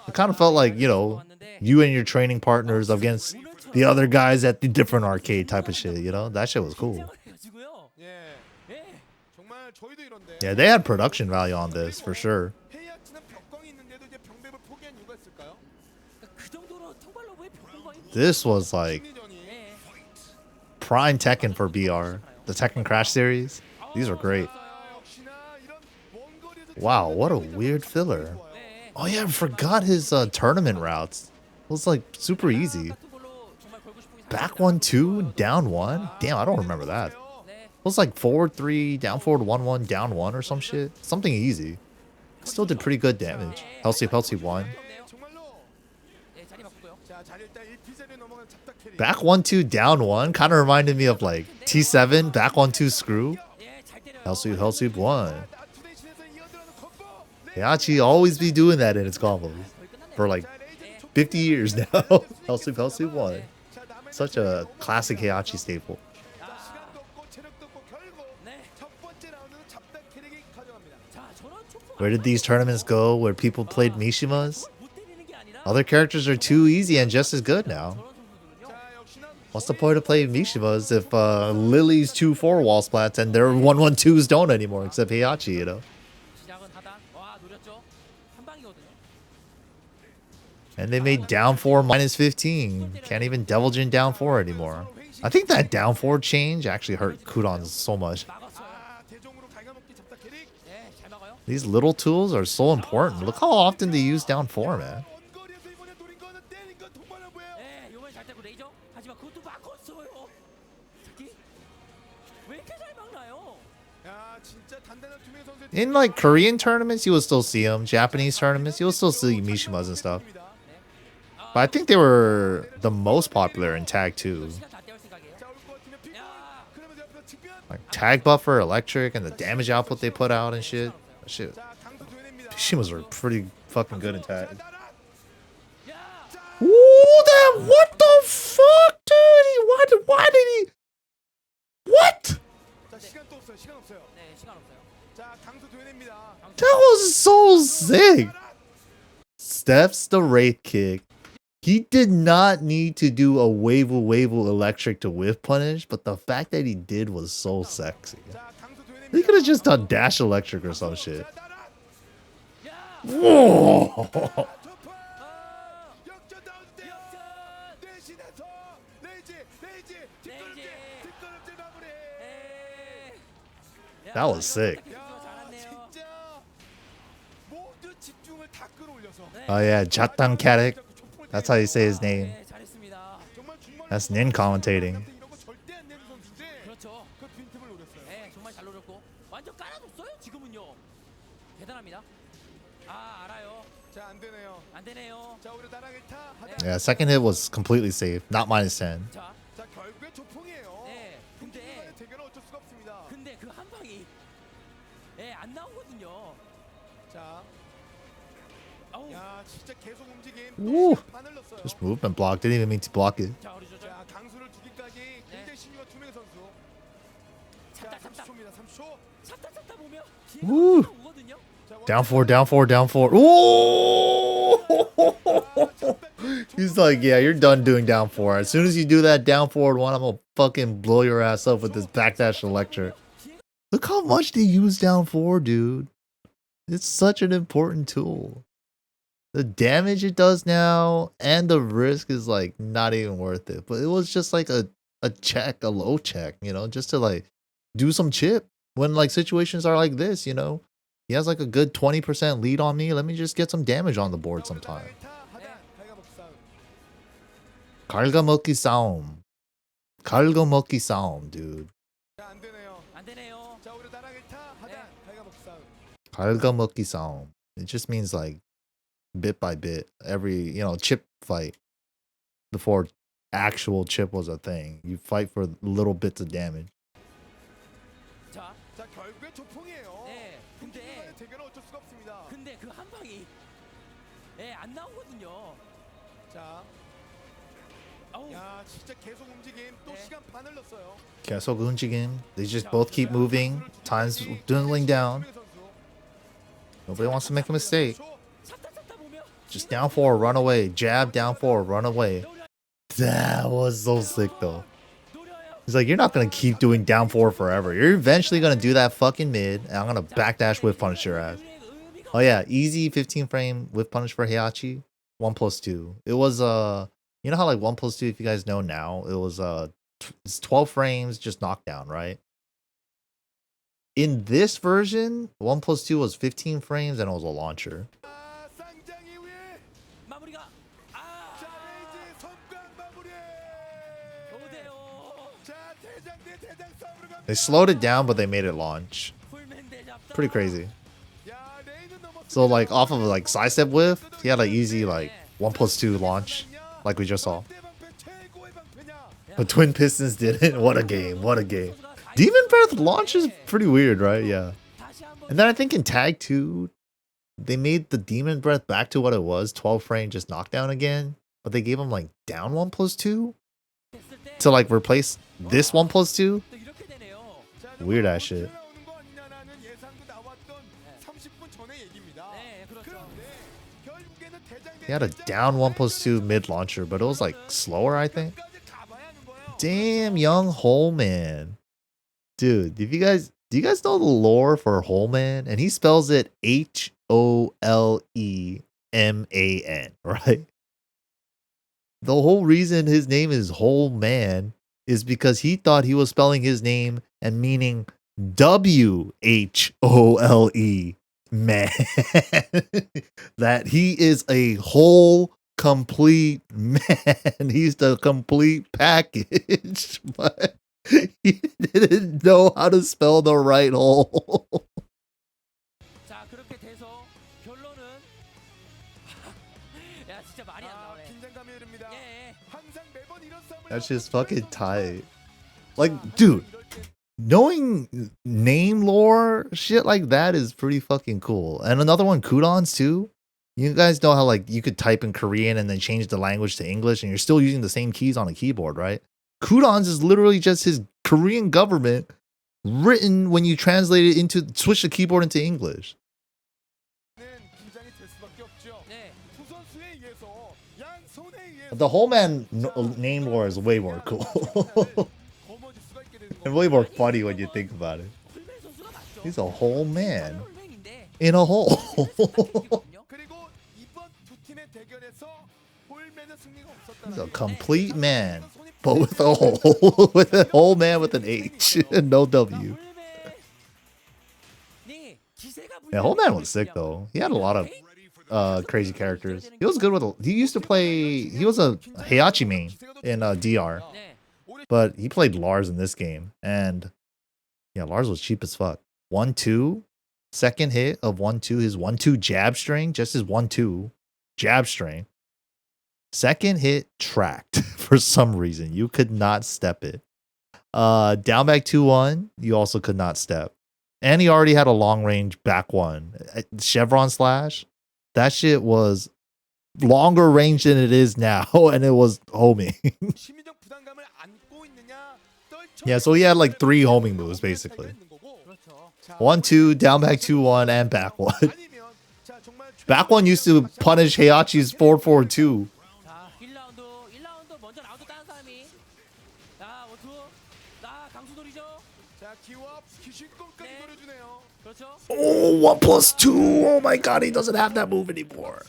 B: It kind of felt like, you know, you and your training partners against the other guys at the different arcade type of shit, you know? That shit was cool. Yeah, they had production value on this for sure. This was like prime Tekken for BR. The Tekken Crash series. These are great. Wow, what a weird filler. Oh yeah, I forgot his tournament routes. It was like super easy. Back 1-2, down 1? Damn, I don't remember that. It was like forward 3, down forward 1-1, down 1 or some shit. Something easy. Still did pretty good damage. Healthy 1. Back 1-2, down 1 kind of reminded me of like T7, back 1-2 screw. Healthy 1. Heihachi always be doing that in its combos for like 50 years now. Hell Sweep 1. Such a classic Heihachi staple.
E: 시간도 없고 체력도 없고 결국 첫 번째 라운드는 잡다 캐릭이 가져갑니다.
B: Where did these tournaments go where people played Mishimas? Other characters are too easy and just as good now. What's the point of playing Mishimas if Lily's 2-4 wall splats and their 1-1-2s don't anymore, except Heihachi, you know? And they made down 4 -15. Can't even Devil Jin down 4 anymore. I think that down 4 change actually hurt Kudon so much. These little tools are so important. Look how often they use down 4, man. In like Korean tournaments, you will still see them. Japanese tournaments, you'll still see Mishimas and stuff. But I think they were the most popular in Tag 2. Like Tag Buffer, Electric, and the damage output they put out and shit. Shit. Mishimas are pretty fucking good in Tag. Ooh, that, what the fuck, dude? Why did he? What? That was so sick. Steph's the Wraith kick. He did not need to do a wave electric to whiff punish, but the fact that he did was so sexy. He could have just done dash electric or some shit. Whoa! That was sick. Oh yeah, Jatang Karik. That's how you say his name. That's Nin commentating. Yeah, second hit was completely safe. Not -10. Woo. Just movement block. Didn't even mean to block it. Woo. Down 4, down 4, down 4. Ooh. He's like, yeah, you're done doing down 4. As soon as you do that down forward one, I'm gonna fucking blow your ass up with this backdash electric. Look how much they use down 4, dude. It's such an important tool. The damage it does now and the risk is like not even worth it. But it was just like a check, a low check, you know, just to like do some chip when like situations are like this, you know. He has like a good 20% lead on me. Let me just get some damage on the board sometime. Galgamoki Saum. Galgamoki Saum, dude. Galgamoki Saum. It just means like bit by bit, every, you know, chip fight before actual chip was a thing. You fight for little bits of damage. 계속 움직임. They just both keep moving. Time's dwindling down. Nobody wants to make a mistake. Just down 4, run away. Jab, down 4, run away. That was so sick, though. He's like, you're not going to keep doing down 4 forever. You're eventually going to do that fucking mid, and I'm going to backdash whiff punish your ass. Oh, yeah. Easy 15 frame whiff punish for Heihachi. 1+2. It was, you know how, like, 1+2, if you guys know now, it was, it's 12 frames, just knockdown, right? In this version, 1+2 was 15 frames, and it was a launcher. They slowed it down, but they made it launch. Pretty crazy. So like off of like sidestep whiff, he had like easy like 1+2 launch, like we just saw. But Twin Pistons didn't. What a game! What a game! Demon Breath launch is pretty weird, right? Yeah. And then I think in Tag 2, they made the demon breath back to what it was, 12 frame just knockdown again, but they gave him like down 1+2 to like replace this 1+2. Weird ass shit. He had a down 1+2 mid launcher, but it was like slower, I think. Damn, young Holeman. Dude, do you guys know the lore for Holeman? And he spells it Holeman, right? The whole reason his name is Holeman is because he thought he was spelling his name and meaning WHOLE, man. That he is a whole complete man. He's the complete package. But he didn't know how to spell the right hole. That's just fucking tight. Like, dude, knowing name lore shit like that is pretty fucking cool. And another one, Kudons too. You guys know how like you could type in Korean and then change the language to English and you're still using the same keys on a keyboard, right? Kudons is literally just his Korean government written when you translate it into switch the keyboard into English. The whole man name lore is way more cool. And way more funny when you think about it. He's a whole man in a hole. He's a complete man, but with a hole. With a whole man with an H and no W. Yeah, whole man was sick though. He had a lot of crazy characters. He was good with. He used to play. He was a Heihachi main in DR, but he played Lars in this game, and yeah, Lars was cheap as fuck. 1-2, second hit of 1-2. His 1-2 jab string, just his 1-2 jab string. Second hit tracked for some reason. You could not step it. Down back 2-1. You also could not step, and he already had a long range back one. Chevron slash. That shit was longer range than it is now, and it was homing. Yeah, so he had like 3 homing moves basically. 1-2, down back 2-1, and back 1. Back 1 used to punish Heihachi's 4-4-2. Oh, 1+2. Oh my god, he doesn't have that move anymore.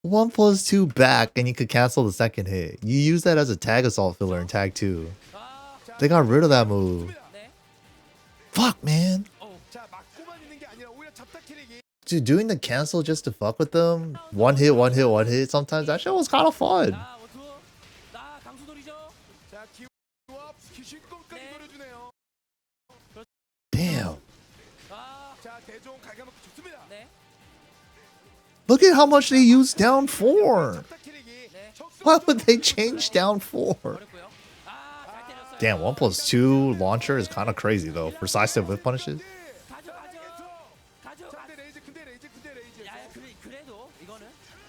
B: 1+2 back, and you could cancel the second hit. You use that as a tag assault filler in tag 2. They got rid of that move. Fuck, man. Dude, doing the cancel just to fuck with them. One hit, one hit, one hit. Sometimes that shit was kind of fun. Damn. Look at how much they use down 4. Why would they change down 4? Damn, 1+2 launcher is kind of crazy though for sidestep whip punishes.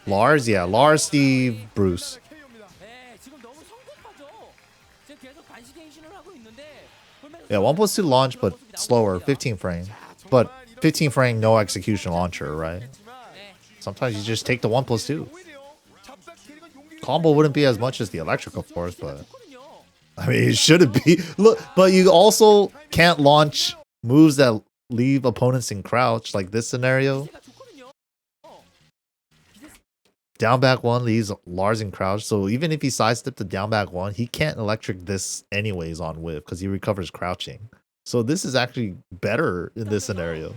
B: Lars, yeah, Lars, Steve, Bruce. Yeah, 1+2 launch, but slower, 15 frame. But 15 frame, no execution launcher, right? Sometimes you just take the 1+2. Combo wouldn't be as much as the electric, of course, but I mean, it shouldn't be. Look, but you also can't launch moves that leave opponents in crouch, like this scenario. Down back 1 leaves Lars in crouch, so even if he sidestepped the down back 1, he can't electric this anyways on whip because he recovers crouching. So this is actually better in this scenario.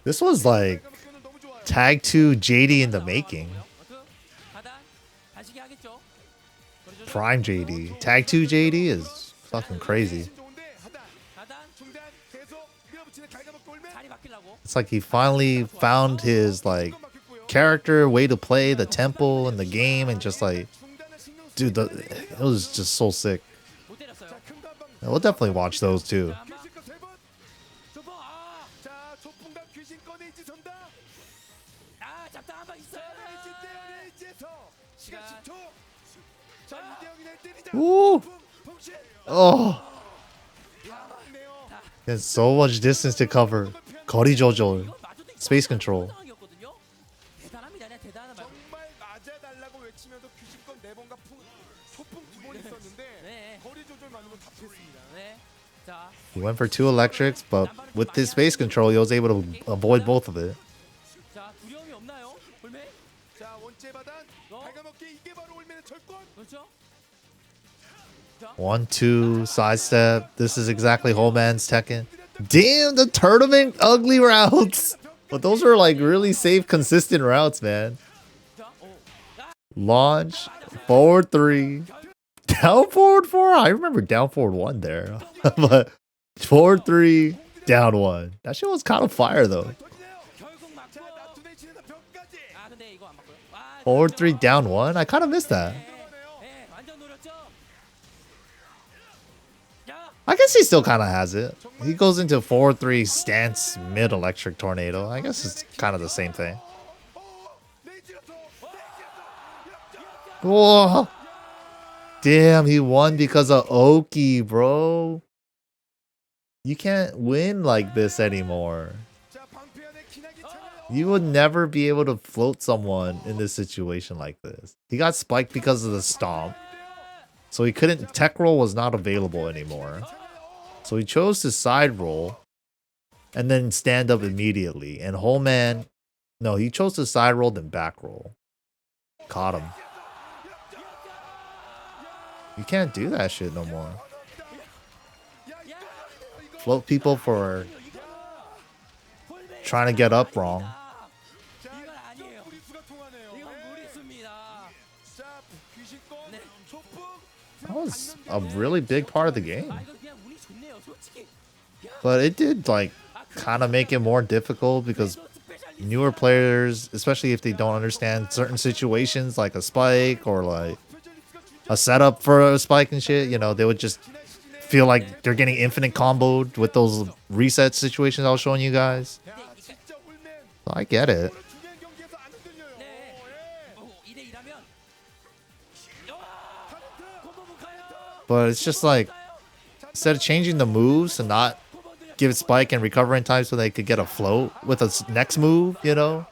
B: This was like tag 2 JD in the making. Prime JD. Tag 2 JD is fucking crazy. It's like he finally found his like character, way to play, the tempo and the game, and just like, dude, it was just so sick. We'll definitely watch those too. Woo! Oh, there's so much distance to cover. 거리 조절, space control. He went for 2 electrics, but with his space control, he was able to avoid both of it. 1-2 sidestep. This is exactly whole man's Tekken. Damn, the tournament ugly routes. But those are like really safe, consistent routes, man. Launch, forward 3, down forward 4. I remember down forward 1 there. But forward 3, down 1. That shit was kind of fire though. Forward 3, down 1. I kind of missed that. I guess he still kind of has it. He goes into 4-3 stance mid electric tornado. I guess it's kind of the same thing. Whoa. Damn, he won because of Oki, bro. You can't win like this anymore. You would never be able to float someone in this situation like this. He got spiked because of the stomp. So he couldn't, tech roll was not available anymore. So he chose to side roll and then stand up immediately. And whole man, no, he chose to side roll then back roll. Caught him. You can't do that shit no more. Float people for trying to get up wrong. That was a really big part of the game. But it did like kind of make it more difficult because newer players, especially if they don't understand certain situations like a spike or like a setup for a spike and shit, you know, they would just feel like they're getting infinite comboed with those reset situations I was showing you guys. So I get it. But it's just like, instead of changing the moves and not give it spike and recover in time so they could get a float with a next move, you know?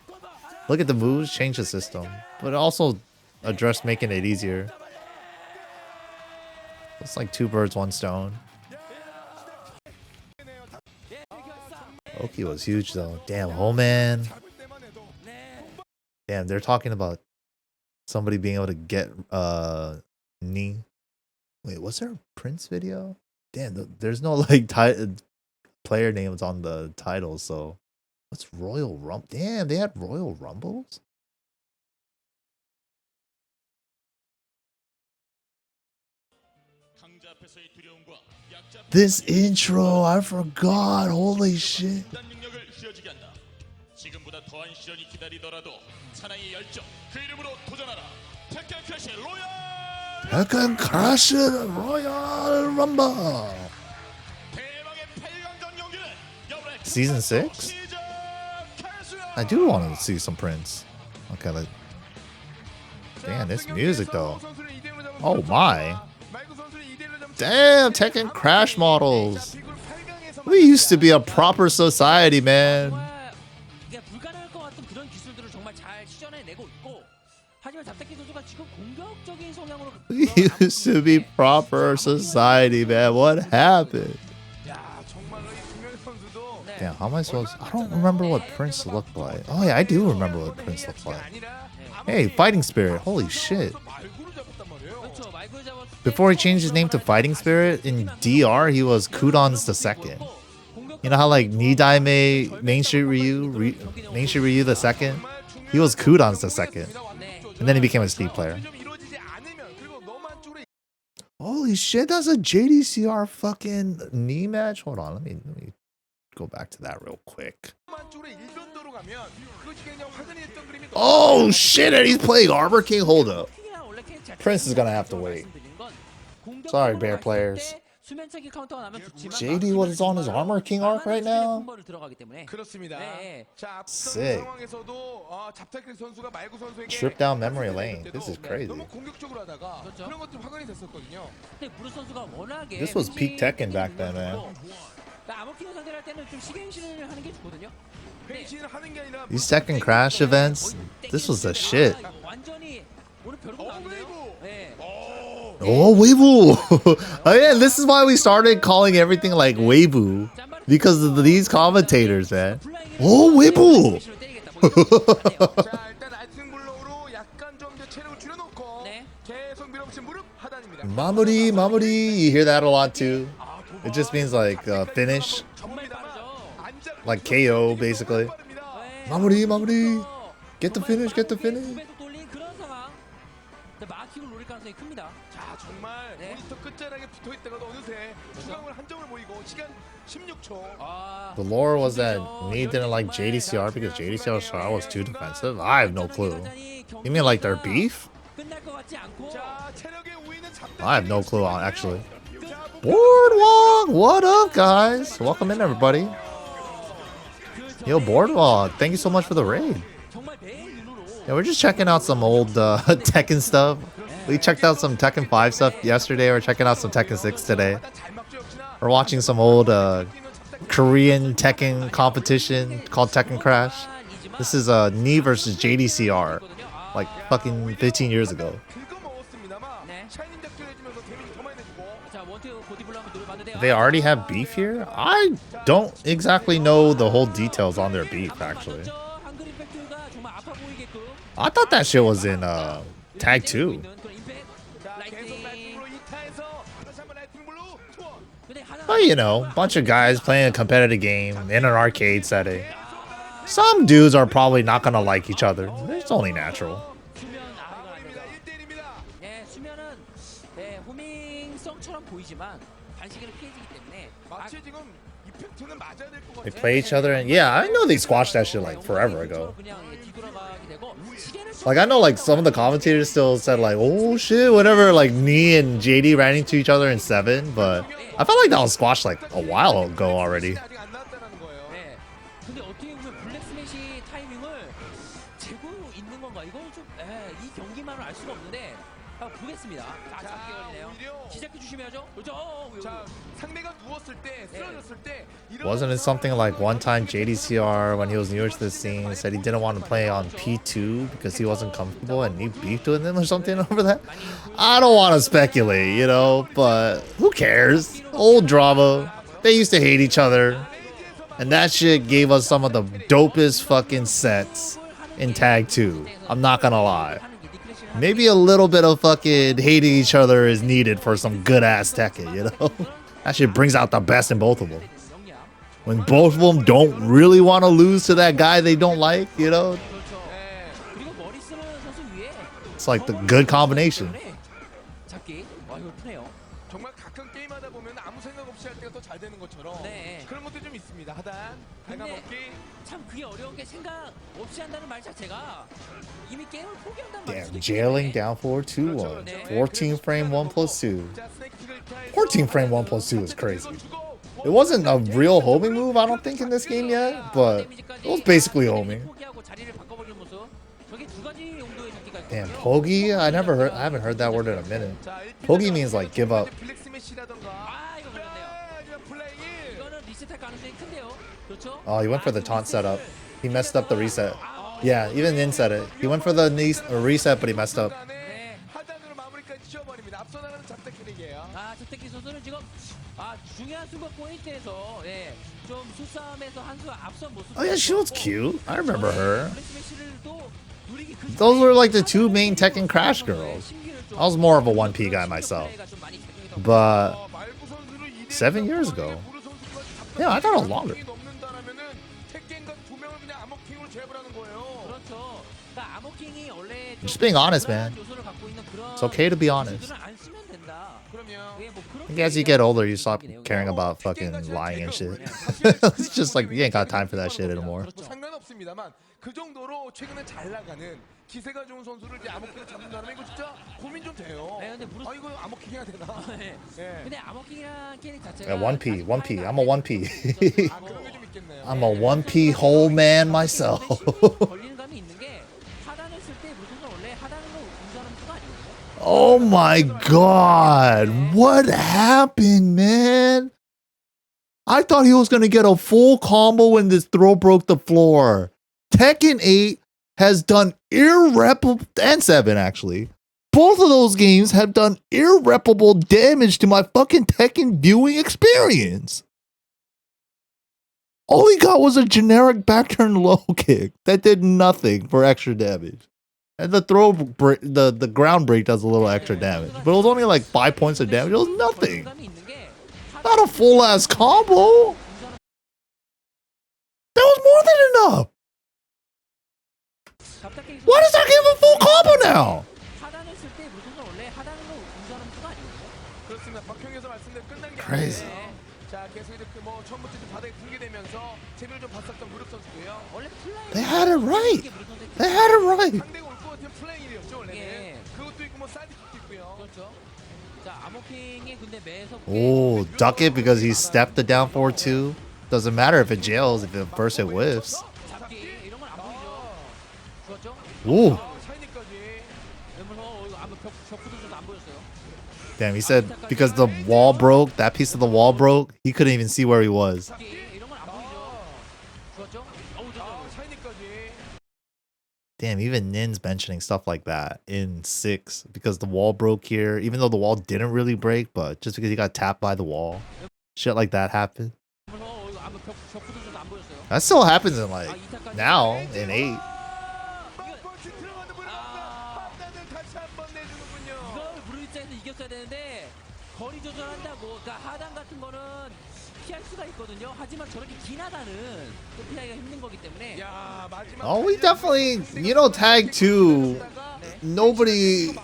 B: Look at the moves, change the system. But also address making it easier. It's like 2 birds, 1 stone. Oki was huge though. Damn, whole man. Damn, they're talking about somebody being able to get knee. Wait, was there a Prince video? Damn, there's no like player names on the title, so what's Royal Rumble? Damn, they had Royal Rumbles? This intro, I forgot. Holy shit. Tekken Crash Royal Rumble. Season 6? I do want to see some Prince. Okay, like, damn, this music though. Oh my. Damn, Tekken Crash models. We used to be a proper society, man. We used to be proper society, man. What happened? Damn, how am I supposed to... I don't remember what Prince looked like. Oh yeah, I do remember what Prince looked like. Hey, Fighting Spirit. Holy shit. Before he changed his name to Fighting Spirit, in DR, he was Kudons the Second. You know how like Nidaime Main Street Ryu the Second? He was Kudons the Second. And then he became a Steve player. Holy shit, that's a JDCR fucking knee match? Hold on, let me go back to that real quick.
C: 들어가면 그것이 그냥 화근이 됐던 그림이
B: Oh shit, and he's playing Armor King. Hold up. Prince is gonna have to wait. Sorry, Bear players.
J: 수면차기 카운터가 나면 좋지만
B: JD was on his Armor King arc right now.
J: 콤보를 들어가기 때문에
C: 그렇습니다.
J: 네.
C: 자, 앞선
B: Sick.
C: 상황에서도 잡타클 선수가 말구 선수에게
B: Trip down memory lane. This is crazy.
C: 너무 공격적으로 하다가
J: 그렇죠.
C: 그런 것들이 화근이 됐었거든요.
J: 근데 무르 선수가 워낙에
B: This was peak Tekken back then, man.
J: 아모킹을 상대를 할 때는 좀 시갱신을 하는 게 좋거든요.
C: 변신을 하는 게 아니라
B: These Tekken Crash events, this was the shit.
J: 완전히 오늘 별거 나왔네요. 네.
B: Oh, Weibo! Oh yeah, this is why we started calling everything like Weibo. Because of these commentators, man. Oh, Weibo!
C: 자, 일단 라이트닝 블로우로 약간 좀 이제 체력을 줄여놓고 계속 밀어붙인 무릎 하단입니다.
B: Mamuri, Mamuri. You hear that a lot too. It just means like finish. Like KO, basically. Mamuri, Mamuri. Get the finish, get the finish.
J: 마킹을 노릴 가능성이 큽니다.
C: 자, 정말 모니터 끝자락에 붙어있다가도 어느새 주강을 한 점을 보이고 시간 16초.
B: The lore was that me didn't like JDCR because JDCR was too defensive. I have no clue. You mean like their beef?
C: 자, 체력의 우위는
B: I have no clue actually. Boardwalk, what up, guys? Welcome in, everybody. Yo, Boardwalk, thank you so much for the raid. Yeah, we're just checking out some old Tekken stuff. We checked out some Tekken 5 stuff yesterday. We're checking out some Tekken 6 today. We're watching some old Korean Tekken competition called Tekken Crash. This is Knee versus JDCR, like fucking 15 years ago. They already have beef here? I don't exactly know the whole details on their beef, actually. I thought that shit was in Tag 2. But you know, bunch of guys playing a competitive game in an arcade setting. Some dudes are probably not gonna like each other. It's only natural. They play each other and yeah, I know they squashed that shit like forever ago. Like I know like some of the commentators still said like, oh shit, whatever, like Knee and JD ran into each other in 7, but I felt like that was squashed like a while ago already. Wasn't it something like one time JDCR, when he was newer to the scene, said he didn't want to play on P2 because he wasn't comfortable and he beefed with him or something over that? I don't want to speculate, you know, but who cares? Old drama. They used to hate each other. And that shit gave us some of the dopest fucking sets in Tag 2. I'm not gonna lie. Maybe a little bit of fucking hating each other is needed for some good ass Tekken, you know? That shit brings out the best in both of them. When both of them don't really want to lose to that guy they don't like, you know? It's like the good combination. Damn, jailing down 4-2-1. 14 frame 1+2. 14 frame 1+2 is crazy. It wasn't a real homing move, I don't think, in this game yet, but it was basically homing. Damn, Pogi? I haven't heard that word in a minute. Pogi means like give up. Oh, he went for the taunt setup. He messed up the reset. Yeah, even Nin said it. He went for the reset, but he messed up. Oh yeah, she was cute. I remember her. Those were like the two main Tekken Crash girls. I was more of a 1P guy myself. But 7 years ago. Yeah, I thought it was longer. Just being honest, man. It's okay to be honest. I think as you get older, you stop caring about fucking lying and shit. It's just like you ain't got time for that shit anymore.
C: 뭐 상관없습니다만 그 정도로 최근에 잘 나가는 기세가 좋은 선수를 이제 암호킹을 잡는다면 이거 진짜 고민 좀 돼요.
J: 근데
C: 아 이거 암호킹 해야 되나?
J: 네.
C: 예.
J: 근데 암호킹이라는 캐릭 자체가
B: Yeah, 1P, 1P. I'm a 1P.
C: 아 그런 게 좀 있겠네요.
B: I'm a 1P whole man myself.
J: 걸리는 감이 있는 게 하단했을 때 무슨 원래 하단으로 운전하는 수가 아니거든요.
B: Oh my god. What happened, man? I thought he was going to get a full combo when this throw broke the floor. Tekken 8 has done irreparable, and 7 actually. Both of those games have done irreparable damage to my fucking Tekken viewing experience. All he got was a generic back turn low kick that did nothing for extra damage. And the the ground break does a little extra damage. But it was only like 5 points of damage. It was nothing. Not a full ass combo. That was more than enough. Why does that give a full combo now?
J: 하단했을 때 무슨 원래 하단으로 운전하는 수가 아니거든요.
C: 그렇습니다. 박형에서 말씀대로 끝난 게
B: Crazy.
C: 아니에요. 자 계속 이렇게 뭐 처음부터 좀 바닥에 붕괴되면서 재미를 좀 봤었던 무릎 선수고요.
J: 원래 플라이
B: They had it right. They had it right.
C: 상대가 올것 같은 플레이였죠 원래는. 그것도 있고 뭐 사이드킥도 있고요.
J: 그렇죠. 자 암호킹이 근데 매서
B: Oh, duck it because he stepped the down forward too. Doesn't matter if it jails, if it first it whiffs.
J: 잡기 이런 건 안 보이죠. 좋았죠?
B: Ooh.
C: 샤이니까지.
J: 그러면서 아무 벽부도 좀 안 보였어요.
B: Damn, he said because the wall broke, that piece of the wall broke, he couldn't even see where he was.
J: 잡기 이런 건 안 보이죠. 좋았죠? 좋죠.
C: 샤이니까지.
B: Damn, even Nin's mentioning stuff like that in 6 because the wall broke here, even though the wall didn't really break, but just because he got tapped by the wall. Shit like that happened.
J: 그러면서 아무 벽부도 좀 안 보였어요.
B: That still happens in like now in 8.
C: 펀치 들어가는 무릎 판단을 다시 한번 내주는군요.
J: 이걸 브루이자에서 이겼어야 되는데 거리 조절한다고 그러니까 하단 같은 거는 피할 수가 있거든요. 하지만 저렇게 긴 하단은 또 피하기가 힘든 거기 때문에
C: 야 마지막.
B: Oh, we definitely, you know, tag 2, nobody,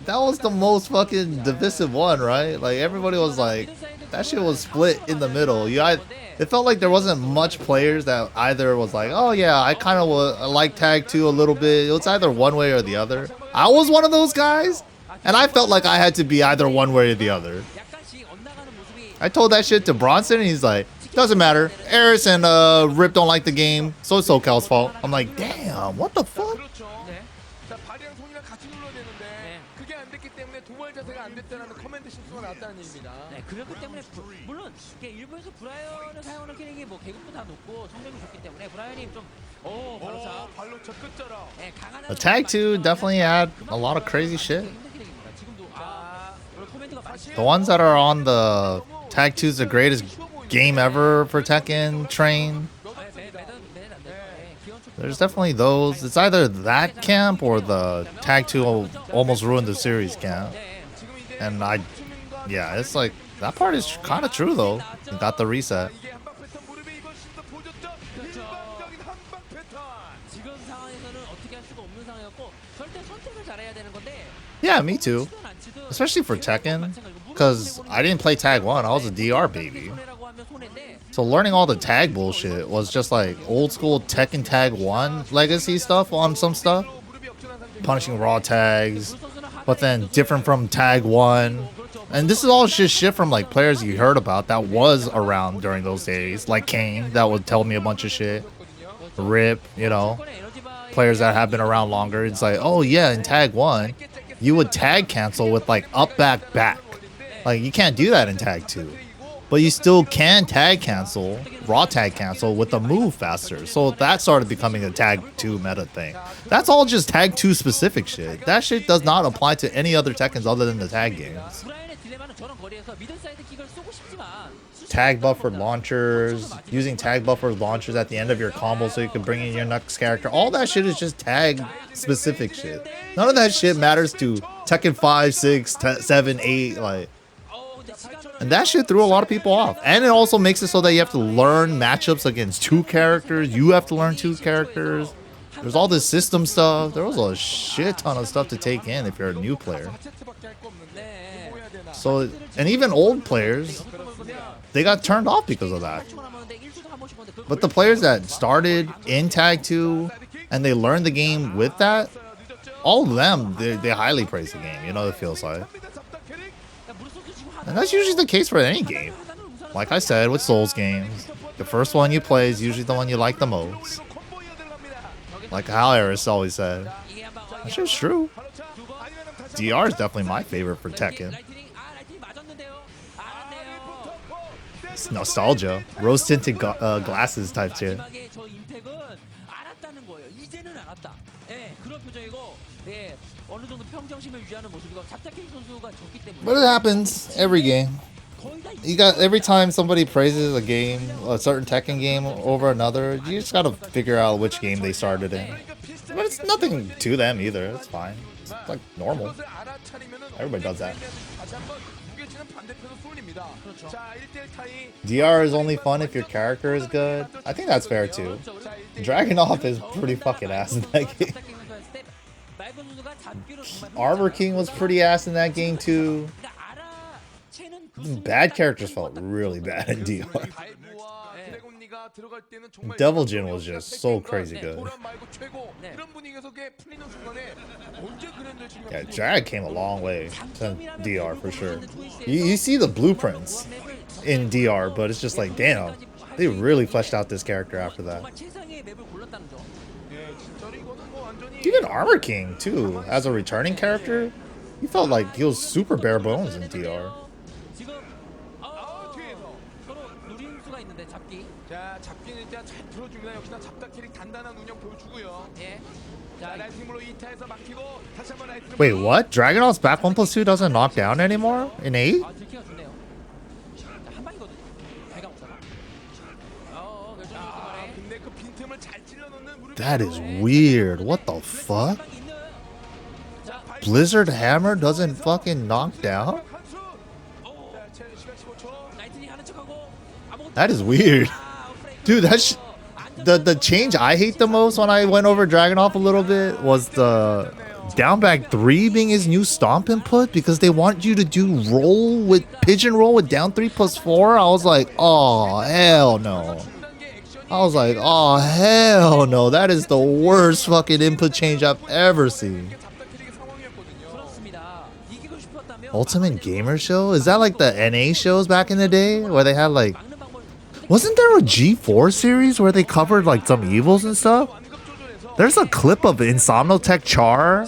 B: that was the most fucking divisive one, right? Like everybody was like, that shit was split in the middle. It felt like there wasn't much players that either was like, oh yeah, I kind of like tag 2 a little bit. It was either one way or the other. I was one of those guys, and I felt like I had to be either one way or the other.
J: 약간씩 엇나가는 모습이
B: I told that shit to Bronson, and he's like, doesn't matter. Eris and Rip don't like the game, so it's SoCal's fault. I'm like, damn, what the fuck?
C: 그렇죠. 자 발이랑 손이랑 같이 눌러야 되는데 그게 안 됐기 때문에 도발 자세가 안 됐다는 커맨드 실수가 나왔다는 얘기입니다.
J: 네, 그렇기 때문에 물론 이게 일본에서 브라이언을 사용하는 캐릭이 뭐 계급도 다 높고 성적이 좋기 때문에 브라이언이 좀 바로 자
C: 발로 저 끝자락.
J: 네, 강한
B: The tag 2 definitely had a lot of crazy shit.
J: 힘든 캐릭입니다. 지금도 오늘 코멘트가 많이
B: The ones that are on the tag 2's the greatest game ever for Tekken train. There's definitely those. It's either that camp or the tag 2 almost ruined the series camp. And yeah, it's like that part is kind of true though. You got the reset.
C: 이게 한방 패턴 무릎에 이번 시도 보여줬죠. 일방적인 한방 패턴.
J: 지금 상황에서는 어떻게 할 수가 없는 상황이었고 절대 선택을 잘해야 되는 건데
B: Yeah, me too. Especially for Tekken, because I didn't play tag 1. I was a DR baby. So learning all the tag bullshit was just like old school Tekken Tag 1 legacy stuff on some stuff. Punishing raw tags, but then different from tag 1. And this is all just shit from like players you heard about that was around during those days. Like Kane, that would tell me a bunch of shit. Rip, you know. Players that have been around longer. It's like, oh yeah, in tag 1, you would tag cancel with like up, back, back. Like you can't do that in tag 2. But you still can tag cancel, raw tag cancel with the move faster. So that started becoming a tag 2 meta thing. That's all just tag 2 specific shit. That shit does not apply to any other Tekkens other than the tag games.
J: 브라이언의 딜레마는 저런 거리에서 미들 사이드 킥을 쏘고 싶지만
B: Tag buffer launchers, using tag buffer launchers at the end of your combo so you can bring in your next character. All that shit is just tag specific shit. None of that shit matters to Tekken 5, 6, 7, 8, like. And that shit threw a lot of people off. And it also makes it so that you have to learn matchups against 2 characters. You have to learn 2 characters. There's all this system stuff. There was a shit ton of stuff to take in if you're a new player. So, and even old players, they got turned off because of that. But the players that started in Tag 2 and they learned the game with that, all of them, they highly praise the game. You know what it feels like. And that's usually the case for any game. Like I said, with Souls games, the first one you play is usually the one you like the most. Like how Eris always said. That's just true. DR is definitely my favorite for Tekken. It's nostalgia. Rose-tinted glasses type shit. But it happens every game. You got every time somebody praises a game, a certain Tekken game over another, you just gotta figure out which game they started in. But it's nothing to them either. It's fine. It's like normal. Everybody does that. DR is only fun if your character is good. I think that's fair too. Dragunov is pretty fucking ass in that game. Armor King was pretty ass in that game too. Bad characters felt really bad in DR. Devil Jin was just so crazy good. Yeah, Drag came a long way to DR for sure. You see the blueprints in DR, but it's just like, damn, they really fleshed out this character after that. Even Armor King too, as a returning character, he felt like he was super bare bones in DR. Wait, what? Dragunov's back 1+2 doesn't knock down anymore in 8? That is weird. What the fuck? Blizzard Hammer doesn't fucking knock down? That is weird. Dude, that's the change I hate the most when I went over Dragunov a little bit was the down back 3 being his new stomp input because they want you to do roll with pigeon roll with down 3+4. I was like, oh hell no. I was like, oh hell no. That is the worst fucking input change I've ever seen. Ultimate Gamer Show? Is that like the NA shows back in the day where they had like, wasn't there a G4 series where they covered like some evils and stuff? There's a clip of Insomnotech Char.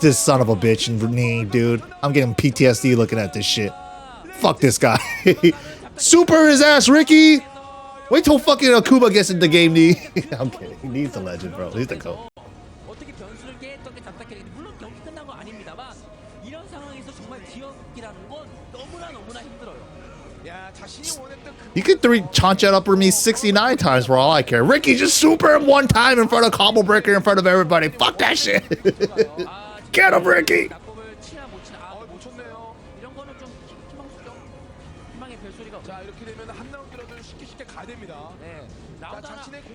B: This son of a bitch in knee, dude. I'm getting PTSD looking at this shit. Fuck this guy. Super his ass, Ricky. Wait till fucking Akuma gets in the game, knee. I'm kidding. He needs a legend, bro. He's the goat. You could Chanchet upper me 69 times for all I care. Ricky, just super him one time in front of Combo Breaker in front of everybody. Fuck that shit. Get him, Ricky.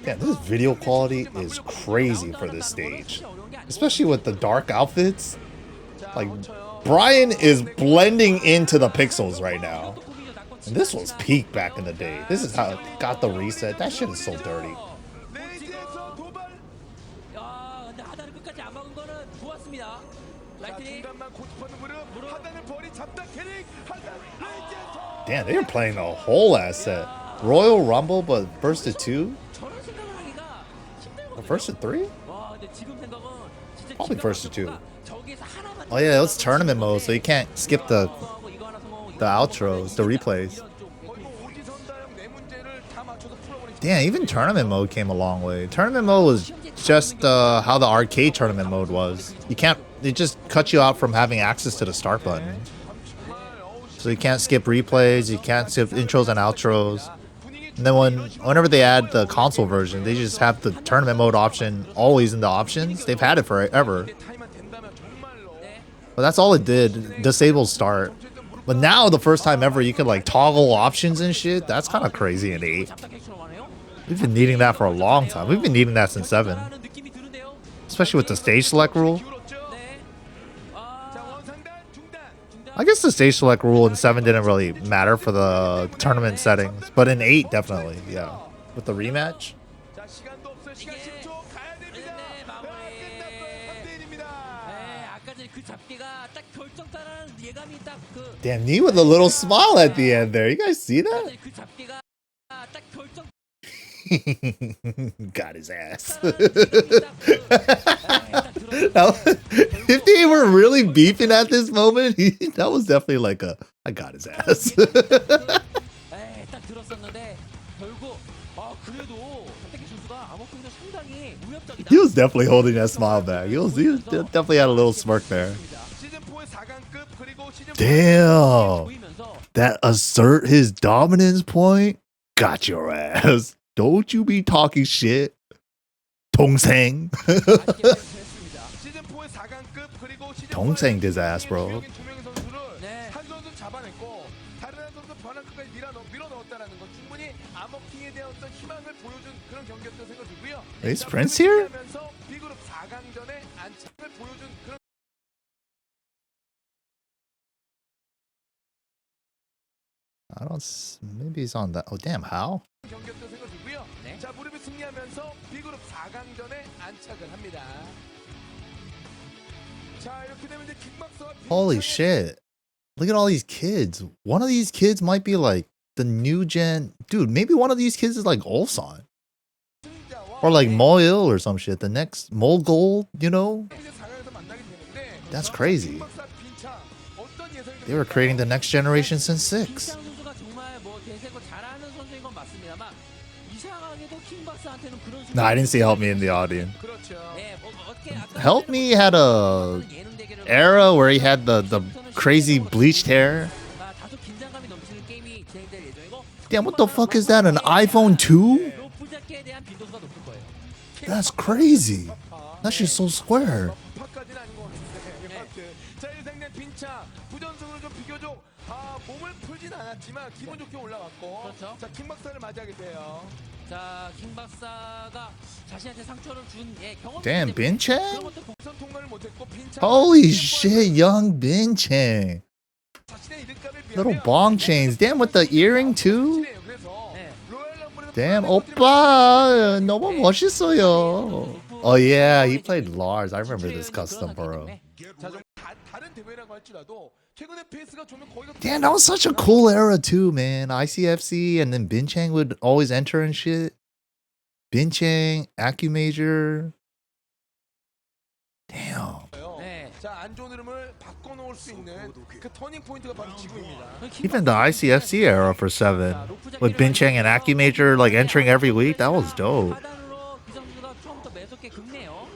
B: Yeah, this video quality is crazy for this stage. Especially with the dark outfits. Like, Brian is blending into the pixels right now. And this was peak back in the day. This is how it got the reset. That shit is so dirty. Damn, they were playing the whole ass set. Royal Rumble, but first to 2? Or first to 3? Probably first to 2. Oh yeah, it's tournament mode, so you can't skip the outros, the replays. Damn, even tournament mode came a long way. Tournament mode was just how the arcade tournament mode was. You can't, it just cuts you out from having access to the start button. So you can't skip replays, you can't skip intros and outros. And then whenever they add the console version, they just have the tournament mode option always in the options. They've had it forever. But that's all it did, disable start. But now, the first time ever, you can like toggle options and shit. That's kind of crazy in 8. We've been needing that for a long time. We've been needing that since 7. Especially with the stage select rule. I guess the stage select rule in 7 didn't really matter for the tournament settings, but in 8 definitely, yeah. With the rematch.
C: 자, 시간도 없어요. 시간 10초 가야 됩니다.
J: 네, 마무리.
C: 끝났어요. 3대1입니다.
J: 네, 아까 전에 그 잡기가 딱 결정타라는 예감이 딱그
B: Damn, knee with a little smile at the end there. You guys see that?
J: 그 잡기가 딱 결정
B: Got his ass. If they were really beefing at this moment, that was definitely like a, I got his ass.
J: 딱 들었었는데 결국 그래도 선택기 선수가 암호풍도 상당히 무협적이다.
B: He was definitely holding that smile back. He definitely had a little smirk there.
C: 시즌 4의 4강급 그리고 시즌
B: Damn. That assert his dominance point got your ass. Don't you be talking shit. 동생.
C: 시즌 4의 4강급 그리고 시즌
B: 동생 his ass, bro.
C: 두 명의 선수를 한 선수 잡아냈고 다른 한 선수 변화까지 밀어넣었다라는 건 충분히 암호킹에 대한 어떤 희망을 보여준 그런 경기였다고 생각이 들고요.
B: Is Prince here?
C: B그룹 4강전에 안착을 보여준 그런
B: I don't. Maybe he's on that. Oh damn! How?
C: 경기였다고 생각이 들고요. 자, 무릎이 승리하면서 B그룹 4강전에 안착을 합니다. 자, 이렇게 되면 이제 킥박서와
B: Holy shit! Look at all these kids. One of these kids might be like the new gen dude. Maybe one of these kids is like Ulsan or like Moil or some shit. The next Mogul, you know? That's crazy. They were creating the next generation since 6.
J: 선수가 정말 뭐 대세고 잘하는 선수인 건 맞습니다만 이상하게도 킹박스한테는 그런
B: No, I didn't see Help Me in the audience.
C: 그렇죠.
B: Help Me had a era where he had the crazy bleached hair.
J: 다소 긴장감이 넘치는 게임이 진행될 예정이고
B: Damn, what the fuck is that? An iPhone 2?
J: 로프 잡기에 대한 빈도수가 높을 거예요.
B: That's crazy. That shit's so square.
C: 파까지는 아닌 것 같은데. 자, 일상된 빈차 부전승으로 좀 비교적 몸을 풀진 않았지만 기분 좋게 올라왔고 자, 킹박사를 맞이하게 돼요.
J: 자, 킹박사가 자신한테 상처를 준 경험.
B: Damn, Bin Chang?
C: 복선 통과를 못했고 빈차
B: Holy shit, young Bin Chang. Little bong chains. Damn, with the earring too? Damn, oppa. 너무 멋있어요. Oh yeah, he played Lars. I remember this custom, bro.
C: 자, 좀 다른 대회라고 할지라도 최근에 페이스가 좀 거의
B: Damn, that was such a cool era too, man. ICFC and then Bin Chang would always enter and shit. Bin Chang, AccuMajor. Damn.
C: 자, 안 좋은 흐름을 바꿔놓을 수 있는 그 터닝 포인트가 바로 지금입니다.
B: Even the ICFC era for 7, with Bin Chang and AccuMajor like entering every week, that was dope.
J: 하단으로 그 선수가 처음부터 매섭게 긁네요.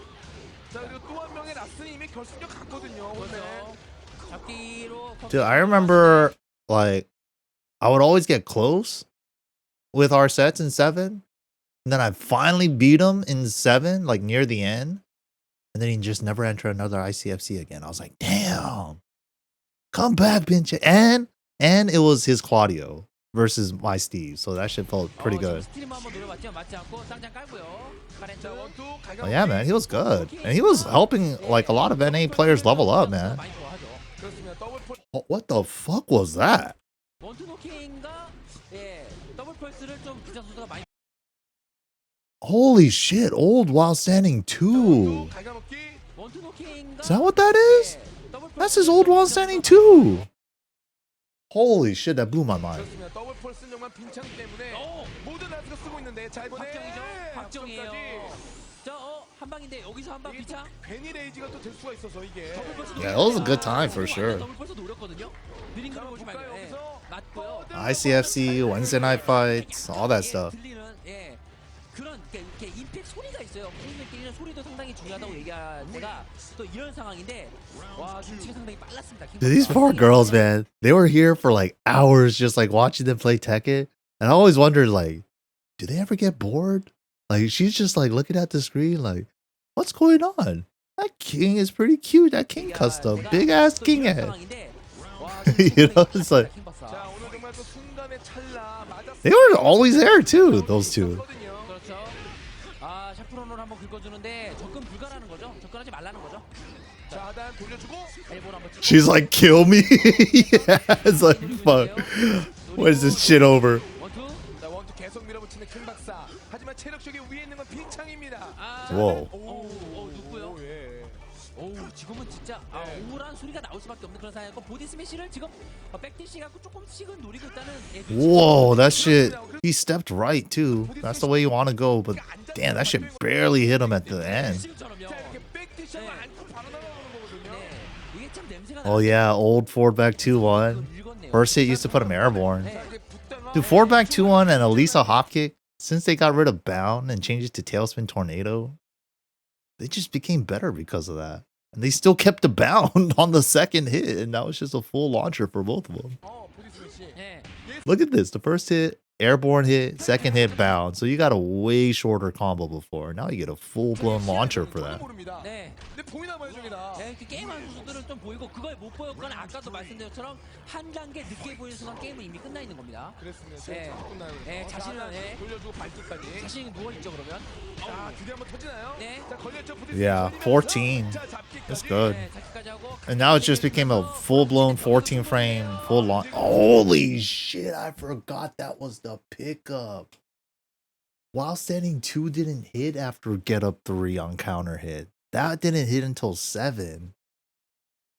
C: 자, 그리고 또 한 명의 라슨이 이미 결승전 갔거든요. 오늘.
J: 잡기로
B: Dude, I remember like I would always get close with our sets in 7, and then I finally beat him in 7, like near the end, and then he just never enter another ICFC again. I was like, damn, come back, Bin Chang. And it was his Claudio versus my Steve, so that shit felt pretty good.
J: 스트리머 한번 노려봤지만 맞지 않고 쌍장 깔고요. 카렌트.
B: Oh yeah, man, he was good, and he was helping like a lot of NA players level up, man.
J: 많이 좋아하죠.
B: Oh, what the fuck was that?
J: 원투노킹과 더블 펄스를 좀 기자 선수가 많이.
B: Holy shit, old while standing 2.
J: 원투노킹과
B: Is that what that is? That's his old while standing 2. Holy shit, that blew my mind.
C: 더블 펄스는 정말 빈창 때문에 모든 라스가 쓰고 있는데 자, 이번에
J: 박정이에요. 한 방인데 여기서 한 방 비차.
C: 괜히 레이지가 또 될 수가 있어서 이게.
B: Yeah, it was a good time for sure.
J: 더블 펄스 노렸거든요. 느린 그림 보지 말고. 맞고요.
B: ICFC, Wednesday night fights, all that stuff.
J: 들리는 그런 이렇게 임팩 소리가 있어요. 게임을 때리는 소리도 상당히 중요하다고 얘기할 때가 또 이런 상황인데 와, 눈치가 상당히 빨랐습니다.
B: Dude, these poor girls, man, they were here for like hours just like watching them play Tekken. And I always wondered like, do they ever get bored? Like she's just like looking at the screen like, what's going on? That king is pretty cute. That king custom. Big ass king head. You know, it's like they were always there too, those two.
J: 그렇죠. 샤프론을 한번 긁어주는데 접근 불가라는 거죠. 접근하지 말라는 거죠.
C: 자, 하단 돌려주고.
J: 엘보를 한번 찍고.
B: She's like, kill me. Yeah, it's like, fuck. What is this shit over?
J: 원투.
C: 자, 원투 계속 밀어붙이는 킹 박사. 하지만 체력적이 위에 있는 건 빈창입니다.
J: 아,
B: Whoa.
J: 누구요?
C: 예.
J: 오, 지금은 진짜 오란 소리가 나올 수밖에 없는 그런 상황이고 보디 스매시를 지금 백디시 갖고 조금씩은 노리고 있다는.
B: Whoa, that shit. He stepped right too. That's the way you want to go, but damn, that shit barely hit him at the end.
J: 지금처럼요.
C: 자, 이렇게 백디시하면 안고 바로 나가는 거거든요.
J: 네, 이게 참 냄새가.
B: Oh yeah, old forward back 2-1. First hit used to put him airborne. Dude, forward back 2-1 and Elisa hop kick, since they got rid of bound and changed it to tailspin tornado, they just became better because of that. And they still kept the bound on the second hit, and now it's just a full launcher for both of them.
J: 네.
B: Look at this. The first hit, airborne hit, second hit, bound. So you got a way shorter combo before. Now you get a full-blown launcher for that.
J: 네.
C: 근데 보이나 봐요, 저기다.
J: 네, 그 게임하는 선수들은 좀 보이고 그걸 못 보였거나 아까도 말씀드린 것처럼 한 단계 늦게 보이는 순간 게임은 이미 끝나 있는 겁니다.
C: 그랬습니다.
J: 네. 네, 자신은 네.
C: 돌려주고 발끝까지.
J: 자신이 누워 있죠 그러면.
C: 자, 드디어 한번 터지나요?
J: 네.
C: 자, 걸렸죠.
B: Yeah, 14.
C: 자, 잡기까지.
B: That's good.
J: 네, 자기까지 하고.
B: And now it just became a full-blown 14-frame, full launch. Holy shit, I forgot that was the pickup. While standing 2 didn't hit after get up 3 on counter hit. That didn't hit until 7.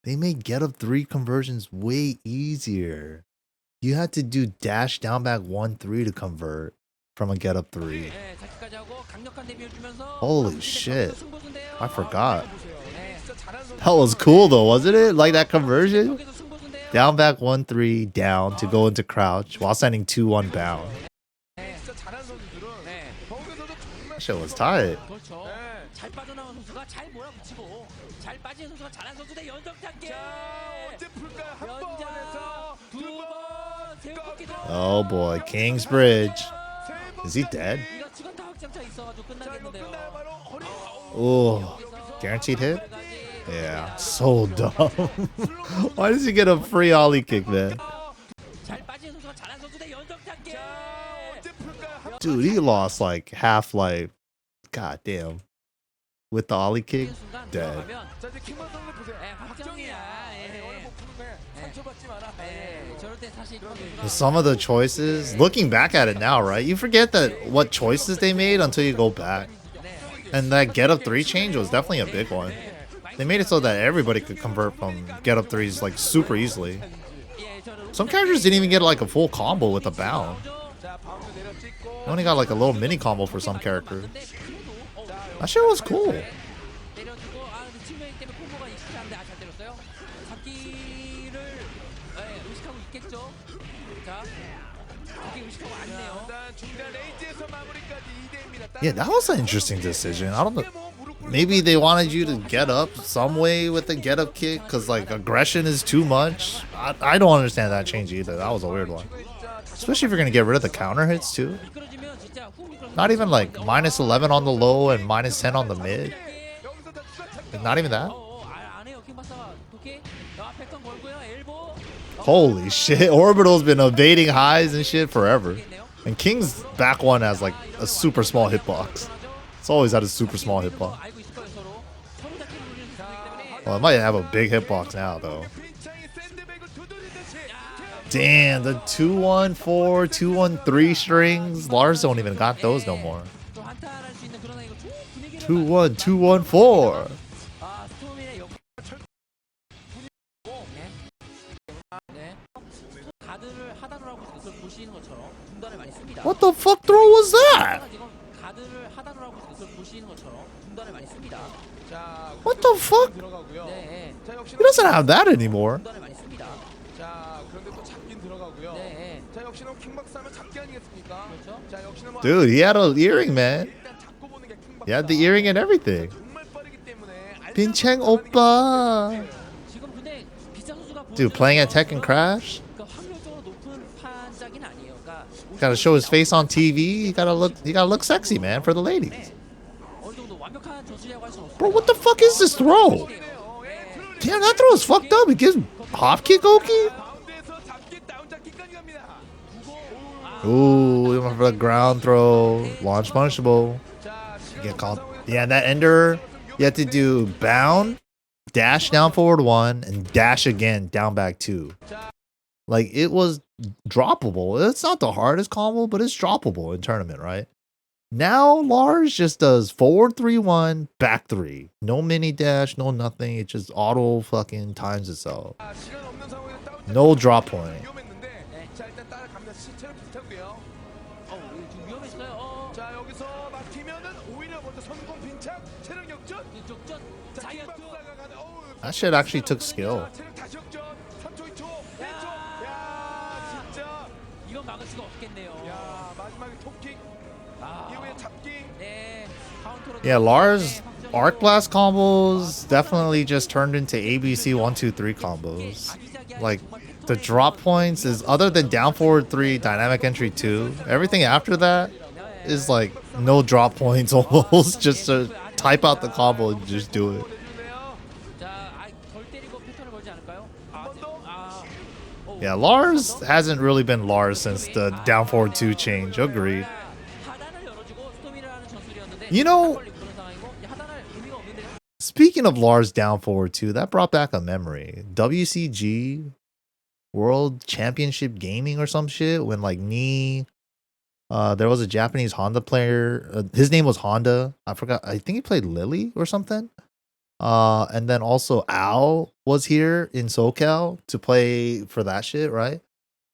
B: They made get up 3 conversions way easier. You had to do dash down back 1-3 to convert from a get up 3.
J: 네, 자기까지 하고 강력한 데뷔를 주면서.
B: Holy shit.
J: 승부수인데요.
B: I forgot.
J: 네.
B: That was cool though, wasn't it? Like that conversion?
J: 여기서 승부수인데요.
B: Down back 1-3 down to go into crouch while sending 2-1 bound.
C: 진짜 잘하는 선수들은
J: 네.
C: 거기서도 정말
B: That shit was tight.
J: 그렇죠.
C: 네.
J: 잘 빠져나간 선수가 잘 몰아붙이고 잘 빠지는 선수가 잘한 선수들 연속 단계.
C: 자, 언제 풀까요? 한
J: 연장
C: 번에서 두 번.
J: 두번 세우기 들어.
B: Oh boy, Kingsbridge. Is he dead?
J: 이거 추가타 확장차 있어가지고
C: 자, 이거
J: 끝나겠는데요.
C: 끝나요 바로 허리.
B: Oh, guaranteed hit? Yeah, so dumb. Why does he get a free ollie kick, man?
J: 잘 빠지는 선수가 잘한 선수들 연속 단계.
C: 언제 풀까요?
B: Dude, he lost like half life. God damn. With the ollie kick, dead.
C: 자, 이제 킹만 선수 보세요.
J: 네, 확정이야. 예.
C: 원래 못 푸는데 상처받지 마라.
J: 네, 저럴 때 사실 이런
B: Some of the choices, looking back at it now, right? You forget that what choices they made until you go back. And that get up 3 change was definitely a big one. They made it so that everybody could convert from get up 3s like super easily. Some characters didn't even get like a full combo with a bound.
C: 자, 바운드 내려 찍고.
B: They only got like a little mini combo for some characters. That shit was cool.
J: 내려주고 아 근데 팀메이트 때문에 콤보가 익숙치 않은데 잘 때렸어요. 잡기를 의식하고 있겠죠. 자, 잡기 의식하고 왔네요.
C: 일단 중간 레이지에서 마무리까지 2대입니다.
B: Yeah, that was an interesting decision. I don't know. Maybe they wanted you to get up some way with the get up kick because like aggression is too much. I don't understand that change either. That was a weird one. Especially if you're going to get rid of the counter hits too.
J: 미끄러지면 진짜 훅 미끄러지면
B: Not even like -11 on the low and -10 on the mid. Not even that.
J: 안 해요. 킹박사가 도끼 패턴 걸고요. 엘보.
B: Holy shit. Orbital's been evading highs and shit forever. And King's back one has like a super small hitbox. It's always had a super small hitbox.
J: 알고 있을 거예요 서로. 서로 잡기를 노리는 선수이기 때문에.
B: Well, it might have a big hitbox now though. Damn, the 2-1-4, 2-1-3 strings. Lars don't even got those no more.
J: 또 한타할 수 있는 그런 이거 분위기를
B: 2-1, 2-1-4.
J: 아 스톰이네 역. 네. 가드를 하단으로 하고 있는 것을 보시는 것처럼 중단을 많이 씁니다.
B: What the fuck throw was that?
J: 지금 가드를 하단으로 하고 있는 것을 보시는 것처럼 중단을 많이 씁니다.
C: 자,
B: What the fuck?
C: 들어가고요.
J: 네.
C: 자, 역시
B: He doesn't have that anymore.
J: 중단을 많이 씁니다.
C: 자, 그런데 또 잡긴 들어가고요.
J: 네.
C: 자, 역시나 킹박스 하면 잡기 아니겠습니까?
J: 그렇죠.
C: 자, 역시나 뭐
B: Dude, he had an earring, man.
C: 일단 잡고 보는 게 킹박스.
B: He had the earring and everything.
C: 정말 빠르기 때문에
B: 빈첸 오빠.
J: 지금 근데 비싼 선수가
B: Dude, playing at Tekken Crash?
J: 그러니까 확률적으로 높은 판짝이는 아니에요. 그러니까
B: Gotta show his face on TV. He gotta look sexy, man, for the ladies.
J: 어느 정도 완벽한 전술이라고 할 수는 없어요.
B: Bro, what the fuck is this throw? Damn, that throw is fucked up. He gives hop kick Oki?
C: 바운드에서 잡기 다운 잡기까지 갑니다.
B: Ooh, he went for the ground throw. Launch punishable.
C: 자, 지금
B: Get called. Yeah, that ender, you have to do bound, dash down forward 1 and dash again down back 2. Like, it was droppable. It's not the hardest combo, but it's droppable in tournament, right? Now Lars just does forward 3-1, back 3. No mini dash, no nothing. It just auto fucking times itself. No drop point.
C: 자 일단 따라갑니다. 시체는 비슷하고요.
J: 좀 위험했어요.
C: 자 여기서 막히면은 오히려 먼저 성공 빈착 체력 역전.
J: 족전
C: 자
J: 자이언트.
C: 김박사가 가는.
B: That shit actually took skill.
C: 체력 다시 역전. 3초 2초. 1초. 야 진짜.
J: 이건 막을 수가 없겠네요.
C: 야 마지막에 톱킥. 이후에 잡기.
J: 네. 카운터로
B: Yeah, Lars Arc Blast combos definitely just turned into ABC 1, 2, 3 combos. Like, the drop points is, other than down forward 3, dynamic entry 2, everything after that is like no drop points almost. Just to type out the combo and just do it. Yeah, Lars hasn't really been Lars since the down forward 2 change. Agreed. You know, speaking of Lars down forward 2, that brought back a memory. WCG World Championship Gaming or some shit, when like there was a Japanese Honda player. His name was Honda. I forgot. I think he played Lily or something. And then also Al was here in SoCal to play for that shit, right?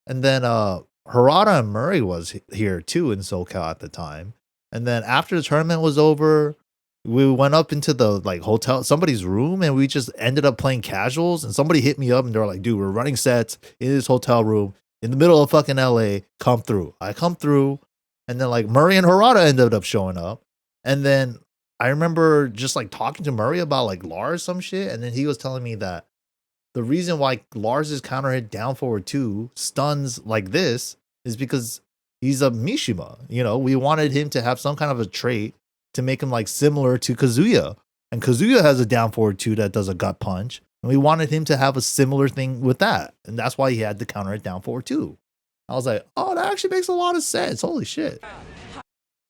B: And then Harada and Murray was here too in SoCal at the time. And then after the tournament was over, we went up into the like hotel, somebody's room, and we just ended up playing casuals. And somebody hit me up and they're like, dude, we're running sets in this hotel room in the middle of fucking LA. Come through. I come through. And then like Murray and Harada ended up showing up. And then I remember just like talking to Murray about like Lars some shit. And then he was telling me that the reason why Lars's counter hit down forward 2 stuns like this is because he's a Mishima. You know, we wanted him to have some kind of a trait to make him like similar to Kazuya. And Kazuya has a down forward 2 that does a gut punch. And we wanted him to have a similar thing with that. And that's why he had to counter it down forward 2. I was like, oh, that actually makes a lot of sense. Holy shit.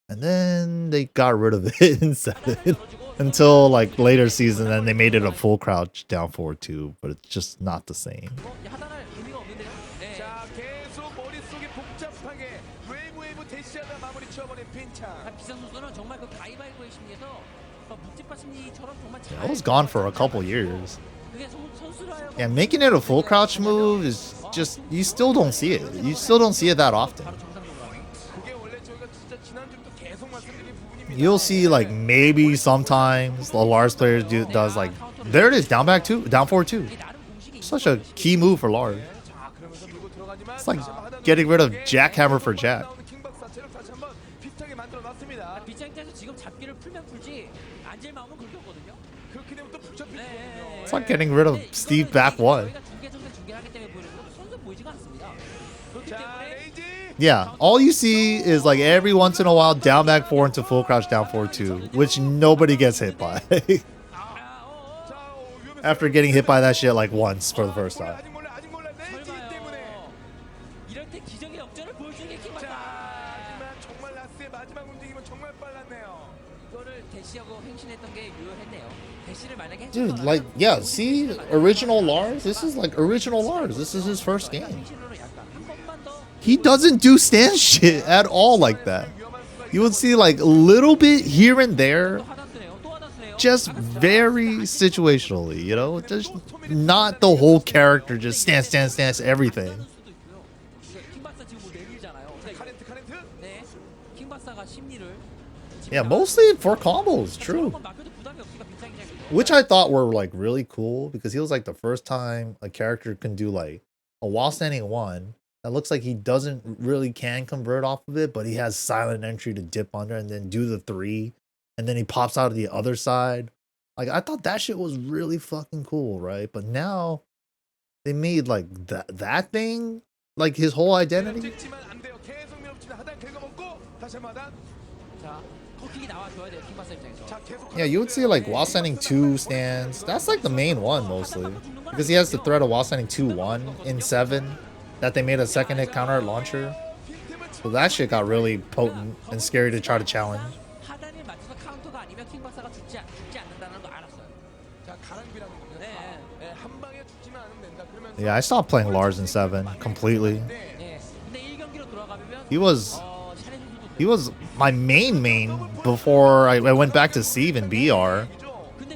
B: And then they got rid of it in 7 until like later season. And they made it a full crouch down forward 2. But it's just not the same.
C: 자 계속 머릿속이 복잡하게 웨이브 대시하다 마무리 치워버린 빈차.
J: 비상 선수는 정말 그 가위바위보의 심리에서 묵직파 심리처럼 정말
B: Yeah, I was gone for a couple years. Yeah, making it a full crouch move is just, you still don't see it. You still don't see it that often. You'll see like maybe sometimes the Lars player does like, there it is, down back 2, down forward 2. Such a key move for Lars. It's like getting rid of Jackhammer for Jack. It's like getting rid of Steve back 1. Yeah, all you see is like every once in a while down back 4 into full crouch down forward 2, which nobody gets hit by. After getting hit by that shit like once for the first time. Dude, like, yeah, see? Original Lars? This is like original Lars. This is his first game. He doesn't do stand shit at all like that. You would see like a little bit here and there. Just very situationally, you know? Just not the whole character, just stance, everything. Yeah, mostly for combos, true. Which I thought were like really cool because he was like the first time a character can do like a while standing 1 that looks like he doesn't really can convert off of it, but he has silent entry to dip under and then do the 3 and then he pops out of the other side. Like, I thought that shit was really fucking cool, right? But now they made like that thing like his whole identity. Yeah, you would see like while standing 2 stands. That's like the main one mostly because he has the threat of while standing 2-1 in 7 that they made a second hit counter launcher. So that shit got really potent and scary to try to challenge. Yeah, I stopped playing Lars in 7 completely.
J: 예. 근데 1경기로 돌아가면
B: He was
J: 샤넬 선수도
B: he was my main before I went back to Steve and BR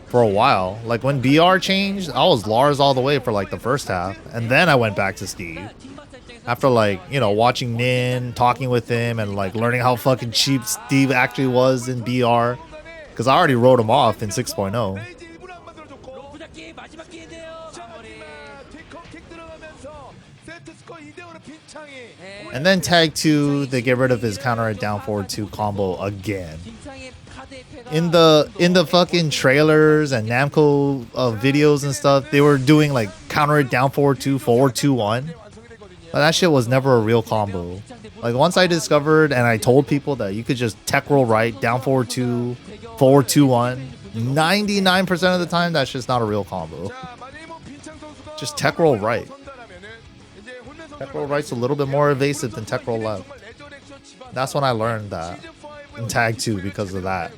B: for a while. Like when BR changed, I was Lars all the way for like the first half, and then I went back to Steve. After like, you know, watching Nin, talking with him, and like learning how fucking cheap Steve actually was in BR. Because I already wrote him off in 6.0.
J: 로프 잡기 마지막 기회인데요. 마무리.
B: And then tag 2, they get rid of his counter at down forward 2 combo again.
J: 김창의 카드의 패가
B: In the fucking trailers and Namco videos and stuff, they were doing like counter it down forward 2, forward 2-1. But that shit was never a real combo. Like once I discovered and I told people that you could just tech roll right, down forward 2, forward 2-1, 99% of the time that's just not a real combo. Just tech roll right. Tech roll right's a little bit more evasive than tech roll left. That's when I learned that in tag 2 because of that.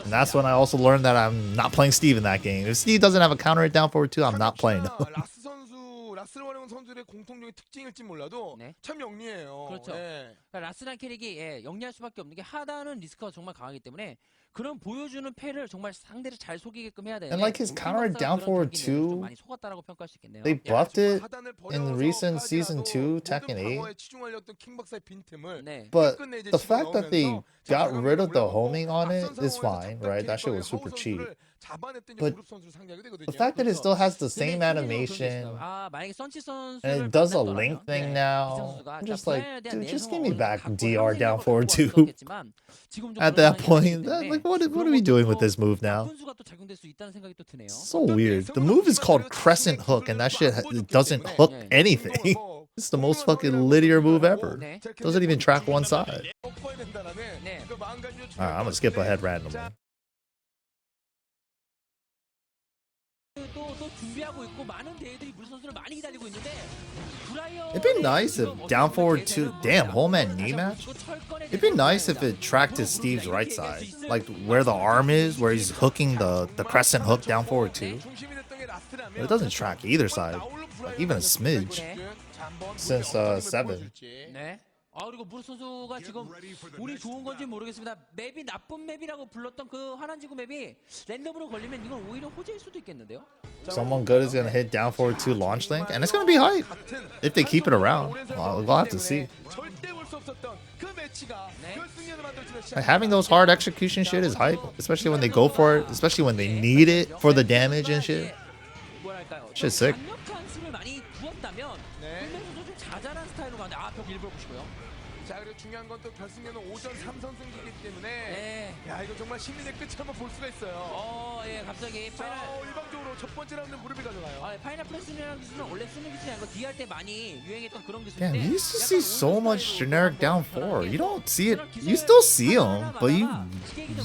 B: And that's when I also learned that I'm not playing Steve in that game. If Steve doesn't have a counter it down forward 2, I'm not playing him.
C: 라스를 활용한 선수들의 공통적인 특징일지 몰라도
J: 네.
C: 참 영리해요.
J: 그렇죠.
C: 예.
J: 그러니까 라스란 캐릭이 영리할 수밖에 없는 게 하단은 리스크가 정말 강하기 때문에 그런 보여주는 패를 정말 상대를 잘 속이게끔 해야 되는데
B: And like his counter down forward
J: 좀
B: 2,
J: 많이 속았다라고 평가할 수 있겠네요.
B: they buffed it
C: 하단을
B: in
C: 버려서
B: recent season
C: 하지라도
B: 2, Tekken
C: 모든
B: 8.
C: 방어에 치중하려던 킹박사의 빈틈을
J: 네.
B: But
C: 끝내 이제
B: the
C: 치고
B: fact that they
C: 나오면서
B: got
C: 자,
B: rid of the
C: 올라가고
B: homing on it
C: 앞선
B: is
C: 상황에서
B: fine,
C: 잠깐
B: right? That shit was
C: 캐릭터의
B: super
C: 허우
B: cheap.
C: 선수를 잡아냈더니
B: But
C: 무릎 선수를 상대하게 되거든요.
B: The fact that it still has the same
J: 근데
B: animation
J: 아, 만약에 선치 선수를
B: and it does a
J: 만났더라면,
B: link thing
J: 네,
B: now,
J: 기성 선수가
B: I'm just
J: 그러니까
B: like,
J: 플레이어에 대한
B: dude, just
J: 내성을
B: give me
J: 어느 정도
B: back
J: 갖고
B: DR down
J: 형성력을
B: forward
J: 갖고
B: 2.
J: 왔었겠지만 지금 좀
B: At
J: 그런
B: that
J: 상황이
B: point,
J: 아니기 때문에
B: like, what are
J: 그런
B: we doing
J: 것도
B: with this move now?
J: 변수가 또 작용될 수 있다는 생각이 또 드네요.
B: So weird. The move is called Crescent Hook, and that shit doesn't hook anything. It's the most fucking linear move ever.
J: 네.
B: Doesn't even track one side.
C: 꺾어야 된다라는
J: 네.
C: 그 마음가짐을
B: Alright, I'm gonna skip ahead randomly.
J: 또 준비하고 있고 많은 대회들이 물 선수를 많이 기다리고 있는데
B: It'd be nice if down forward 2, damn, whole man knee match. It'd be nice if it tracked to Steve's right side, like where the arm is, where he's hooking the crescent hook down forward 2. But it doesn't track either side, like even a smidge since 7.
J: 네. 아 그리고 무릎 선수가 지금 운이 좋은 건지 모르겠습니다. 맵이 나쁜 맵이라고 불렀던 그 환안지구 맵이 랜덤으로 걸리면 이건 오히려 호재일 수도 있겠는데요.
B: Someone good is gonna hit down forward 2 launch link, and it's gonna be hype if they keep it around. We'll have to see. Like, having those hard execution shit is hype, especially when they go for it, especially when they need it for the damage and shit.
J: 뭐랄까요?
B: Shit's sick.
J: 강력한 수를 많이 부었다면 훈련 선수 좀 자잘한 스타일로 가는데 벽 일부러 보시고요.
C: 자 그리고 중요한 건 또 결승에는 5전 3선승이기 때문에
J: 네.
C: 야 이거 정말 심리의 끝을 한번 볼 수가 있어요.
J: 예, 갑자기
C: 자
J: 파이널
C: 일방적으로 첫 번째 라운드 무릎이 가져가요.
J: 파이널 프레스라는 기술은 원래 쓰는 기술이 아니고 D할 때 많이 유행했던 그런
B: Damn,
J: 기술인데
B: you used to see so much generic down 4. You don't see it. You still see them, but you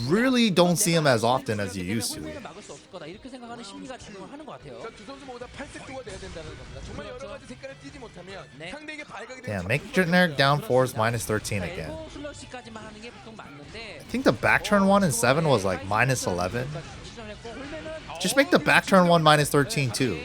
B: really don't see them as often as you used to.
J: 막을 수 없을 거다 이렇게 생각하는 심리가 작용을 하는 것 같아요.
C: 두 선수 모두 다 8색도가 돼야 된다는 겁니다. 정말 여러 가지 색깔을 띄지 못하면 상대에게 발각이 되는
B: Yeah, make generic down 4s minus 13 again.
J: 엘보 슬러시까지만 하는 게 보통 맞는데
B: I think the back turn one in 7 was like minus 11. Just make the back turn one minus 13 too.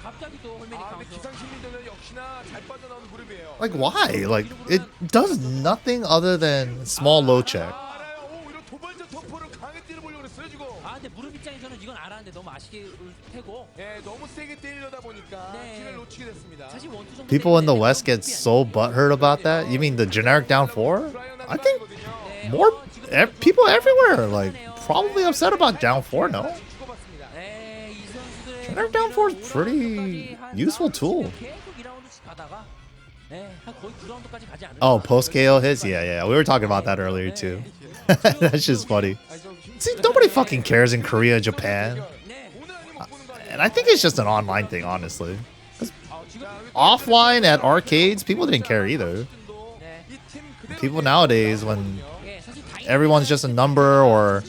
J: 갑자기 또 홀맨이
C: 근데 기상심리전은 역시나 잘 빠져나오는 무릎이에요.
B: Like why? Like it does nothing other than small low check.
C: 알아요. 오 이런 도발적 터프를 강하게 때려보려고 그랬어요 지금.
J: 근데 무릎 입장에서는 이건 알았는데 너무 아쉽게 울테고
C: 예, 너무 세게 때리려다 보니까 기회를 놓치게 됐습니다.
J: 사실 원투 정도
B: People in the West get so butthurt about that. You mean the generic down 4? I think more people everywhere like probably upset about down 4. No, generic down 4 is pretty useful tool.
J: 계속 2라운드씩 가다가 한 거의 9라운드까지 가지 않을까.
B: Oh, post KO hits? Yeah. We were talking about that earlier too. That's just funny. See, nobody fucking cares in Korea, Japan. And I think it's just an online thing, honestly. 'Cause offline at arcades, people didn't care either. People nowadays, when everyone's just a number or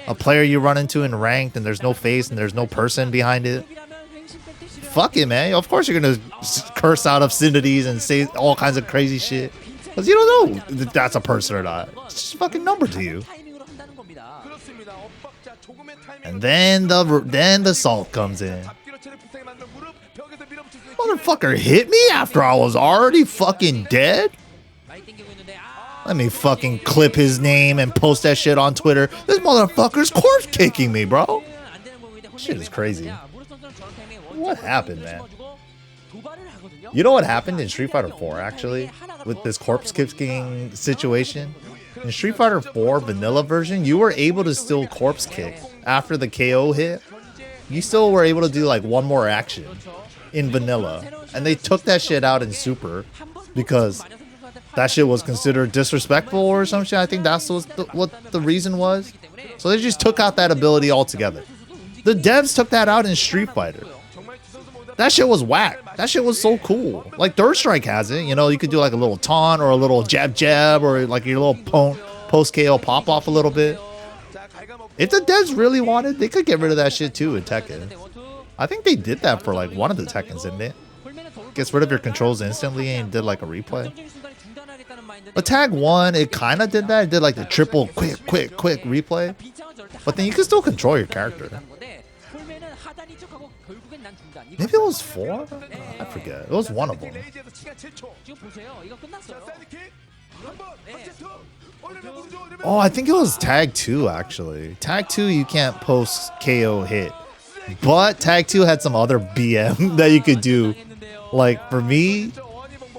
B: a player you run into in ranked and there's no face and there's no person behind it, fuck it, man. Of course you're gonna curse out obscenities and say all kinds of crazy shit. Because you don't know if that's a person or not. It's just a fucking number to you. And then the salt comes in. motherfucker hit me after I was already fucking dead? Let me fucking clip his name and post that shit on Twitter. This motherfucker's corpse kicking me, bro. Shit is crazy. What happened, man? You know what happened in Street Fighter 4 actually with this corpse kicking situation? In Street Fighter 4 vanilla version, you were able to still corpse kick after the KO hit. You still were able to do like one more action in vanilla, and they took that shit out in Super because that shit was considered disrespectful or some shit. I think that's what the reason was. So they just took out that ability altogether. The devs took that out in Street Fighter. That shit was whack. That shit was so cool. Like Third Strike has it. You know, you could do like a little taunt or a little jab or like your little post KO pop off a little bit. If the devs really wanted, they could get rid of that shit too in Tekken. I think they did that for like one of the Tekkens, didn't it? Gets rid of your controls instantly and did like a replay. But Tag 1, it kind of did that. It did like the triple quick replay. But then you can still control your character. Maybe it was 4? I forget. It was one of them. Oh, I think it was Tag 2 actually. Tag 2 you can't post KO hit. But Tag 2 had some other BM that you could do. Like for me,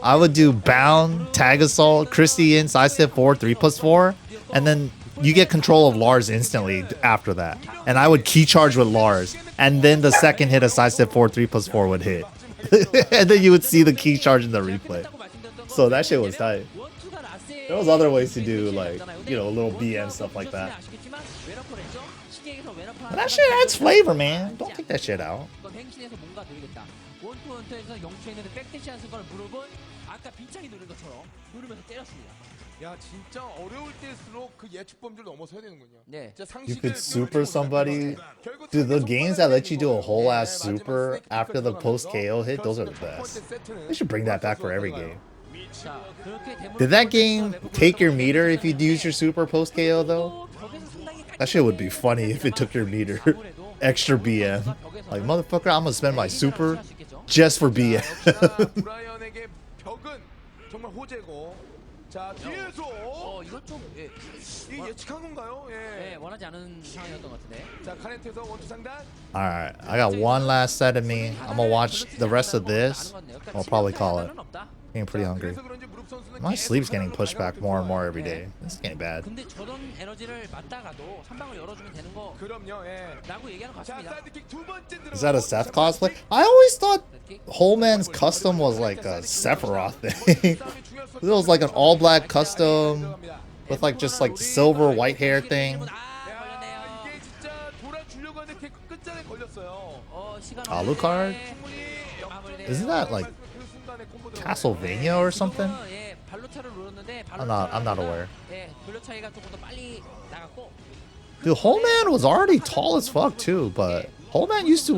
B: I would do Bound, Tag Assault, Christie in, sidestep 4, 3+4, and then you get control of Lars instantly after that. And I would key charge with Lars, and then the second hit of sidestep 4, 3+4 would hit. And then you would see the key charge in the replay. So that shit was tight. There was other ways to do like, you know, little BM stuff like that. But that shit adds flavor, man. Don't take that shit out.
C: 야 진짜 어려울 때일수록 그 예측 범주를 넘어서야 되는군요.
J: 네.
B: You could super somebody. Dude, the games that let you do a whole ass super after the post KO hit, those are the best. They should bring that back for every game. Did that game take your meter if you use your super post KO though? That shit would be funny if it took your meter. Extra BM. Like, motherfucker, I'm gonna spend my super just for BM.
C: 브라이언에게 벽은 정말 호재고. 자 뒤에서
J: 이건 좀
C: 이게 예측한 건가요? 예.
J: 원하지 않은 상황이었던 것 같은데.
C: 자 카렌트에서 원투 상단.
B: Alright, I got one last set of me. I'm gonna watch the rest of this. I'll probably call it. Getting pretty hungry. My sleep's getting pushed back more and more every day. This is getting bad.
J: 근데 저런 에너지를 맞다가도 한 방을 열어주면 되는 거.
C: 그럼요. 예.
J: 라고 얘기하는 것 같습니다.
B: Is that a Seth cosplay? I always thought Wholeman's custom was like a Sephiroth thing. It was like an all black custom with like just like silver white hair thing. Alucard? Isn't that like Castlevania or something? I'm not aware. Dude, Wholeman was already tall as fuck too, but Wholeman used to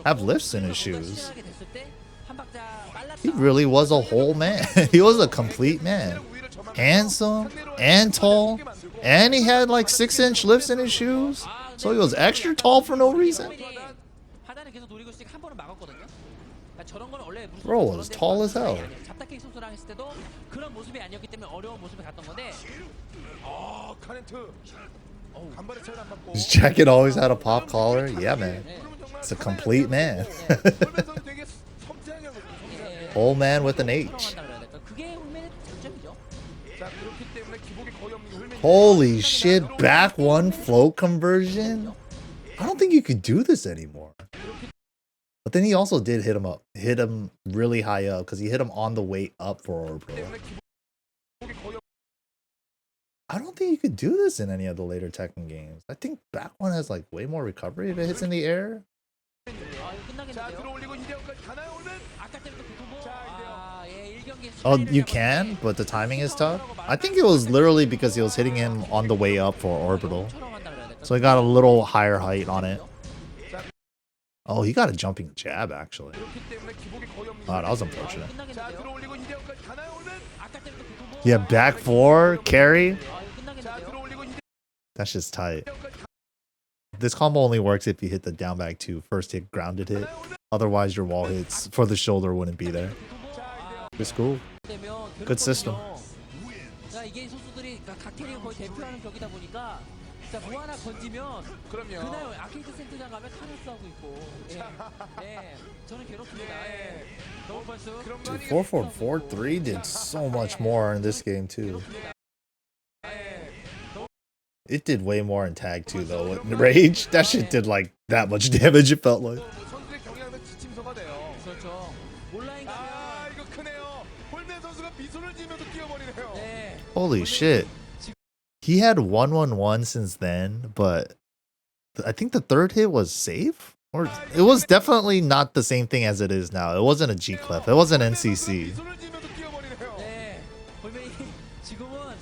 B: have lifts in his shoes. He really was a whole man. He was a complete man. Handsome and tall, and he had like 6-inch lifts in his shoes. So he was extra tall for no reason. Bro was tall as hell. His jacket always had a pop collar. Yeah, man. It's a complete man. Whole man with an H. Holy shit, back one float conversion? I don't think you could do this anymore. But then he also did hit him really high up because he hit him on the way up for orbital. I don't think you could do this in any of the later Tekken games. I think back one has like way more recovery if it hits in the air. Oh, you can, but the timing is tough. I think it was literally because he was hitting him on the way up for orbital. So he got a little higher height on it. Oh, he got a jumping jab, actually. Oh, that was unfortunate. Yeah, back 4, carry. That's just tight. This combo only works if you hit the down back 2 first hit grounded hit. Otherwise, your wall hits for the shoulder wouldn't be there. It's cool. Good system.
J: 자, 이게 선수들이 각 캐릭을 거의 대표하는 격이다 보니까 자, 뭐 하나 건지면
C: 그럼요.
J: 그날 아케이드 센터장 가면 타노스 하고 있고 예, 저는 괴롭습니다. 예. 더블 펄스
B: Dude, 4-4-4-3 did so much more in this game too. It did way more in tag too though. With Rage, that shit did like that much damage. It felt like.
C: 선수의 경향은 지침서가 돼요.
J: 그렇죠. 온라인
C: 아,
J: 가면
C: 이거 크네요. 홀맨 선수가 미소를 지으면서 뛰어버리네요.
J: 네.
B: Holy shit. He had 1-1-1 since then, but I think the third hit was safe? Or it was definitely not the same thing as it is now. It wasn't a G-Clef. It wasn't NCC.
C: 미소를 지으면서 뛰어버리네요.
J: 네. 볼메이 지금은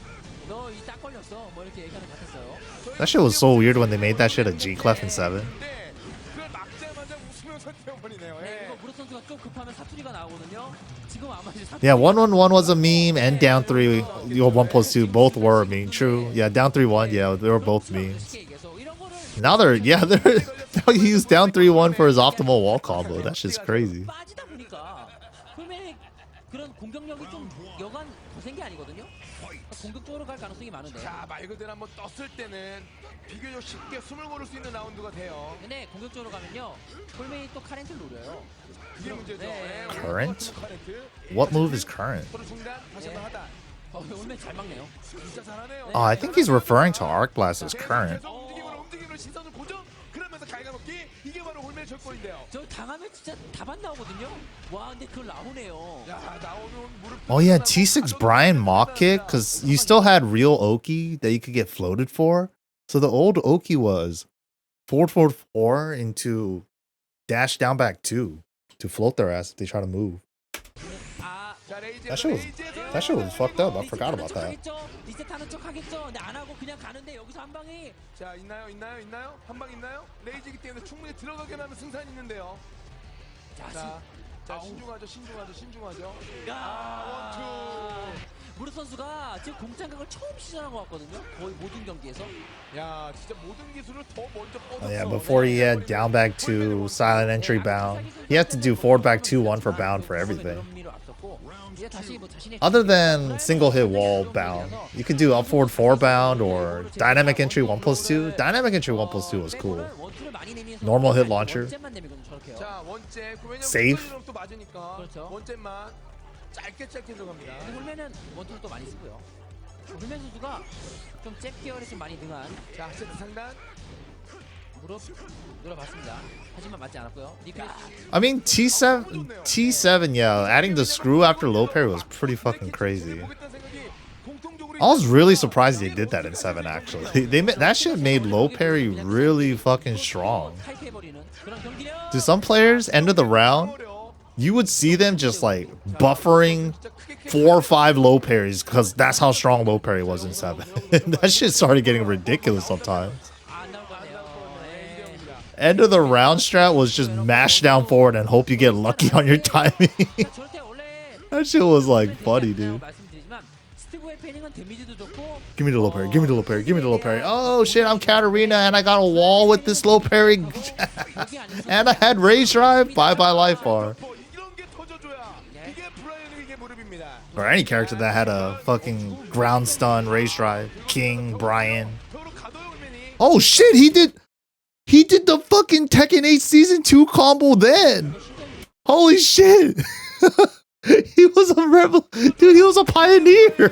J: 너 이 딱 걸렸어. 뭐 이렇게 얘기하는 것 같았어요.
B: That shit was so weird when they made that shit a G-Clef in 7.
C: 네. 그걸 막자마자 웃으면서 뛰어버리네요.
J: 네,
C: 예.
J: 이거 무릎 선수가 좀 급하면 사투리가 나오거든요. 지금 아마 이제
B: Yeah, 1-1-1 was a meme, and down 3, 1+2, both were a meme. True. Yeah, down 3-1, yeah, they were both memes. Now they're now he used down 3-1 for his optimal wall combo. That shit's crazy.
J: 빠지다 보니까 볼메이 그런 공격력이 좀 여간 거센 게 아니거든요. 공격적으로 갈 가능성이 많은데.
C: 자, 말 그대로 한번 떴을 때는 비교적 쉽게 숨을 고를 수 있는 라운드가 돼요.
J: 근데 공격적으로 가면요, 볼메이 또 카렌트를 노려요.
C: 그게 문제죠.
J: 네.
C: 예,
B: Current?
C: 카렌트.
B: What move is current?
C: 서로 중단, 다시 한번 하단.
J: 볼메이 잘 막네요.
C: 진짜 잘하네요.
B: Oh, I think he's referring to Arc Blast as current.
C: 계속 움직임으로 시선을 고정. 그러면서 갉아먹기. 이게 바로 홀맨 절권인데요.
J: 저 당하면 진짜 답안 나오거든요. 와, 근데 그걸 나오네요.
C: 야, 나오는 무릎.
B: Oh yeah, T6 Brian mock kick, because you still had real Oki that you could get floated for. So the old Oki was 4-4-4 into dash down back 2 to float their ass if they try to move. That shit was fucked up. I forgot about that.
J: 리셋하는 척 하겠죠. 근데 안 하고 그냥 가는데 여기서 한 방이.
C: 자, 있나요? 한 방 있나요? 레이지기 때문에 충분히 들어가게만 하면 승산이 있는데요. 자, 신중하죠. 원투.
J: 무릎 선수가 지금 공장각을 처음 시전한 것 같거든요. 거의 모든 경기에서.
C: 야, 진짜 모든 기술을 더 먼저 뻗었어.
B: Oh yeah, before he had down back 2, silent entry bound. He had to do forward back 2-1 for bound for everything. Other than single hit wall bound, you could do up forward 4 bound or dynamic entry 1+2. Dynamic entry 1+2 was cool. Normal hit launcher.
C: 자, 원잽.
B: Safe.
C: 또 맞으니까.
J: 그렇죠.
C: 원잽만 짧게 들어갑니다.
J: 근데 홀맨은 원투를 또 많이 쓰고요. 홀맨 선수가 좀 잽 계열에 좀 많이 능한.
C: 자, 세트 상단.
J: 무릎 눌러봤습니다. 하지만 맞지 않았고요.
B: I mean, T7, yeah, adding the screw after low parry was pretty fucking crazy. I was really surprised they did that in 7, actually. That shit made low parry really fucking strong. To some players, end of the round, you would see them just like buffering 4 or 5 low parries because that's how strong low parry was in 7. That shit started getting ridiculous sometimes. End of the round strat was just mash down forward and hope you get lucky on your timing. That shit was like funny, dude. Give me the low parry, give me the low parry, give me the low parry. Oh shit, I'm Katarina and I got a wall with this low parry. And I had rage drive. Bye bye life bar. Or any character that had a fucking ground stun, rage drive. King, Brian. Oh shit, he did the fucking Tekken 8 Season 2 combo then. Holy shit. He was a rebel. Dude, he was a pioneer.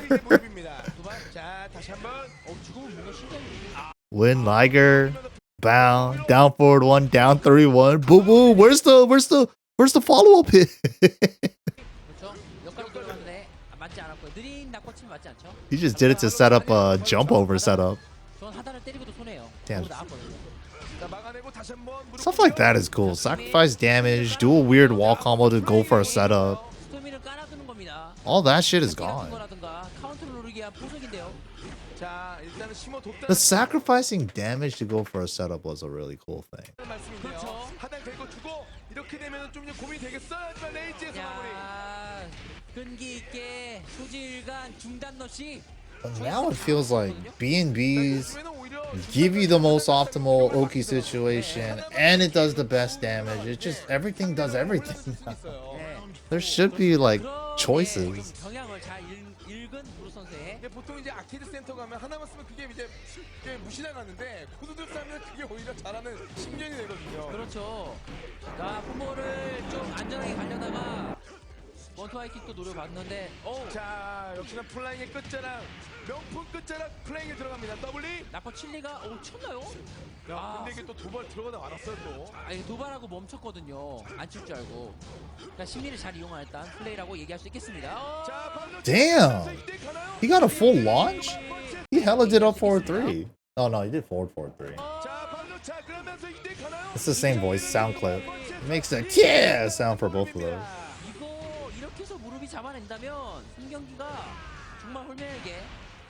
B: Win Liger. Bound. Down forward 1. Down 3-1. Boom boom. Where's the follow-up hit? He just did it to set up a jump over setup. Damn. Stuff like that is cool. Sacrifice damage, do a weird wall combo to go for a setup. All that shit is gone. The sacrificing damage to go for a setup was a really cool thing.
J: 끈기 있게 소질간 중단 넣시
B: But now it feels like B&Bs give you the most optimal Oki situation, and it does the best damage. It just, everything does everything. There should be like choices.
J: 경향을 잘 읽은 무르 선수의
C: 이게 보통 이제 아케이드 센터 가면 하나만 쓰면 그게 이제 무시당하는데 고수들 싸면 그게 오히려 잘하는 신경이 되거든요.
J: 그렇죠. 자, 콤보를 좀 안전하게 가려다가 원투하이킥도 노려봤는데
C: 자, 역시나 플라잉의 끝자락, 명품 끝자락 플라잉에 들어갑니다. 더블리.
J: 나퍼 칠리가 쳤나요?
C: 야, 근데 이게 또 두 발 들어가다 말았어요 또.
J: 아니, 도발하고 멈췄거든요. 안 칠 줄 알고. 그러니까 심리를 잘 이용한 일단 플레이라고 얘기할 수 있겠습니다.
C: 자, 발로
B: Damn! He got a full launch? He hella did up forward 3. Oh no, he did forward 3.
C: 자, 발로 자, 그러면서 이때 가나요?
B: It's the same voice, sound clip. It makes the yeah sound for both of those.
J: 이거 이렇게 해서 무릎이 잡아낸다면 승경기가 정말 홀면에게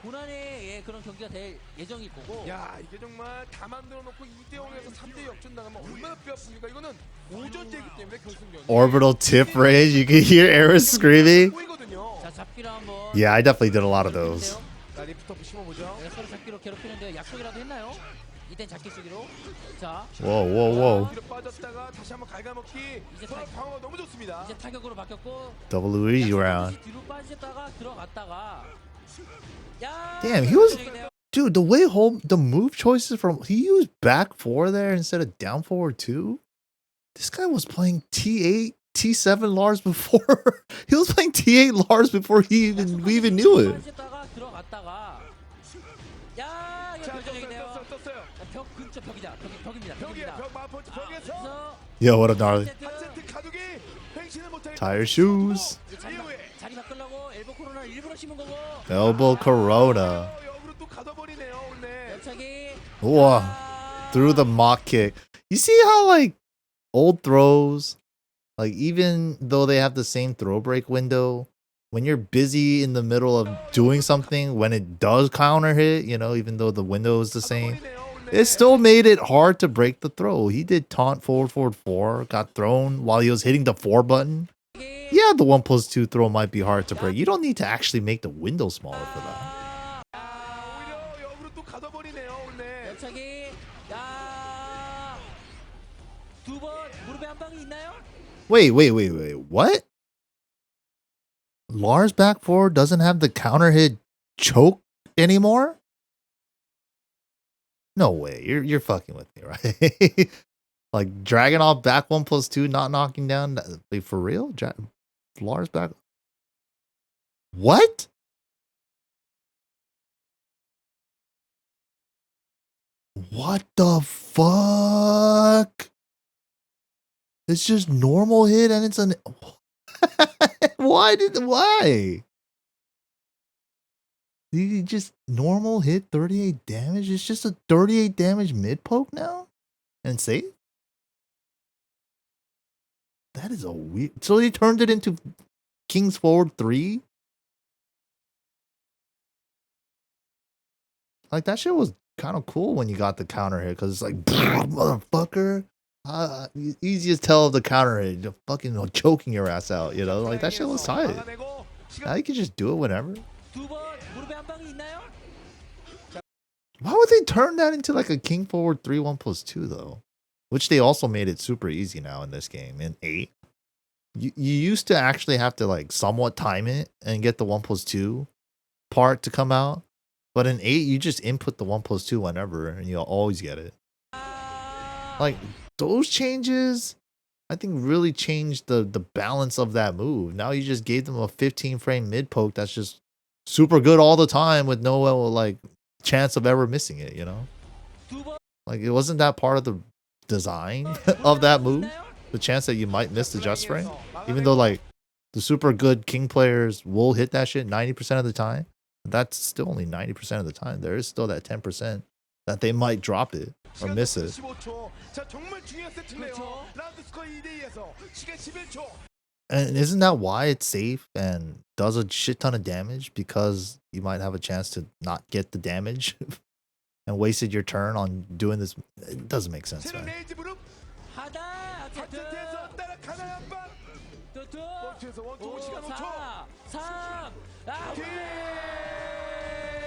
J: 고난의 그런 경기가 될 예정일 거고.
C: 야, 이게 정말 다 만들어 놓고 2대 0에서 3대 역전 나가면 얼마나 뼈 아픕니까? 이거는 오전제이기 때문에 결승전.
B: Orbital tip range, you can hear Eris screaming.
C: 보이거든요.
J: 자, 잡기로 한번.
B: Yeah, I definitely did a lot of those.
C: 자, 리프트업 심어보죠.
J: 내가 서로 잡기로 괴롭히는데 약속이라도 했나요? 이땐 잡기 쓰기로. 자,
B: Whoa, whoa, whoa.
C: 뒤로 빠졌다가 다시 한번 갉아먹기.
J: 이제
C: 서로
J: 타-
C: 방어가 너무 좋습니다.
J: 이제 타격으로 바뀌었고.
B: Double Luigi round.
J: 뒤로 빠졌다가 들어갔다가. 야,
B: Damn, he was.
J: 결정이네요.
B: Dude, the way home, the move choices from. He used back 4 there instead of down forward 2. This guy was playing T8, T7 Lars before. He was playing T8 Lars before we even knew it.
J: 빠졌다가 들어갔다가. 야, 이거
C: 자,
J: 결정이네요.
C: 떴어요.
J: 벽 근처 벽이다. 벽입니다.
C: 벽에
J: 벽입니다.
C: 벽 마포트 벽에서
J: 그래서
B: Yo, what a gnarly.
C: 한 세트 가두기 횡신을 못하게.
B: Tire shoes.
J: 자리 바꾸려고 엘보 코로나 일부러 심은 거고.
B: Elbow Corona.
C: 역으로 또 가둬버리네요 오늘.
J: 열차기.
B: Whoa. Through the mock kick. You see how, like, old throws, like, even though they have the same throw break window, when you're busy in the middle of doing something, when it does counter hit, you know, even though the window is the same, it still made it hard to break the throw. He did taunt forward 4, got thrown while he was hitting the 4 button. Yeah, the 1+2 throw might be hard to break. You don't need to actually make the window smaller for that.
C: 오히려 역으로 또 가둬버리네요 오늘.
J: 열차기. 야. 두 번 무릎에 한 방이 있나요?
B: Wait. What? Lars back 4 doesn't have the counter hit choke anymore? No way. You're fucking with me, right? Like Dragunov back 1+2 not knocking down. Wait, for real? Lars back. What? What the fuck? It's just normal hit and it's an. Why? You just normal hit 38 damage? It's just a 38 damage mid poke now? And save? That is a weird. So he turned it into King's Forward 3? Like, that shit was kind of cool when you got the counter hit because it's like, motherfucker. Easiest tell of the counter hit, you're fucking choking your ass out, you know? Like, that shit was tight. Now you can just do it whenever.
J: 두 번 무릎에 한 방이 있나요?
B: Why would they turn that into like a King Forward 3 1+2 though? Which they also made it super easy now in this game. In 8, you used to actually have to like somewhat time it and get the 1+2 part to come out. But in 8, you just input the 1+2 whenever and you'll always get it. Like, those changes, I think, really changed the balance of that move. Now you just gave them a 15 frame mid poke that's just super good all the time with no like chance of ever missing it, you know? Like, it wasn't that part of the design of that move, the chance that you might miss the just frame, even though like the super good king players will hit that shit 90% of the time. That's still only 90% of the time. There is still that 10% that they might drop it or miss it. And isn't that why it's safe and does a shit ton of damage? Because you might have a chance to not get the damage and wasted your turn on doing this. It doesn't make sense, man.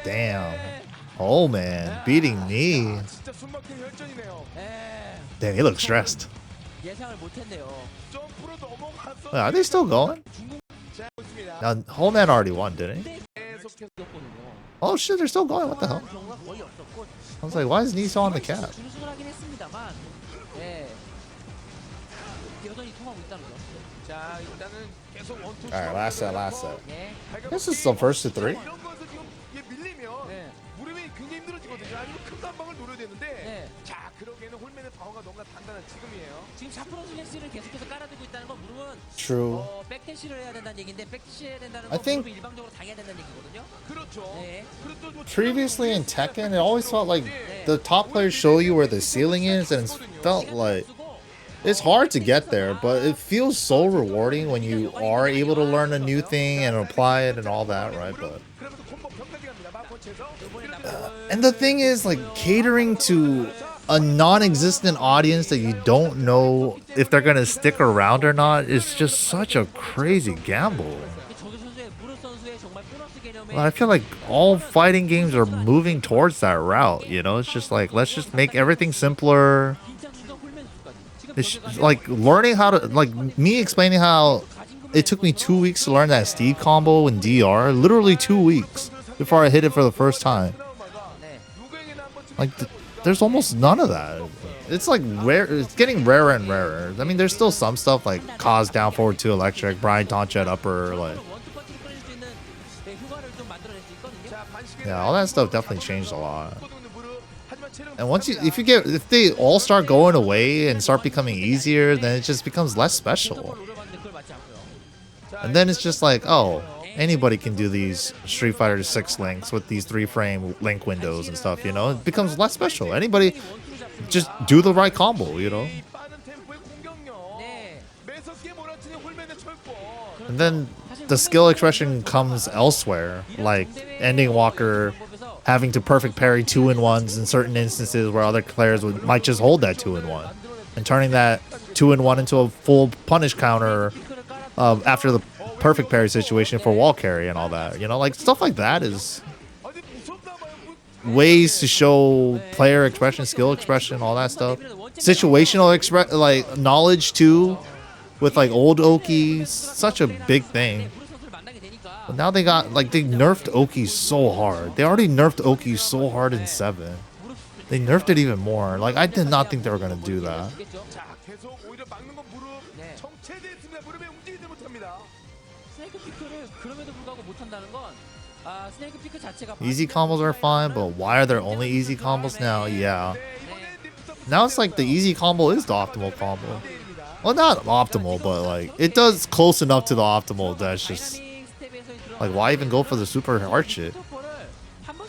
B: Damn. Oh man, beating me.
C: 진짜 숨막힌 혈전이네요.
J: 예.
B: Damn, he looks stressed.
J: 예상을 못했네요.
C: 점프로 넘어갔어.
B: Wait, are they still going?
C: 자, 좋습니다.
B: Now, Holman already won, didn't he?
C: 계속해서
B: Oh shit, they're still going. What the hell?
J: 경우가 거의 없었고
B: I was like, why is Niso on the cap?
J: 준우승을 하긴 했습니다만 예. 여전히 통하고 있다는 거.
C: 자, 일단은 계속 원투.
B: Alright, last set, last set.
J: 예.
B: This is the first to three.
C: 이런 거에서 지금 이게 밀리면
J: 네.
C: 무릎이 굉장히 힘들어지거든요. 아니면 큰 감방을 노려야 되는데.
J: 네.
C: 자, 그러기에는 홀맨의 방어가 너무나 단단한 지금이에요.
J: 지금 샤프론 슬래시를 계속해서 깔아두고 있다는 건 무릎은
B: True.
J: 백대시를 해야 된다는 얘기인데 백대시 해야 된다는
B: I
J: 건
B: think-
J: 무릎이 일방적으로 당해야 된다는 얘기거든요.
C: 그렇죠.
J: 네.
C: 그리고 또
B: Previously in Tekken, it always felt like the top players show you where the ceiling is, and it felt like it's hard to get there, but it feels so rewarding when you are able to learn a new thing and apply it and all that, right? But
C: 그러면서 콤보 병까지 갑니다. 마포체에서.
B: and the thing is, like catering to a non-existent audience that you don't know if they're gonna stick around or not is just such a crazy gamble.
J: 저기 선수의 무릎 선수의 정말 보너스 개념의
B: Well, I feel like all fighting games are moving towards that route. You know, it's just like let's just make everything simpler.
J: 긴장수가 홀맨 수까지. 지금
B: It's
J: 저기까지
B: like learning how to like me explaining how it took me 2 weeks to learn that Steve combo in DR. Literally 2 weeks before I hit it for the first time. Like there's almost none of that. It's like rare. It's getting rarer and rarer. I mean, there's still some stuff like Cause down forward to electric, Brian Tonchett upper, like
J: 원투펀치를 꺼낼 수 있는 네, 효과를 좀 만들어낼 수 있거든요.
B: yeah, all that stuff definitely changed a lot. And once you, if they all start going away and start becoming easier, then it just becomes less special.
J: 노려봤는데 그걸 맞지 않고요.
B: And then it's just like, oh, anybody can do these Street Fighter 6 links with these 3-frame link windows and stuff, you know? It becomes less special. Anybody just do the right combo, you know?
C: 빠른 템포의 공격력.
J: 네.
C: 매섭게 몰아치는 홀맨의 철권.
B: And then the skill expression comes elsewhere, like ending Walker having to perfect parry 2-in-1s in certain instances where other players might just hold that 2-in-1, and turning that 2-in-1 into a full punish counter after the perfect parry situation for wall carry and all that. You know, like stuff like that is ways to show player expression, skill expression, all that stuff. Situational like knowledge too, with like old Oki, such a big thing. But now they got like they nerfed Oki so hard. They already nerfed Oki so hard in 7. They nerfed it even more. Like I did not think they were gonna do that.
C: 자, 계속 오히려 막는 건 무릎. 정체됐습니다. 무릎에 움직이지 못합니다.
J: 스네이크 피크를 그럼에도 불구하고 못한다는 건 스네이크 피크 자체가
B: Easy combos are fine, but why are there only easy combos now? Yeah. Now it's like the easy combo is the optimal combo. Well, not optimal, but like it does close enough to the optimal that's just like why even go for the super hard shit?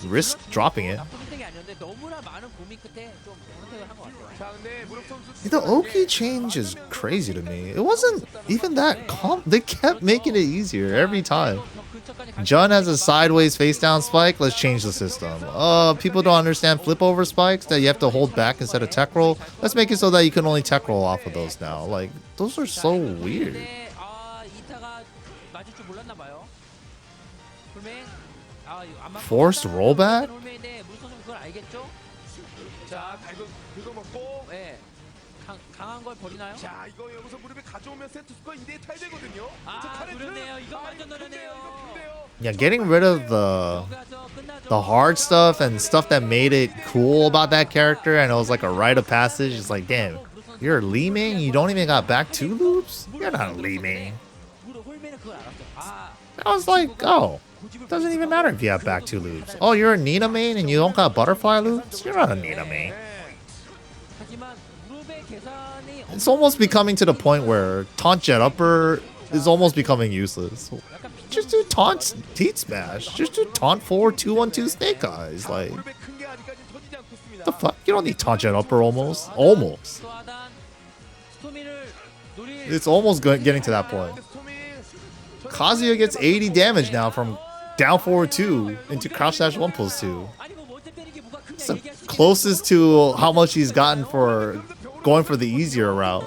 B: Risk dropping it.
J: 나쁜 선택이 아니었는데 너무나 많은 고민 끝에 좀 선택을 한 것 같아요.
C: 자, 근데 무릎 선수
B: The Oki change is crazy to me. It wasn't even that they kept making it easier every time. Jun has a sideways face down spike. Let's change the system. People don't understand flip over spikes that you have to hold back instead of tech roll. Let's make it so that you can only tech roll off of those now. Like those are so weird.
J: 이타가 맞을 줄 몰랐나 봐요. 홀맨
B: Forced rollback?
J: 홀맨인데 무릎 선수 그걸 알겠죠?
C: 자, 긁어먹고.
J: 네. 강한 걸 버리나요?
C: 자, 이거 여기서 무릎에 가져오면 세트 스코어 2대 타야 되거든요.
J: 노렸네요. 이거 완전 노렸네요.
B: Yeah, getting rid of the hard stuff and stuff that made it cool about that character, and it was like a rite of passage. It's like, damn, you're Li Ming. You don't even got back 2 loops. You're not Li Ming. I was like, oh, doesn't even matter if you have back 2 loops. Oh, you're a Nina main and you don't got butterfly loops. You're not a Nina main. It's almost becoming to the point where taunt jet upper is almost becoming useless. Just do taunt teat smash. Just do taunt forward 2-1-2 snake eyes. Like the fuck? You don't need taunt jet upper almost. Almost. It's almost getting to that point. Kazuya gets 80 damage now from down forward 2 into crouch dash 1+2. It's the closest to how much he's gotten for going for the easier route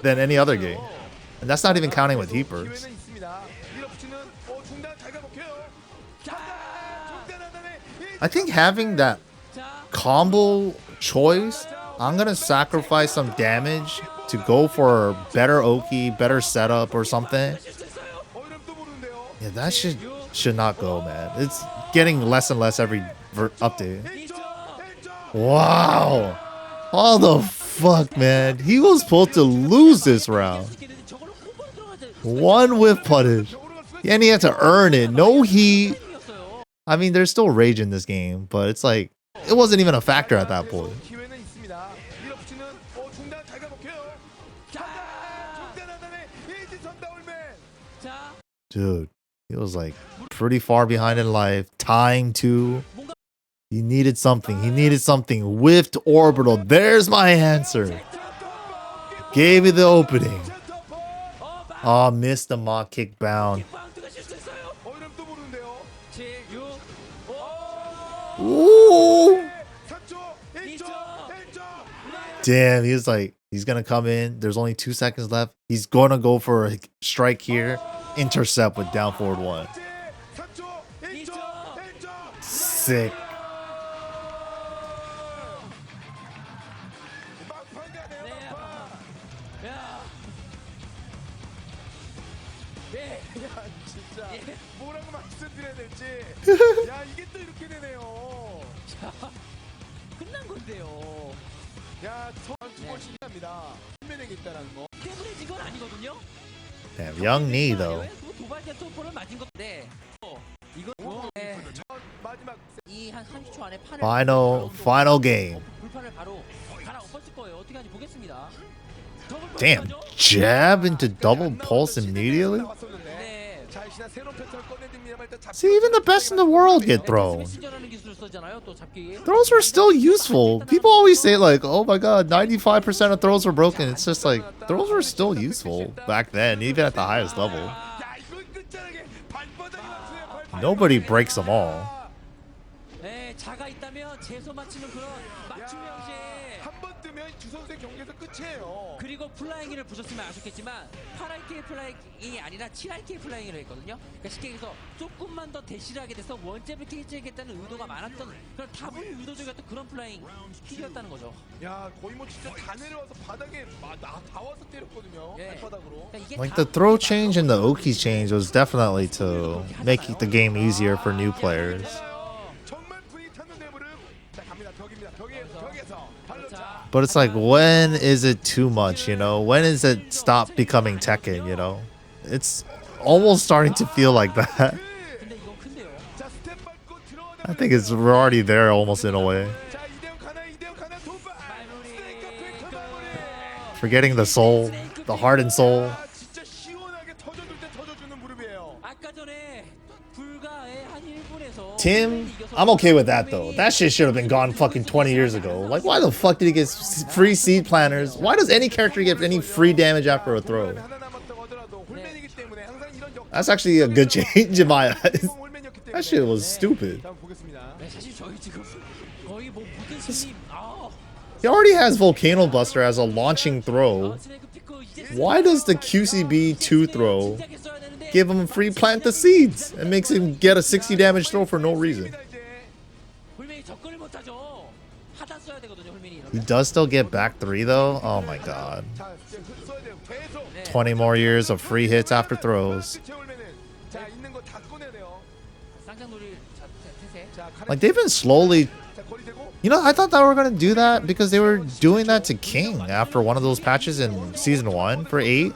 B: than any other game. And that's not even counting with heapers. I think having that combo choice, I'm gonna sacrifice some damage to go for better Oki, better setup or something. Yeah, that should not go, man. It's getting less and less every update. Wow. All the fuck, man. He was supposed to lose this round. One whiff punish. And he had to earn it. No heat. I mean, there's still rage in this game, but it's like, it wasn't even a factor at that point. Dude, he was like pretty far behind in life. Time too. He needed something. He needed something. Whiffed orbital. There's my answer. Gave me the opening. Oh, missed the mock kick bound. Ooh. Damn, he was like, he's gonna come in. There's only 2 seconds left. He's gonna go for a strike here. Intercept with down forward 1. Sick.
C: 야, 이게 또 이렇게 되네요.
J: 끝난 건데요.
C: 야, 정말 신기합니다. 팬에게 있다는 거.
J: 때문에 진 건 아니거든요.
B: Damn, young knee though.
J: 도발자 토퍼를 맞은 건데. 이거
C: 마지막
J: 이한 30초 안에 팔을
B: Final game.
J: 불판을 바로 갈아엎었을 거예요. 어떻게 하는지 보겠습니다.
B: Damn, jab into double pulse immediately? See, even the best in the world get thrown. Throws were still useful. People always say like, oh my god, 95% of throws were broken. It's just like, throws were still useful back then, even at the highest level. Nobody breaks them all.
J: 자가 있다면 재소 맞추는 그런 맞춤 형식.
C: 한번 뜨면 두 선수의 경기에서 끝이에요.
J: 그리고 플라잉을 보셨으면 아셨겠지만 8IK 플라잉이 아니라 7IK 플라잉을 했거든요. 그러니까 쉽게 얘기해서 조금만 더 대시를 하게 돼서 원잽을 캐치하겠다는 의도가 많았던 그런 다분히 의도적이었던 그런 플라잉 킥이었다는 거죠.
C: 야, 거의 뭐 진짜 다 내려와서 바닥에 다 와서 때렸거든요. 발바닥으로.
B: Like the throw change and the Oki change was definitely to make the game easier for new players. But it's like, when is it too much, you know? When is it stop becoming Tekken, you know? It's almost starting to feel like that. I think we're already there almost in a way. Forgetting the soul, the heart and soul. Tim, I'm okay with that though. That shit should have been gone fucking 20 years ago. Like, why the fuck did he get free seed planners? Why does any character get any free damage after a throw? That's actually a good change in my eyes. That shit was stupid. He already has Volcano Buster as a launching throw. Why does the QCB 2 throw give him free plant the seeds and makes him get a 60 damage throw for no reason? He does still get back 3 though? Oh my god. 20 more years of free hits after throws. Like, they've been slowly... You know, I thought they were going to do that because they were doing that to King after one of those patches in Season 1 for 8.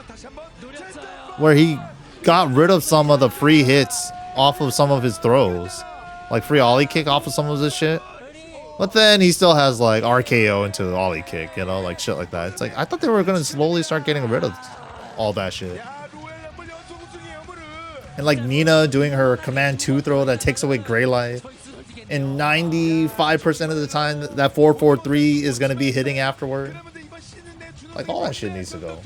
B: Where he got rid of some of the free hits off of some of his throws. Like free Ollie kick off of some of this shit. But then he still has like RKO into the Ollie kick, you know, like shit like that. It's like, I thought they were going to slowly start getting rid of all that shit. And like Nina doing her command 2 throw that takes away Grey Life. And 95% of the time that 4-4-3 is going to be hitting afterward. Like, all that shit needs to go.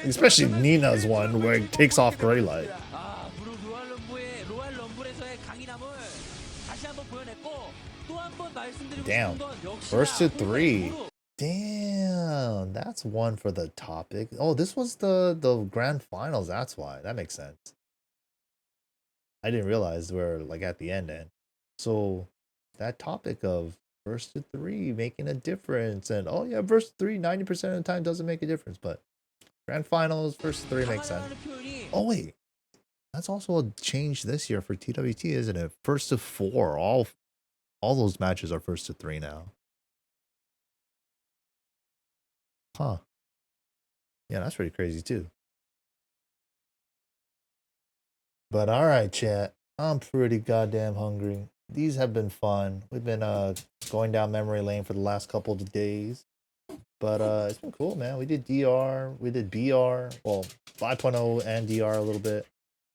B: Especially Nina's one where it takes off Grey Light. Damn. First to 3. Damn. That's one for the topic. Oh, this was the grand finals. That's why. That makes sense. I didn't realize we're like at the end. So that topic of verse to 3 making a difference, and oh yeah, verse 3 90% of the time doesn't make a difference, but grand finals verse 3 makes sense.
J: 당하다라는 표현이
B: Oh wait, that's also a change this year for TWT, isn't it? First to 4, all those matches are first to 3 now. Huh. Yeah, that's pretty crazy too. But all right, chat. I'm pretty goddamn hungry. These have been fun. We've been going down memory lane for the last couple of days. But it's been cool, man. We did DR, we did BR, well, 5.0 and DR a little bit,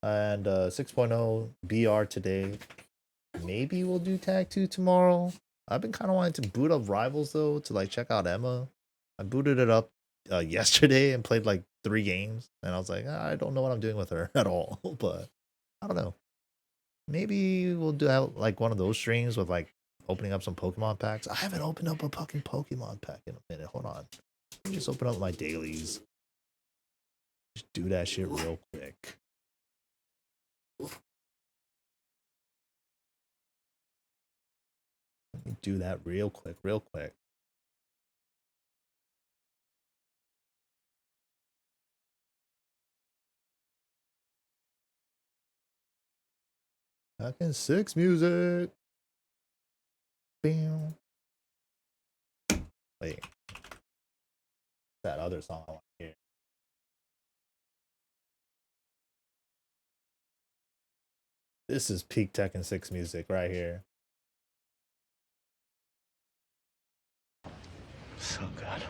B: and 6.0 BR today. Maybe we'll do Tag 2 tomorrow. I've been kind of wanting to boot up Rivals though to like check out Emma. I booted it up yesterday and played like 3 games, and I was like, I don't know what I'm doing with her at all. But I don't know. Maybe we'll do like one of those streams with like opening up some Pokemon packs. I haven't opened up a fucking Pokemon pack in a minute. Hold on. Let me just open up my dailies. Just do that shit real quick. Let me do that real quick, real quick. Tekken 6 music. Bam. Wait. That other song I want to hear. This is peak Tekken 6 music right here. So good.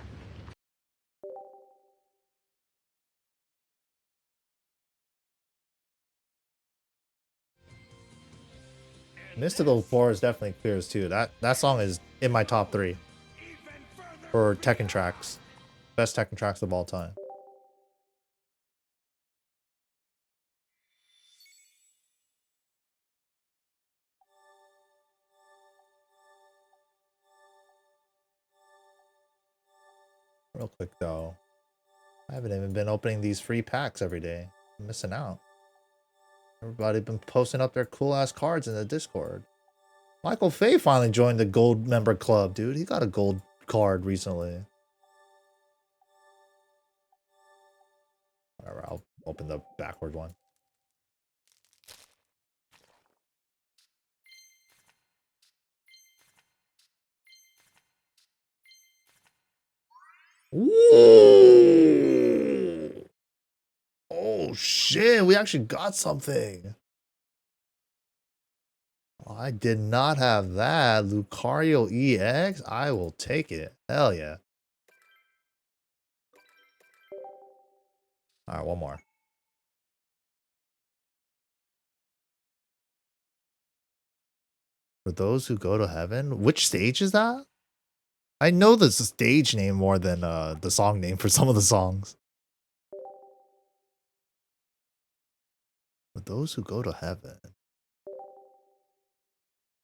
B: Mystical Forest definitely clears too. That song is in my top 3 for Tekken tracks. Best Tekken tracks of all time. Real quick though, I haven't even been opening these free packs every day. I'm missing out. Everybody been posting up their cool ass cards in the Discord. Michael Fay finally joined the gold member club, dude. He got a gold card recently. Whatever, I'll open the backward one. Ooh. Oh shit, we actually got something. Oh, I did not have that. Lucario EX? I will take it. Hell yeah. Alright, one more. For those who go to heaven? Which stage is that? I know the stage name more than the song name for some of the songs. For those who go to heaven.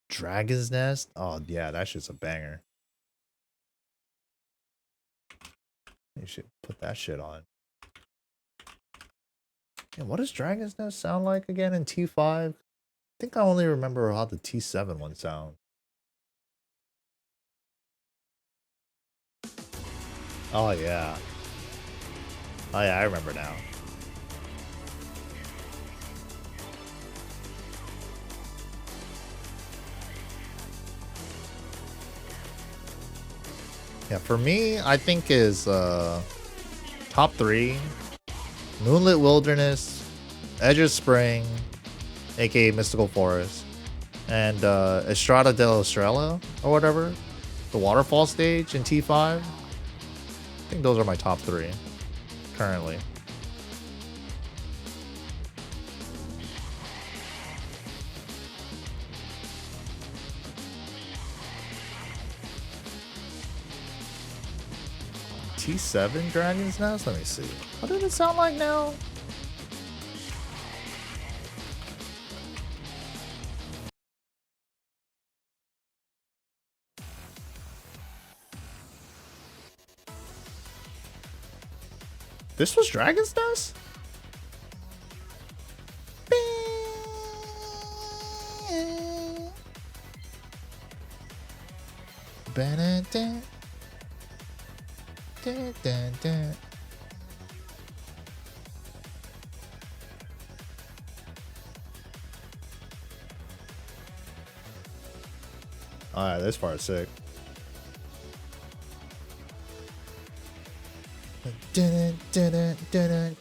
B: Dragon's Nest? Oh yeah, that shit's a banger. You should put that shit on. Yeah, what does Dragon's Nest sound like again in T5? I think I only remember how the T7 one sounds. Oh yeah. Oh yeah, I remember now. Yeah, for me, I think is top 3, Moonlit Wilderness, Edge of Spring, aka Mystical Forest, and Estrada del Estrella or whatever, the waterfall stage in T5. I think those are my top 3 currently. T7 Dragon's Nest? Let me see. What did it sound like now? This was Dragon's Nest? Ba-da-da. Da-da-da. Alright, this part's sick. Dun, dun, dun, dun, dun.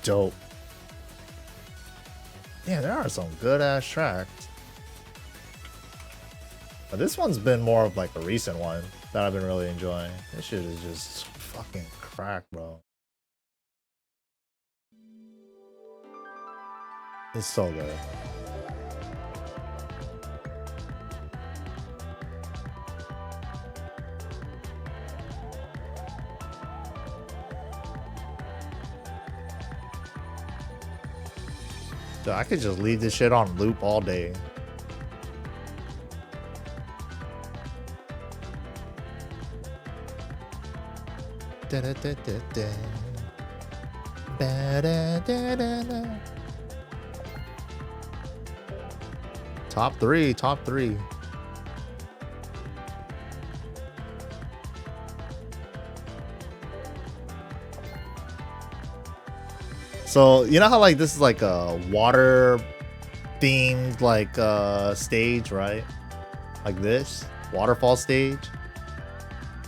B: Dope. Yeah, there are some good ass tracks. But this one's been more of like a recent one that I've been really enjoying. This shit is just fucking crack, bro. It's so good. Dude, I could just leave this shit on loop all day. Da da da da da. Ba da da da da. Top three, top three. So you know how like this is like a water themed like stage, right? Like this waterfall stage.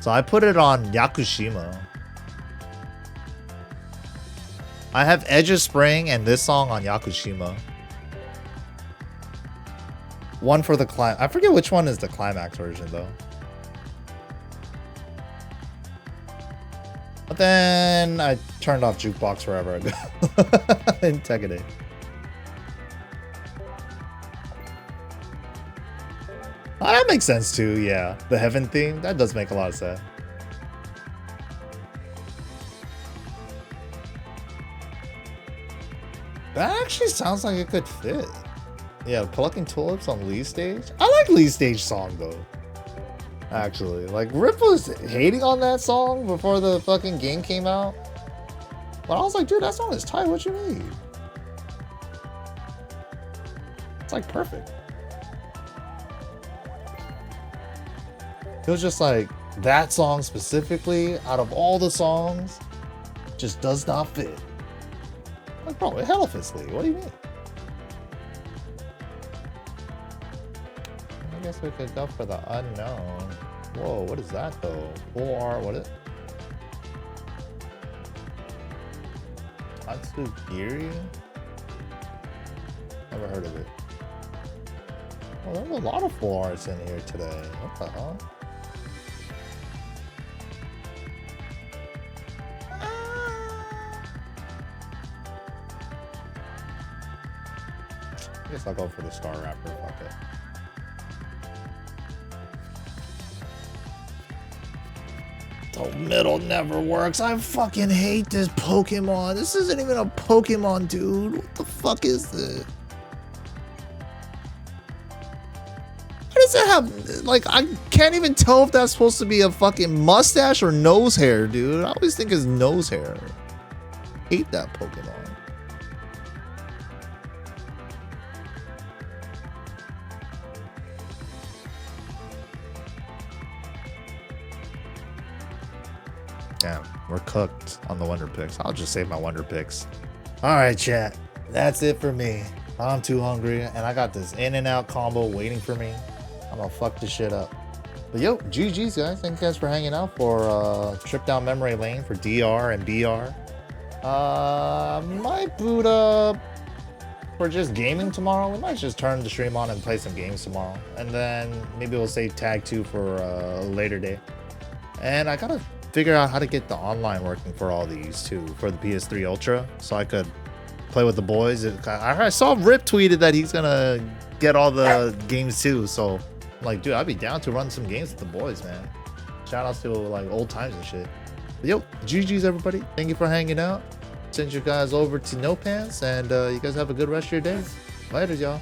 B: So I put it on Yakushima. I have Edge of Spring and this song on Yakushima. One for the I forget which one is the climax version though. But then I turned off Jukebox forever ago in Tekken 8. Oh, that makes sense too, yeah. The Heaven theme, that does make a lot of sense. That actually sounds like it could fit. Yeah, collecting tulips on Lee's stage. I like Lee's stage song though. Actually, like Rip was hating on that song before the fucking game came out. But I was like, dude, that song is tight. What you need? It's like perfect. It was just like that song specifically, out of all the songs, just does not fit. Like, bro, it hell fits Lee. What do you mean? I guess we could go for the unknown. Whoa, what is that though? 4R, what is it? Tatsugiri? Never heard of it. Oh, there's a lot of 4Rs in here today. What the hell? I guess I'll go for the Star Rapper. Fuck it. The middle never works. I fucking hate this Pokemon. This isn't even a Pokemon, dude. What the fuck is this? How does it have... Like, I can't even tell if that's supposed to be a fucking mustache or nose hair, dude. I always think it's nose hair. Hate that Pokemon. Damn, we're cooked on the Wonder Picks. I'll just save my Wonder Picks. Alright, chat. That's it for me. I'm too hungry, and I got this In-N-Out combo waiting for me. I'm gonna fuck this shit up. But yo, GG's guys. Thank you guys for hanging out for trip down memory lane for DR and BR. Might boot up for just gaming tomorrow. We might just turn the stream on and play some games tomorrow. And then maybe we'll save Tag 2 for a later day. And I gotta figure out how to get the online working for all these too, for the PS3 Ultra, so I could play with the boys. I saw Rip tweeted that he's gonna get all the games too, so I'm like, dude, I'd be down to run some games with the boys, man. Shout outs to like old times and shit. But yo, GG's everybody. Thank you for hanging out. Send you guys over to No Pants, and you guys have a good rest of your day. Later, y'all.